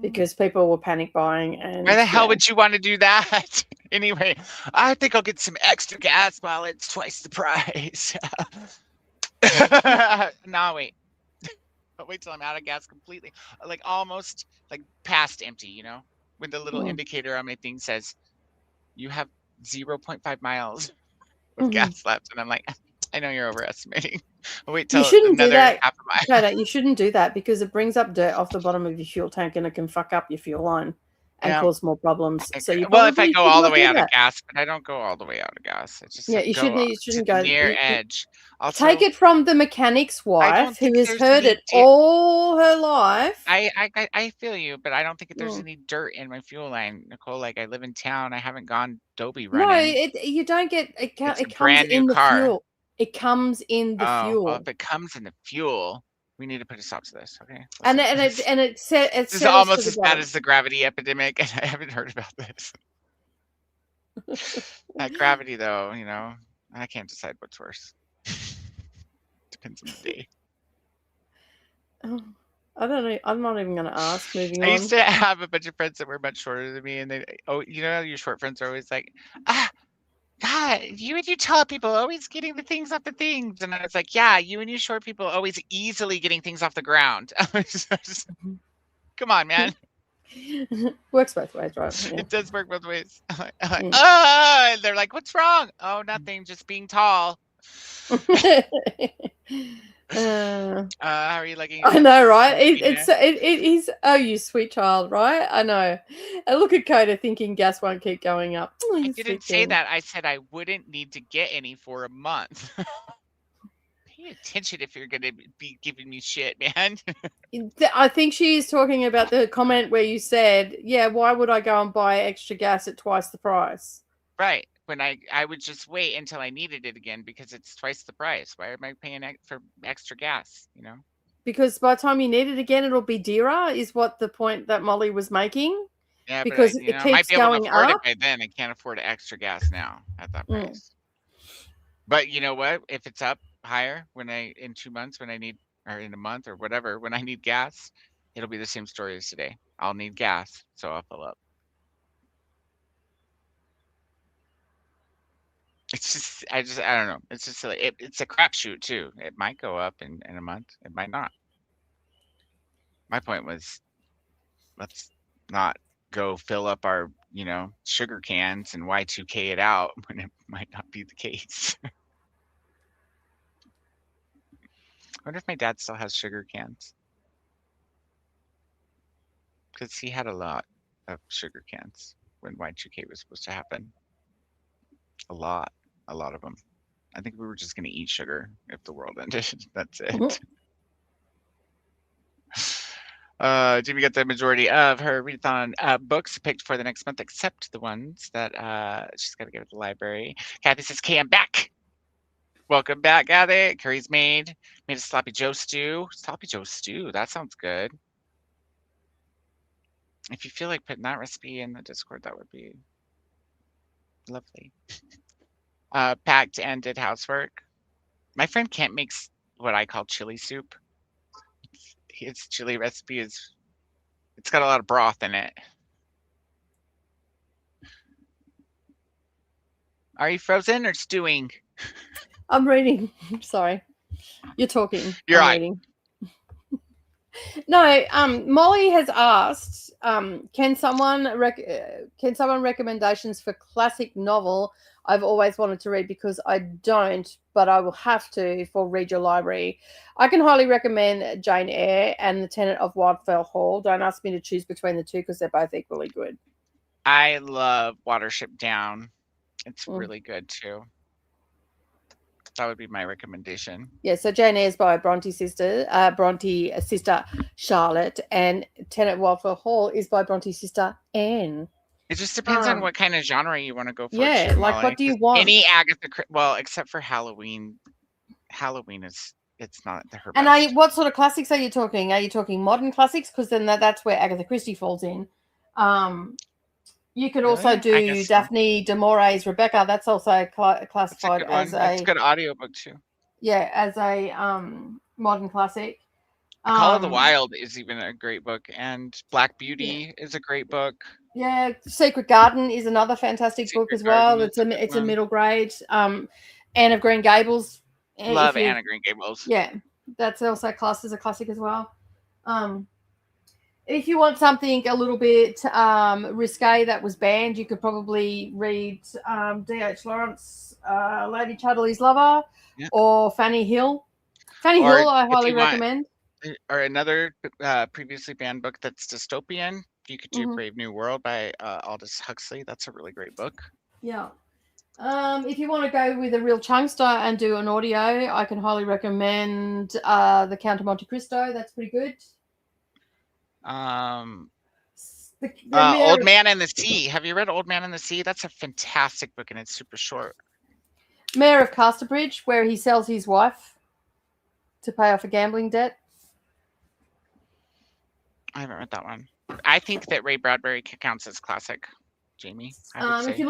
because people were panic buying. And why the hell would you want to do that? Anyway, I think I'll get some extra gas while it's twice the price. No, wait. I'll wait till I'm out of gas completely. Like almost like past empty, when the little indicator on my thing says you have 0.5 miles of gas left. And I'm like, I know you're overestimating. I'll wait You till shouldn't do another that. half a mile. Koda, you shouldn't do that because it brings up dirt off the bottom of your fuel tank and it can fuck up your fuel line and Yeah. cause more problems. So you Well, if I probably go should all the not way do out of that. gas, but I don't go all the way out of gas. I just Yeah, you go shouldn't. You to shouldn't the go. near edge. Also, Take it from the mechanic's I don't wife, who think has there's heard any it all her life. I feel you, but I don't think there's Mm. any dirt in my fuel line, Nicole. Like I live in town. I haven't gone Dobie No, running. you don't get it. It's a It comes brand new in the car. fuel. It comes in the Oh, well, fuel, if it comes in the fuel, we need to put a stop to this. Okay. and Listen, it this is settles to almost the as bad bottom. as the gravity epidemic, and I haven't heard about this. That gravity, though, you know, I can't decide what's worse. Depends on the day. Oh, I don't know. I'm not even going to ask. Moving I on. used to have a bunch of friends that were much shorter than me, and they, oh, you know, your short friends are always like, God, you and you tall people always getting the things off the things. And I was like, yeah, you and you short people always easily getting things off the ground. Come on, man. Works both ways, right? Yeah. It does work both ways. I'm like, Mm. and they're like, what's wrong? Oh, nothing, just being tall. How are you liking I it? know, right? It is. Oh, you sweet child, right? I know. And look at Koda thinking gas won't keep going up. Oh, I you didn't sweet say thing. that. I said I wouldn't need to get any for a month. Pay attention if you're going to be giving me shit, man. I think she is talking about the comment where you said, "Yeah, why would I go and buy extra gas at twice the price?" Right. When I would just wait until I needed it again because it's twice the price. Why am I paying for extra gas, you know? Because by the time you need it again, it'll be dearer, is what the point that Molly was making. Yeah, Because but you it know, I might keeps be able to going afford up. it by then. I can't afford extra gas now at that Mm. price. But you know what? If it's up higher in 2 months when I need, or in a month or whatever, when I need gas, it'll be the same story as today. I'll need gas, so I'll fill up. It's just, I don't know. It's just silly. It's a crapshoot too. It might go up in a month. It might not. My point was, let's not go fill up our, you know, sugar cans and Y2K it out when it might not be the case. I wonder if my dad still has sugar cans. Because he had a lot of sugar cans when Y2K was supposed to happen. A lot of them. I think we were just going to eat sugar if the world ended. That's it. Jimmy got the majority of her readathon books picked for the next month, except the ones that she's got to go to the library. Kathy says, "Okay, I'm back. Welcome back, Kathy." Curry's made a sloppy Joe stew. Sloppy Joe stew. That sounds good. If you feel like putting that recipe in the Discord, that would be lovely. Packed and did housework. My friend Kent makes what I call chili soup. His chili recipe it's got a lot of broth in it. Are you frozen or stewing? I'm reading. Sorry, you're talking. You're I'm right. reading. No, Molly has asked, can someone recommendations for classic novel I've always wanted to read because I don't, but I will have to for Read Your Library. I can highly recommend Jane Eyre and The Tenant of Wildfell Hall. Don't ask me to choose between the two because they're both equally good. I love Watership Down. It's really good too. That would be my recommendation. Yeah, so Jane Eyre is by Bronte's sister Charlotte, and Tenant of Wildfell Hall is by Bronte's sister Anne. It just depends on what kind of genre you want to go for. Yeah, too, like Molly. what do you want? Any Agatha, well, except for Halloween. Halloween it's not her And best. what sort of classics are you talking? Are you talking modern classics? Because then that's where Agatha Christie falls in. You could also do Daphne du Maurier's Rebecca. That's also classified as it's a good audiobook too. Yeah, as a modern classic. Call of the Wild is even a great book, and Black Beauty is a great book. Yeah, Secret Garden is another fantastic book as well. It's a middle grade. Anne of Green Gables. Love Anne of Green Gables. Yeah, that's also classed as a classic as well. If you want something a little bit risque that was banned, you could probably read D.H. Lawrence, Lady Chatterley's Lover, Yeah. or Fanny Hill. Fanny Or Hill, I if highly you want- recommend. Or another previously banned book that's dystopian. You could do Mhm. Brave New World by Aldous Huxley. That's a really great book. Yeah. If you want to go with a real chunkster and do an audio, I can highly recommend The Count of Monte Cristo. That's pretty good. Old Man and the Sea. Have you read Old Man and the Sea? That's a fantastic book, and it's super short. Mayor of Casterbridge, where he sells his wife to pay off a gambling debt. I haven't read that one. I think that Ray Bradbury counts as classic, Jamie. I would say. If you're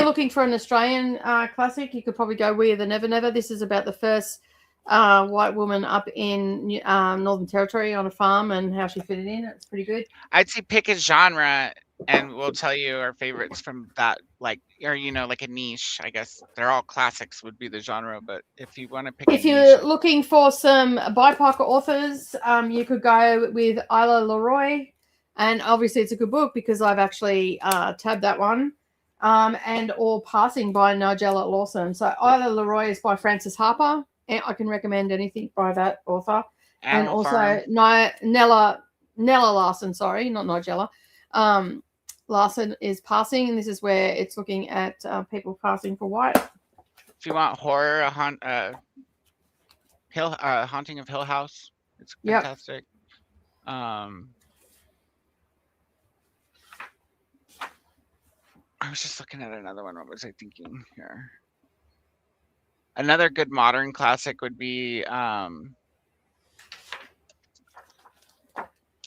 looking for an Australian classic, you could probably go We Are the Never Never. This is about the first white woman up in Northern Territory on a farm and how she fitted in. It's pretty good. I'd say pick a genre, and we'll tell you our favorites from that, like, or like a niche. I guess they're all classics would be the genre, but if you want to pick, If you're looking for some BIPOC authors, you could go with Isla Leroy, and obviously it's a good book because I've actually tabbed that one. And All Passing by Nigella Lawson. So Isla Leroy is by Frances Harper. And I can recommend anything by that author. And also Nella Larson, sorry, not Nigella. Larson is Passing, and this is where it's looking at people passing for white. If you want horror, Haunting of Hill House, it's fantastic. I was just looking at another one. What was I thinking here? Another good modern classic would be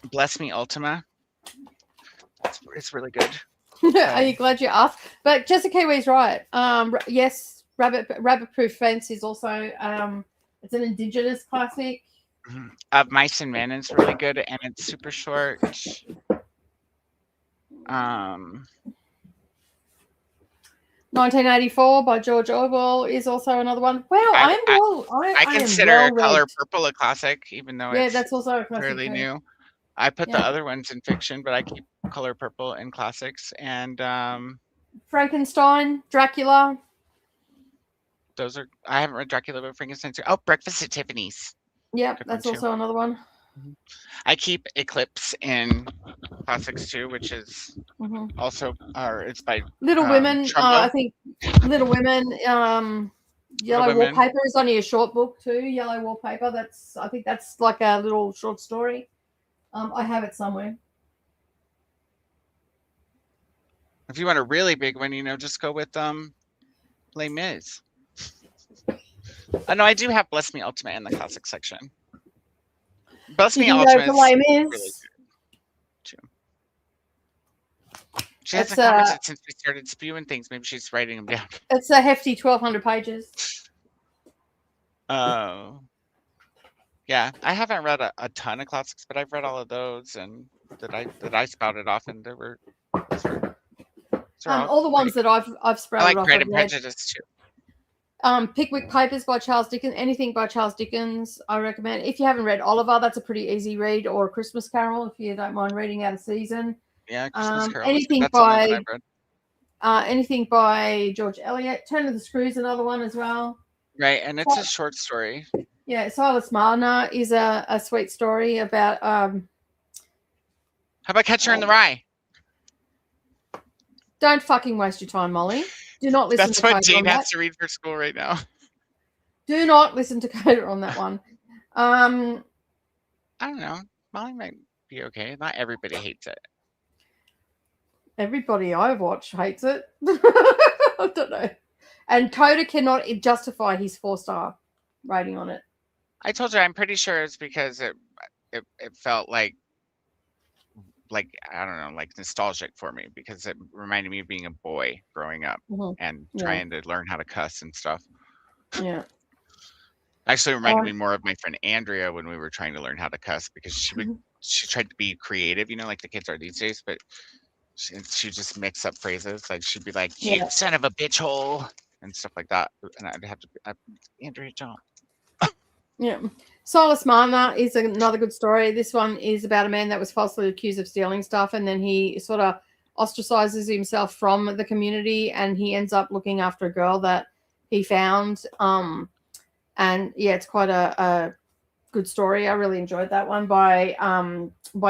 Bless Me Ultima. It's really good. Are you glad you asked? But Jessica Kiwi's right. Yes, Rabbit Proof Fence is also it's an Indigenous classic. Of Mice and Men is really good, and it's super short. 1984 by George Orwell is also another one. Wow, I consider Color Purple a classic, even though it's that's also a classic fairly too. new. I put the other ones in fiction, but I keep Color Purple in classics. And Frankenstein, Dracula. Those are, I haven't read Dracula, but Frankenstein. Oh, Breakfast at Tiffany's. Yep, that's also another one. I keep Eclipse in classics too, which is also, it's by Little Women. I think Little Women. Yellow Wallpaper is only a short book too. Yellow Wallpaper. I think that's like a little short story. I have it somewhere. If you want a really big one, just go with Les Mis. No, I do have Bless Me Ultima in the classic section. Bless Me Ultima is really good too. She hasn't commented since we started spewing things. Maybe she's writing them down. It's a hefty 1,200 pages. Oh. Yeah, I haven't read a ton of classics, but I've read all of those, and that I spouted off, and there were all the ones that I've sprouted I like off. Pride and Prejudice too. Pickwick Papers by Charles Dickens. Anything by Charles Dickens, I recommend. If you haven't read Oliver, that's a pretty easy read, or A Christmas Carol, if you don't mind reading out of season. Yeah, Christmas Carol. Anything by George Eliot. Turn of the Screws, another one as well. Right, and it's a short story. Yeah, Silas Marner is a sweet story about. How about Catcher in the Rye? Don't fucking waste your time, Molly. Do not listen That's to Coda what Jane on has to read for school right now. Do not listen to Coda on that one. I don't know. Molly might be okay. Not everybody hates it. Everybody I watch hates it. I don't know. And Coda cannot justify his 4-star rating on it. I told you, I'm pretty sure it's because it felt like I don't know, like nostalgic for me, because it reminded me of being a boy growing up and trying to learn how to cuss and stuff. Yeah. Actually reminded me more of my friend Andrea when we were trying to learn how to cuss, because she tried to be creative, like the kids are these days, but she just mix up phrases. Like she'd be like, "You son of a bitch hole," and stuff like that. And I'd have to, Andrea, don't. Yeah. Silas Marner is another good story. This one is about a man that was falsely accused of stealing stuff, and then he sort of ostracizes himself from the community, and he ends up looking after a girl that he found. And yeah, it's quite a good story. I really enjoyed that one by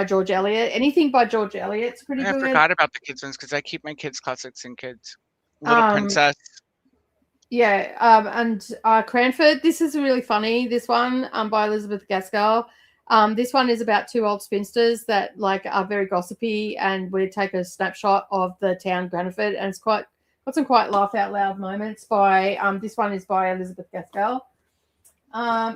George Eliot. Anything by George Eliot's pretty I good. forgot about the kids ones because I keep my kids classics in kids. Little Princess. Yeah, and Cranford. This is really funny. This one by Elizabeth Gaskell. This one is about two old spinsters that like are very gossipy, and we take a snapshot of the town Cranford, and it's got some quite laugh out loud moments. By this one is by Elizabeth Gaskell.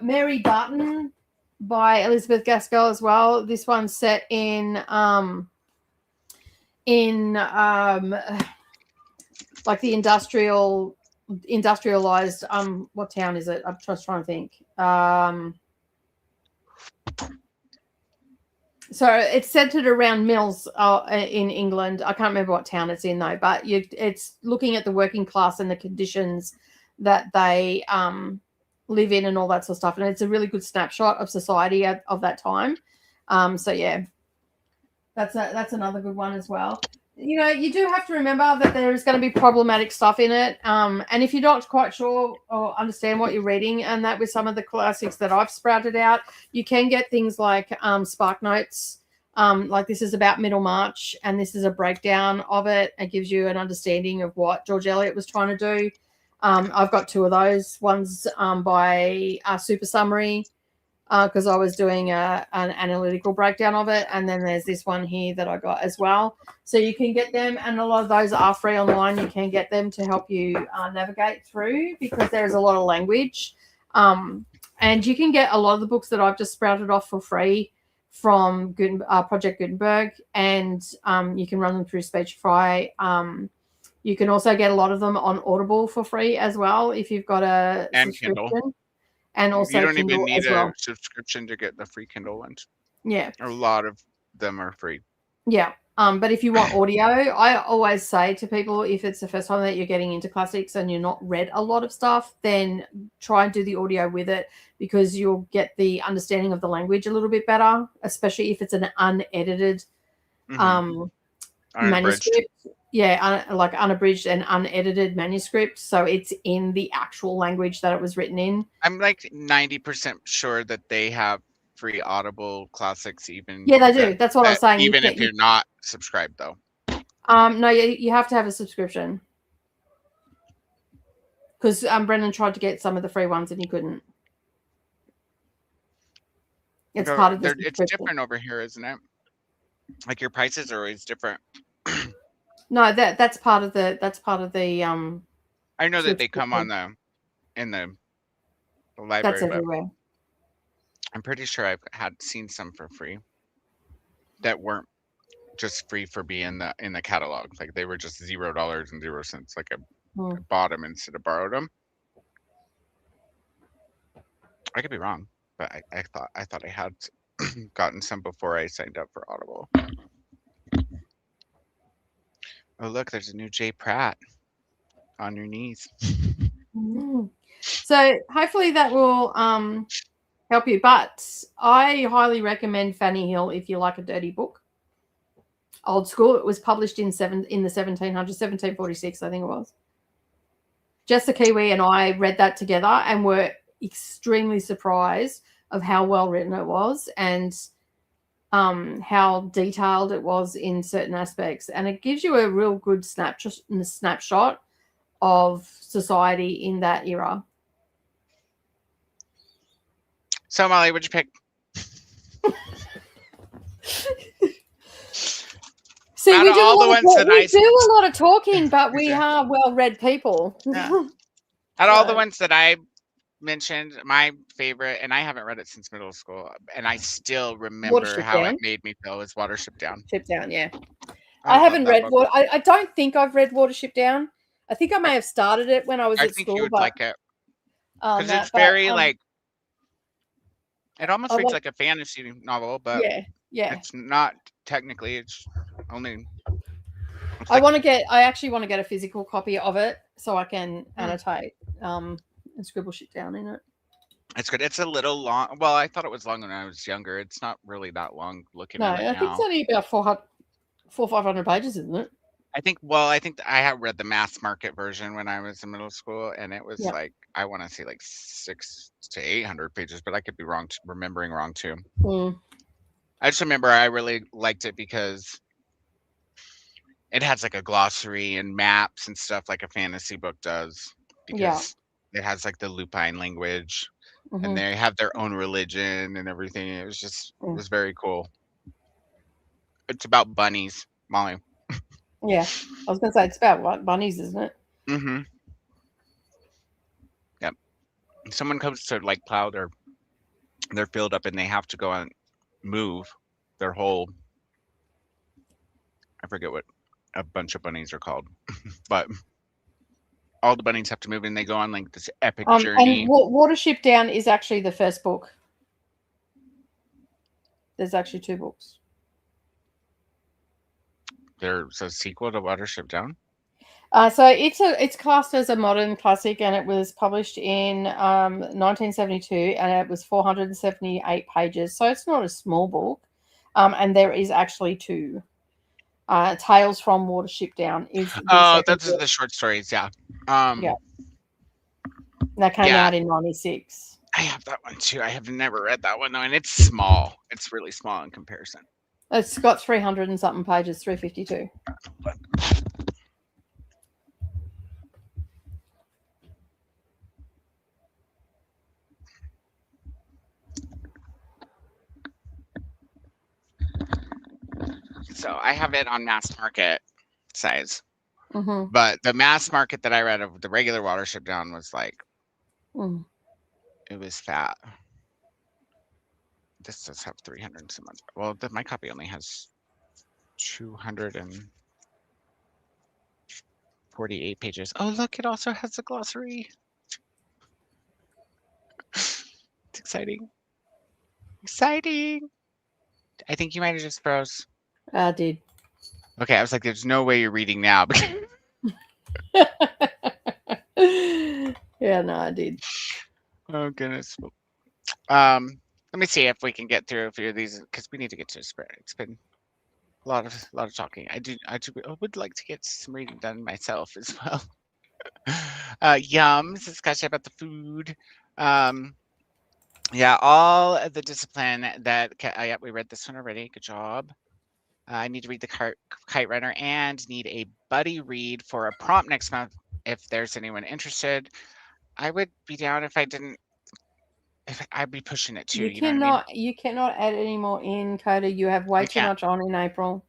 Mary Barton by Elizabeth Gaskell as well. This one's set in like the industrialized what town is it? I'm just trying to think. So it's centered around mills in England. I can't remember what town it's in though, but it's looking at the working class and the conditions that they live in and all that sort of stuff, and it's a really good snapshot of society of that time. So yeah, that's another good one as well. You know, you do have to remember that there is going to be problematic stuff in it, and if you're not quite sure or understand what you're reading, and that with some of the classics that I've sprouted out, you can get things like Spark Notes. Like this is about Middlemarch, and this is a breakdown of it. It gives you an understanding of what George Eliot was trying to do. I've got two of those. One's by Super Summary, because I was doing an analytical breakdown of it, and then there's this one here that I got as well. So you can get them, and a lot of those are free online. You can get them to help you navigate through, because there's a lot of language. And you can get a lot of the books that I've just sprouted off for free from Project Gutenberg, and you can run them through Speechify. You can also get a lot of them on Audible for free as well if you've got a subscription. Kindle. And also you don't Kindle even need as well. a subscription to get the free Kindle ones. Yeah. A lot of them are free. Yeah. But if you want audio, I always say to people, if it's the first time that you're getting into classics and you're not read a lot of stuff, then try and do the audio with it, because you'll get the understanding of the language a little bit better, especially if it's an unedited manuscript. Yeah, like unabridged and unedited manuscript. So it's in the actual language that it was written in. I'm like 90% sure that they have free Audible classics even. Yeah, they do. That's what I was saying. Even if you're not subscribed though. No, you have to have a subscription. Because Brendan tried to get some of the free ones and he couldn't. It's part of the It's different over here, isn't it? Like your prices are always different. No, that's part of the I know that they come on in the library. That's everywhere. I'm pretty sure I've seen some for free that weren't just free for being in the catalog. Like they were just $0.00. Like I bought them instead of borrowed them. I could be wrong, but I thought I had gotten some before I signed up for Audible. Oh, look, there's a new Jay Pratt on your knees. So hopefully that will help you. But I highly recommend Fanny Hill if you like a dirty book. Old school. It was published in the 1700s, 1746, I think it was. Jess the Kiwi and I read that together and were extremely surprised of how well written it was, and how detailed it was in certain aspects, and it gives you a real good snapshot of society in that era. So Molly, what'd you pick? See, we do a lot of talking, but we are well-read people. Yeah. Out of all the ones that I mentioned, my favorite, and I haven't read it since middle school, and I still remember how it made me feel, is Watership Down. Ship Down, yeah. I haven't read I don't think I've read Watership Down. I think I may have started it when I was at school. I think you would like it. Because it's very like, it almost reads like a fantasy novel, but yeah, it's not technically. It's only. I actually want to get a physical copy of it so I can annotate and scribble shit down in it. It's good. It's a little long. Well, I thought it was long when I was younger. It's not really that long looking No, at it I think it's now. only about 400, 500 pages, isn't it? I think, well, I think I have read the mass market version when I was in middle school, and it was Yeah. like, I want to say like 600 to 800 pages, but I could be wrong, remembering wrong too. Mm. I just remember I really liked it because it has like a glossary and maps and stuff like a fantasy book does, because it has like the lupine language Mhm. and they have their own religion and everything. It was just, it was very cool. It's about bunnies, Molly. Yeah. I was going to say, it's about what? Bunnies, isn't it? Mm-hmm. Yep. Someone comes to like plow their field up, and they have to go and move their whole, I forget what a bunch of bunnies are called, but all the bunnies have to move, and they go on like this epic journey. And Watership Down is actually the first book. There's actually 2 books. There's a sequel to Watership Down. So it's classed as a modern classic, and it was published in 1972, and it was 478 pages. So it's not a small book, and there is actually 2. Tales from Watership Down is. Oh, that's the short stories, yeah. Yeah. That came out in 96. I have that one too. I have never read that one though, and it's small. It's really small in comparison. It's got 300 and something pages, 352. So I have it on mass market size, Mm-hmm. but the mass market that I read of the regular Watership Down was like, it was fat. This does have 300 and some odd. Well, my copy only has 248 pages. Oh, look, it also has a glossary. It's exciting. Exciting. I think you might have just froze. I did. Okay, I was like, there's no way you're reading now. Yeah, no, I did. Oh, goodness. Let me see if we can get through a few of these, because we need to get to a spread. It's been a lot of talking. I would like to get some reading done myself as well. Yums, discussion about the food. Yeah, all of the discipline that yeah, we read this one already. Good job. I need to read the Kite Runner and need a buddy read for a prompt next month if there's anyone interested. I would be down if I didn't. If I'd be pushing it too. You know what I mean? You cannot add any more in, Koda. You have way too much on in April.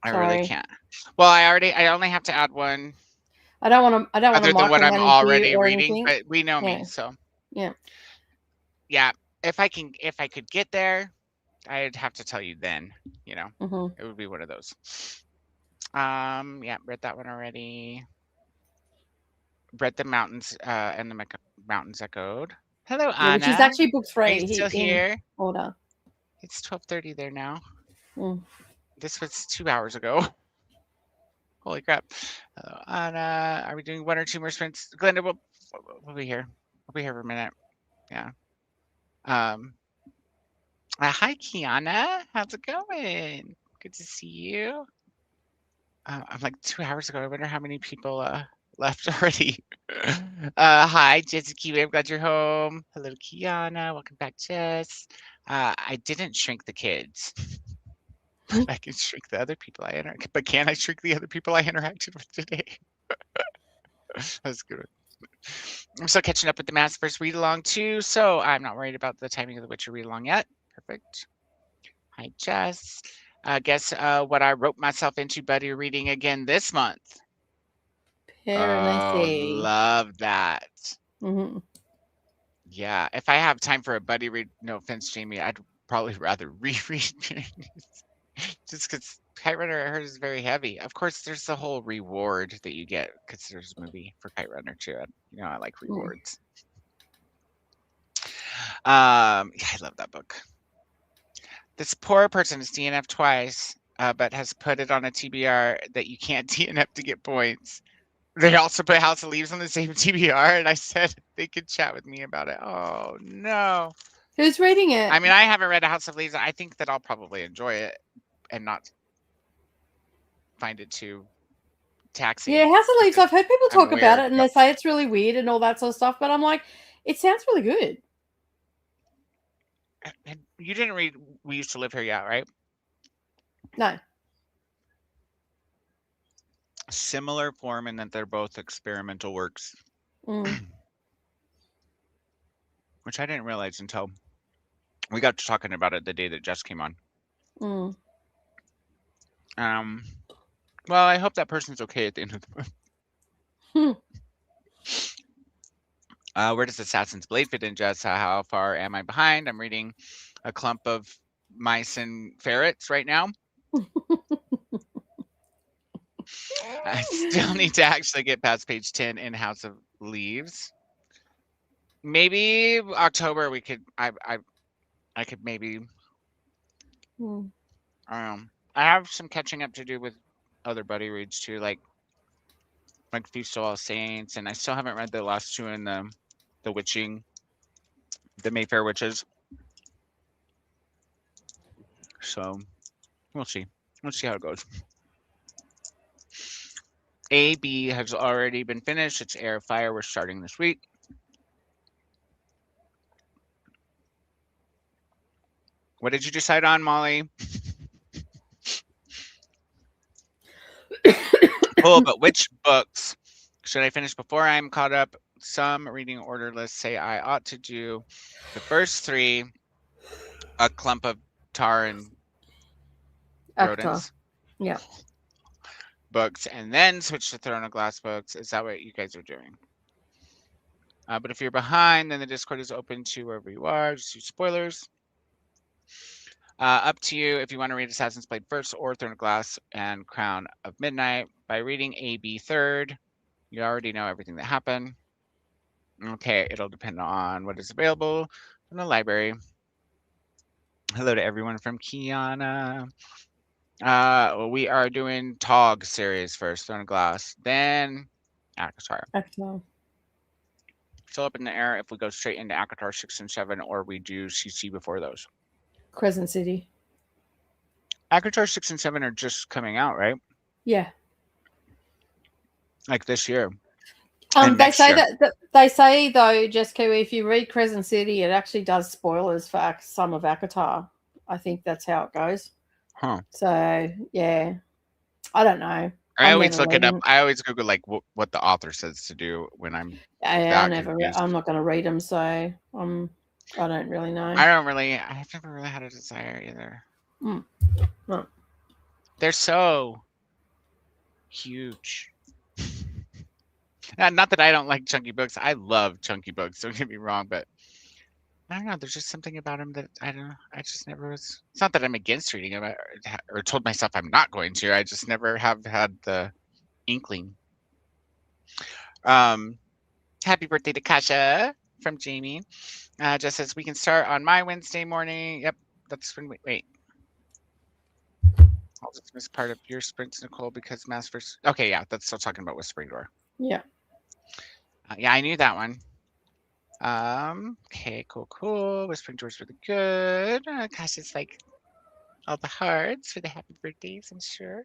I really can't. Well, I only have to add one. I don't want to. Other than what I'm already reading, but we know me, so yeah. Yeah, if I could get there, I'd have to tell you then. You know, it would be one of those. Yeah, read that one already. Read the mountains and the mountains echoed. Hello, Anna. Which is actually book 3. Are you still here? Order. It's 12:30 there now. This was 2 hours ago. Holy crap. Hello, Anna. Are we doing 1 or 2 more sprints? Glenda, we'll be here. We'll be here for a minute. Yeah. Hi, Kiana. How's it going? Good to see you. I'm like 2 hours ago. I wonder how many people left already. Hi, Jessica. I'm glad you're home. Hello, Kiana. Welcome back, Jess. I didn't shrink the kids. I can shrink the other people I interact, but can I shrink the other people I interacted with today? That's good. I'm still catching up with the Mass first read along too, so I'm not worried about the timing of the Witcher read along yet. Perfect. Hi, Jess. Guess what I wrote myself into buddy reading again this month. Love that. Yeah, if I have time for a buddy read, no offense, Jamie, I'd probably rather reread just because Kite Runner, I heard, is very heavy. Of course, there's the whole reward that you get because there's a movie for Kite Runner too. You know, I like rewards. Yeah, I love that book. This poor person is DNF twice, but has put it on a TBR that you can't DNF to get points. They also put House of Leaves on the same TBR, and I said they could chat with me about it. Oh no! Who's reading it? I mean, I haven't read a House of Leaves. I think that I'll probably enjoy it and not find it too taxing. Yeah, House of Leaves. I've heard people I'm talk about aware it, and they say it's really weird and all that sort of stuff. But I'm like, it sounds really good. And you didn't read We Used to Live Here yet, right? No. Similar form in that they're both experimental works, Mm. which I didn't realize until we got to talking about it the day that Jess came on. Mm. Well, I hope that person's okay at the end of the book. Where does Assassin's Blade fit in, Jess? How far am I behind? I'm reading a clump of mice and ferrets right now. I still need to actually get past page 10 in House of Leaves. Maybe October we could. I could maybe. I have some catching up to do with other buddy reads too, like Feast of All Saints, and I still haven't read the last two in the Witching, the Mayfair Witches. So we'll see. We'll see how it goes. AB has already been finished. It's Air of Fire. We're starting this week. What did you decide on, Molly? Cool, but which books should I finish before I'm caught up? Some reading order lists say I ought to do the first three, A Clump of Tar and Rodents. Yeah. Books, and then switch to Throne of Glass books. Is that what you guys are doing? But if you're behind, then the Discord is open to wherever you are. Just use spoilers. Up to you if you want to read Assassin's Blade first or Throne of Glass and Crown of Midnight. By reading AB third, you already know everything that happened. Okay, it'll depend on what is available from the library. Hello to everyone from Kiana. We are doing Tog series first, Throne of Glass, then ACOTAR. Still up in the air if we go straight into ACOTAR 6 and 7 or we do CC before those. Crescent City. ACOTAR 6 and 7 are just coming out, right? Yeah. Like this year. They say that they say though, Jessica, if you read Crescent City, it actually does spoilers for some of ACOTAR. I think that's how it goes. Huh. So yeah, I don't know. I always look it up. I always Google like what the author says to do when I'm. I'm not going to read them, so I don't really know. I've never really had a desire either. No. They're so huge. Not that I don't like chunky books. I love chunky books. Don't get me wrong, but I don't know. There's just something about them that I don't know. I just never was. It's not that I'm against reading them or told myself I'm not going to. I just never have had the inkling. Happy birthday to Kasha from Jamie. Just says we can start on my Wednesday morning. Yep, that's when we wait. I'll just miss part of your sprints, Nicole, because Mass first. Okay, yeah, that's still talking about Whispering Door. Yeah. Yeah, I knew that one. Okay, cool. Whispering Door's really good. Gosh, it's like all the hearts for the happy birthdays, I'm sure.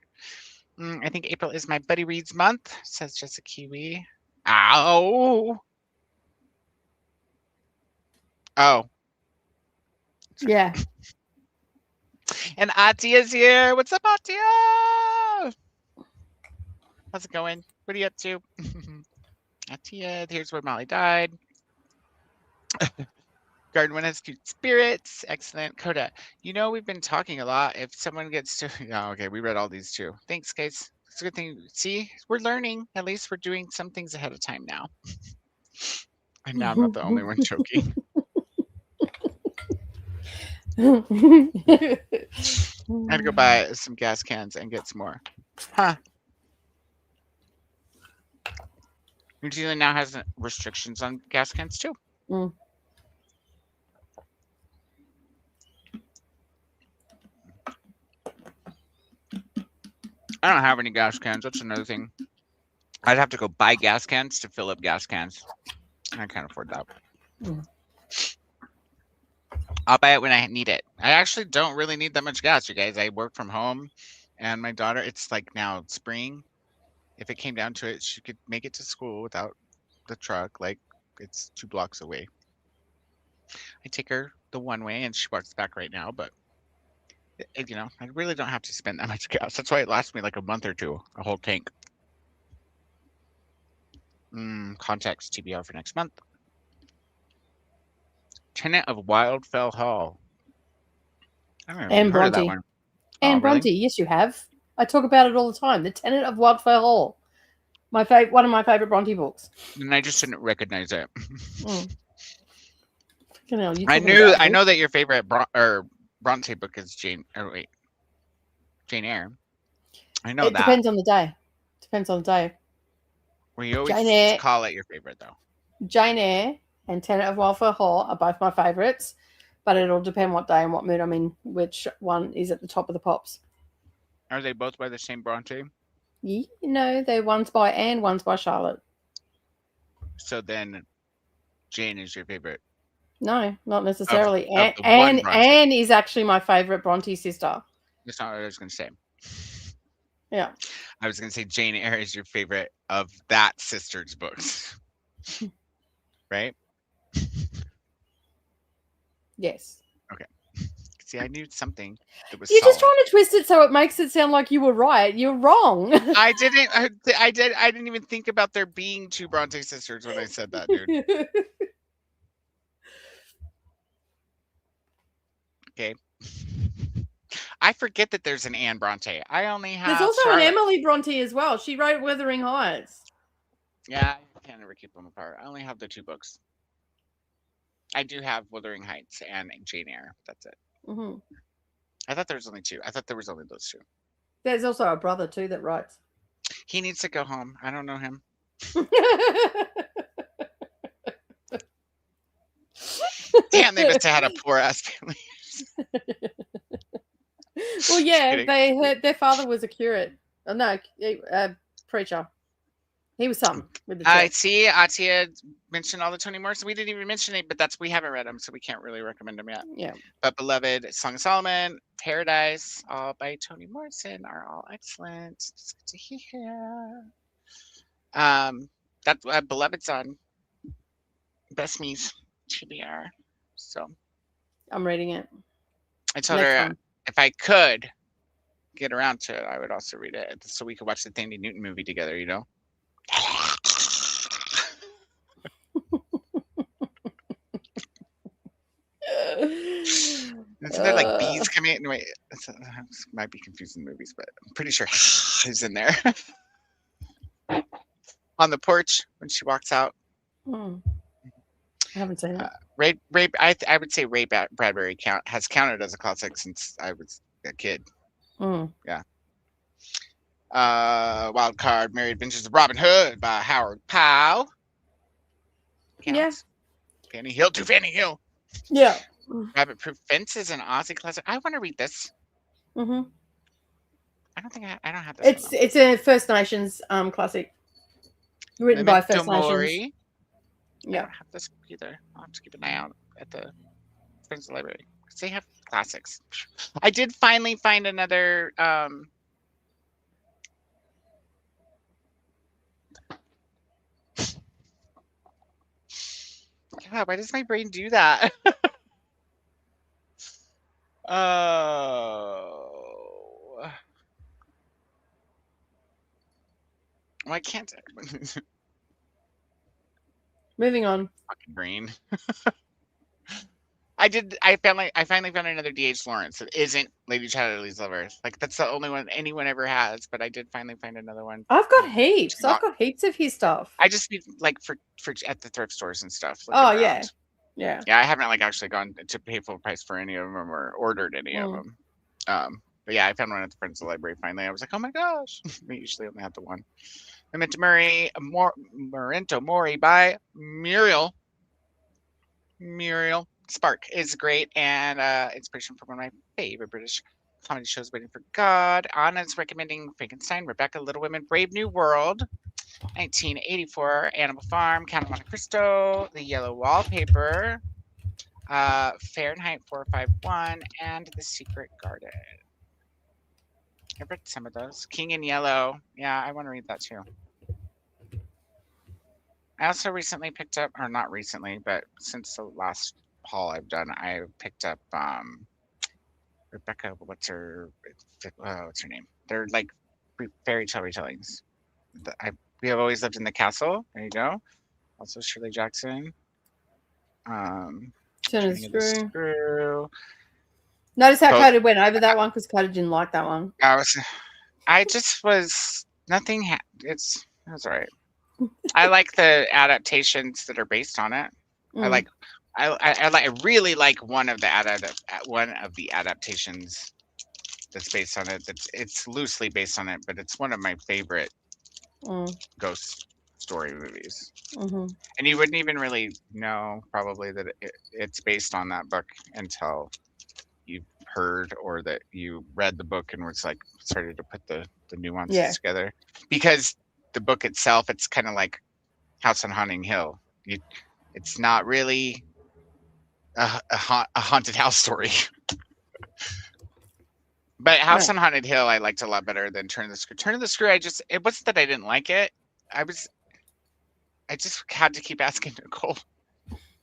I think April is my buddy reads month, says Jessica Kiwi. Ow! Oh. Yeah. And Atia's here. What's up, Atia? How's it going? What are you up to? Atia, here's where Molly died. Garden one has cute spirits. Excellent. Koda, you know we've been talking a lot. If someone gets to... Oh, okay, we read all these too. Thanks, guys. It's a good thing. See, we're learning. At least we're doing some things ahead of time now. And now I'm not the only one joking. I had to go buy some gas cans and get some more. Huh. New Zealand now has restrictions on gas cans too. I don't have any gas cans. That's another thing. I'd have to go buy gas cans to fill up gas cans. I can't afford that. Mm. I'll buy it when I need it. I actually don't really need that much gas, you guys. I work from home, and my daughter, it's like now spring. If it came down to it, she could make it to school without the truck. Like, it's 2 blocks away. I take her the one way, and she walks back right now, but you know, I really don't have to spend that much gas. That's why it lasts me like a month or two, a whole tank. Context TBR for next month. Tenant of Wildfell Hall. I haven't And heard of that Bronte. one. And Oh, really? Bronte, yes, you have. I talk about it all the time. The Tenant of Wildfell Hall. One of my favorite Bronte books. And I just didn't recognize it. Mm. Fucking hell, you I talking about I me? know that your favorite Bronte book is Jane Eyre. I know It that. depends on the day. Depends on the day. Well, you always Jane Eyre. call it your favorite, though. Jane Eyre and Tenant of Wildfell Hall are both my favorites, but it'll depend what day and what mood I'm in, which one is at the top of the pops. Are they both by the same Bronte? You know, they're one's by Anne, one's by Charlotte. So then Jane is your favorite. No, not necessarily. of the one Bronte. Anne is actually my favorite Bronte sister. That's not what I was going to say. Yeah. I was going to say Jane Eyre is your favorite of that sister's books. Right? Yes. See, I knew something that was You're just solid. trying to twist it so it makes it sound like you were right. You're wrong. I didn't even think about there being 2 Bronte sisters when I said that, dude. Okay. I forget that there's an Anne Bronte. I only have There's also Charlotte. an Emily Bronte as well. She wrote Wuthering Heights. Yeah, I can't ever keep them apart. I only have the 2 books. I do have Wuthering Heights and Jane Eyre. That's it. Mm-hmm. I thought there was only 2. I thought there was only those 2. There's also a brother too that writes. He needs to go home. I don't know him. Damn, they must have had a poor ass family. Well, yeah, kidding. their father was a curate. Oh, no, a preacher. He was something with the I church. see. Atia mentioned all the Toni Morrison. We didn't even mention it, but we haven't read them, so we can't really recommend them yet. Yeah. But Beloved, Song of Solomon, Paradise, all by Toni Morrison, are all excellent. It's good to hear. That Beloved's on Bestie's TBR. So I'm reading it. I told Next her one. if I could get around to it, I would also read it so we could watch the Thandie Newton movie together. You know. Isn't there like bees coming in? Wait, might be confusing movies, but I'm pretty sure he's in there. On the porch when she walks out. I haven't seen it. I would say Ray Bradbury has counted as a classic since I was a kid. Yeah. Wild Card, Merry Adventures of Robin Hood by Howard Powell. Yes. Yeah. Fanny Hill to Fanny Hill. Yeah. Rabbit Proof Fence is an Aussie classic. I want to read this. Mm-hmm. I don't think I don't have this. It's a First Nations classic. Written by First Mori. Nations. I Yeah. don't have this either. I'll have to keep an eye out at the Friends Library because they have classics. I did finally find another. God, why does my brain do that? Oh. Why can't I? Moving on. Fucking brain. I finally found another D.H. Lawrence that isn't Lady Chatterley's Lover. Like that's the only one anyone ever has, but I did finally find another one. I've got heaps. I've got heaps of his stuff. I just need like for at the thrift stores and stuff. Oh yeah. Yeah. Yeah, I haven't like actually gone to pay full price for any of them or ordered any of them. But yeah, I found one at the Friends of the Library finally. I was like, oh my gosh. We usually only have the one. Memento Mori by Muriel. Muriel Spark is great and inspiration from one of my favorite British comedy shows, Waiting for God. Anna's recommending Frankenstein, Rebecca, Little Women, Brave New World. 1984, Animal Farm, Count of Monte Cristo, The Yellow Wallpaper, Fahrenheit 451, and The Secret Garden. I've read some of those. King in Yellow. Yeah, I want to read that too. I also recently picked up, or not recently, but since the last haul I've done, I picked up Rebecca. What's her name? They're like fairy tale retellings. We have always lived in the castle. There you go. Also Shirley Jackson. Turn Turning of the Screw. Notice how Both- Coda went over that one because Coda didn't like that one. I just was nothing. It's all right. I like the adaptations that are based on it. Mm. I really like one of the adaptations that's based on it. It's loosely based on it, but it's one of my favorite ghost story movies. Mm-hmm. And you wouldn't even really know probably that it's based on that book until you heard or that you read the book and was like started to put the nuances together. Because the book itself, it's kind of like House on Haunting Hill. It's not really a haunted house story. But House on Haunted Hill I liked a lot better than Turn of the Screw. Turn of the Screw, it wasn't that I didn't like it. I just had to keep asking Nicole,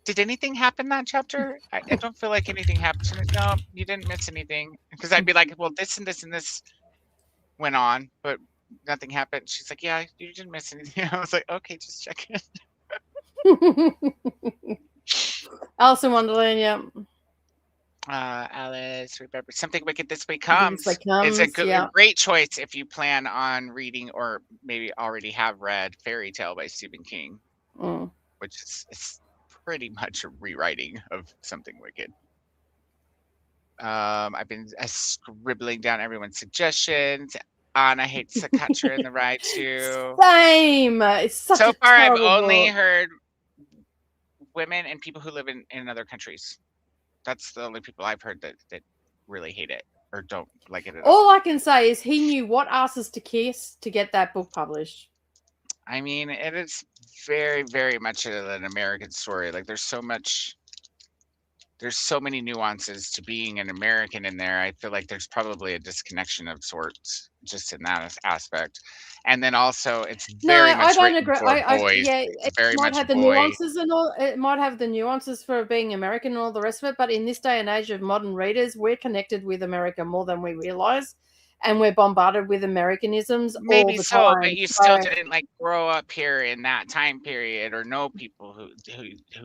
did anything happen that chapter? I don't feel like anything happened. No, you didn't miss anything. Because I'd be like, well, this and this and this went on, but nothing happened. She's like, yeah, you didn't miss anything. I was like, okay, just check it. Alice in Wonderland, yeah. Alice, remember Something Wicked This Way Comes. It's a great choice if you plan on reading or maybe already have read Fairy Tale by Stephen King, which is pretty much a rewriting of Something Wicked. I've been scribbling down everyone's suggestions. Anna hates the Catcher in the Rye too. Same. It's such so a far, I've terrible only book. heard women and people who live in other countries. That's the only people I've heard that really hate it or don't like it at all. All I can say is he knew what asses to kiss to get that book published. I mean, it is very, very much an American story. Like there's so many nuances to being an American in there. I feel like there's probably a disconnection of sorts just in that aspect. And then also it's very much I don't written agree. for boys. It's very might much have the boy. nuances and all. It might have the nuances for being American and all the rest of it. But in this day and age of modern readers, we're connected with America more than we realize, and we're bombarded with Americanisms all the time. But you still didn't like grow up here in that time period or know people who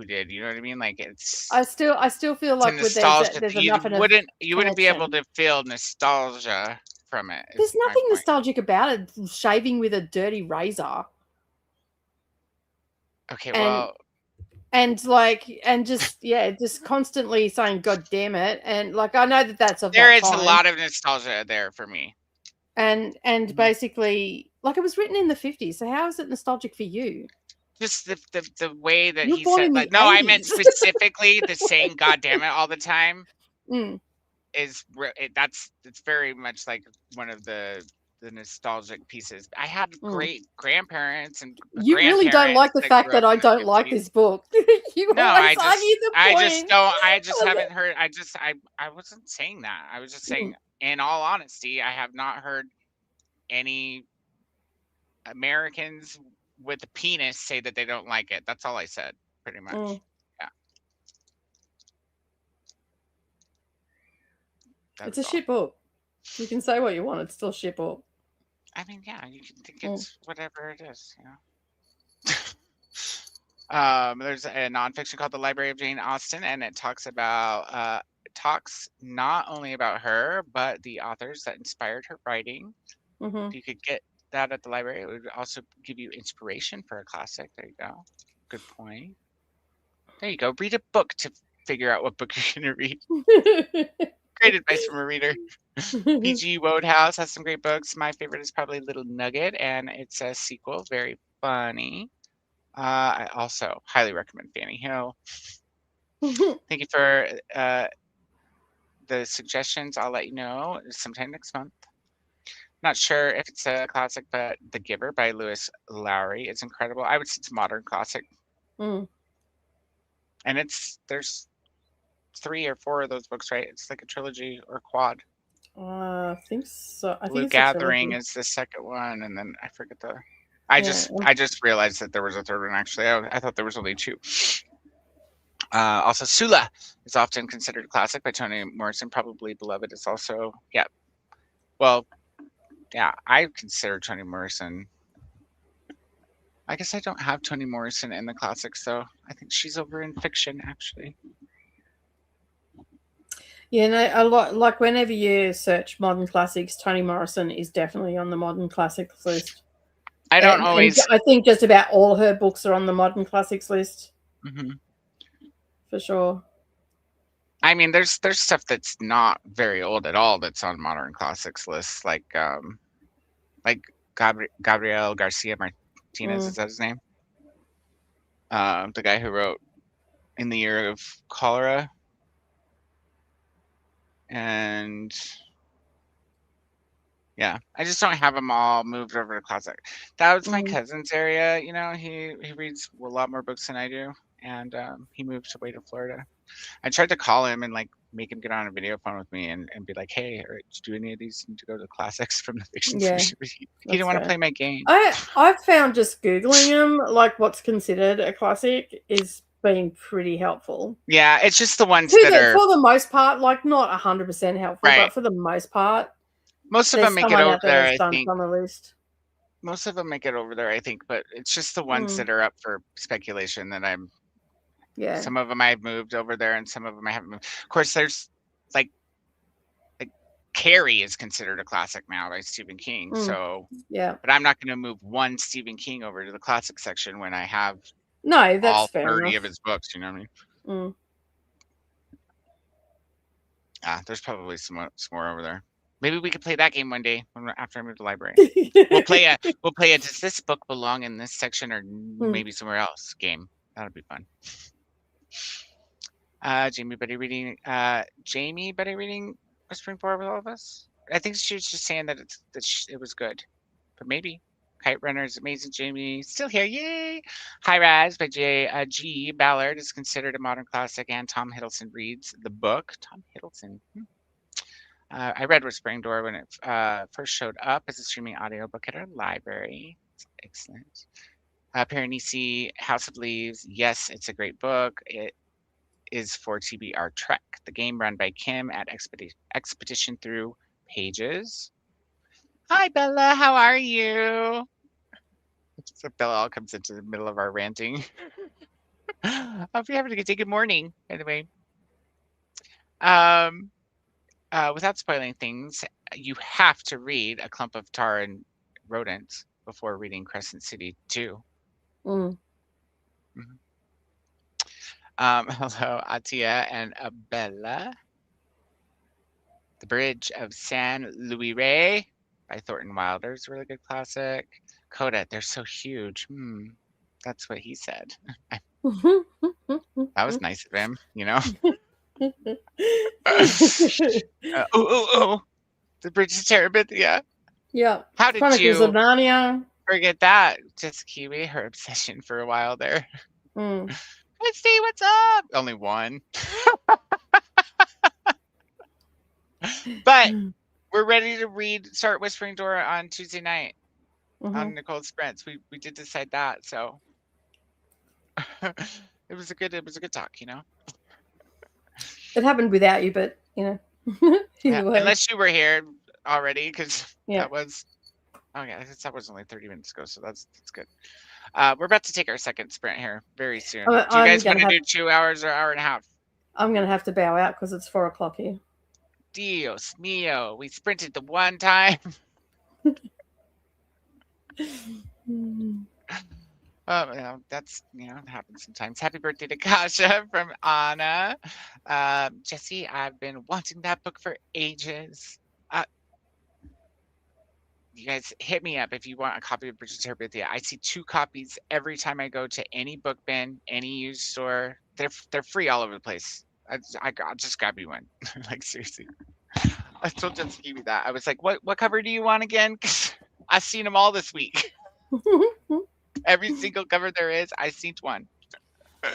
did. You know what I mean? Like it's. I still feel like there's enough. You wouldn't be able to feel nostalgia from it. There's nothing nostalgic about it. Shaving with a dirty razor. Okay, just constantly saying "God damn it," and like I know that's there is a lot of nostalgia there for me. And basically, like it was written in the 50s, so how is it nostalgic for you? Just the way that You're he born said, in like, the no, 80s. I meant specifically the saying "God damn it" all the time. It's very much like one of the nostalgic pieces. I had great grandparents and you really don't like the fact that I don't like this book. I just haven't heard. I wasn't saying that. I was just saying, in all honesty, I have not heard any Americans with a penis say that they don't like it. That's all I said, pretty much. Yeah. It's a shit book. You can say what you want. It's still a shit book. I mean, yeah, you can think it's whatever it is, you know. There's a nonfiction called The Library of Jane Austen, and it talks not only about her, but the authors that inspired her writing. If you could get that at the library, it would also give you inspiration for a classic. There you go. Good point. There you go. Read a book to figure out what book you're going to read. Great advice from a reader. PG Wodehouse has some great books. My favorite is probably Little Nugget, and it's a sequel. Very funny. I also highly recommend Fanny Hill. Thank you for the suggestions. I'll let you know sometime next month. Not sure if it's a classic, but The Giver by Lewis Lowry is incredible. I would say it's a modern classic. Mm. And there's 3 or 4 of those books, right? It's like a trilogy or quad. I think so. I Blue think it's a Gathering trilogy. is the second one, and then I forget the. I just realized that there was a third one. Actually, I thought there was only 2. Also, Sula is often considered a classic by Toni Morrison. Probably Beloved is also, yeah. Well, yeah, I consider Toni Morrison. I guess I don't have Toni Morrison in the classics, though. I think she's over in fiction, actually. Yeah, no, a lot. Like whenever you search modern classics, Toni Morrison is definitely on the modern classics list. I don't always. I think just about all her books are on the modern classics list. Mm-hmm. For sure. I mean, there's stuff that's not very old at all that's on modern classics lists, like Gabriel Garcia Martinez, is that his name? The guy who wrote In the Year of Cholera. And yeah, I just don't have them all moved over to classic. That was my cousin's area. You know, he reads a lot more books than I do, and he moved away to Florida. I tried to call him and like make him get on a video phone with me and be like, hey, do any of these need to go to classics from the fiction section? He didn't want to play my game. I've found just Googling them, like what's considered a classic, is being pretty helpful. Yeah, it's just the ones that are, for the most part, like not 100% helpful, right, but for the most part, most of them make it over there. I think on the list. Most of them make it over there, I think, but it's just the ones that are up for speculation that I'm. Yeah. Some of them I've moved over there, and some of them I haven't moved. Of course, there's like Carrie is considered a classic now by Stephen King. So yeah, but I'm not going to move one Stephen King over to the classic section when I have that's all fair 30 enough. of his books. You know what I mean? There's probably some more over there. Maybe we could play that game one day after I move to the library. We'll play a does this book belong in this section or maybe somewhere else game. That'll be fun. Jamie, buddy reading Whispering Forward with all of us. I think she was just saying that it was good, but maybe. Kite Runner is amazing. Jamie still here, yay! High Rise by G. Ballard is considered a modern classic, and Tom Hiddleston reads the book. Tom Hiddleston. I read Whispering Door when it first showed up as a streaming audiobook at our library. It's excellent. Piranesi, House of Leaves. Yes, it's a great book. It is for TBR Trek, the game run by Kim at Expedition Through Pages. Hi, Bella. How are you? So Bella all comes into the middle of our ranting. Hope you're having a good day. Good morning, by the way. Without spoiling things, you have to read A Clump of Tar and Rodents before reading Crescent City 2. Hello, Atia and Abella. The Bridge of San Luis Rey by Thornton Wilder is a really good classic. Koda, they're so huge. That's what he said. That was nice of him, you know? The Bridge of Terabithia. Yeah. How did Chronicles of Narnia. Forget that? Just Kiwi, her obsession for a while there. Bestie, what's up? Only one. But we're ready to start Whispering Door on Tuesday night on Nicole's Sprints. We did decide that, so it was a good talk, you know. It happened without you, but you know. Unless you were here already, because that was that was only 30 minutes ago, so that's good. We're about to take our second sprint here very soon. Do you guys want to do 2 hours or hour and a half? I'm going to have to bow out because it's 4 o'clock here. Dios mío. We sprinted the one time. That's, it happens sometimes. Happy birthday to Kasha from Anna. Jesse, I've been wanting that book for ages. You guys hit me up if you want a copy of Bridge of Terabithia. I see 2 copies every time I go to any book bin, any used store. They're free all over the place. I'll just grab you one. Like, seriously. I told Jessica that. I was like, what cover do you want again? 'Cause I've seen them all this week. Every single cover there is, I seen one.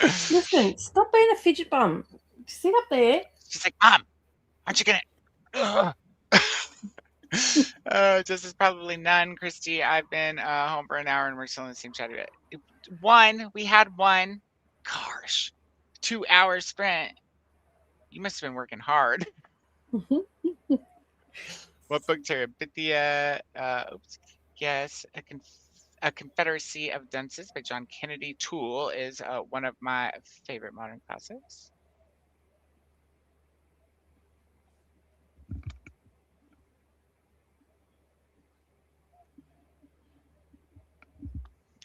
Listen, stop being a fidget bum. Sit up there. She's like, Mom, aren't you gonna? Just is probably none, Christy. I've been home for an hour and we're still in the same chat. We had one. Gosh, 2 hour sprint. You must have been working hard. What book, Terry? Bithia, yes, A Confederacy of Dunces by John Kennedy Toole is one of my favorite modern classics.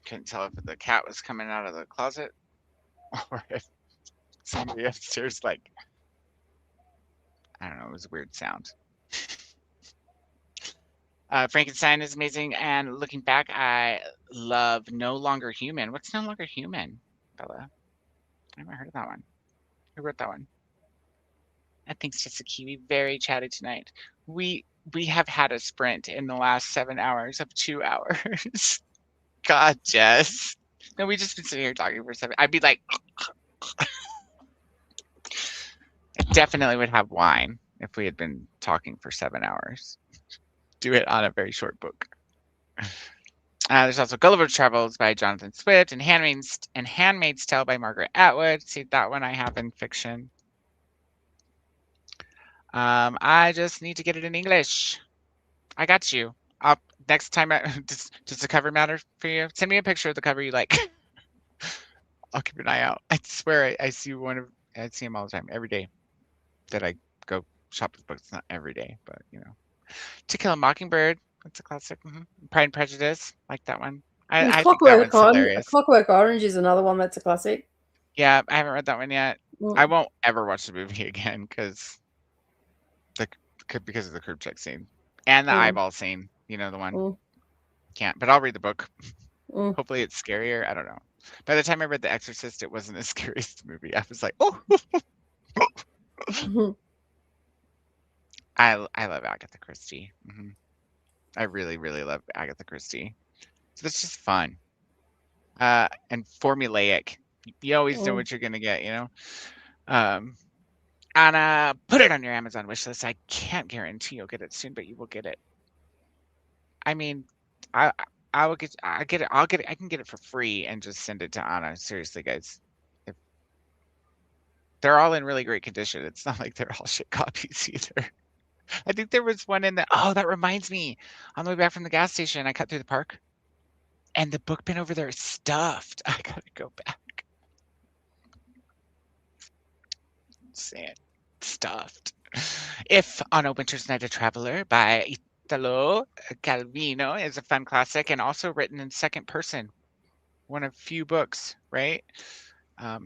Couldn't tell if the cat was coming out of the closet or if somebody upstairs, like, I don't know, it was a weird sound. Frankenstein is amazing, and looking back, I love No Longer Human. What's No Longer Human, Bella? I haven't heard of that one. Who wrote that one? Thanks, Jessica. We very chatty tonight. We have had a sprint in the last 7 hours of 2 hours. God, Jess. No, we just been sitting here talking for 7. I'd be like, I definitely would have wine if we had been talking for 7 hours. Do it on a very short book. There's also Gulliver's Travels by Jonathan Swift and Handmaid's Tale by Margaret Atwood. See, that one I have in fiction. I just need to get it in English. I got you. Next time, does the cover matter for you? Send me a picture of the cover you like. I'll keep an eye out. I swear I see I see them all the time, every day that I go shop with books. Not every day, but you know. To Kill a Mockingbird. That's a classic. Pride and Prejudice. Like that one. I think that one's hilarious. Clockwork Orange is another one that's a classic. Yeah, I haven't read that one yet. I won't ever watch the movie again because of the curb check scene and the eyeball scene. You know the one. Can't. But I'll read the book. Hopefully it's scarier. I don't know. By the time I read The Exorcist, it wasn't as scary as the movie. I was like, oh. I love Agatha Christie. I really, really love Agatha Christie. So it's just fun. And formulaic. You always know what you're gonna get, you know? Anna, put it on your Amazon wish list. I can't guarantee you'll get it soon, but you will get it. I mean, I can get it for free and just send it to Anna. Seriously, guys. They're all in really great condition. It's not like they're all shit copies either. I think there was one in the, that reminds me. On the way back from the gas station, I cut through the park and the book bin over there is stuffed. I gotta go back. Sad. Stuffed. If on a Winter's Night a Traveler by Italo Calvino is a fun classic and also written in second person. One of few books, right? I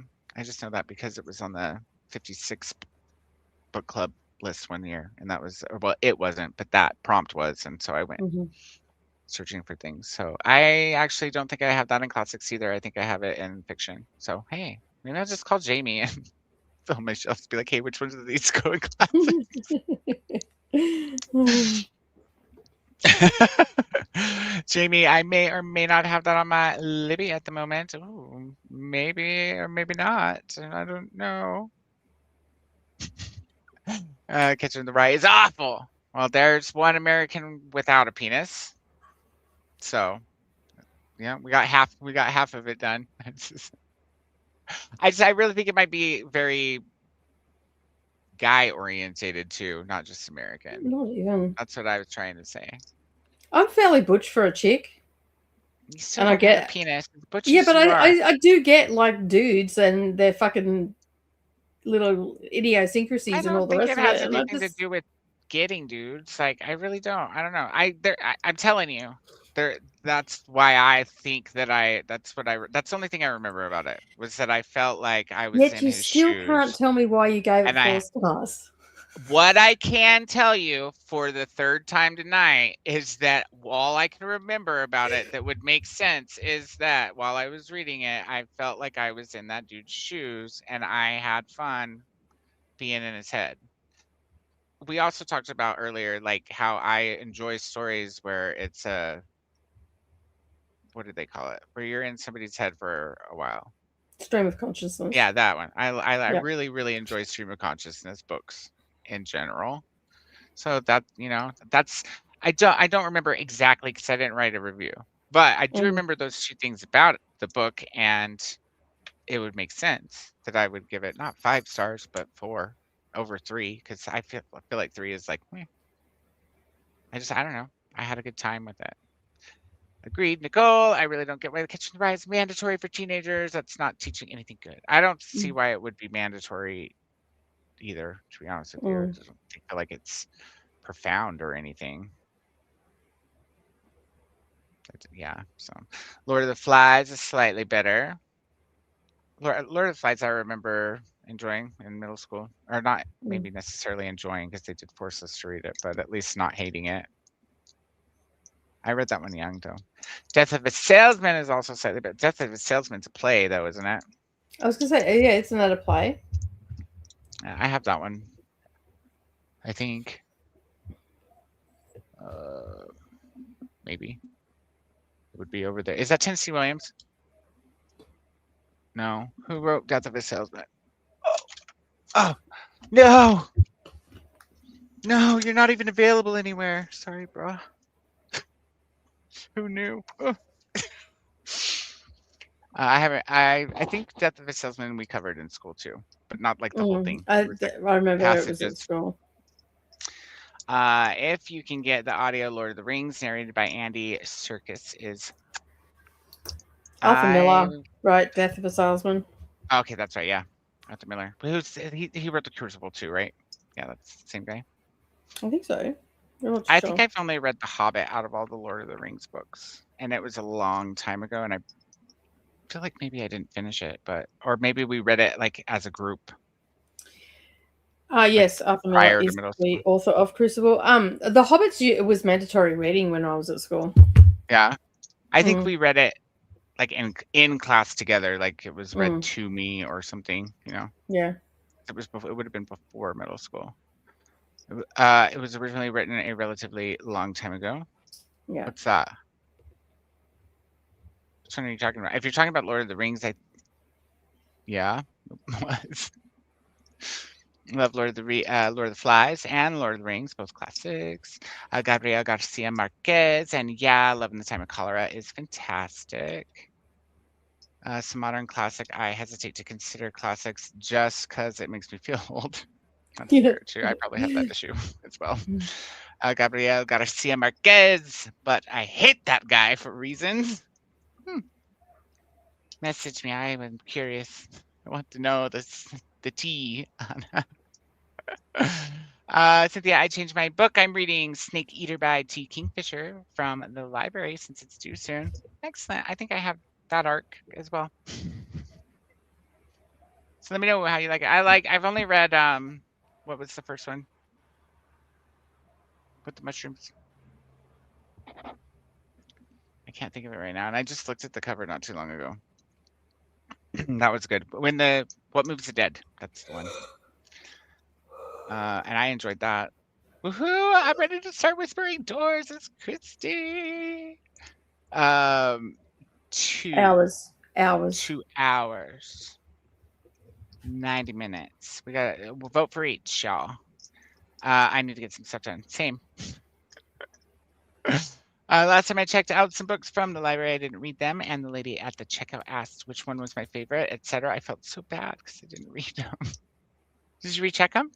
just know that because it was on the 56 book club list one year, and that was, well, it wasn't, but that prompt was, and so I went searching for things. So I actually don't think I have that in classics either. I think I have it in fiction. So hey, maybe I'll just call Jamie and film my shelves, be like, hey, which ones of these go in classics? Jamie, I may or may not have that on my Libby at the moment. Ooh, maybe or maybe not. I don't know. Catcher in the Rye is awful. Well, there's one American without a penis. So, yeah, we got half of it done. I really think it might be very guy orientated too, not just American. Not even. That's what I was trying to say. I'm fairly butch for a chick. You still and I get a penis. Yeah, but I do get like dudes and their fucking little idiosyncrasies and all the rest of it. I don't think it has anything to do with getting dudes. Like, I really don't. I don't know. I'm telling you, that's why I think that that's the only thing I remember about it was that I felt like I was in his shoes. Yet you still can't tell me why you gave it 4 stars. What I can tell you for the third time tonight is that all I can remember about it that would make sense is that while I was reading it, I felt like I was in that dude's shoes and I had fun being in his head. we also talked about earlier, like how I enjoy stories where it's what did they call it? Where you're in somebody's head for a while. Stream of consciousness. Yeah, that one. I Yep. really, really enjoy stream of consciousness books in general. So that, that's I don't remember exactly because I didn't write a review, but I do remember those two things about the book, and it would make sense that I would give it not 5 stars, but 4 over 3 because I feel like 3 is like, meh. I don't know. I had a good time with it. Agreed, Nicole. I really don't get why the Kitchen Rise is mandatory for teenagers. That's not teaching anything good. I don't see why it would be mandatory either, to be honest with you. I don't feel like it's profound or anything. Yeah, so Lord of the Flies is slightly better. Lord of the Flies I remember enjoying in middle school, or not maybe necessarily enjoying because they did force us to read it, but at least not hating it. I read that one young though. Death of a Salesman is also slightly better. Death of a Salesman's a play though, isn't it? I was gonna say, yeah, isn't that a play? I have that one. I think. Maybe. It would be over there. Is that Tennessee Williams? No. Who wrote Death of a Salesman? Oh, no. No, you're not even available anywhere. Sorry, bro. Who knew? Oh. I haven't. I think Death of a Salesman we covered in school too, but not like the whole thing. I remember it was at school. If you can get the audio Lord of the Rings narrated by Andy Serkis is Arthur Miller, right? Death of a Salesman. Okay, that's right. Yeah, Arthur Miller. But he wrote the Crucible too, right? Yeah, that's the same guy. I think so. I think I've only read The Hobbit out of all the Lord of the Rings books, and it was a long time ago, and I feel like maybe I didn't finish it, or maybe we read it like as a group. Yes, Arthur Miller is the author of Crucible. The Hobbits, it was mandatory reading when I was at school. Yeah, I think we read it like in class together, like it was read to me or something, Yeah. It would have been before middle school. It was originally written a relatively long time ago. Yeah. What's that? Which one are you talking about? If you're talking about Lord of the Rings, yeah. Love Lord of the Flies and Lord of the Rings, both classics. Gabriel Garcia Marquez, and yeah, Love in the Time of Cholera is fantastic. Some modern classic I hesitate to consider classics just because it makes me feel old. That's true. I probably have that issue as well. Gabriel Garcia Marquez, but I hate that guy for reasons. Message me. I am curious. I want to know the tea. Cynthia, I changed my book. I'm reading Snake Eater by T. Kingfisher from the library since it's due soon. Excellent. I think I have that arc as well. So let me know how you like it. I've only read what was the first one? With the mushrooms. I can't think of it right now. And I just looked at the cover not too long ago. That was good. What Moves the Dead? That's the one. And I enjoyed that. Woohoo! I'm ready to start whispering doors. It's Christy. 2 hours. 2 hours. 90 minutes. We'll vote for each, y'all. I need to get some stuff done. Same. Last time I checked out some books from the library, I didn't read them, and the lady at the checkout asked which one was my favorite, etc. I felt so bad because I didn't read them. Did you recheck them?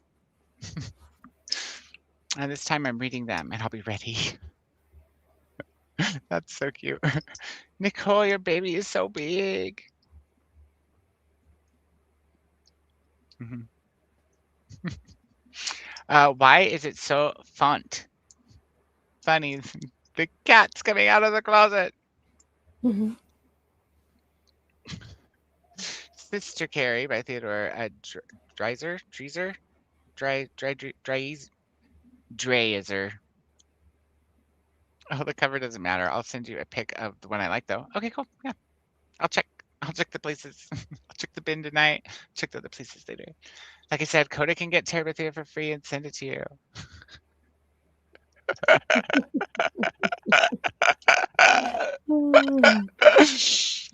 And this time I'm reading them, and I'll be ready. That's so cute. Nicole, your baby is so big. Why is it so funny? The cat's coming out of the closet. Sister Carrie by Theodore Dreiser. Oh, the cover doesn't matter. I'll send you a pic of the one I like, though. Okay, cool. Yeah, I'll check the places. I'll Check the bin tonight. Check the other places later. Like I said, Koda can get Terra Mythia for free and send it to you.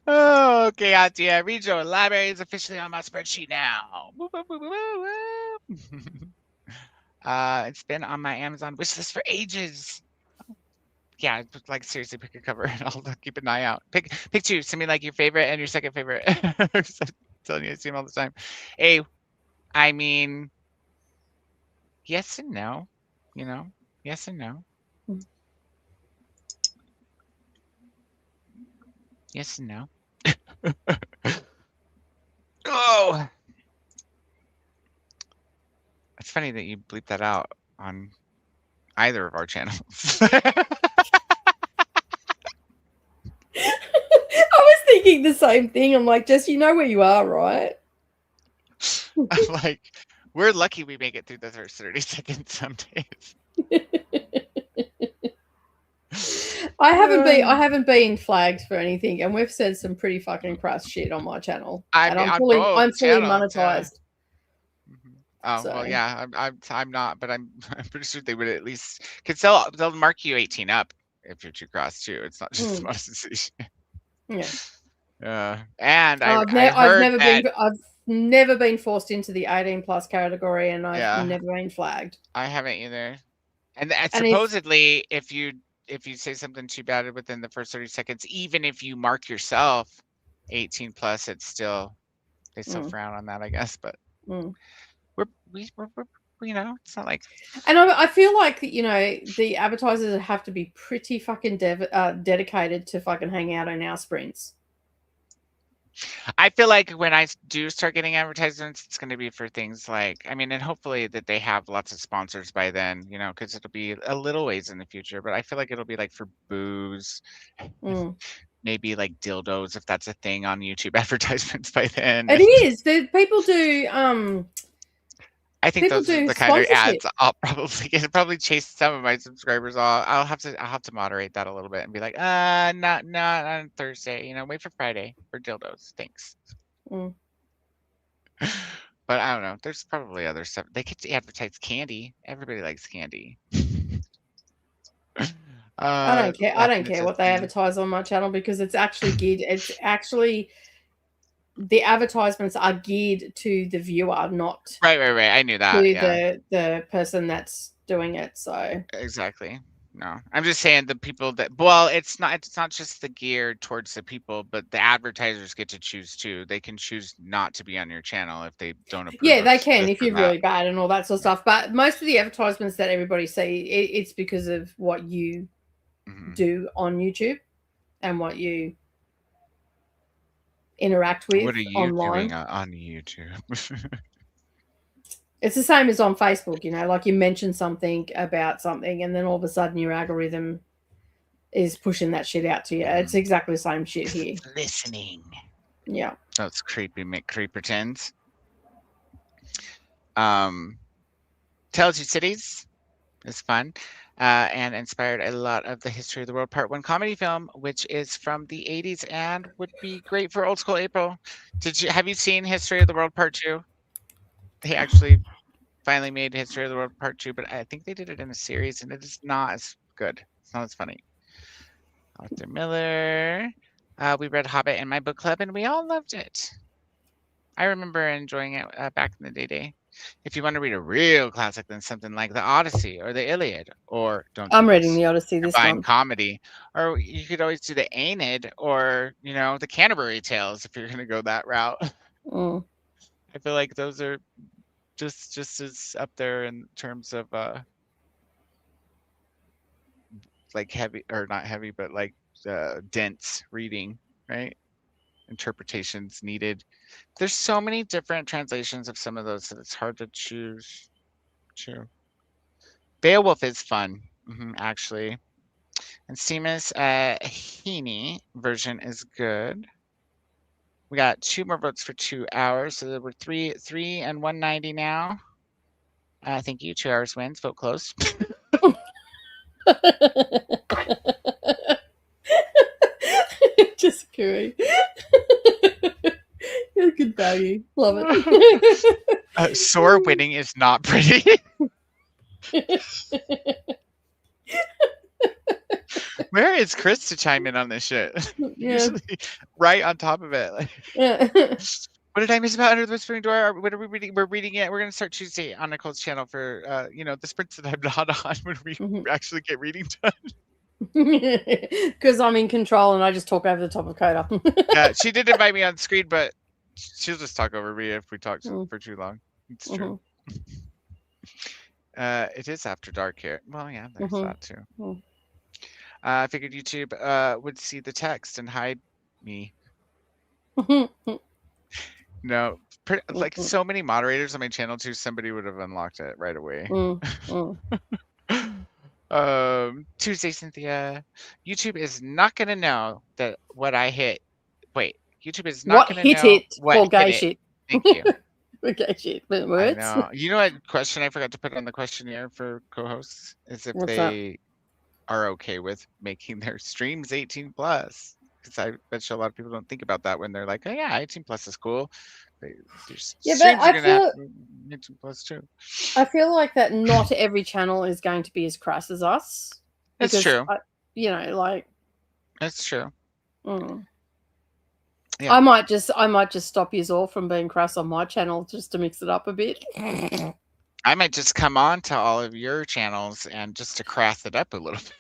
Oh, okay, Auntie. Regional Library is officially on my spreadsheet now. It's been on my Amazon wishlist for ages. Yeah, like seriously, pick a cover and I'll keep an eye out. Pick two. Send me like your favorite and your second favorite. I'm telling you, I see them all the time. Hey, I mean, yes and no. You know, yes and no. Yes and no. Oh, it's funny that you bleep that out on either of our channels. I was thinking the same thing. I'm like, Jess, you know where you are, right? I'm like, we're lucky we make it through the first 30 seconds some days. I haven't been flagged for anything, and we've said some pretty fucking crass shit on my channel. I'm fully monetized. Mm-hmm. Oh so. Well, yeah, I'm not, but I'm pretty sure they would at least because they'll mark you 18 up if you're too cross too. It's not just monetization. Yeah. And I've never been forced into the 18+ category, and I've never been flagged. I haven't either. And supposedly, if you say something too bad within the first 30 seconds, even if you mark yourself 18+, it's still they still frown on that, I guess. But we're you know, it's not like. And I feel like you know the advertisers have to be pretty fucking dedicated to fucking hang out on our sprints. I feel like when I do start getting advertisements, it's going to be for things like, I mean, and hopefully that they have lots of sponsors by then, you know, because it'll be a little ways in the future. But I feel like it'll be like for booze, maybe like dildos, if that's a thing on YouTube advertisements by then. It is. People do. I think those are the kind of ads I'll probably chase some of my subscribers off. I'll have to moderate that a little bit and be like, not on Thursday, you know, wait for Friday for dildos. Thanks. But I don't know. There's probably other stuff. They could advertise candy. Everybody likes candy. I don't care. I don't care what they advertise on my channel because it's actually geared. It's actually. The advertisements are geared to the viewer, not right. I knew that. To the person that's doing it. So exactly. No, I'm just saying the people that. Well, it's not just the gear towards the people, but the advertisers get to choose too. They can choose not to be on your channel if they don't approve. Yeah, they can if you're really bad and all that sort of stuff. But most of the advertisements that everybody see, it's because of what you do on YouTube and what you interact with what are you online. Doing on YouTube? It's the same as on Facebook, you know, like you mention something about something and then all of a sudden your algorithm is pushing that shit out to you. It's exactly the same shit here. Listening. Yeah. That's creepy. Make creeper tens. Tells You Cities is fun. And inspired a lot of the History of the World Part 1 comedy film, which is from the 80s and would be great for old school April. Have you seen History of the World Part 2? They actually finally made History of the World Part 2, but I think they did it in a series and it is not as good. It's not as funny. Arthur Miller. We read Hobbit in my book club and we all loved it. I remember enjoying it back in the day. If you want to read a real classic, then something like the Odyssey or the Iliad, or I'm reading the Odyssey this time. One. Comedy, or you could always do the Aeneid, or you know the Canterbury Tales if you're going to go that route. I feel like those are just as up there in terms of like heavy or not heavy, but like dense reading, right? Interpretations needed. There's so many different translations of some of those that it's hard to choose. True. Beowulf is fun, actually. And Seamus Heaney version is good. We got 2 more votes for 2 hours, so there were 3 and 190 now. Thank you. 2 hours wins. Vote close. Just kidding. Good value. Love it. Sore winning is not pretty. Where is Chris to chime in on this shit? Yeah. Usually right on top of it. Like, Yeah. what did I miss about Under the Whispering Door? What are we reading? We're reading it. We're gonna start Tuesday on Nicole's channel for the sprints that I'm not on when we actually get reading done. Because I'm in control and I just talk over the top of Koda. Yeah, she did invite me on screen, but she'll just talk over me if we talk for too long. It's true. It is after dark here. Well, yeah, there's that too. I figured YouTube would see the text and hide me. No, like so many moderators on my channel too. Somebody would have unlocked it right away. Tuesday, Cynthia. YouTube is not gonna know that what I hit. Wait, YouTube is not gonna know what gay hit shit. it. Thank you. Okay, shit. Words. I know. You know what question I forgot to put on the questionnaire for co-hosts is if they are okay with making their streams 18 plus. Because I bet you a lot of people don't think about that when they're like, oh yeah, 18 plus is cool. Yeah, but I feel 18 plus too. I feel like that not every channel is going to be as crass as us. That's true. That's true. Yeah. I might just stop you all from being crass on my channel just to mix it up a bit. I might just come on to all of your channels and just to crass it up a little bit.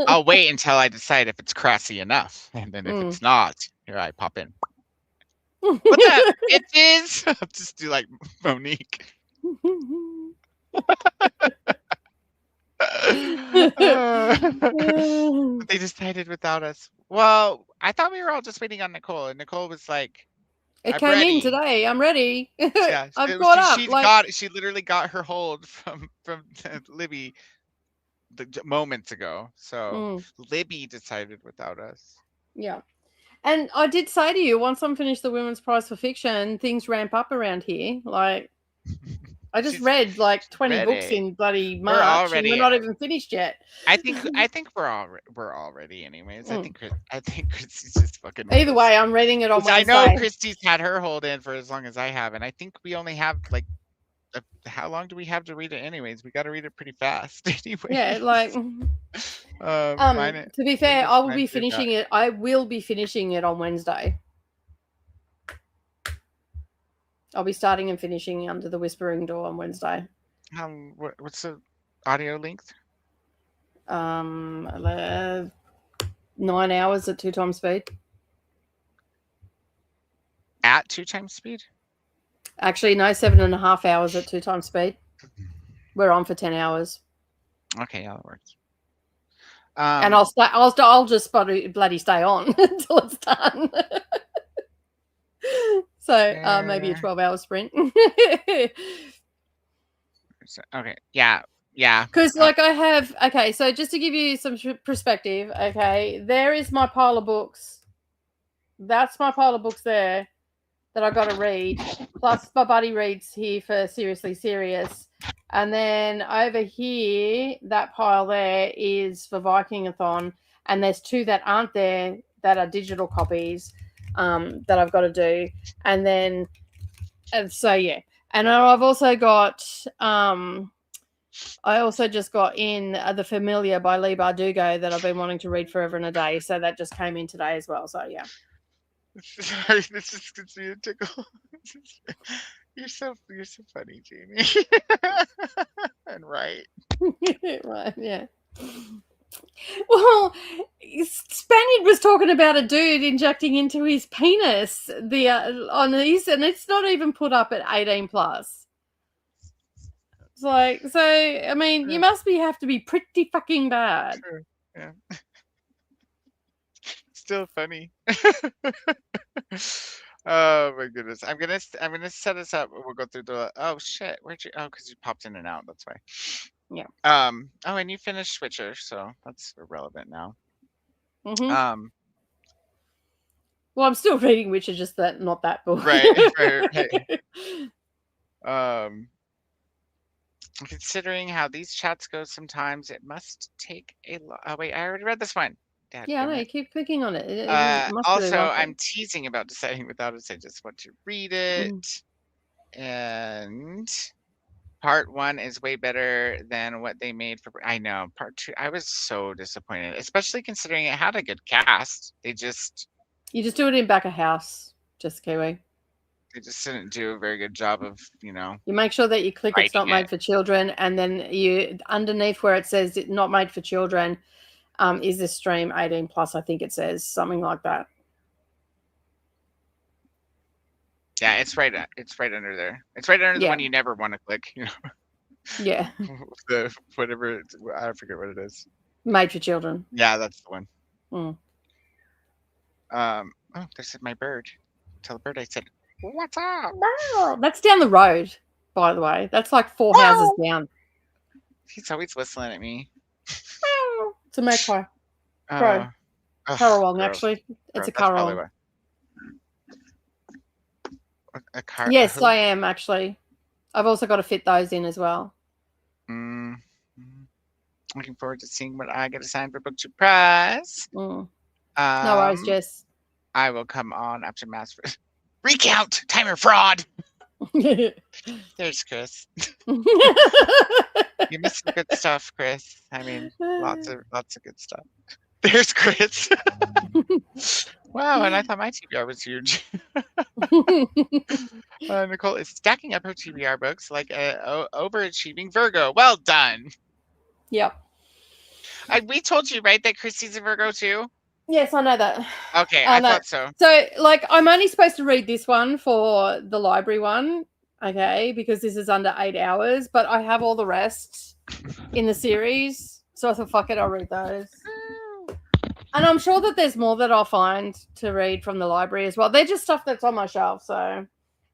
I'll wait until I decide if it's crassy enough. And then if it's not, here I pop in. What's up, bitches? I'll just do like Monique. They decided without us. Well, I thought we were all just waiting on Nicole, and Nicole was like, "It came in today. I'm ready. Yeah, I've got up." She literally got her hold from Libby moments ago. So Libby decided without us. Yeah. And I did say to you, once I'm finished the Women's Prize for Fiction, things ramp up around here. Like, I just read like 20 books in bloody March, and we're not even finished yet. I think we're all ready, anyways. I think Christy's just fucking. Either way, I'm reading it on Wednesday. I know Christy's had her hold in for as long as I have, and I think we only have like. How long do we have to read it, anyways? We got to read it pretty fast, anyway. Yeah, like. To be fair, I will be finishing it. I will be finishing it on Wednesday. I'll be starting and finishing Under the Whispering Door on Wednesday. What's the audio length? 9 hours at 2 times speed. At 2 times speed? Actually, no, 7.5 hours at 2 times speed. We're on for 10 hours. Okay, yeah, that works. And I'll just bloody stay on until it's done. So maybe a 12-hour sprint. Okay, yeah. Because so just to give you some perspective, okay, there is my pile of books. That's my pile of books there that I got to read. Plus my buddy reads here for Seriously Serious. And then over here, that pile there is for Vikingathon. And there's 2 that aren't there that are digital copies that I've got to do. And then, yeah. And I've also got, I also just got in The Familiar by Lee Bardugo that I've been wanting to read forever and a day. So that just came in today as well. So, yeah. Sorry, this just gives me a tickle. You're so funny, Jamie. And right. Right, yeah. Well, Spaniard was talking about a dude injecting into his penis and it's not even put up at 18 plus. It's like, so I mean, you must have to be pretty fucking bad. True. Yeah. Still funny. Oh my goodness. I'm gonna set us up. We'll go through the shit. Where'd you because you popped in and out, that's why. Yeah. And you finished Switcher, so that's irrelevant now. Mm-hmm. Well, I'm still reading Witcher, just that not that book. Right. Considering how these chats go sometimes, it must take a lot. Oh wait, I already read this one. Dad, Yeah, I know. You keep clicking on it. It must really also, like I'm it. teasing about deciding without it. I just want to read it. And part 1 is way better than what they made for. I know. Part 2, I was so disappointed, especially considering it had a good cast. You just do it in back of house, just Kiwi. They just didn't do a very good job of, You make sure that you click it's not writing made for children, and then you underneath where it says it's not made for children, is this stream 18 plus? I think it says something like that. Yeah, it's right under there. It's right under the Yeah. one you never want to click. Yeah, The whatever I forget what it is. made for children. Yeah, that's the one. Mm. Oh, there's my bird. Tell the bird I said, "What's up?" Wow, that's down the road, by the way. That's like 4 houses down. He's always whistling at me. It's a magpie. Crow. Currawong, gross, actually. It's a gross. That's probably currawong. what- Yes, I am, actually. I've also got to fit those in as well. Looking forward to seeing what I get assigned for BookTube prize. No worries, Jess. I will come on after mass. Recount timer fraud. There's Chris. You missed some good stuff, Chris. I mean, lots of good stuff. There's Chris. Wow, and I thought my TBR was huge. Nicole is stacking up her TBR books like a overachieving Virgo. Well done. Yep. We told you, right, that Christy's a Virgo too? Yes, I know that. Okay, I thought so. So, like, I'm only supposed to read this one for the library one, okay, because this is under 8 hours, but I have all the rest in the series. So I thought, fuck it, I'll read those. And I'm sure that there's more that I'll find to read from the library as well. They're just stuff that's on my shelf, so.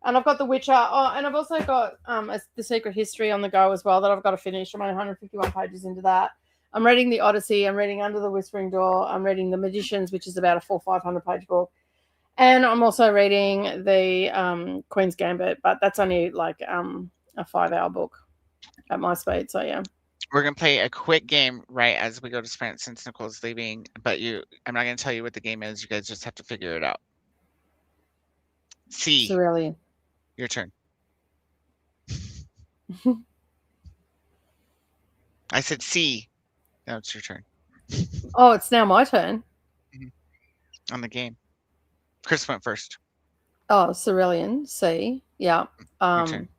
And I've got The Witcher. Oh, and I've also got The Secret History on the go as well that I've got to finish. I'm only 151 pages into that. I'm reading The Odyssey. I'm reading Under the Whispering Door. I'm reading The Magicians, which is about a 400-500-page book. And I'm also reading the Queen's Gambit, but that's only like a 5-hour book at my speed. So, yeah. We're going to play a quick game right as we go to sprint since Nicole's leaving. But I'm not going to tell you what the game is. You guys just have to figure it out. C. Cerulean. Your turn. I said C. Now it's your turn. Oh, it's now my turn. On the game. Chris went first. Oh, Cerulean. C. Yeah. Your turn.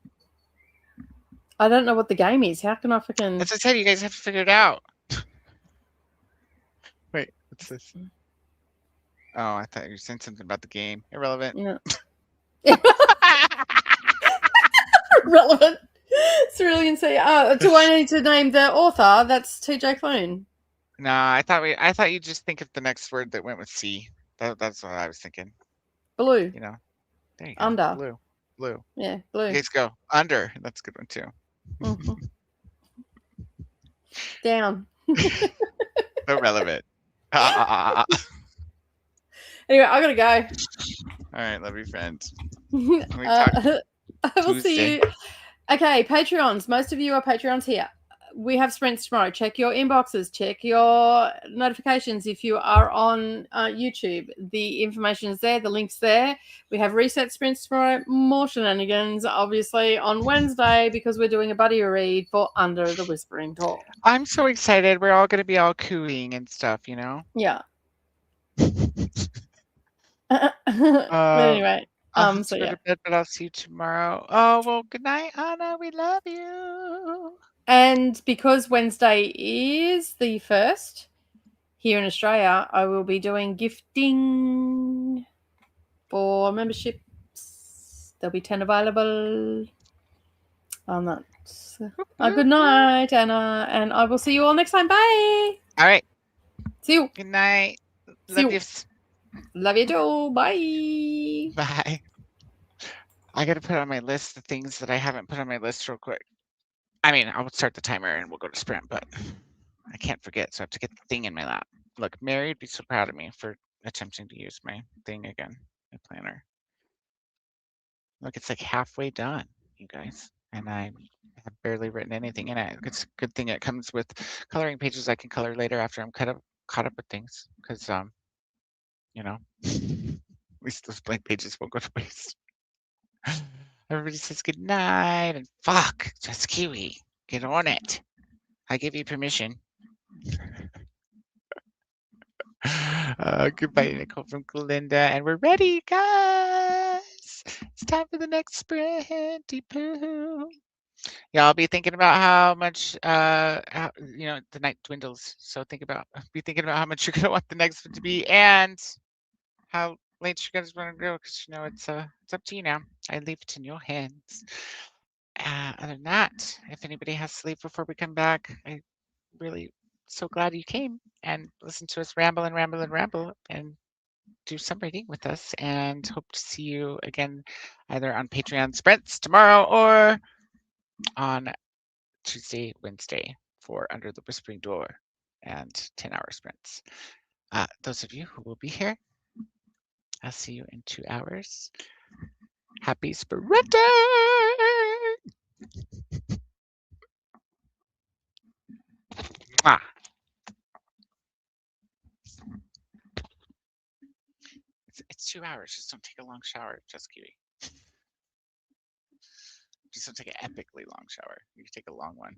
I don't know what the game is. How can I fucking... As I said, you guys have to figure it out. Wait, what's this? Oh, I thought you were saying something about the game. Irrelevant. Yeah. Relevant. Cerulean C. Do I need to name the author? That's TJ Clune. No, I thought you just think of the next word that went with C. That's what I was thinking. Blue. You know. There you go. Under. Blue. Yeah, blue. You guys go. Under. That's a good one too. Mm-hmm. Down. So relevant. Anyway, I gotta go. All right, love you, friends. I will see you. Okay, Patreons. Most of you are Patreons here. We have sprints tomorrow. Check your inboxes. Check your notifications if you are on YouTube. The information is there. The link's there. We have reset sprints tomorrow. More shenanigans, obviously, on Wednesday because we're doing a buddy read for Under the Whispering Door. I'm so excited. We're all going to be all cooing and stuff, you know? Yeah. Anyway. So yeah. To bed, but I'll see you tomorrow. Oh, well, good night, Anna. We love you. And because Wednesday is the 1st here in Australia, I will be doing gifting for memberships. There'll be 10 available on that. Good night, Anna. And I will see you all next time. Bye. All right. See you. Good night. See Love you. you. Love you too. Bye. Bye. I got to put on my list the things that I haven't put on my list real quick. I mean, I'll start the timer and we'll go to sprint, but I can't forget, so I have to get the thing in my lap. Look, Mary would be so proud of me for attempting to use my thing again, my planner. Look, it's like halfway done, you guys, and I have barely written anything in it. It's a good thing it comes with coloring pages I can color later after I'm cut up caught up with things because you know, at least those blank pages won't go to waste. Everybody says good night and fuck, just Kiwi, get on it. I give you permission. Goodbye, Nicole from Glinda, and we're ready, guys. It's time for the next sprinty poo. Yeah, I'll be thinking about how much, how, the night dwindles. So be thinking about how much you're gonna want the next one to be, and how late you guys want to go, because it's up to you now. I leave it in your hands. Other than that, if anybody has to leave before we come back, I really so glad you came and listened to us ramble and ramble and ramble and do some reading with us, and hope to see you again either on Patreon sprints tomorrow or on Tuesday, Wednesday for Under the Whispering Door and 10-hour sprints. Those of you who will be here, I'll see you in 2 hours. Happy sprinting! Mwah. It's 2 hours. Just don't take a long shower. Just kidding. Just don't take an epically long shower. You can take a long one.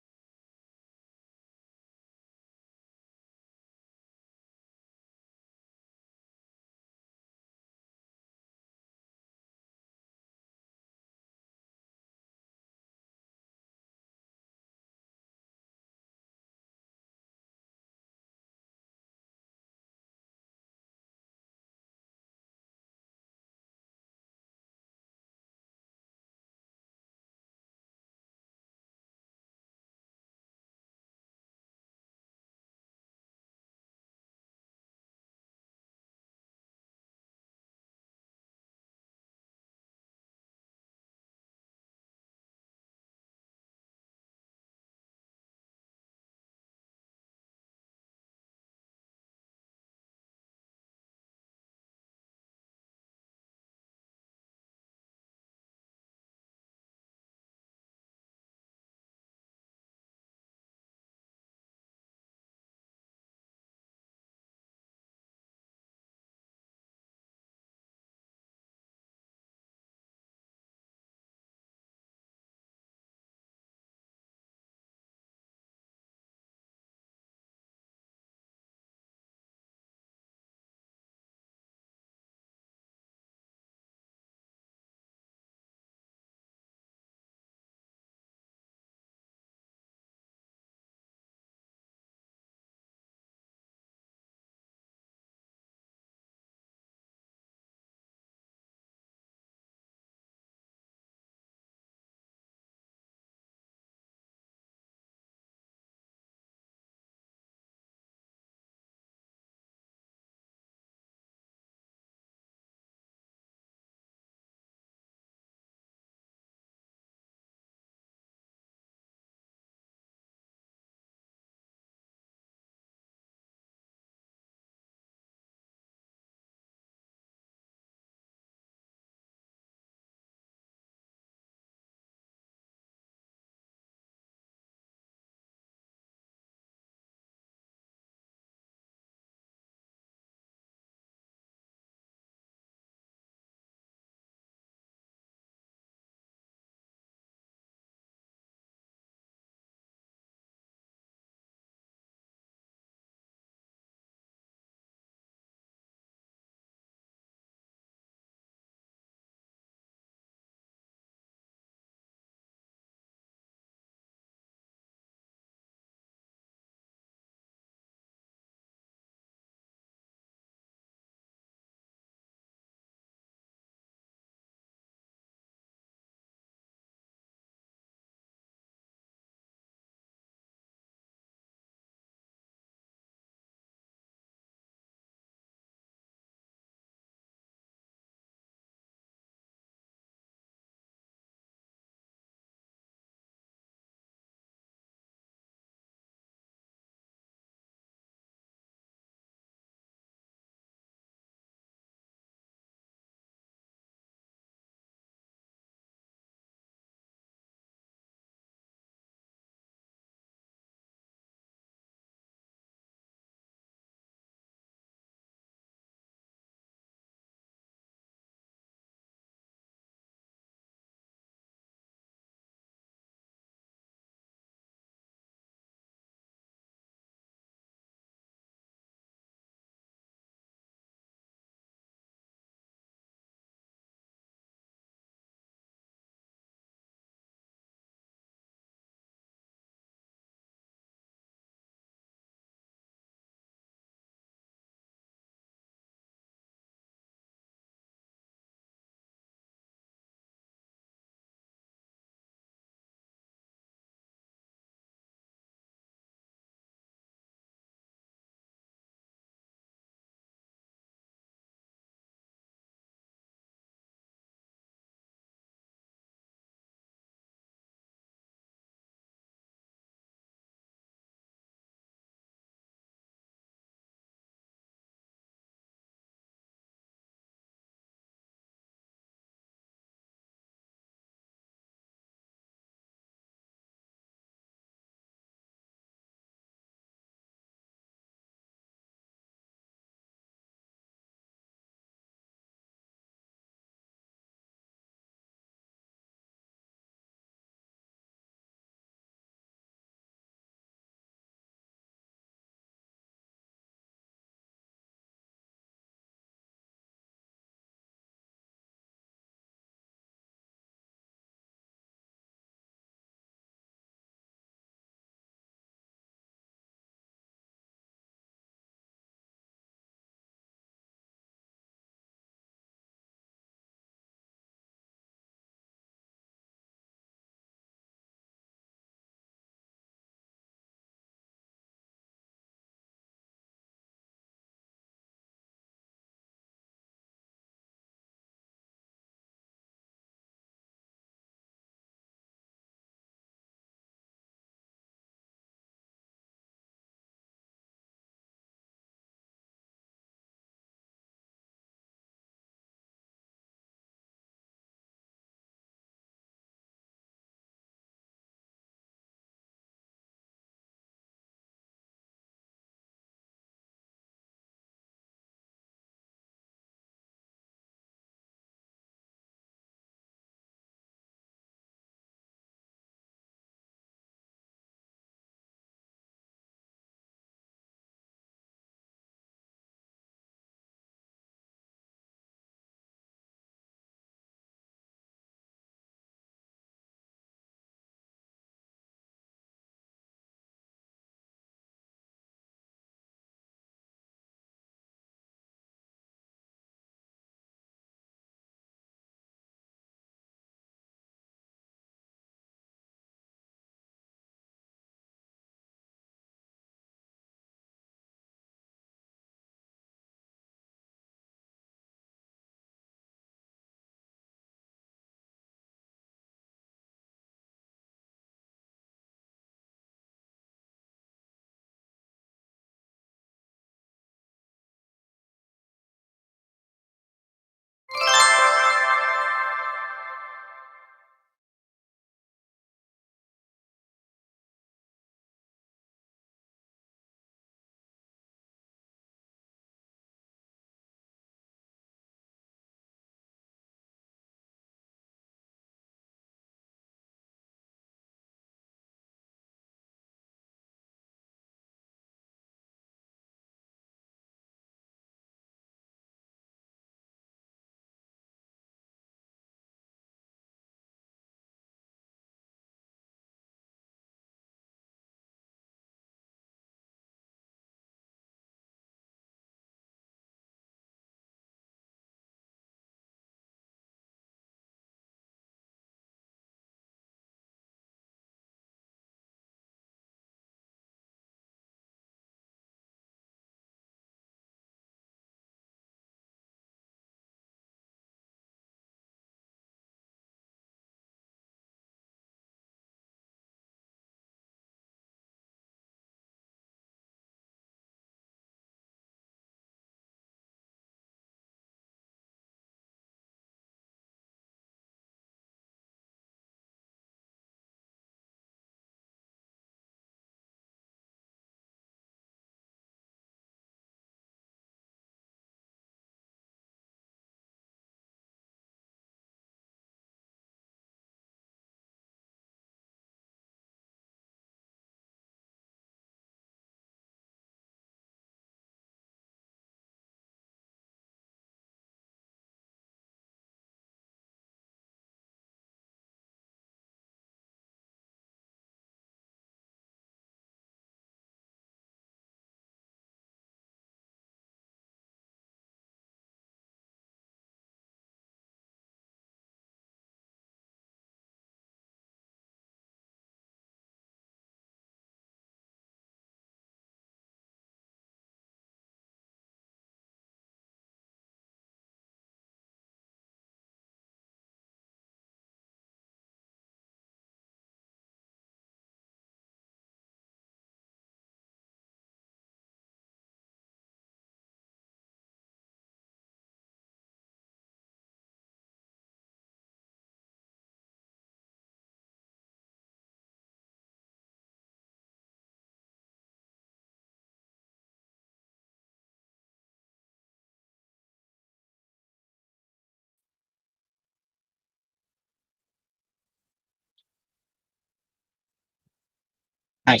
Hi.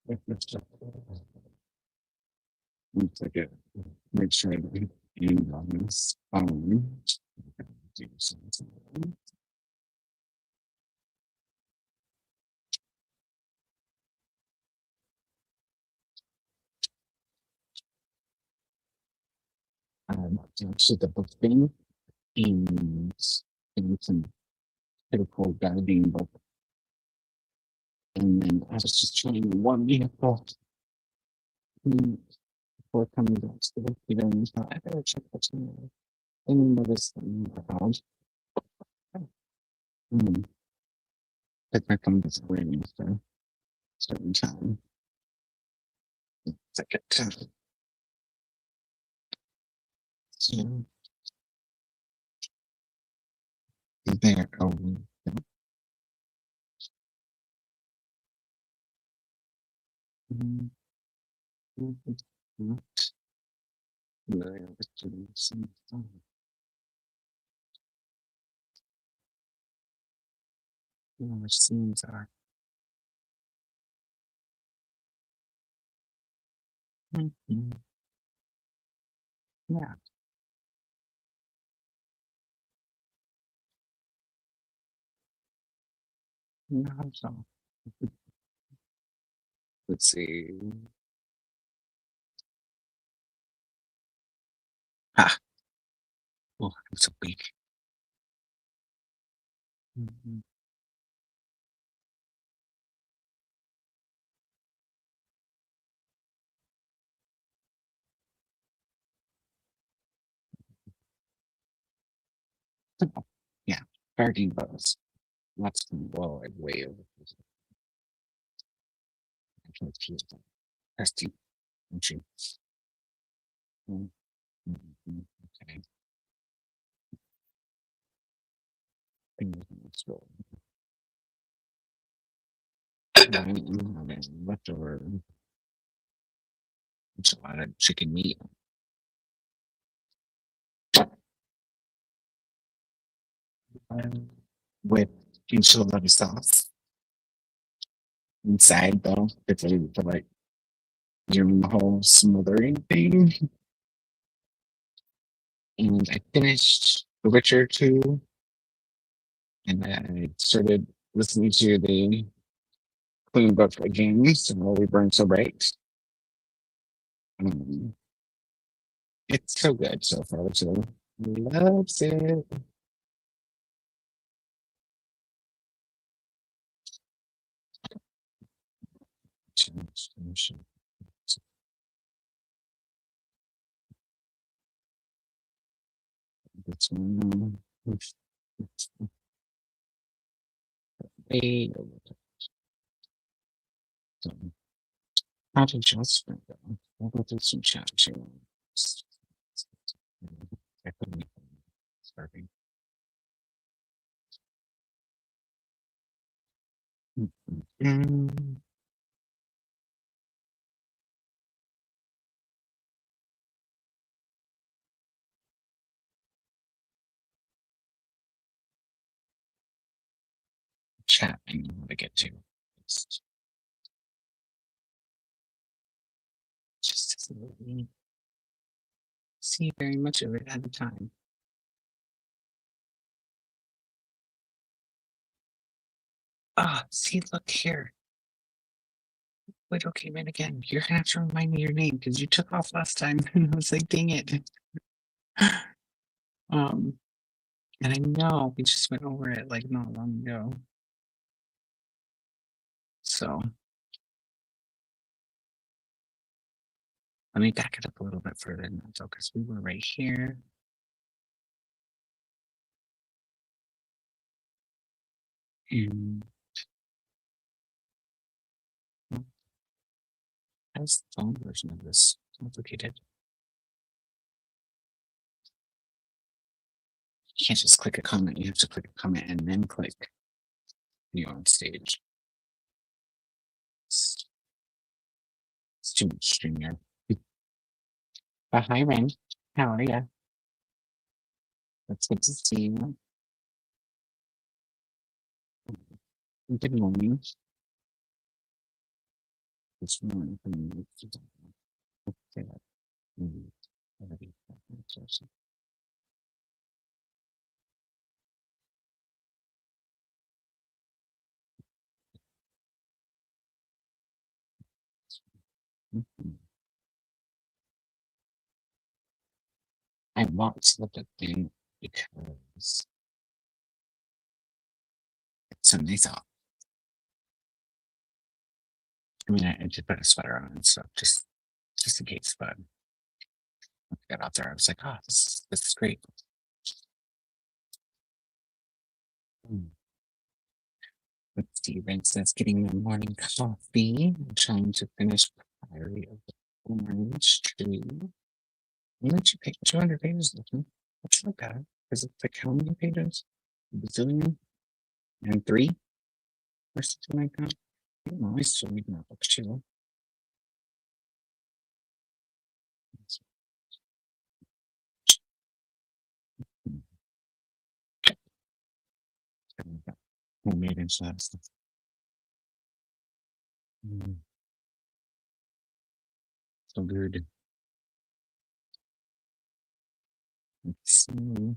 One second. Make sure that you on this phone. Do something. Actually, the book thing is some pretty cool guiding book. And then I was just trying one vehicle before coming back to the book even. So I better check what's in there. And notice I found. Like my phone doesn't ring for a certain time. Second. So there. Oh, yeah. Not familiar with doing some thing. Which scenes are. Yeah. Not so. Let's see. Ah. Oh, it's so big. Yeah. Party buzz. That's well, way over. Bestie. Okay. Leftover. It's a lot of chicken meat. With enchilada sauce inside though. It's ready to like doing the whole smothering thing. And I finished The Witcher 2. And I started listening to the Clean Book again. So we burned so bright. It's so good so far. So loves it. This one. Way over. So, how to just we'll go through some chat too. I couldn't starting. Chat I know how to get to. It's just doesn't let me see very much of it at a time. Ah, see, look here. Widow came in again. You're gonna have to remind me your name because you took off last time. And I was like, dang it. And I know we just went over it like not long ago. So let me back it up a little bit further now, because we were right here. And how's the phone version of this complicated? You can't just click a comment. You have to click a comment and then click you on stage. It's too much StreamYard. But hi, Ren. How are ya? That's good to see you. Good morning. This one, say that. I want to look at thing because it's so nice out. I mean, I just put a sweater on and stuff, just in case. But I got out there, I was like, oh, this is great. But Steven says getting the morning coffee, I'm trying to finish Priory of the Orange Tree. Only 200 pages left. That's not bad. Is it like how many pages? A bazillion? And 3? Or something like that? I'm always still reading that book too. Homemade and stuff. So good. Let's see.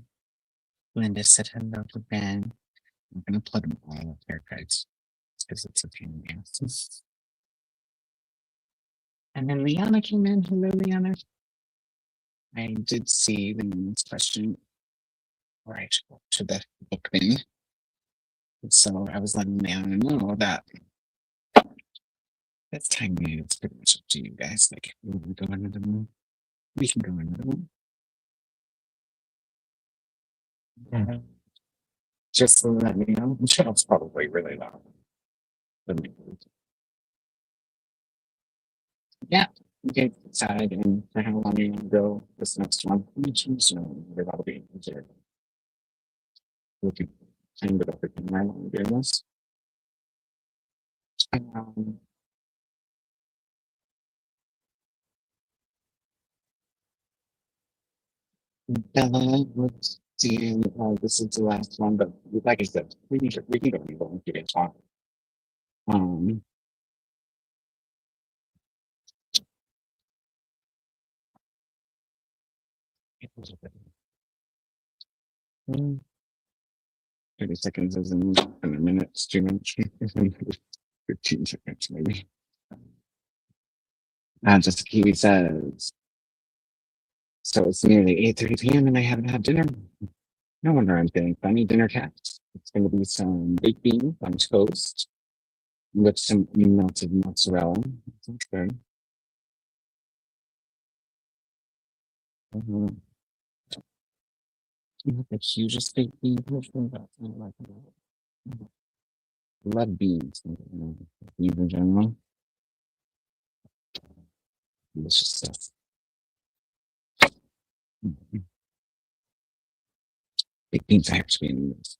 Linda said hello to Ben. I'm gonna put them all up there, guys. Because it's a pain in the ass. And then Liana came in. Hello, Liana. I did see the next question. Right to the book bin. So I was letting Liana know that that's time. It's pretty much up to you guys. Like, we go into the room. We can go into the room. Just to let me know. I'm sure it's probably really loud. Yeah, we can decide and for how long you want to go this next one. So that'll be easier. We can end it up again. I want to do this. Bella, let's see. This is the last one, but like I said, we can go and get it talk. Mm. 30 seconds isn't a minute, it's too much. 15 seconds, maybe. Just Kiwi says, so it's nearly 8:30 p.m. and I haven't had dinner. No wonder I'm feeling funny. Dinner cat. It's going to be some baked beans on toast with some melted mozzarella. That's good. The hugest baked beans. Love beans. Beans in general. Delicious stuff. Baked beans actually in this.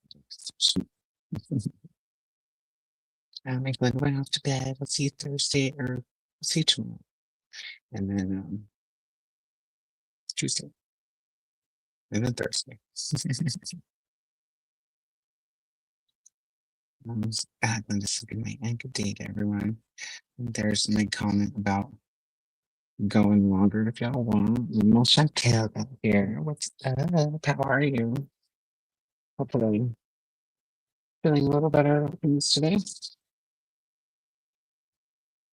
My Glenn went off to bed. Let's see Thursday or we'll see tomorrow. And then Tuesday. And then Thursday. Then this will be my anchor date, everyone. And there's my comment about going longer if y'all want. Most Chantel back here. What's up? How are you? Hopefully feeling a little better things today.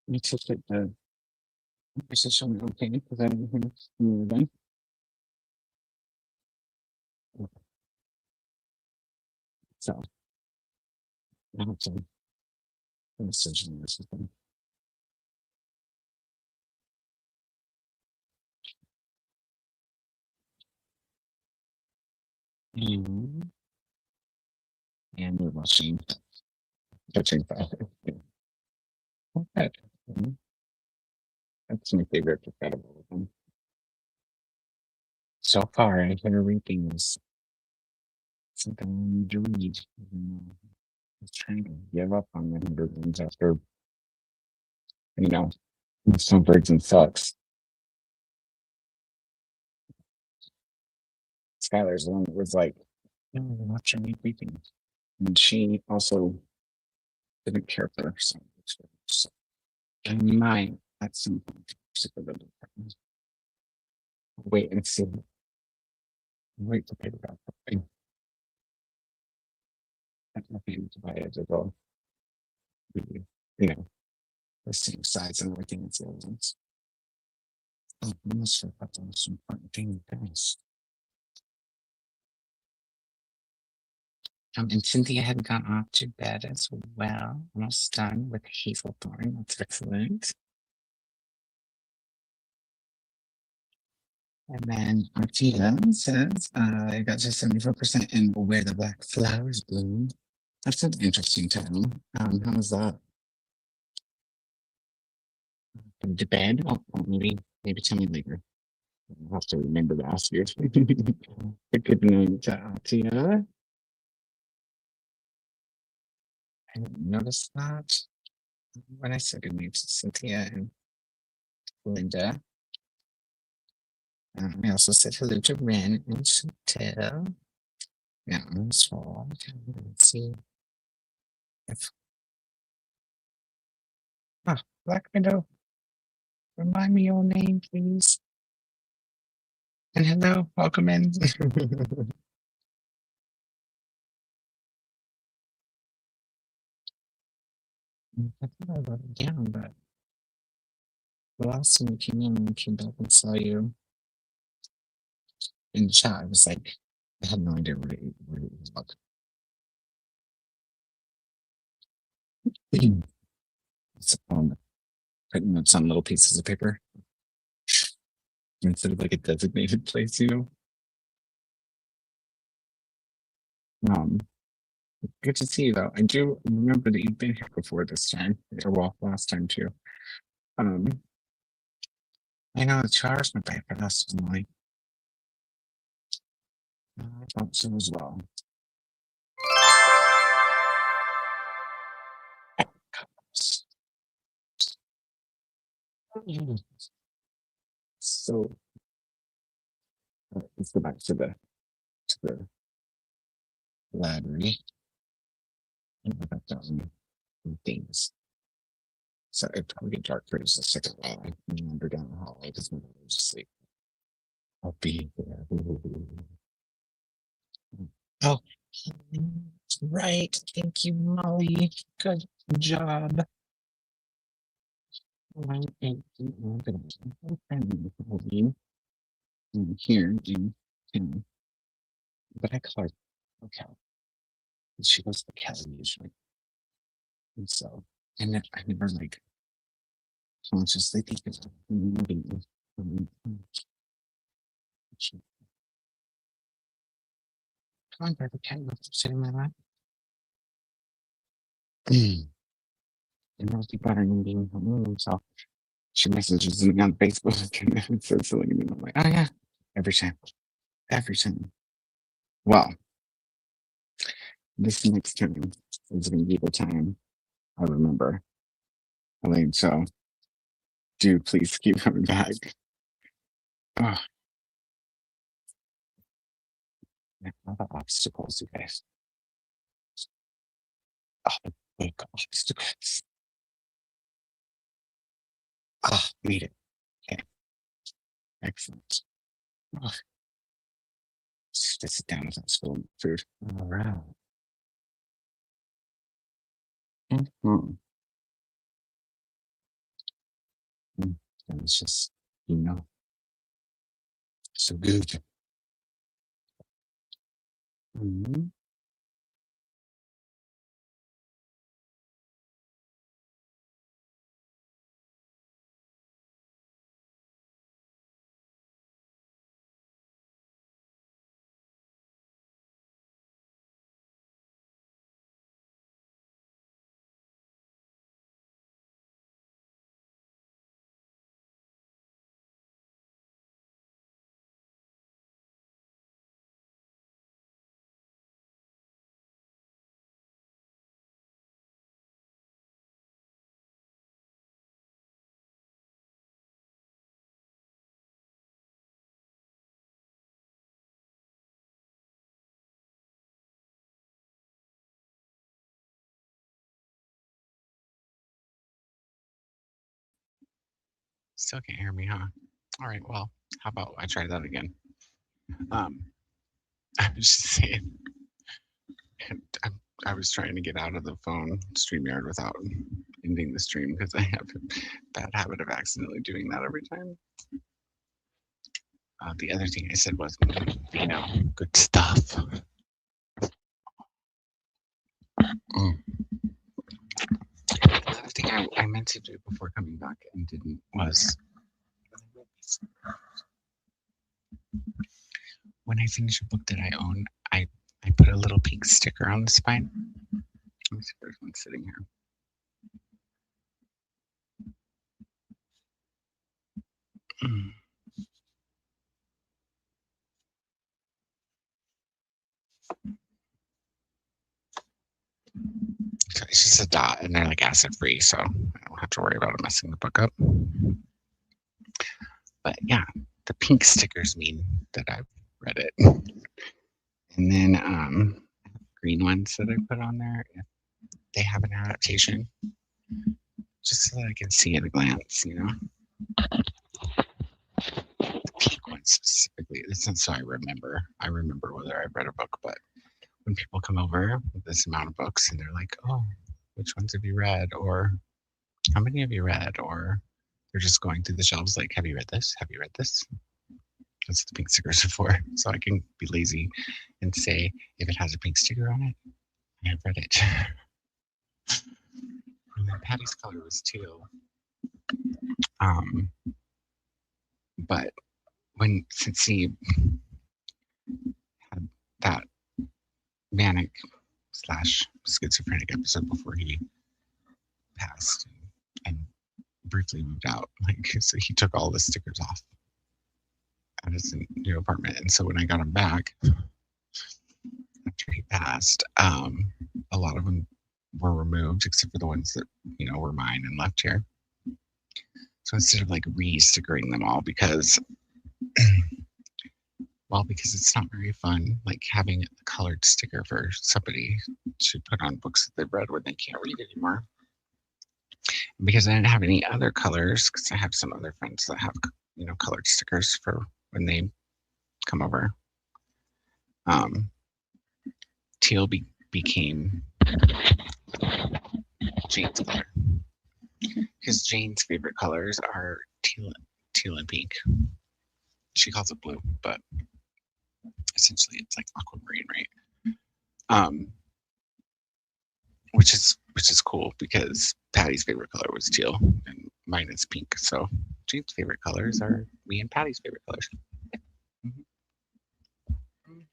Me to take the conversation okay because I didn't hear from you. So I have to message in this thing. And we're watching touching fire. Okay. That's my favorite incredible one. So far, I hear reading is something I need to read. I was trying to give up on the 100 ones after, some birds and sucks. Skylar's the one that was like, no, I'm watching me reading. And she also didn't care for her son. So I might at some point. Wait and see. Wait for paperback. I'm happy to buy it at all. You know, the same size and everything as the other ones. Oh, I almost forgot the most important thing, guys. And Cynthia had gone off to bed as well. Almost done with Hazelthorn. That's excellent. And then Artia says, I got to 74% in Where the Black Flowers Bloom. That's an interesting title. How was that? To bed? Oh, maybe tell me later. I'll have to remember to ask you. Good night, Artia. I didn't notice that when I said good night to Cynthia and Linda. I also said hello to Ren and Chantel. Yeah, so let's see if Black Widow. Remind me your name, please. And hello, welcome in. I thought I wrote it down, but the last time you came in and came back and saw you in the chat, I was like, I had no idea where it was. Like. It's putting notes on little pieces of paper instead of like a designated place, you know. Good to see you though. I do remember that you've been here before this time, or well, last time too. I know the 2 hours went by fast, Emily. I thought so as well. So let's go back to the library and look at things. So it probably get dark for just a second while I wander down the hallway because I'm just sleep. I'll be there. Oh, right. Thank you, Molly. Good job. Here in town, but I call her Cal. She goes to Kelly usually, and so I never like consciously think of moving. Come on, Barbara Cat, let's sit in my lap. And I'll be better than being home. So she messages me on Facebook and says something to me. I'm like, oh yeah, every time. Well, this next time is going to be the time I remember. Elaine, so do please keep coming back. Oh, all the obstacles, you guys. Oh, big obstacles. Ah, made it. Okay. Excellent. Oh, just sit down without spilling food. All right. And it's just, so good. Mhm. Still can't hear me, huh? All right, well, how about I try that again? I was just saying, I was trying to get out of the phone StreamYard without ending the stream because I have a bad habit of accidentally doing that every time. The other thing I said was, good stuff. Another thing I meant to do before coming back and didn't was when I finish a book that I own, I put a little pink sticker on the spine. Let me see if there's one sitting here. So it's just a dot, and they're like acid free, so I don't have to worry about it messing the book up. But yeah, the pink stickers mean that I've read it. And then green ones that I put on there, if they have an adaptation, just so that I can see at a glance, The pink ones specifically, this is so I remember. I remember whether I've read a book, but when people come over with this amount of books and they're like, oh, which ones have you read? Or how many have you read? Or they're just going through the shelves like, have you read this? Have you read this? That's what the pink stickers are for. So I can be lazy and say, if it has a pink sticker on it, I have read it. And then Patty's color was teal. But since he had that manic / schizophrenic episode before he passed and briefly moved out, so he took all the stickers off at his new apartment. And so when I got him back after he passed, a lot of them were removed except for the ones that were mine and left here. So instead of re-stickering them all, because it's not very fun having a colored sticker for somebody to put on books that they've read when they can't read anymore. And because I didn't have any other colors, because I have some other friends that have colored stickers for when they come over. Teal became Jane's color, because Jane's favorite colors are teal and pink. She calls it blue, but essentially it's like aquamarine, right? Which is cool because Patty's favorite color was teal and mine is pink. So Jane's favorite colors are me and Patty's favorite colors.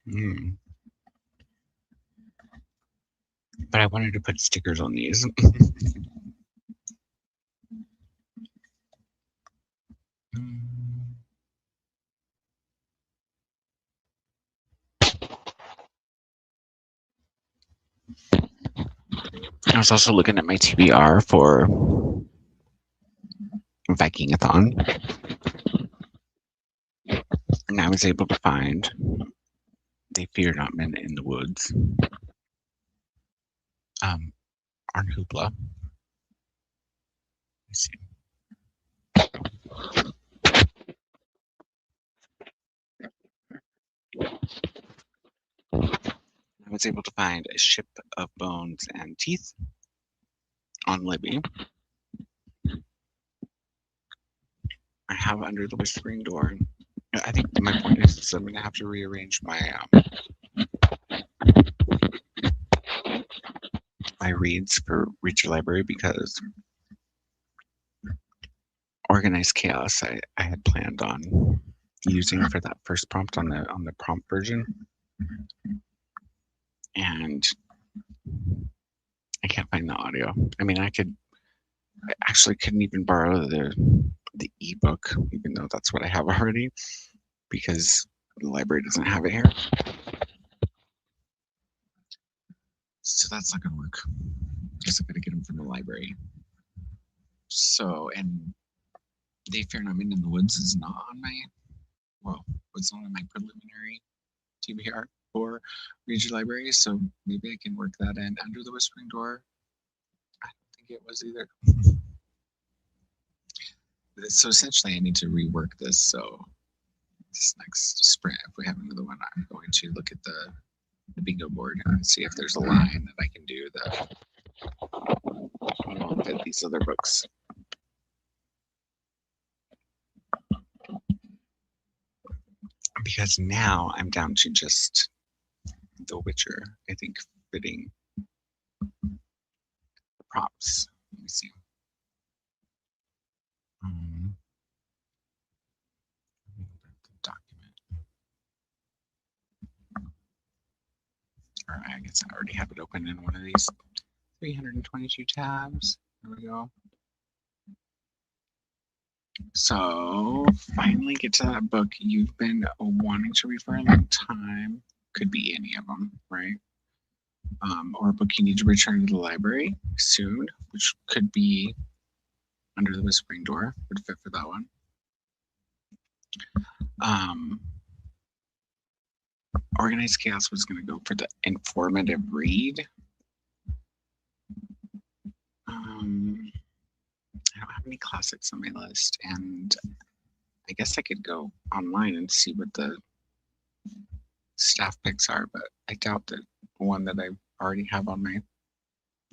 Mm-hmm. But I wanted to put stickers on these. I was also looking at my TBR for Vikingathon, and I was able to find They Fear Not Men in the Woods, on Hoopla. Let me see. I was able to find A Ship of Bones and Teeth on Libby. I have Under the Whispering Door. I think my point is I'm going to have to rearrange my my reads for Read Your Library, because Organized Chaos I had planned on using for that first prompt on the prompt version, and I can't find the audio. I mean, I actually couldn't even borrow the ebook, even though that's what I have already, because the library doesn't have it here. So that's not gonna work, because I gotta get them from the library. So, and They Fear Not Men in the Woods is not on my, it's not on my preliminary TBR for Read Your Library, so maybe I can work that in. Under the Whispering Door, I don't think it was either. So essentially, I need to rework this. So this next sprint, if we have another one, I'm going to look at the bingo board and see if there's a line that I can do that will fit these other books. Because now I'm down to just The Witcher, I think, fitting the props. Let me see. The document. Or I guess I already have it open in one of these 322 tabs. There we go. So finally get to that book you've been wanting to read for a long time. Could be any of them, right? Or a book you need to return to the library soon, which could be Under the Whispering Door, would fit for that one. Organized Chaos was going to go for the informative read. I don't have any classics on my list, and I guess I could go online and see what the staff picks are, but I doubt that one that I already have on my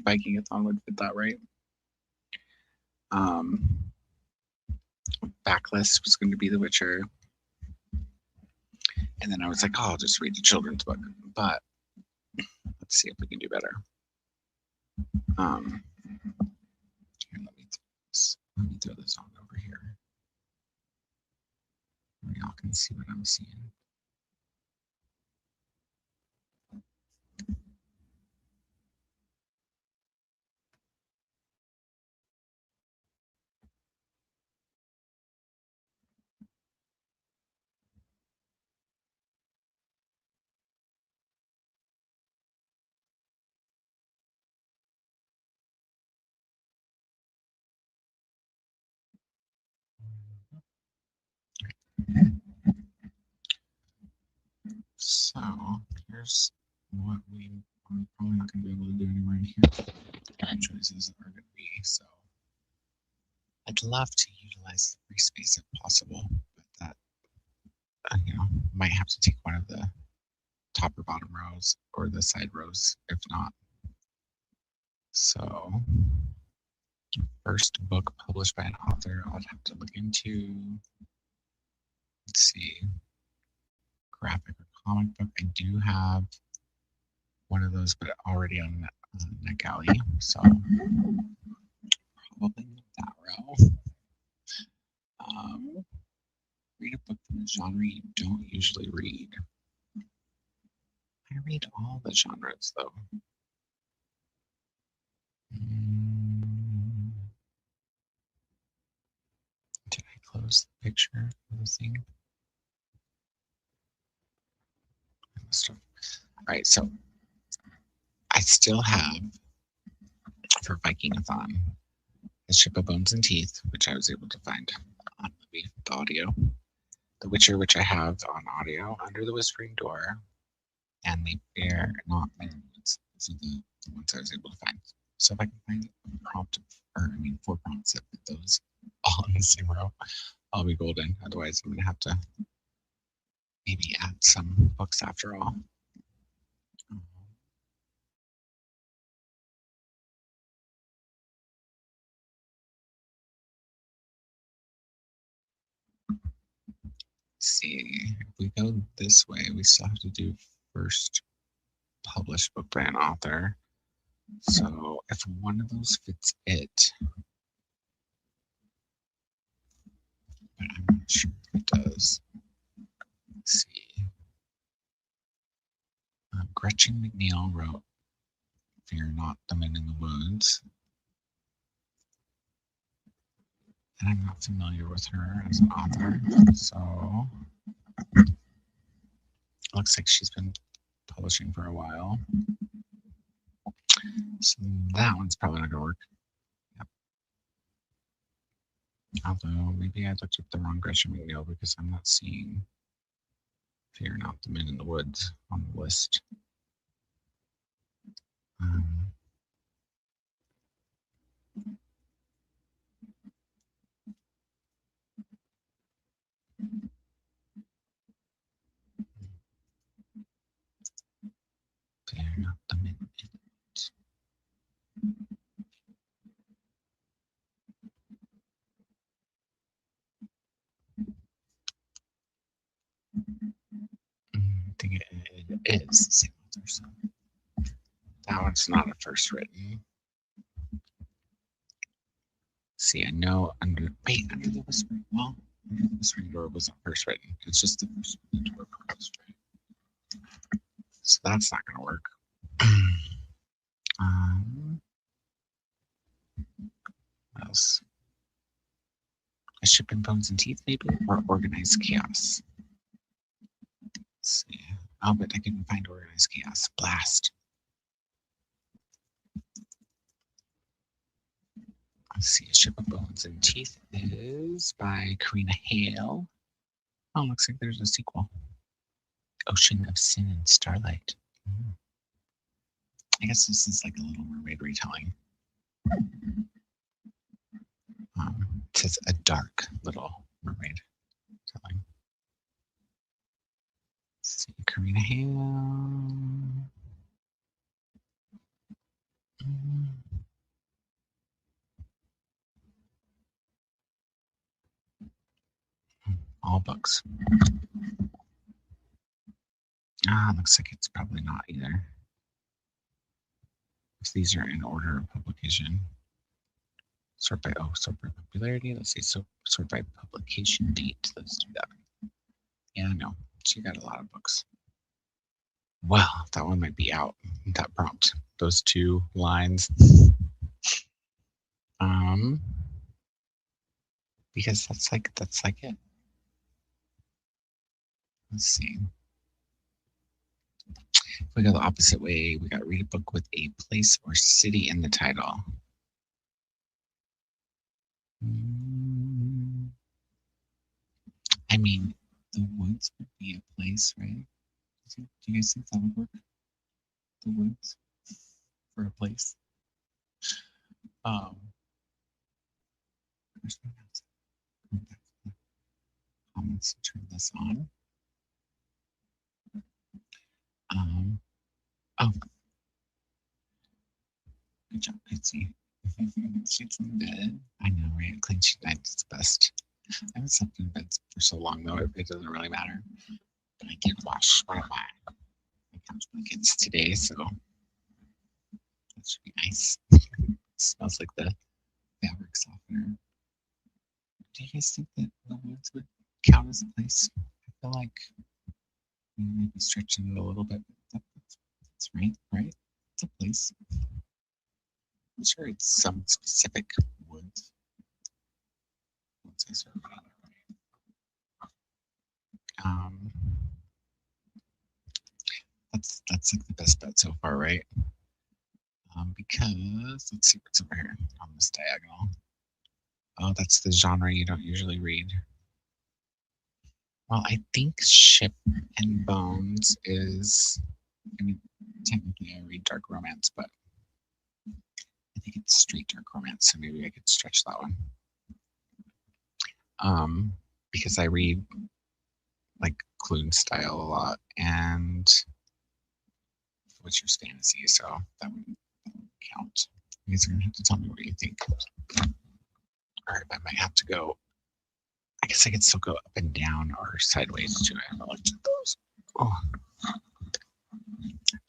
Vikingathon would fit that right. Backlist was going to be The Witcher, and then I was like, oh, I'll just read the children's book, but let's see if we can do better. Here, let me throw this on over here. Y'all can see what I'm seeing. So here's what I'm probably not going to be able to do anymore in here. Choices are going to be, so I'd love to utilize the free space if possible, but that might have to take one of the top or bottom rows or the side rows if not. So first book published by an author I'd have to look into. Let's see, graphic or comic book. I do have one of those, but already on NetGalley, so probably not that row. Read a book from a genre you don't usually read. I read all the genres, though. Did I close the picture of the thing? I must have. All right, so I still have for Vikingathon a Ship of Bones and Teeth, which I was able to find on the audio. The Witcher, which I have on audio, Under the Whispering Door, and The Bear Not Minutes. These are the ones I was able to find. So if I can find a prompt, or I mean 4 prompts that fit those all in the same row, I'll be golden. Otherwise, I'm going to have to maybe add some books after all. See, if we go this way, we still have to do first published book by an author. So if one of those fits it, but I'm not sure if it does. Let's see. Gretchen McNeil wrote Fear Not the Men in the Woods. And I'm not familiar with her as an author, so looks like she's been publishing for a while. So that one's probably not gonna work. Yep. Although maybe I looked up the wrong Gretchen McNeil because I'm not seeing Fear Not the Men in the Woods on the list. is the same author, so that one's not a first written. See, I know Under the Whispering. Well, Under the Whispering Door wasn't first written. It's just the first door proposed, right? So that's not going to work. What else? A Ship in Bones and Teeth, maybe? Or Organized Chaos. Let's see. Oh, but I couldn't find Organized Chaos. Blast. Let's see. A Ship of Bones and Teeth is by Karina Hale. Oh, looks like there's a sequel. Ocean of Sin and Starlight. I guess this is like a Little Mermaid retelling. It says a dark Little Mermaid telling. Let's see, Karina Hale. All books. Looks like it's probably not either. If these are in order of publication. Sort by popularity. Let's see, sort by publication date. Let's do that. Yeah, no, she got a lot of books. Well, that one might be out. That prompt, those two lines. Because that's like it. Let's see. If we go the opposite way, we got read a book with a place or city in the title. I mean, the woods would be a place, right? Do you guys think that would work? The woods for a place? Where's my mouse? Go back to the comments to turn this on. Oh, good job, Betsy. She's in bed. I know, right? Clean sheet night is the best. I haven't slept in bed for so long, though. It doesn't really matter. But I did wash one of my couch blankets today, so that should be nice. It smells like the fabric softener. Do you guys think that the woods would count as a place? I feel like maybe stretching it a little bit. That's right? It's a place. I'm sure it's some specific woods. That's like the best bet so far, right? Because let's see what's over here on this diagonal. Oh, that's the genre you don't usually read. Well, I think Ship and Bones is, I mean, technically I read dark romance, but I think it's straight dark romance, so maybe I could stretch that one. Because I read like Clune style a lot and Witcher's fantasy, so that would count. You guys are gonna have to tell me what you think. All right, I might have to go. I guess I could still go up and down or sideways too. I haven't looked at those. Oh, my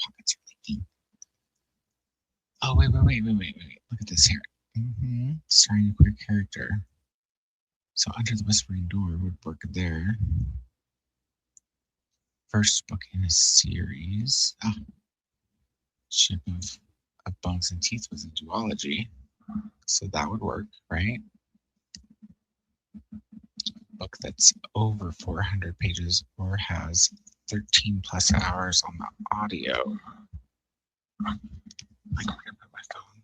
pockets are leaking. Oh, wait. Look at this here. Starring a queer character. So Under the Whispering Door would work there. First book in a series. Ship of Bones and Teeth was a duology. So that would work, right? Book that's over 400 pages or has 13 plus hours on the audio. Like, where did I put my phone?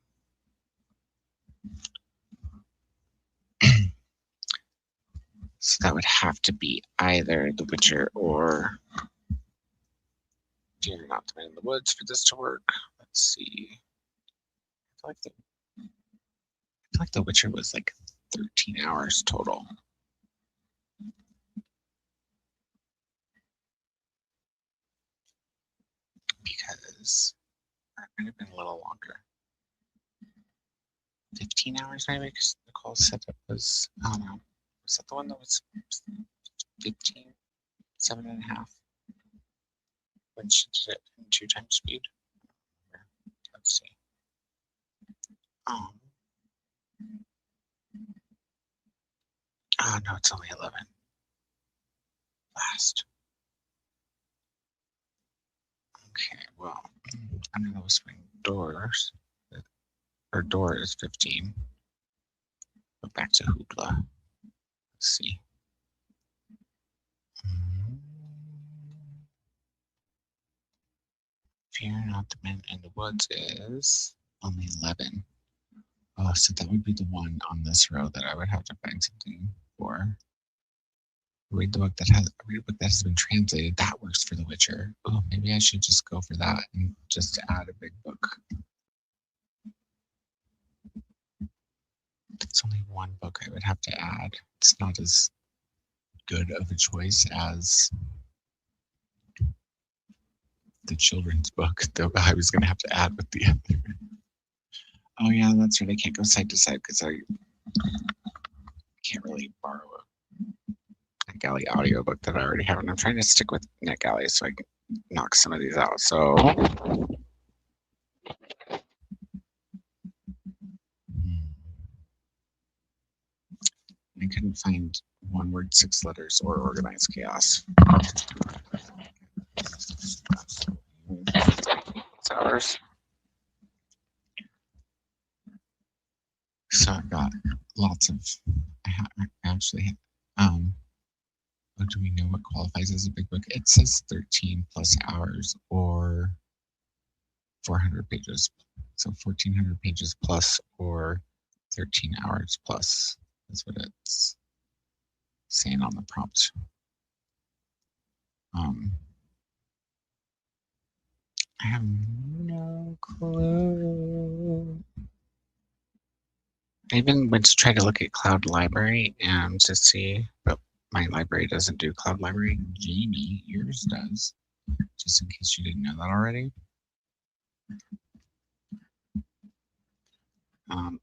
So that would have to be either The Witcher or Dear Not the Man in the Woods for this to work. Let's see. I feel like The Witcher was like 13 hours total. Because that might have been a little longer. 15 hours maybe, because Nicole's setup was, I don't know. Was that the one that was 15? 7.5? when she did it in 2 times speed. Let's see. Oh no, it's only 11. Last. Okay, well, under those swing doors, her door is 15. Go back to Hoopla. Let's see. Fear not the men in the woods is only 11. Oh, so that would be the one on this row that I would have to find something for. Read a book that has been translated. That works for The Witcher. Oh, maybe I should just go for that and just add a big book. It's only one book I would have to add. It's not as good of a choice as the children's book that I was going to have to add with the other. Oh yeah, that's right. I can't go side to side because I can't really borrow a NetGalley audiobook that I already have. And I'm trying to stick with NetGalley so I can knock some of these out. So I couldn't find one word, 6 letters, or organized chaos. It's ours. So I've got lots of, do we know what qualifies as a big book? It says 13 plus hours or 400 pages. So 1400 pages plus or 13 hours plus. That's what it's saying on the prompt. I have no clue. I even went to try to look at Cloud Library and to see, but my library doesn't do Cloud Library. Jamie, yours does. Just in case you didn't know that already.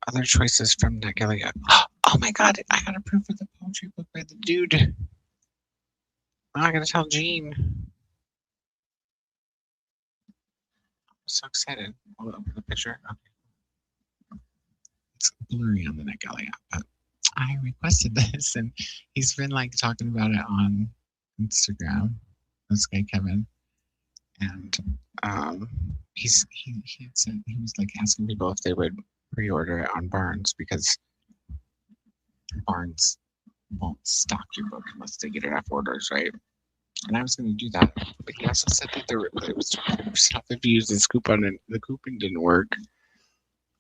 Other choices from NetGalley. Oh my god, I got approved for the poetry book by the dude. Now I gotta tell Jean. I'm so excited. Hold up for the picture. Okay. It's blurry on the NetGalley app, but I requested this and he's been like talking about it on Instagram. This guy Kevin. And he had said he was like asking people if they would pre-order it on Barnes because Barnes won't stock your book unless they get enough orders, right? And I was going to do that, but he also said that it was 20% off if you use this coupon, and the coupon didn't work.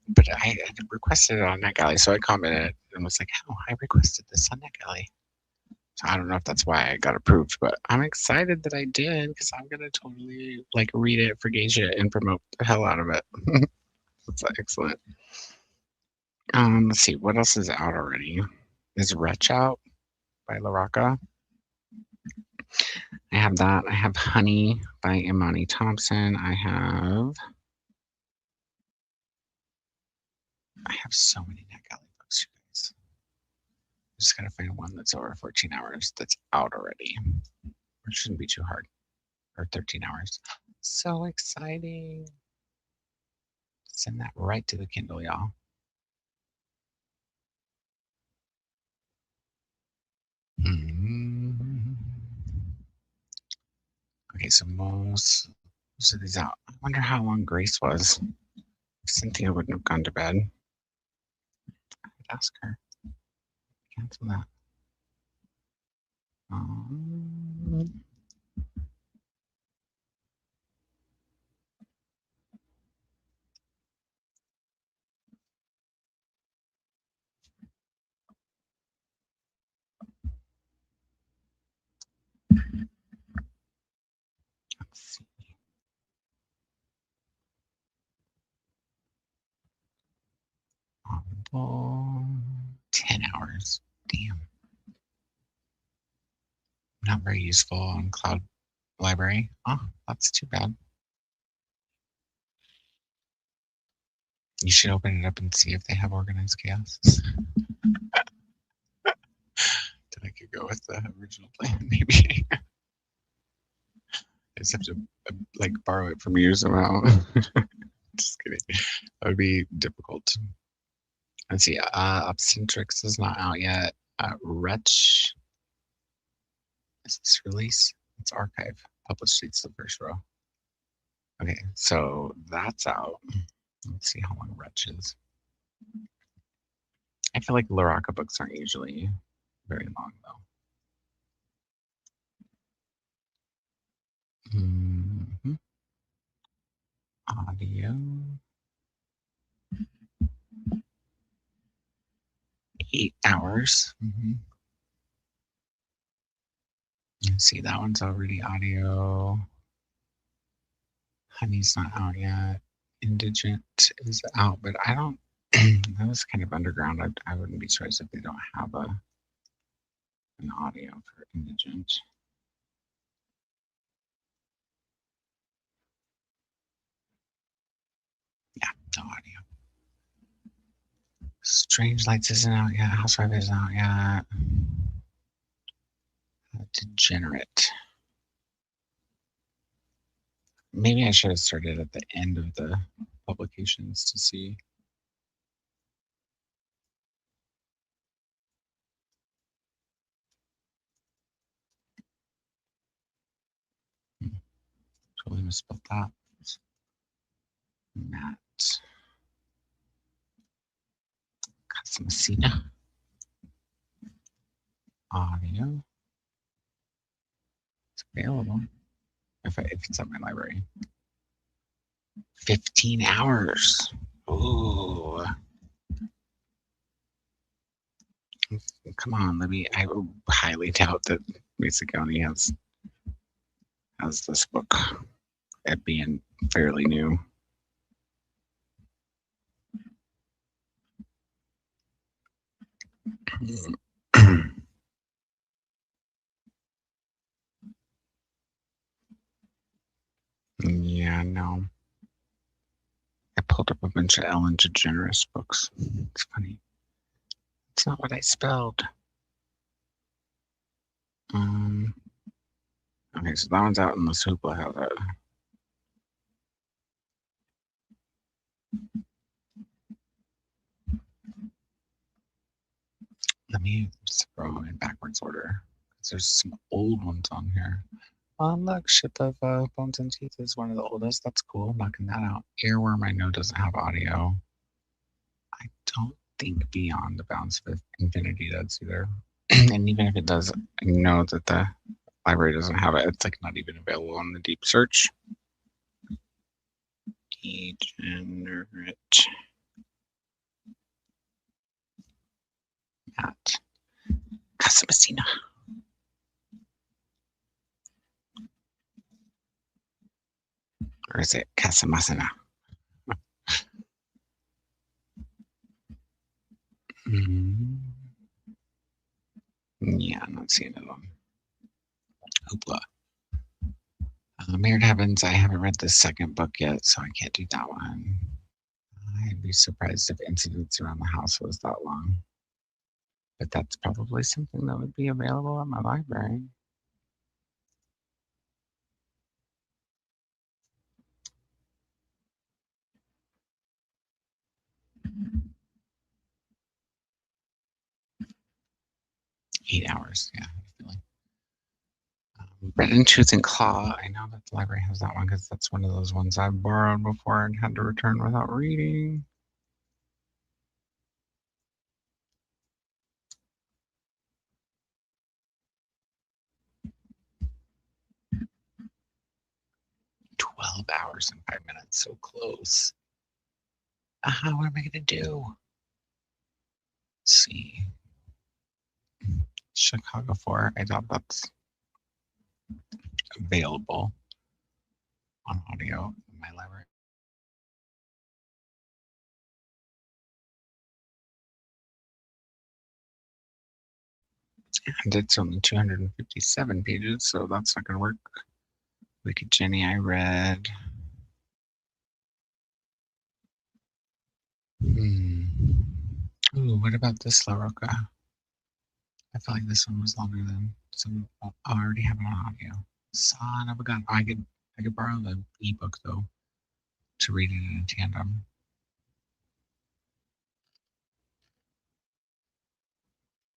But I had requested it on NetGalley, so I commented and was like, "Oh, I requested this on NetGalley." So I don't know if that's why I got approved, but I'm excited that I did because I'm gonna totally like read it for Geisha and promote the hell out of it. That's excellent. Let's see, what else is out already? Is Wretch out by Laraka? I have that. I have Honey by Imani Thompson. I have so many NetGalley books, you guys. I just gotta find one that's over 14 hours that's out already. Which shouldn't be too hard. Or 13 hours. So exciting. Send that right to the Kindle, y'all. Okay, so most of these out. I wonder how long Grace was. Cynthia wouldn't have gone to bed. I could ask her. Cancel that. Let's see. Audible, 10 hours. Damn. Not very useful on Cloud Library. Oh, that's too bad. You should open it up and see if they have organized chaos. Then I could go with the original plan, maybe. just have to like borrow it from you somehow. Just kidding. That would be difficult. Let's see. Obcentrics is not out yet. Wretch. Is this release? It's archive. Published sheets the first row. Okay, so that's out. Let's see how long Wretch is. I feel like Luraka books aren't usually very long though. Audio. 8 hours. Let's see, that one's already audio. Honey's not out yet. Indigent is out, but I don't. That was kind of underground. I wouldn't be surprised if they don't have an audio for Indigent. Yeah, no audio. Strange Lights isn't out yet. Housewife isn't out yet. Degenerate. Maybe I should have started at the end of the publications to see. Totally misspelled that. Matt. Casamacina. Audio. It's available. If it's at my library. 15 hours. Ooh. Come on, Libby. I highly doubt that Mesa County has this book, it being fairly new. Yeah, no. I pulled up a bunch of Ellen DeGeneres books. It's funny. It's not what I spelled. Okay, so that one's out unless Hoopla has it. Let me throw in backwards order. There's some old ones on here. Oh, look, Ship of Bones and Teeth is one of the oldest. That's cool. Knocking that out. Earworm, I know, doesn't have audio. I don't think Beyond the Bounds of Infinity does either. And even if it does, I know that the library doesn't have it. It's like not even available on the deep search. Degenerate. Matt. Casamacina. Or is it Casamacina? Yeah, I'm not seeing it on Hoopla. Mirrored Heavens, I haven't read the second book yet, so I can't do that one. I'd be surprised if Incidents Around the House was that long. But that's probably something that would be available at my library. Eight hours, yeah. Bread and Tooth and Claw. I know that the library has that one because that's one of those ones I borrowed before and had to return without reading. "12 hours and 5 minutes, so close. What am I gonna do? Let's see. Chicago 4, I doubt that's available on audio in my library. And it's only 257 pages, so that's not gonna work. Wicked Jenny, I read. Ooh, what about this La Roca? I feel like this one was longer than some. I already have it on audio. Son of a gun. I could borrow the ebook though to read it in tandem.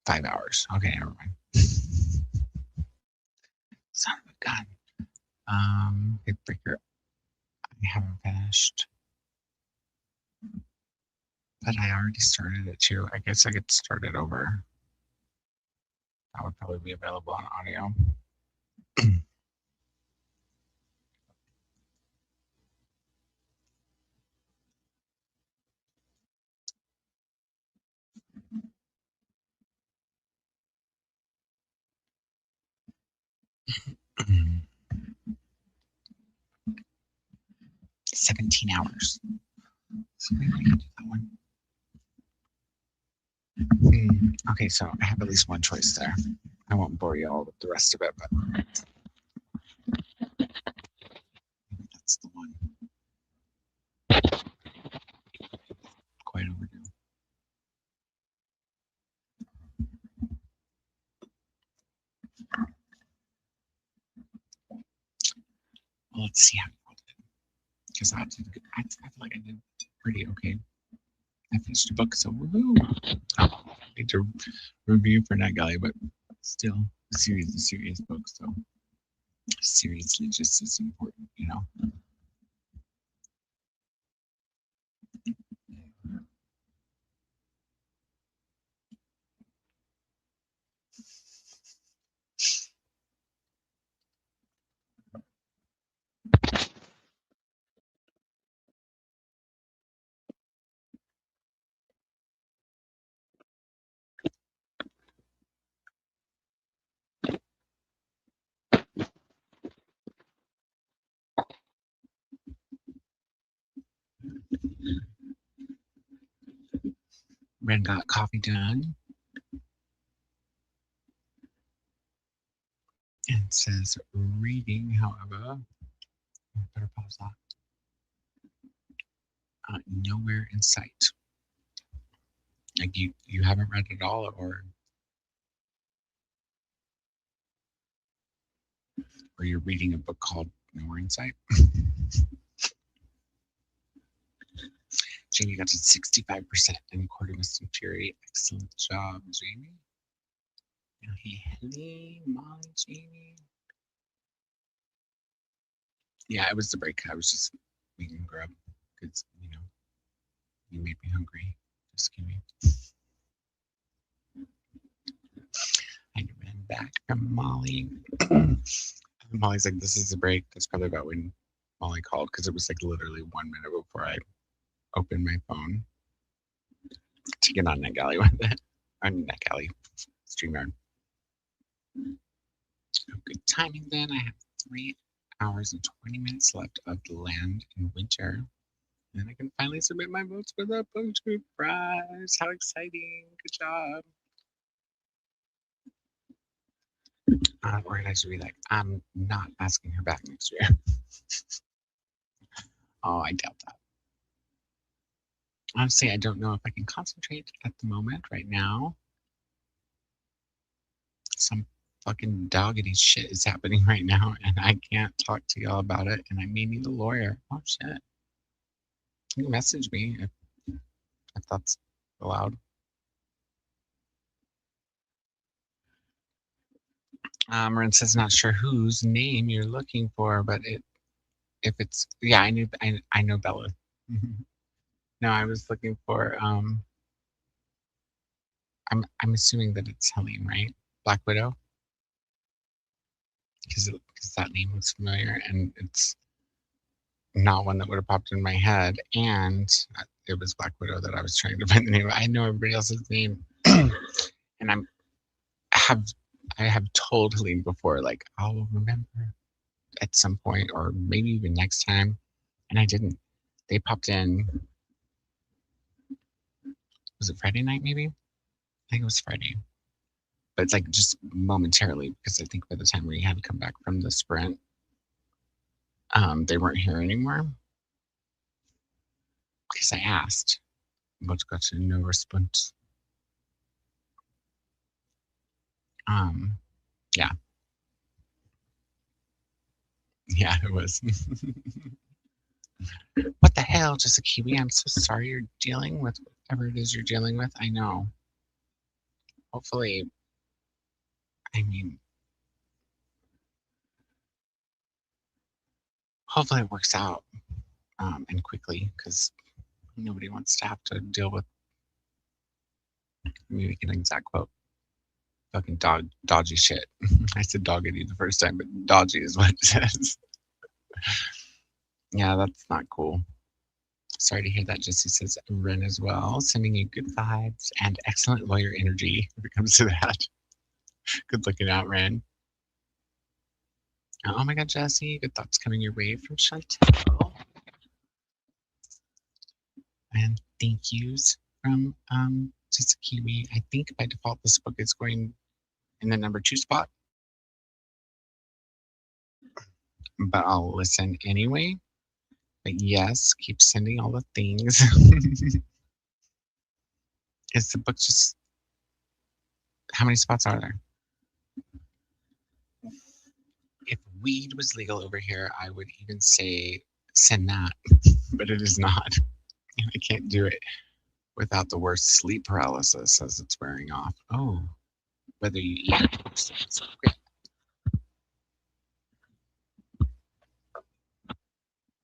Five hours. Okay, never mind. Son of a gun. Big breaker. I haven't finished. But I already started it too. I guess I could start it over. That would probably be available on audio. Mm. 17 hours. So maybe I can do that one. Okay, so I have at least one choice there. I won't bore you all with the rest of it, but maybe that's the one. Quite overdue. Well, let's see how I did. Because I feel like I did pretty okay. I finished a book, so woohoo! I need to review for NetGalley, but still, the series is a serious book, so seriously just as important, you know. Ren got coffee done. And says reading, however, better pause that. Nowhere in sight. Like you haven't read it all, or you're reading a book called Nowhere in Sight. Jamie got to 65% and Koda with some fury. Excellent job, Jamie. Hey, Molly, Jamie. Yeah, it was the break. I was just eating grub because, you know, you made me hungry. Just kidding. I ran back from Molly. Molly's like, this is a break. That's probably about when Molly called because it was like literally 1 minute before I opened my phone to get on NetGalley with it. On NetGalley, StreamYard. Good timing then. I have 3 hours and 20 minutes left of the land in winter. And I can finally submit my votes for the BookTube prize. How exciting. Good job. Organizer will be like, I'm not asking her back next year. Oh, I doubt that. Honestly, I don't know if I can concentrate at the moment right now. Some fucking doggedy shit is happening right now, and I can't talk to y'all about it, and I may need a lawyer. Oh, shit. You can message me if that's allowed. Marin says not sure whose name you're looking for, but if it's yeah, I know Bella. No, I was looking for I'm assuming that it's Helene, right? Black Widow, because that name looks familiar, and it's not one that would have popped in my head, and it was Black Widow that I was trying to find the name. I know everybody else's name, and I have told Helene before, like, I'll remember at some point, or maybe even next time, and I didn't. They popped in. Was it Friday night? Maybe. I think it was Friday, but it's like just momentarily because I think by the time we had come back from the sprint, they weren't here anymore. Because I asked, but got to no response. Yeah. Yeah, it was. What the hell, just a Kiwi? I'm so sorry you're dealing with whatever it is you're dealing with. I know. Hopefully, I mean, hopefully it works out and quickly, because nobody wants to have to deal with, maybe an exact quote, fucking dodgy shit. I said doggedy the first time, but dodgy is what it says. Yeah, that's not cool. Sorry to hear that. Jesse says Ren as well, sending you good vibes and excellent lawyer energy if it comes to that. Good looking out, Ren. Oh my god, Jesse, good thoughts coming your way from Chantel. And thank yous from just a Kiwi. I think by default this book is going in the number 2 spot. But I'll listen anyway. But yes, keep sending all the things. Is the book just, how many spots are there? If weed was legal over here, I would even say send that, but it is not. I can't do it without the worst sleep paralysis as it's wearing off. Oh, whether you eat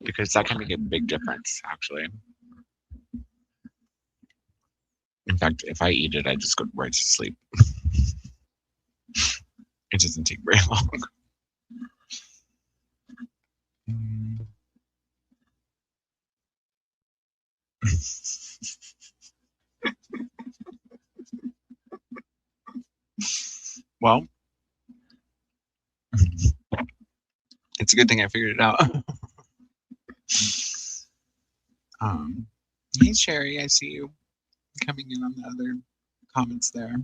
because that can make a big difference, actually. In fact, if I eat it, I just go right to sleep. It doesn't take very long. Well, it's a good thing I figured it out. Hey Sherry, I see you coming in on the other comments there.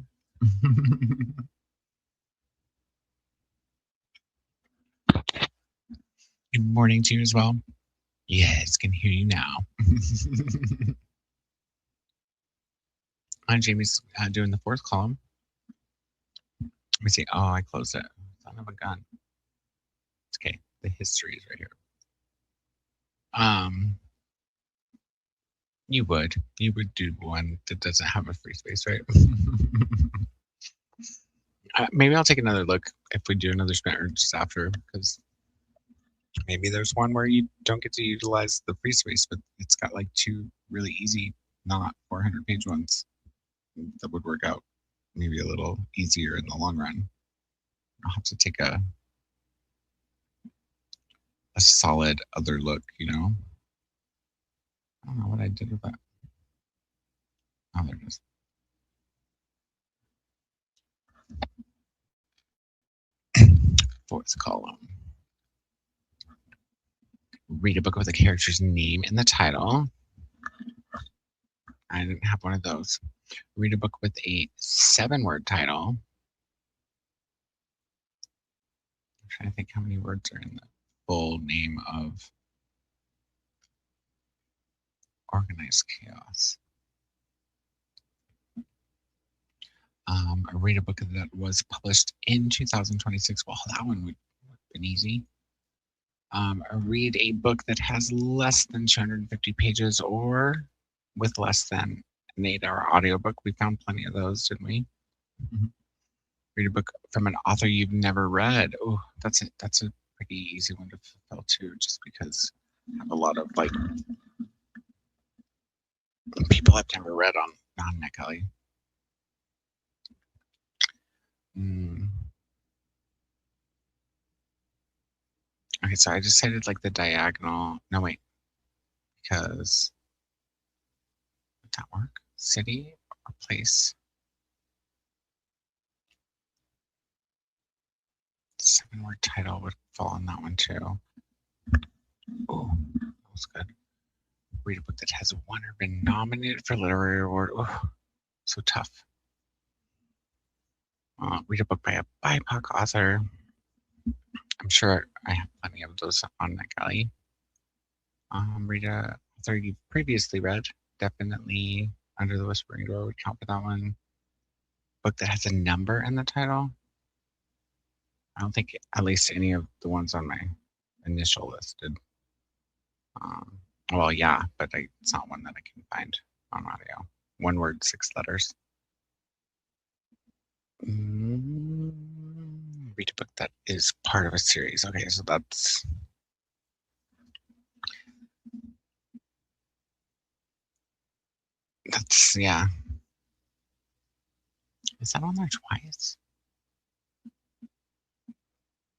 Good morning to you as well. Yes, can hear you now. Jamie's doing the 4th column. Let me see. Oh, I closed it. Son of a gun. It's okay. The history is right here. You would do one that doesn't have a free space, right? Maybe I'll take another look if we do another sprint or just after, because maybe there's one where you don't get to utilize the free space, but it's got like 2 really easy, not 400-page ones that would work out maybe a little easier in the long run. I'll have to take a solid other look, you know? I don't know what I did with that. Oh, there it is. Fourth column. Read a book with a character's name in the title. I didn't have one of those. Read a book with a 7-word title. I'm trying to think how many words are in the full name of Organized Chaos. Read a book that was published in 2026. Well, that one would have been easy. Read a book that has less than 250 pages or with less than an 8-hour audiobook. We found plenty of those, didn't we? Mm-hmm. Read a book from an author you've never read. Oh, that's a pretty easy one to fulfill too, just because I have a lot of like people I've never read on Nicoda. Okay, so I decided like the diagonal. No, wait, because would that work? City or place? 7-word title would fall on that one too. Oh, that was good. Read a book that has won or been nominated for literary award. Oh, so tough. Read a book by a BIPOC author. I'm sure I have plenty of those on Nicoda. Read a author you've previously read. Definitely Under the Whispering Door would count for that one. Book that has a number in the title. I don't think at least any of the ones on my initial listed. Well, yeah, but it's not one that I can find on audio. 1 word, 6 letters. Read a book that is part of a series. Okay, so that's yeah. Is that on there twice?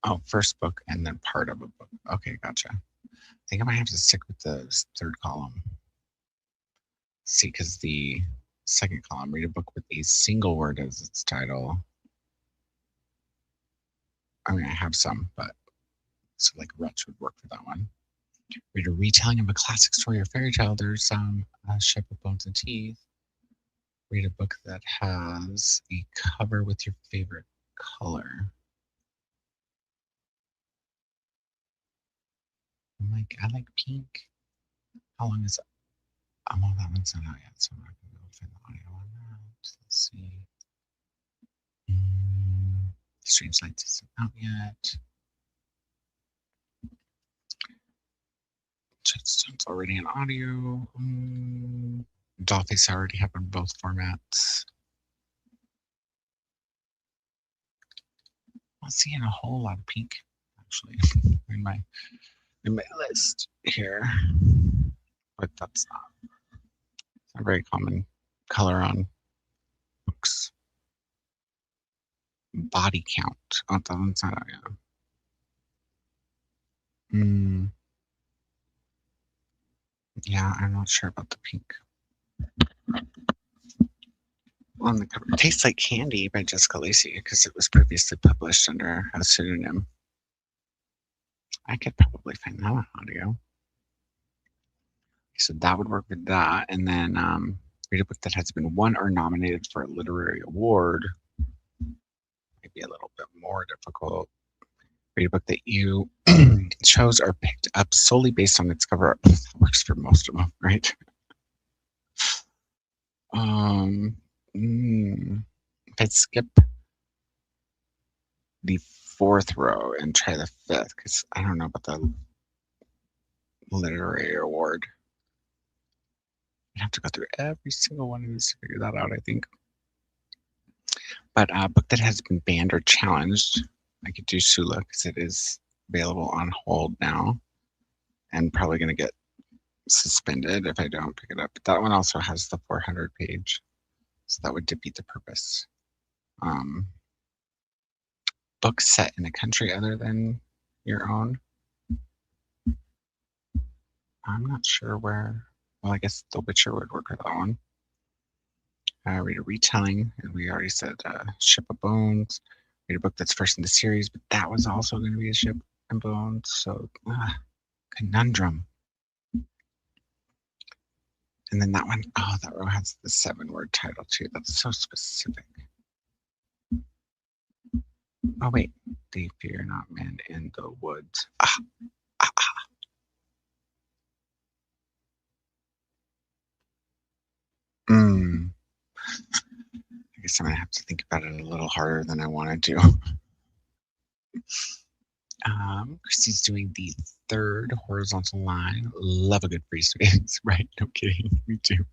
Oh, first book and then part of a book. Okay, gotcha. I think I might have to stick with the 3rd column. See, because the 2nd column, read a book with a single word as its title. I mean, I have some, but so like Wretch would work for that one. Read a retelling of a classic story or fairy tale. There's some Ship of Bones and Teeth. Read a book that has a cover with your favorite color. I like pink. How long is it? Well, that one's not out yet, so I'm not going to go find the audio on that. Let's see. Strange Lights isn't out yet. Jetstone's already in audio. Dollface I already have on both formats. I'm seeing a whole lot of pink, actually, in my list here. But that's not a very common color on books. Body count. Oh, that one's not out yet. Yeah, I'm not sure about the pink. On the cover, Tastes Like Candy by Jessica Lacey, because it was previously published under a pseudonym. I could probably find that on audio. So that would work with that. And then read a book that has been won or nominated for a literary award. Maybe a little bit more difficult. Read a book that you chose or picked up solely based on its cover art. That works for most of them, right? If I skip the 4th row and try the 5th, because I don't know about the literary award. I'd have to go through every single one of these to figure that out, I think. But a book that has been banned or challenged, I could do Sula because it is available on hold now and probably going to get suspended if I don't pick it up. But that one also has the 400 page, so that would defeat the purpose. Books set in a country other than your own. I'm not sure where. Well, I guess The Witcher would work with that one. Read a retelling, and we already said Ship of Bones. Read a book that's first in the series, but that was also going to be a Ship and Bones. So, conundrum. And then that one, that row has the 7-word title too. That's so specific. Oh wait, they fear not men in the woods. I guess I'm gonna have to think about it a little harder than I wanted to. Christy's doing the 3rd horizontal line. Love a good free space, right? No kidding, me too.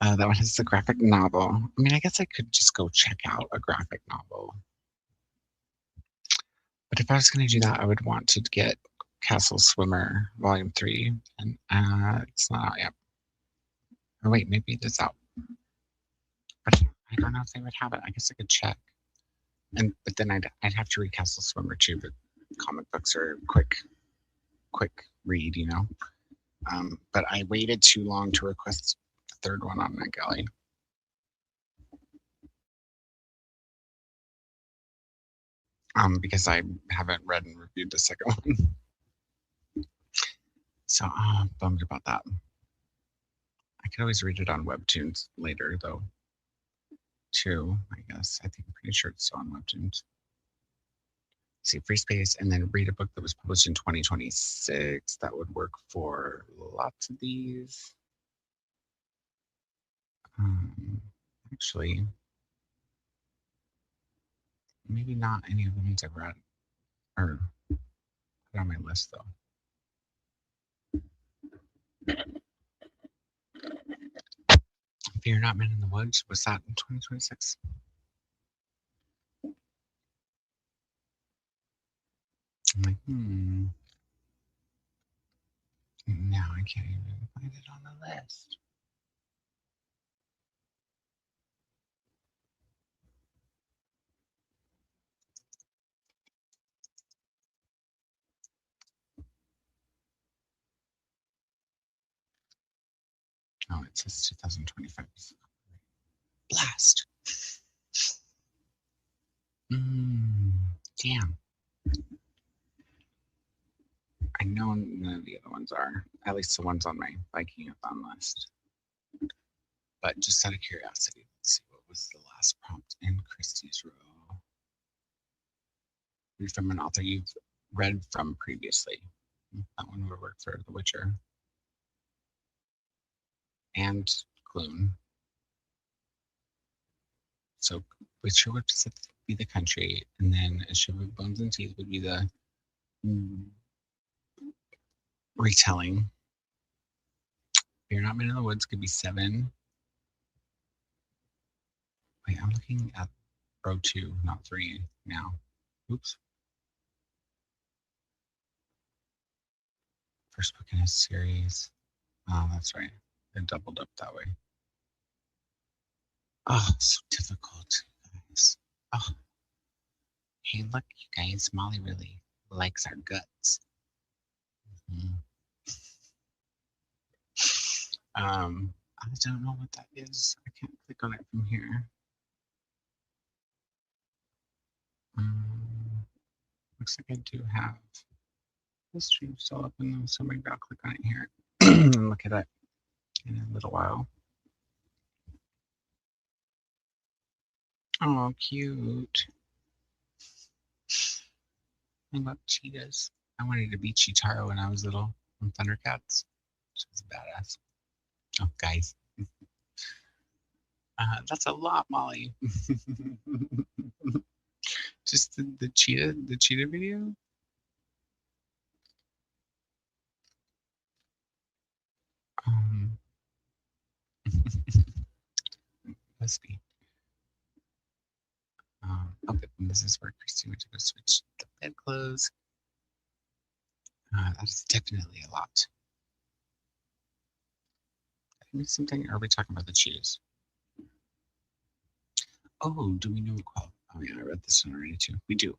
That one has the graphic novel. I mean, I guess I could just go check out a graphic novel. But if I was going to do that, I would want to get Castle Swimmer Volume 3, and it's not out yet. Or wait, maybe it is out. But I don't know if they would have it. I guess I could check. But then I'd have to read Castle Swimmer too. But comic books are quick read, you know. But I waited too long to request the 3rd one on NetGalley. Because I haven't read and reviewed the 2nd one. So I'm bummed about that. I could always read it on Webtoons later, though, too, I guess. I think I'm pretty sure it's still on Webtoons. See, free space, and then read a book that was published in 2026. That would work for lots of these. Actually, maybe not any of the ones I've read. Or Put on my list though. Fear Not Men in the Woods, was that in 2026? I'm like, now I can't even find it on the list. Oh, it says 2025. Blast. Damn. I know none of the other ones are. At least the ones on my Vikingathon list. But just out of curiosity, let's see what was the last prompt in Christie's row. Read from an author you've read from previously. That one would work for The Witcher. And Gloom. So Witcher would be the country, and then A Shiver of Bones and Teeth would be the retelling. Fear Not Men in the Woods could be 7. Wait, I'm looking at row 2, not 3 now. Oops. First book in a series. Oh, that's right. It doubled up that way. Oh, so difficult, guys. Oh. Hey, look, you guys. Molly really likes our guts. I don't know what that is. I can't click on it from here. Looks like I do have the stream still up, and so maybe I'll click on it here and look at it in a little while. Oh, cute. I love cheetahs. I wanted to be Cheetaro when I was little from Thundercats. She was badass. Oh, guys. That's a lot, Molly. Just the cheetah video? Bestie. Okay, this is where Christy went to go switch the bedclothes. That's definitely a lot. Something, are we talking about the cheetahs? Oh, do we know what quality? Oh yeah, I read this one already too. We do.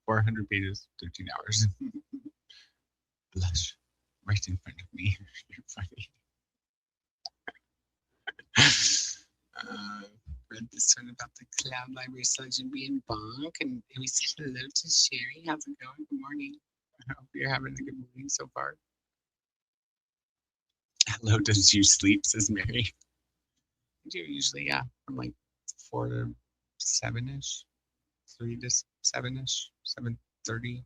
400 pages, 13 hours. Blush. Right in front of me. You're funny. Read this one about the Cloud Library Selection being bonk, and we said hello to Sherry. How's it going? Good morning. I hope you're having a good morning so far. Hello, does you sleep, says Mary. I do usually, yeah, from like 4 to 7-ish, 3 to 7-ish, 7:30,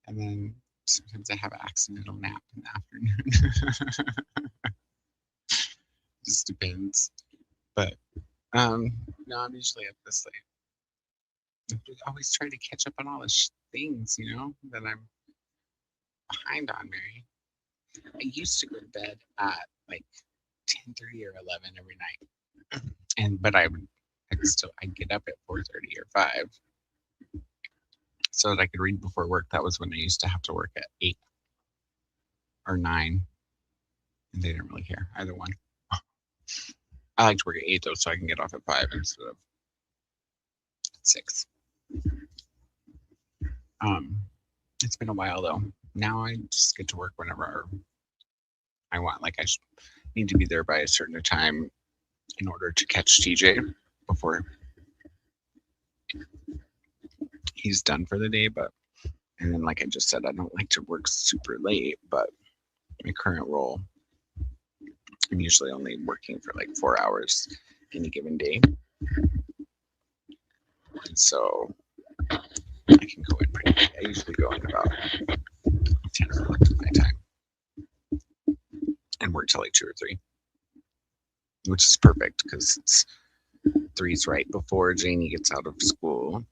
and then sometimes I have an accidental nap in the afternoon. Just depends. But no, I'm usually up this late. I always try to catch up on all the things, you know, that I'm behind on, Mary. I used to go to bed at like 10:30 or 11 every night, but I'd get up at 4:30 or 5 so that I could read before work. That was when I used to have to work at 8 or 9, and they didn't really care, either one. I like to work at 8 though, so I can get off at 5 instead of 6. It's been a while though. Now I just get to work whenever I want. Like I need to be there by a certain time in order to catch TJ before he's done for the day. And then like I just said, I don't like to work super late, but my current role, I'm usually only working for like 4 hours any given day. And so I can go in pretty late. I usually go in about 10 or 11 at my time and work till like 2 or 3, which is perfect because it's 3's right before Janie gets out of school.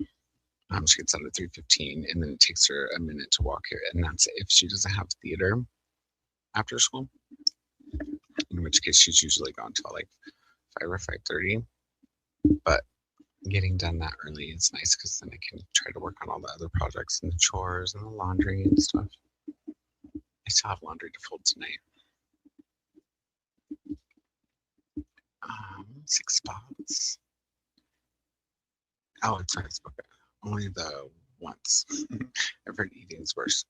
She gets out at 3:15, and then it takes her a minute to walk here, and that's if she doesn't have theater after school, in which case she's usually gone till like 5 or 5:30. But getting done that early is nice because then I can try to work on all the other projects and the chores and the laundry and stuff. I still have laundry to fold tonight. 6 spots. Oh, it's nice. Okay. Only the once. I've heard eating's worse.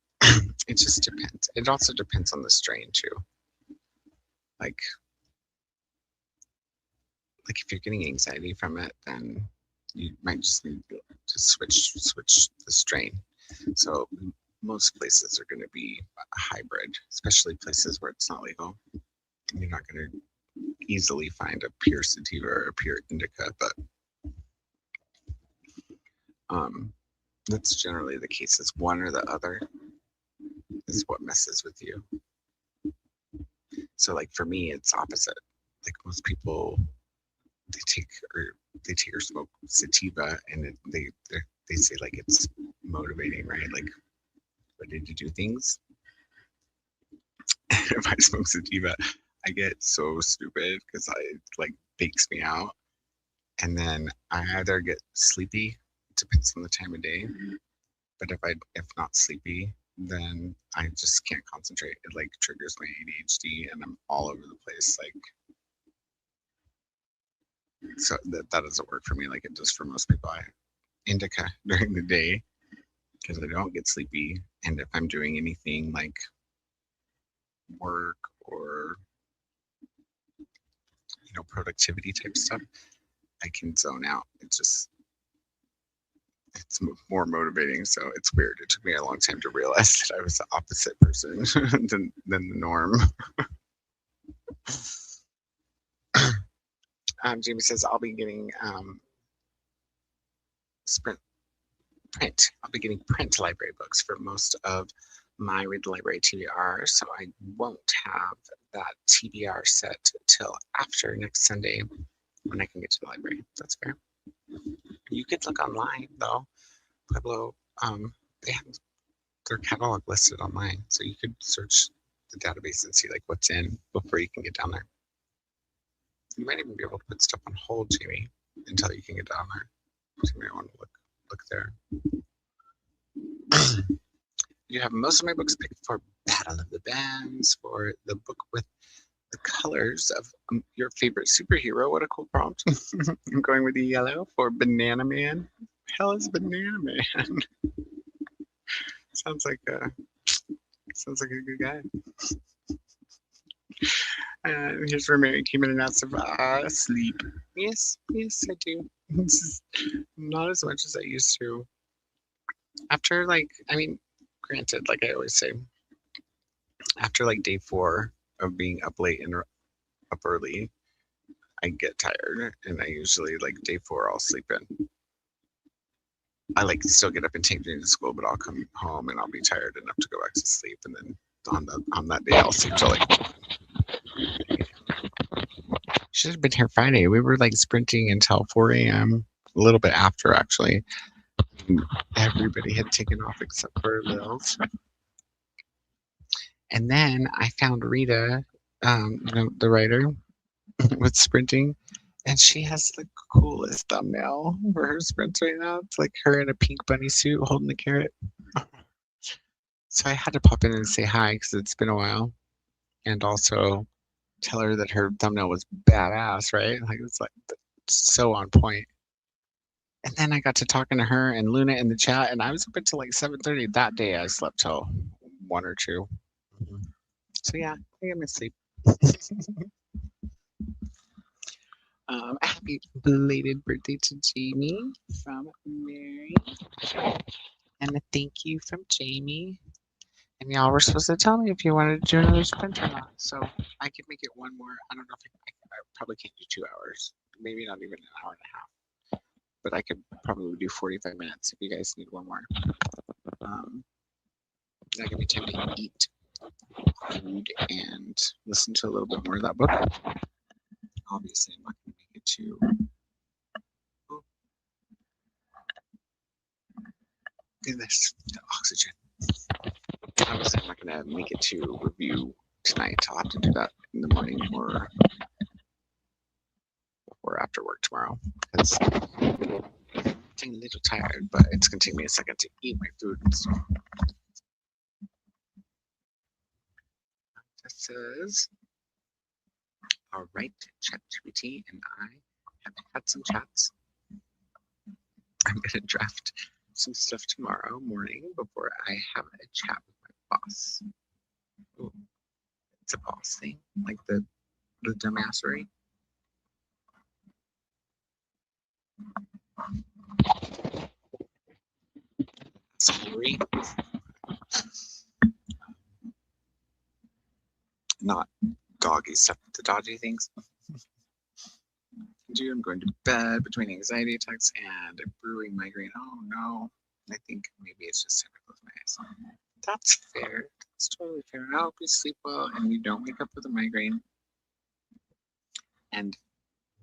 It just depends. It also depends on the strain too. Like if you're getting anxiety from it, then you might just need to switch the strain. So most places are going to be a hybrid, especially places where it's not legal. You're not going to easily find a pure sativa or a pure indica, but that's generally the case. Is one or the other is what messes with you. So like for me, it's opposite. Like most people, they take or smoke sativa, and they say like it's motivating, right? Like ready to do things. If I smoke sativa, I get so stupid because it like bakes me out, and then I either get sleepy. It depends on the time of day. But if not sleepy, then I just can't concentrate. It like triggers my ADHD, and I'm all over the place. Like, so that doesn't work for me like it does for most people. I indica during the day because I don't get sleepy, and if I'm doing anything like work or productivity type stuff, I can zone out. It's more motivating. So it's weird. It took me a long time to realize that I was the opposite person than the norm. Jamie says, I'll be getting print. I'll be getting print library books for most of my Read the Library TBR, so I won't have that TBR set till after next Sunday when I can get to the library. That's fair. You could look online though. Pueblo, they have their catalog listed online, so you could search the database and see like what's in before you can get down there. You might even be able to put stuff on hold, Jamie, until you can get down there. So you might want to look there. You have most of my books picked for Battle of the Bands, for the book with the colors of your favorite superhero. What a cool prompt. I'm going with the yellow for Banana Man. Hell is Banana Man? Sounds like a good guy. Here's where Mary came in and asked if sleep. Yes, I do. Not as much as I used to. After granted, like I always say, after like day 4 of being up late and up early, I get tired, and I usually like day 4 I'll sleep in. I like still get up and take Jane to school, but I'll come home and I'll be tired enough to go back to sleep, and then on that day I'll sleep till like. Should have been here Friday. We were like sprinting until 4 a.m. a little bit after actually. Everybody had taken off except for Lils. And then I found Rita, the writer, with sprinting, and she has the coolest thumbnail for her sprints right now. It's like her in a pink bunny suit holding the carrot. So I had to pop in and say hi because it's been a while, and also tell her that her thumbnail was badass, right? Like it's like so on point. And then I got to talking to her and Luna in the chat, and I was up until like 7:30 that day. I slept till 1 or 2. So yeah, I got my sleep. Happy belated birthday to Jamie from Mary, and a thank you from Jamie. And y'all were supposed to tell me if you wanted to do another sprint or not. So I could make it one more. I don't know if I probably can't do 2 hours. Maybe not even an hour and a half. But I could probably do 45 minutes if you guys need one more. That give me time to eat food and listen to a little bit more of that book. Obviously, I'm not going to make it to. in this oxygen. Obviously, I'm not going to make it to review tonight. I'll have to do that in the morning or after work tomorrow. Because I'm getting a little tired, but it's going to take me a second to eat my food. So. It says, all right, ChatGPT and I have had some chats. I'm going to draft some stuff tomorrow morning before I have a chat with my boss. Ooh, it's a boss thing, like the dumbassery. Sorry. Not doggy stuff, the dodgy things. I'm going to bed between anxiety attacks and a brewing migraine. Oh no. I think maybe it's just time to close my eyes. That's fair. That's totally fair. I hope you sleep well and you don't wake up with a migraine. And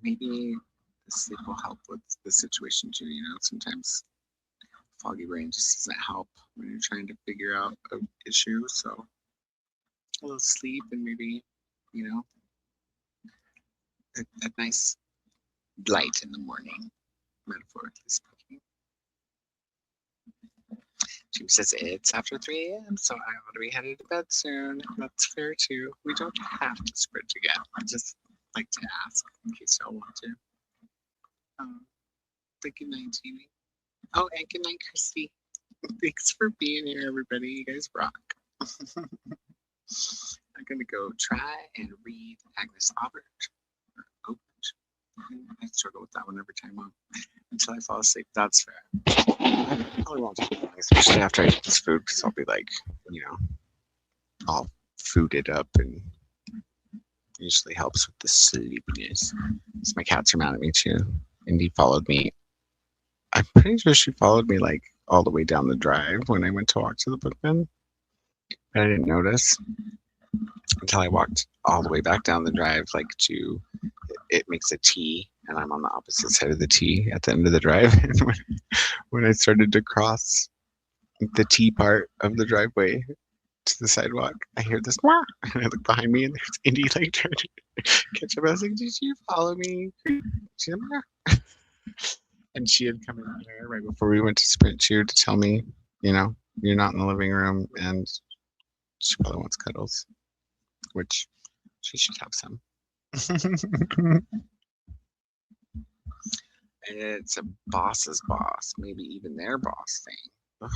maybe the sleep will help with the situation too. You know, sometimes foggy brain just doesn't help when you're trying to figure out an issue. So a little sleep and maybe, you know, a nice light in the morning, metaphorically speaking. Jim says it's after 3 a.m., so I ought to be headed to bed soon. That's fair too. We don't have to script again. I just like to ask in case y'all want to. Good night, Jamie. Oh, and good night, Christy. Thanks for being here, everybody. You guys rock. I'm gonna go try and read Agnes Aubert. I struggle with that one every time until I fall asleep. That's fair. I probably won't take long, especially after I eat this food, because I'll be like, you know, all fooded up, and usually helps with the sleepiness. So my cats are mad at me too. Indy followed me. I'm pretty sure she followed me like all the way down the drive when I went to walk to the book bin, but I didn't notice until I walked all the way back down the drive, like to. It makes a T, and I'm on the opposite side of the T at the end of the drive. And when I started to cross the T part of the driveway to the sidewalk, I hear this, wah! And I look behind me, and there's Indy like trying to catch up. I was like, "Did you follow me?" She's like, wah! And she had come in there right before we went to Sprint Cheer to tell me, you know, you're not in the living room, and she probably wants cuddles, which she should have some. And it's a boss's boss, maybe even their boss thing.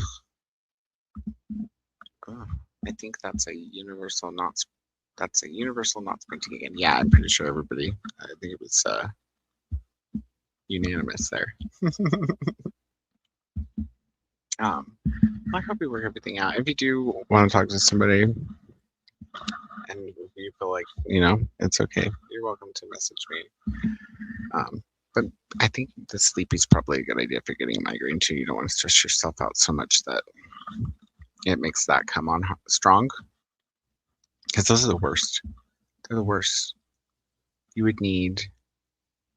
Ugh. I think that's a universal not sprinting again. Yeah, I'm pretty sure everybody. I think it was unanimous there. I hope you work everything out. If you do want to talk to somebody, and if you feel like, you know, it's okay, you're welcome to message me. But I think the sleep is probably a good idea for getting a migraine too. You don't want to stress yourself out so much that it makes that come on strong. Because those are the worst. They're the worst. You would need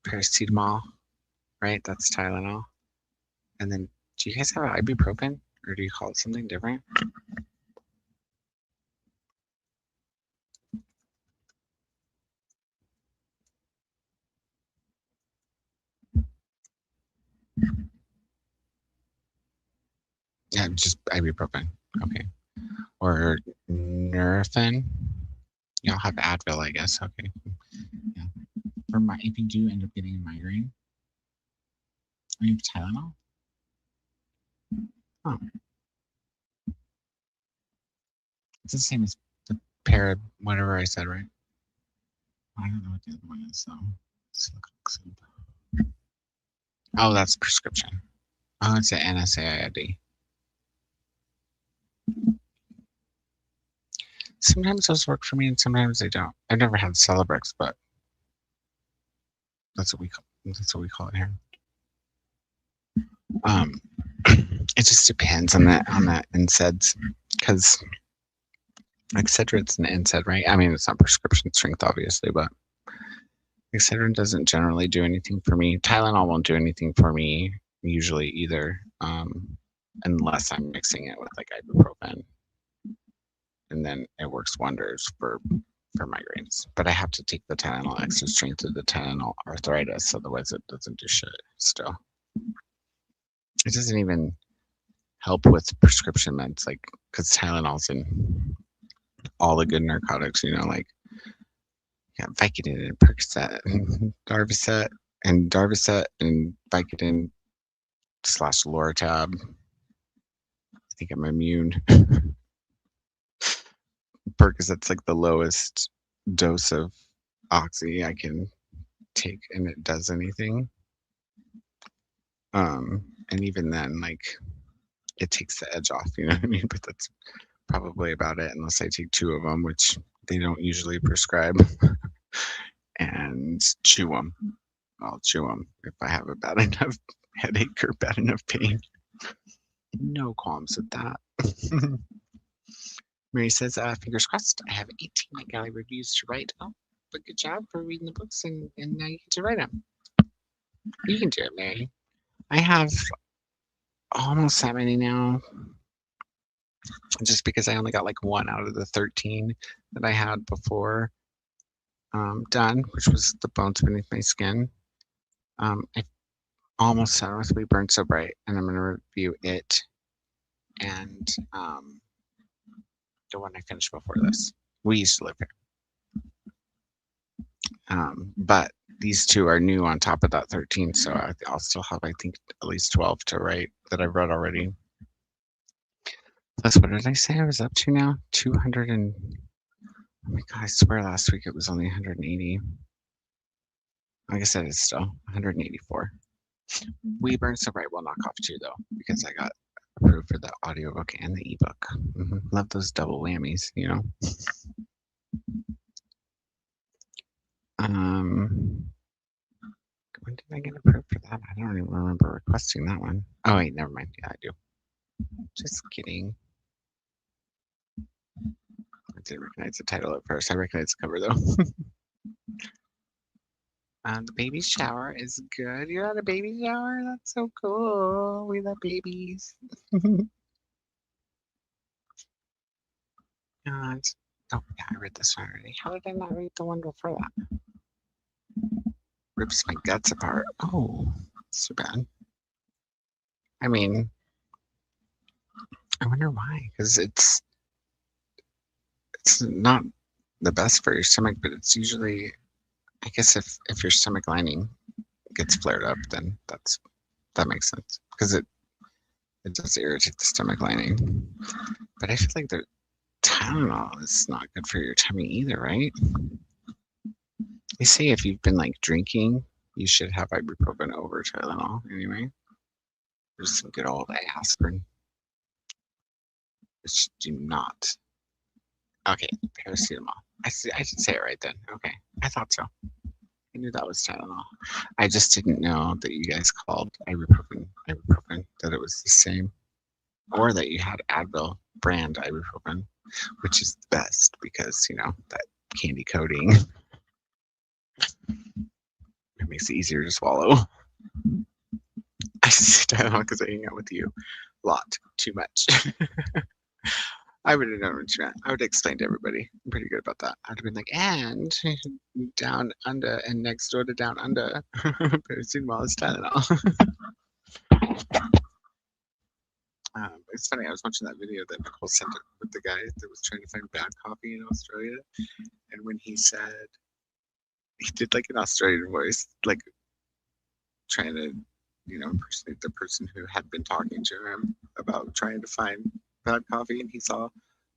paracetamol, right? That's Tylenol. And then, do you guys have ibuprofen? Or do you call it something different? Yeah, just ibuprofen. Okay. Or Nurofen. Y'all have Advil, I guess. Okay. Yeah. If you do end up getting a migraine, you have Tylenol? Oh. It's the same as the whatever I said, right? I don't know what the other one is, so. Oh, that's prescription. Oh, it's an NSAID. Sometimes those work for me and sometimes they don't. I've never had Celebrex, but that's what we call it here. It just depends on that NSAIDs, because Excedrin's an NSAID, right? I mean, it's not prescription strength, obviously, but Excedrin doesn't generally do anything for me. Tylenol won't do anything for me usually either. unless I'm mixing it with like ibuprofen, and then it works wonders for migraines. But I have to take the Tylenol extra strength to the Tylenol arthritis, otherwise it doesn't do shit. Still, it doesn't even help with prescription meds, like because Tylenol's in all the good narcotics, you know, like Vicodin and Percocet and Darvocet and Vicodin / Loratab. I think I'm immune. Percocet's like the lowest dose of oxy I can take, and it does anything. And even then, like, it takes the edge off, you know what I mean? But that's probably about it, unless I take 2 of them, which they don't usually prescribe. And chew them. I'll chew them if I have a bad enough headache or bad enough pain. No qualms with that. Mary says, fingers crossed, I have 18 galley reviews to write. Oh, but good job for reading the books, and now you get to write them. You can do it, Mary. I have almost 70 now, just because I only got like 1 out of the 13 that I had before done, which was The Bones Beneath My Skin. I almost done with We Burn So Bright, and I'm going to review it and the one I finished before this. We used to live here. But these 2 are new on top of that 13, so I'll still have, I think, at least 12 to write that I've read already. Plus, what did I say I was up to now? 200 and... Oh my god, I swear last week it was only 180. Like I said, it's still 184. We Burn So Bright will knock off 2, though, because I got approved for the audiobook and the ebook. Love those double whammies, you know? When did I get approved for that? I don't even remember requesting that one. Oh, wait, never mind. Yeah, I do. Just kidding. I didn't recognize the title at first. I recognize the cover, though. The baby shower is good. You're at a baby shower? That's so cool. We love babies. God. Oh, yeah, I read this one already. How did I not read the one before that? Rips my guts apart. Oh, that's too bad. I mean, I wonder why. Because it's not the best for your stomach, but it's usually... I guess if your stomach lining gets flared up, then that makes sense, because it does irritate the stomach lining. But I feel like the Tylenol is not good for your tummy either, right? They say if you've been like drinking, you should have ibuprofen over Tylenol anyway. There's some good old aspirin. Which do not. Okay, paracetamol. I should say it right then. Okay, I thought so. I knew that was Tylenol. I just didn't know that you guys called ibuprofen, that it was the same. Or that you had Advil brand ibuprofen, which is the best because, you know, that candy coating. It makes it easier to swallow. I say Tylenol because I hang out with you a lot, too much. I would have known what you meant. I would explain to everybody. I'm pretty good about that. I'd have been like, and down under and next door to down under, paracetamol is Tylenol. It's funny, I was watching that video that Nicole sent with the guy that was trying to find bad coffee in Australia. And when he said, he did like an Australian voice, like trying to, you know, impersonate the person who had been talking to him about trying to find bad coffee, and he saw,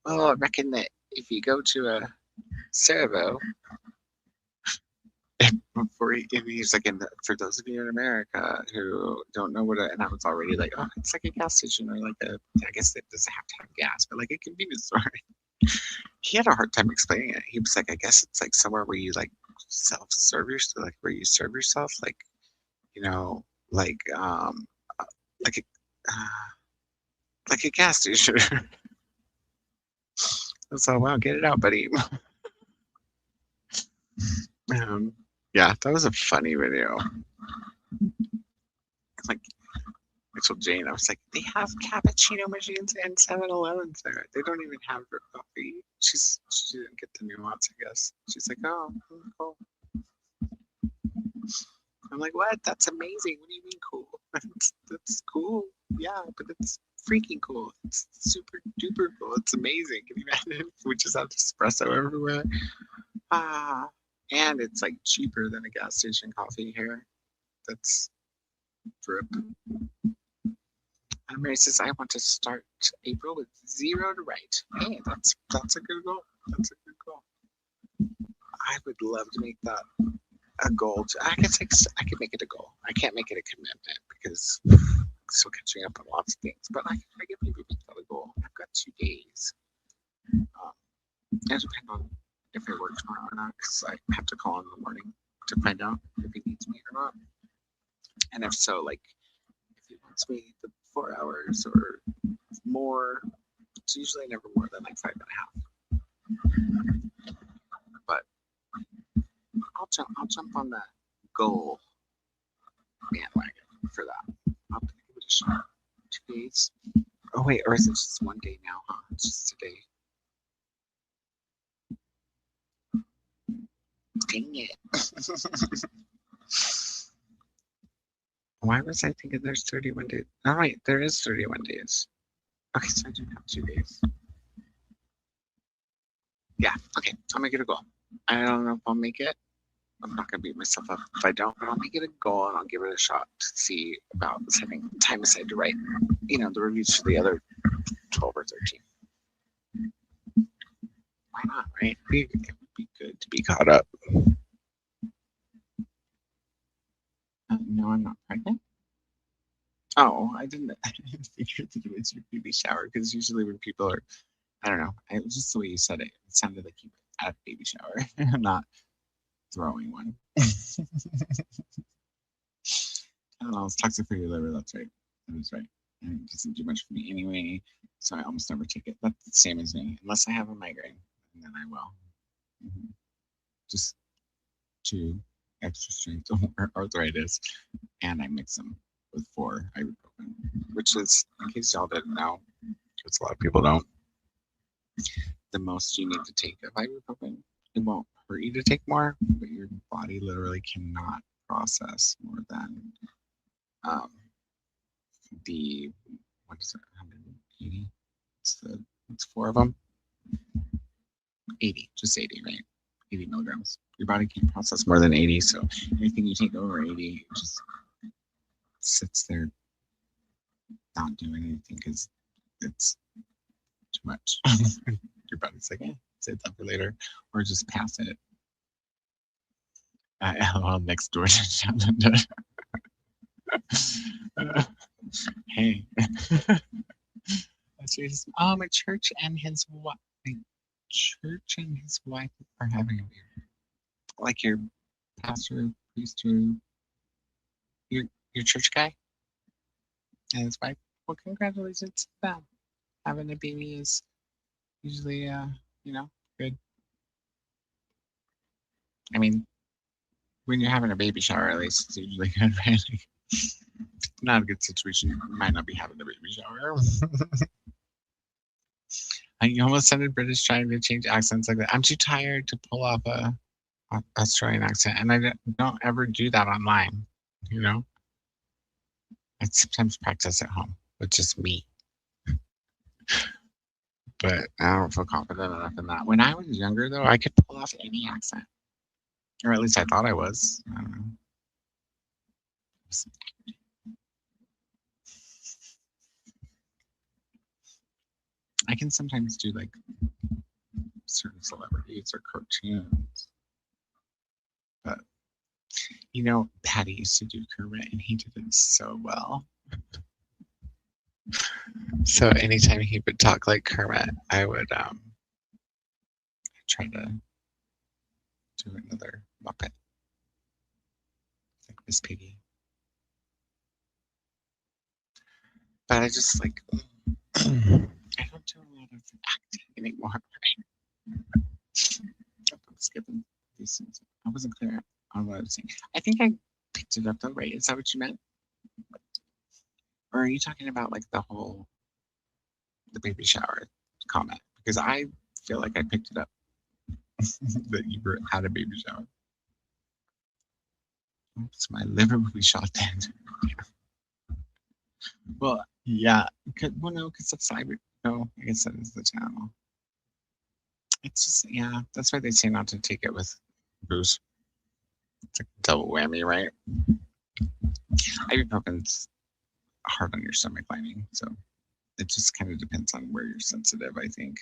well, I reckon that if you go to a servo, and he's like, for those of you in America who don't know what and I was already like, oh, it's like a gas station, or like I guess it doesn't have to have gas, but like a convenience store. He had a hard time explaining it. He was like, I guess it's like somewhere where you like self-serve yourself, like where you serve yourself, like, you know, like a gas station. So, wow, get it out, buddy. Yeah, that was a funny video. Like, I told Jane, I was like, they have cappuccino machines and 7-Elevens there. They don't even have their coffee. She didn't get the nuance, I guess. She's like, oh, cool. I'm like, what? That's amazing. What do you mean cool? That's cool. Yeah, but it's freaking cool. It's super duper cool. It's amazing. Can you imagine? We just have espresso everywhere. And it's like cheaper than a gas station coffee here. That's drip. And Mary says, I want to start April with 0 to write. Hey, that's a good goal. That's a good goal. I would love to make that a goal. I guess I could make it a goal. I can't make it a commitment because I'm still catching up on lots of things. But I could maybe make that a goal. I've got 2 days. It depends on if I work tomorrow or not, because I have to call in the morning to find out if he needs me or not. And if so, like, if he wants me the 4 hours or more, it's usually never more than like 5.5. But I'll jump on that goal bandwagon for that. I'll give it a shot. 2 days. Oh wait, or is it just 1 day now, huh? It's just a day. Dang it. Why was I thinking there's 31 days? All right, there is 31 days. Okay, so I do have 2 days. Yeah, okay, I'll make it a goal. I don't know if I'll make it. I'm not going to beat myself up if I don't, but I'll make it a goal and I'll give it a shot to see about setting time aside to write, the reviews for the other 12 or 13. Why not, right? It would be good to be caught up. No, I'm not pregnant. Oh, I didn't figure that it was your baby shower because usually when people are, I don't know, it was just the way you said it. It sounded like you were at a baby shower, not throwing one. I don't know, it's toxic for your liver. That's right. That is right. And it doesn't do much for me anyway, so I almost never take it. That's the same as me, unless I have a migraine, and then I will. Just 2 extra strength arthritis, and I mix them with 4 ibuprofen, which is, in case y'all didn't know, because a lot of people don't, the most you need to take of ibuprofen. It won't hurt you to take more, but your body literally cannot process more than the, what is it, 180? It's 4 of them. 80, just 80, right? 80 milligrams. Your body can't process more than 80, so anything you take over 80 just sits there not doing anything because it's too much. Your body's like, save that for later, or just pass it. LOL next door to Shannon. Hey. Oh, my church and his wife. Church and his wife are having a baby. Like your pastor, priest, your church guy and his wife. Well, congratulations to them. Having a baby is usually, good. I mean, when you're having a baby shower, at least it's usually good, right? Not a good situation. You might not be having a baby shower. You almost sounded British trying to change accents like that. I'm too tired to pull off a Australian accent, and I don't ever do that online. I sometimes practice at home with just me, but I don't feel confident enough in that. When I was younger, though, I could pull off any accent, or at least I thought I was. I don't know. I can sometimes do like certain celebrities or cartoons, but Patty used to do Kermit and he did it so well. So anytime he would talk like Kermit, I would try to do another Muppet, like Miss Piggy. But I just like I don't do a lot of acting anymore. I'm skipping these things. I wasn't clear on what I was saying. I think I picked it up though, right? Is that what you meant? Or are you talking about like the baby shower comment? Because I feel like I picked it up that you were at a baby shower. Oops, my liver will be shot dead. Well, yeah. Well, no, because of cyber. No, I guess that is the channel. It's just, yeah, that's why they say not to take it with booze. It's a double whammy, right? Ibuprofen's hard on your stomach lining, so it just kind of depends on where you're sensitive, I think.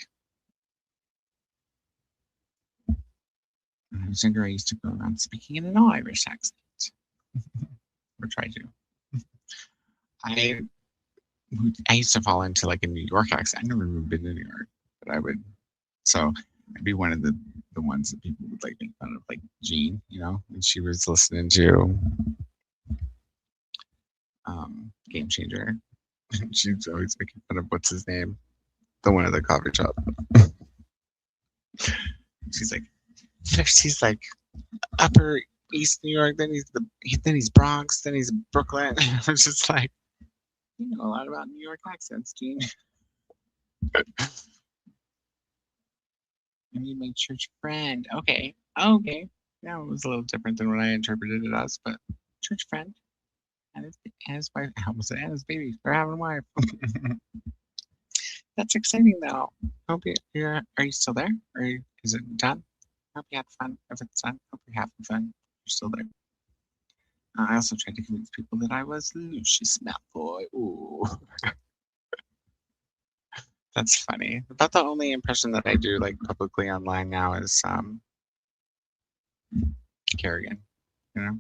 When I was younger, I used to go around speaking in an all-Irish accent. Or try to. I used to fall into like a New York accent. I never even been to New York, but I would. So I'd be one of the ones that people would like make fun of, like Jean, you know, and she was listening to Game Changer. She's always making fun of what's his name, the one at the coffee shop. She's like, first he's like Upper East New York, then he's Bronx, then he's Brooklyn. I was just like, you know a lot about New York accents, Gene. I mean, my church friend. Okay. Yeah, it was a little different than what I interpreted it as, but church friend and his wife. I almost said, and his baby. They're having a wife. That's exciting, though. Hope you're. Are you still there, or is it done? Hope you had fun. If it's done, hope you're having fun. You're still there. I also tried to convince people that I was Lucius Malfoy. Ooh. That's funny. About the only impression that I do like publicly online now is Kerrigan. You know?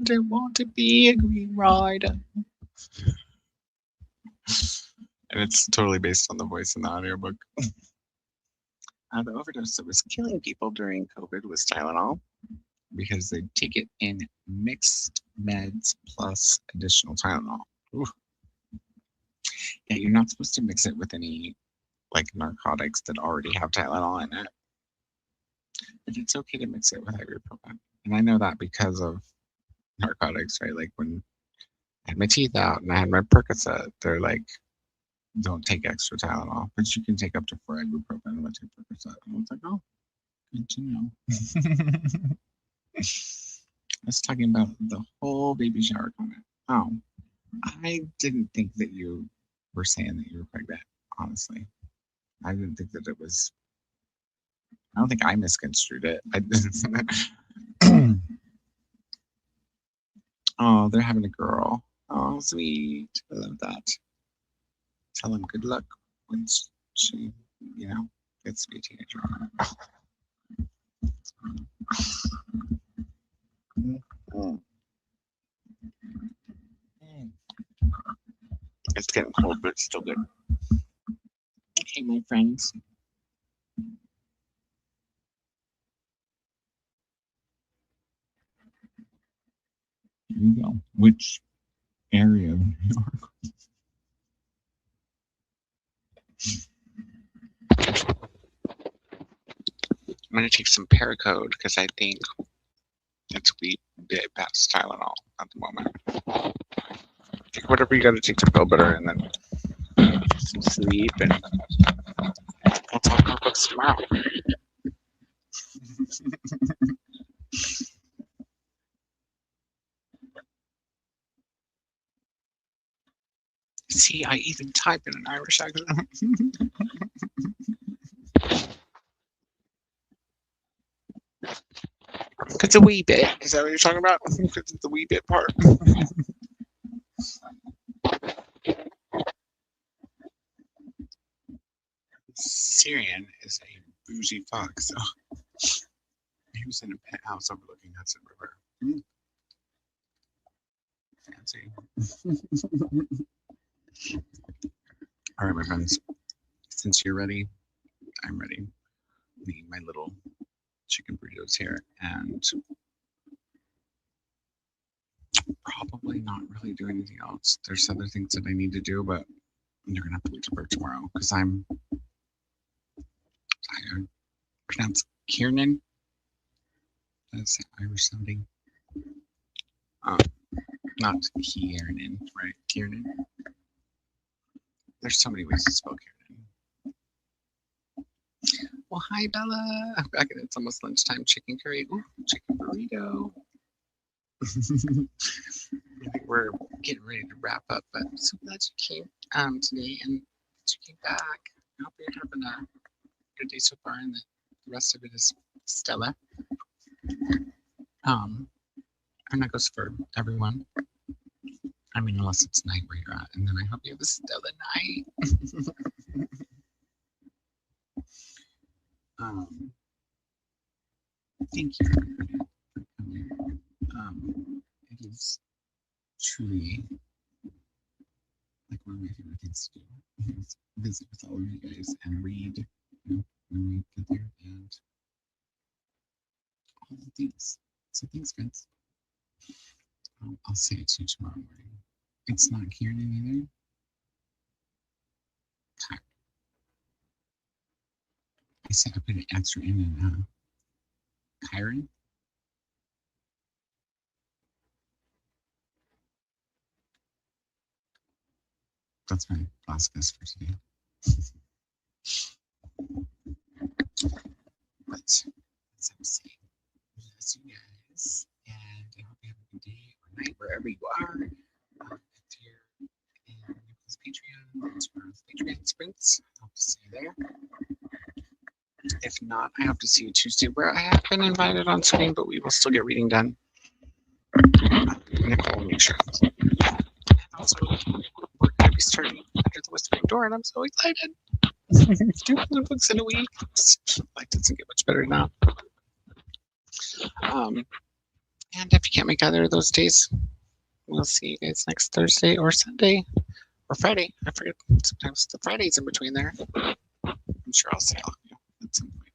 I don't want to be a Green Rider. And it's totally based on the voice in the audiobook. The overdose that was killing people during COVID was Tylenol, because they take it in mixed meds plus additional Tylenol. Ooh. Yeah, you're not supposed to mix it with any like narcotics that already have Tylenol in it. But it's okay to mix it with ibuprofen. And I know that because of narcotics, right? Like when I had my teeth out and I had my Percocet, they're like, don't take extra Tylenol, but you can take up to 4 ibuprofen with your Percocet. And I was like, oh, good to know. I was talking about the whole baby shower comment. Oh, I didn't think that you were saying that you were pregnant, honestly. I didn't think that it was. I don't think I misconstrued it. Oh, they're having a girl. Oh, sweet. I love that. Tell him good luck once she, you know, gets to be a teenager. It's getting cold, but it's still good. Okay, my friends. Here you go. Which area of New York? I'm going to take some Paracode because I think it's a bit past Tylenol at the moment. Take whatever you got to take to feel better, and then some sleep, and we'll talk about books tomorrow. See, I even type in an Irish accent. It's a wee bit. Is that what you're talking about? It's the wee bit part. Syrian is a bougie fox. So he was in a penthouse overlooking Hudson River. Fancy. All right, my friends. Since you're ready, I'm ready. I'm eating my little chicken burritos here, and probably not really do anything else. There's other things that I need to do, but you're gonna have to wait till tomorrow because I pronounce Kiernan. That's Irish sounding. Not Kiernan, right? Kiernan. There's so many ways to spell Karen. Well, hi, Bella. I'm back and it's almost lunchtime. Chicken curry. Ooh, chicken burrito. I think we're getting ready to wrap up, but I'm so glad you came today and that you came back. I hope you're having a good day so far and the rest of it is stellar. And that goes for everyone. I mean, unless it's night where you're at, and then I hope you have a stellar night. Thank you everybody for coming. It is truly like one of my favorite things to do. Is visit with all of you guys and read, you know, when we get there and all the things. So thanks, friends. I'll say it to you tomorrow morning. It's not Kieran either. I said I put an extra in Kyron. That's my last guess for today. But as I was saying, bless you guys, and I hope you have a good day or night wherever you are. If you're in Nicoda's Patreon, tomorrow's Patreon sprints, I hope to see you there. If not, I hope to see you Tuesday, where I have been invited on screen, but we will still get reading done. Nicole will make sure. And also, we're going to be starting Under the Whispering Door, and I'm so excited. 200 books in a week. Life doesn't get much better now. And if you can't make either of those days, we'll see you guys next Thursday or Sunday or Friday. I forget. Sometimes the Friday's in between there. I'm sure I'll see all of you at some point.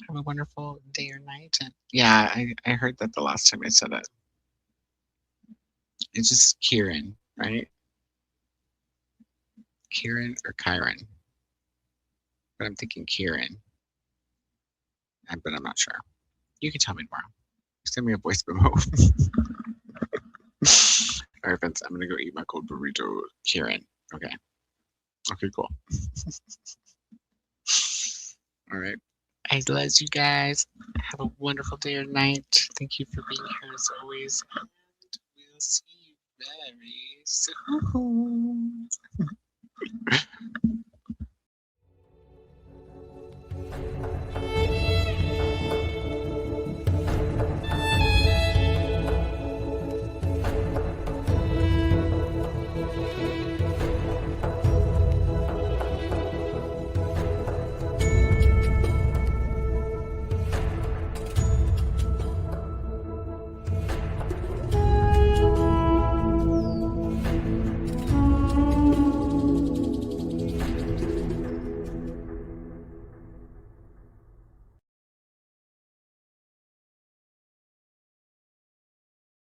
Have a wonderful day or night. And yeah, I heard that the last time I said it. It's just Kieran, right? Kieran or Kyron. But I'm thinking Kieran. But I'm not sure. You can tell me tomorrow. Send me a voice memo. All right, friends, I'm going to go eat my cold burrito. Kieran. Okay. Okay, cool. All right. I love you guys. Have a wonderful day or night. Thank you for being here as always. And we'll see you very soon.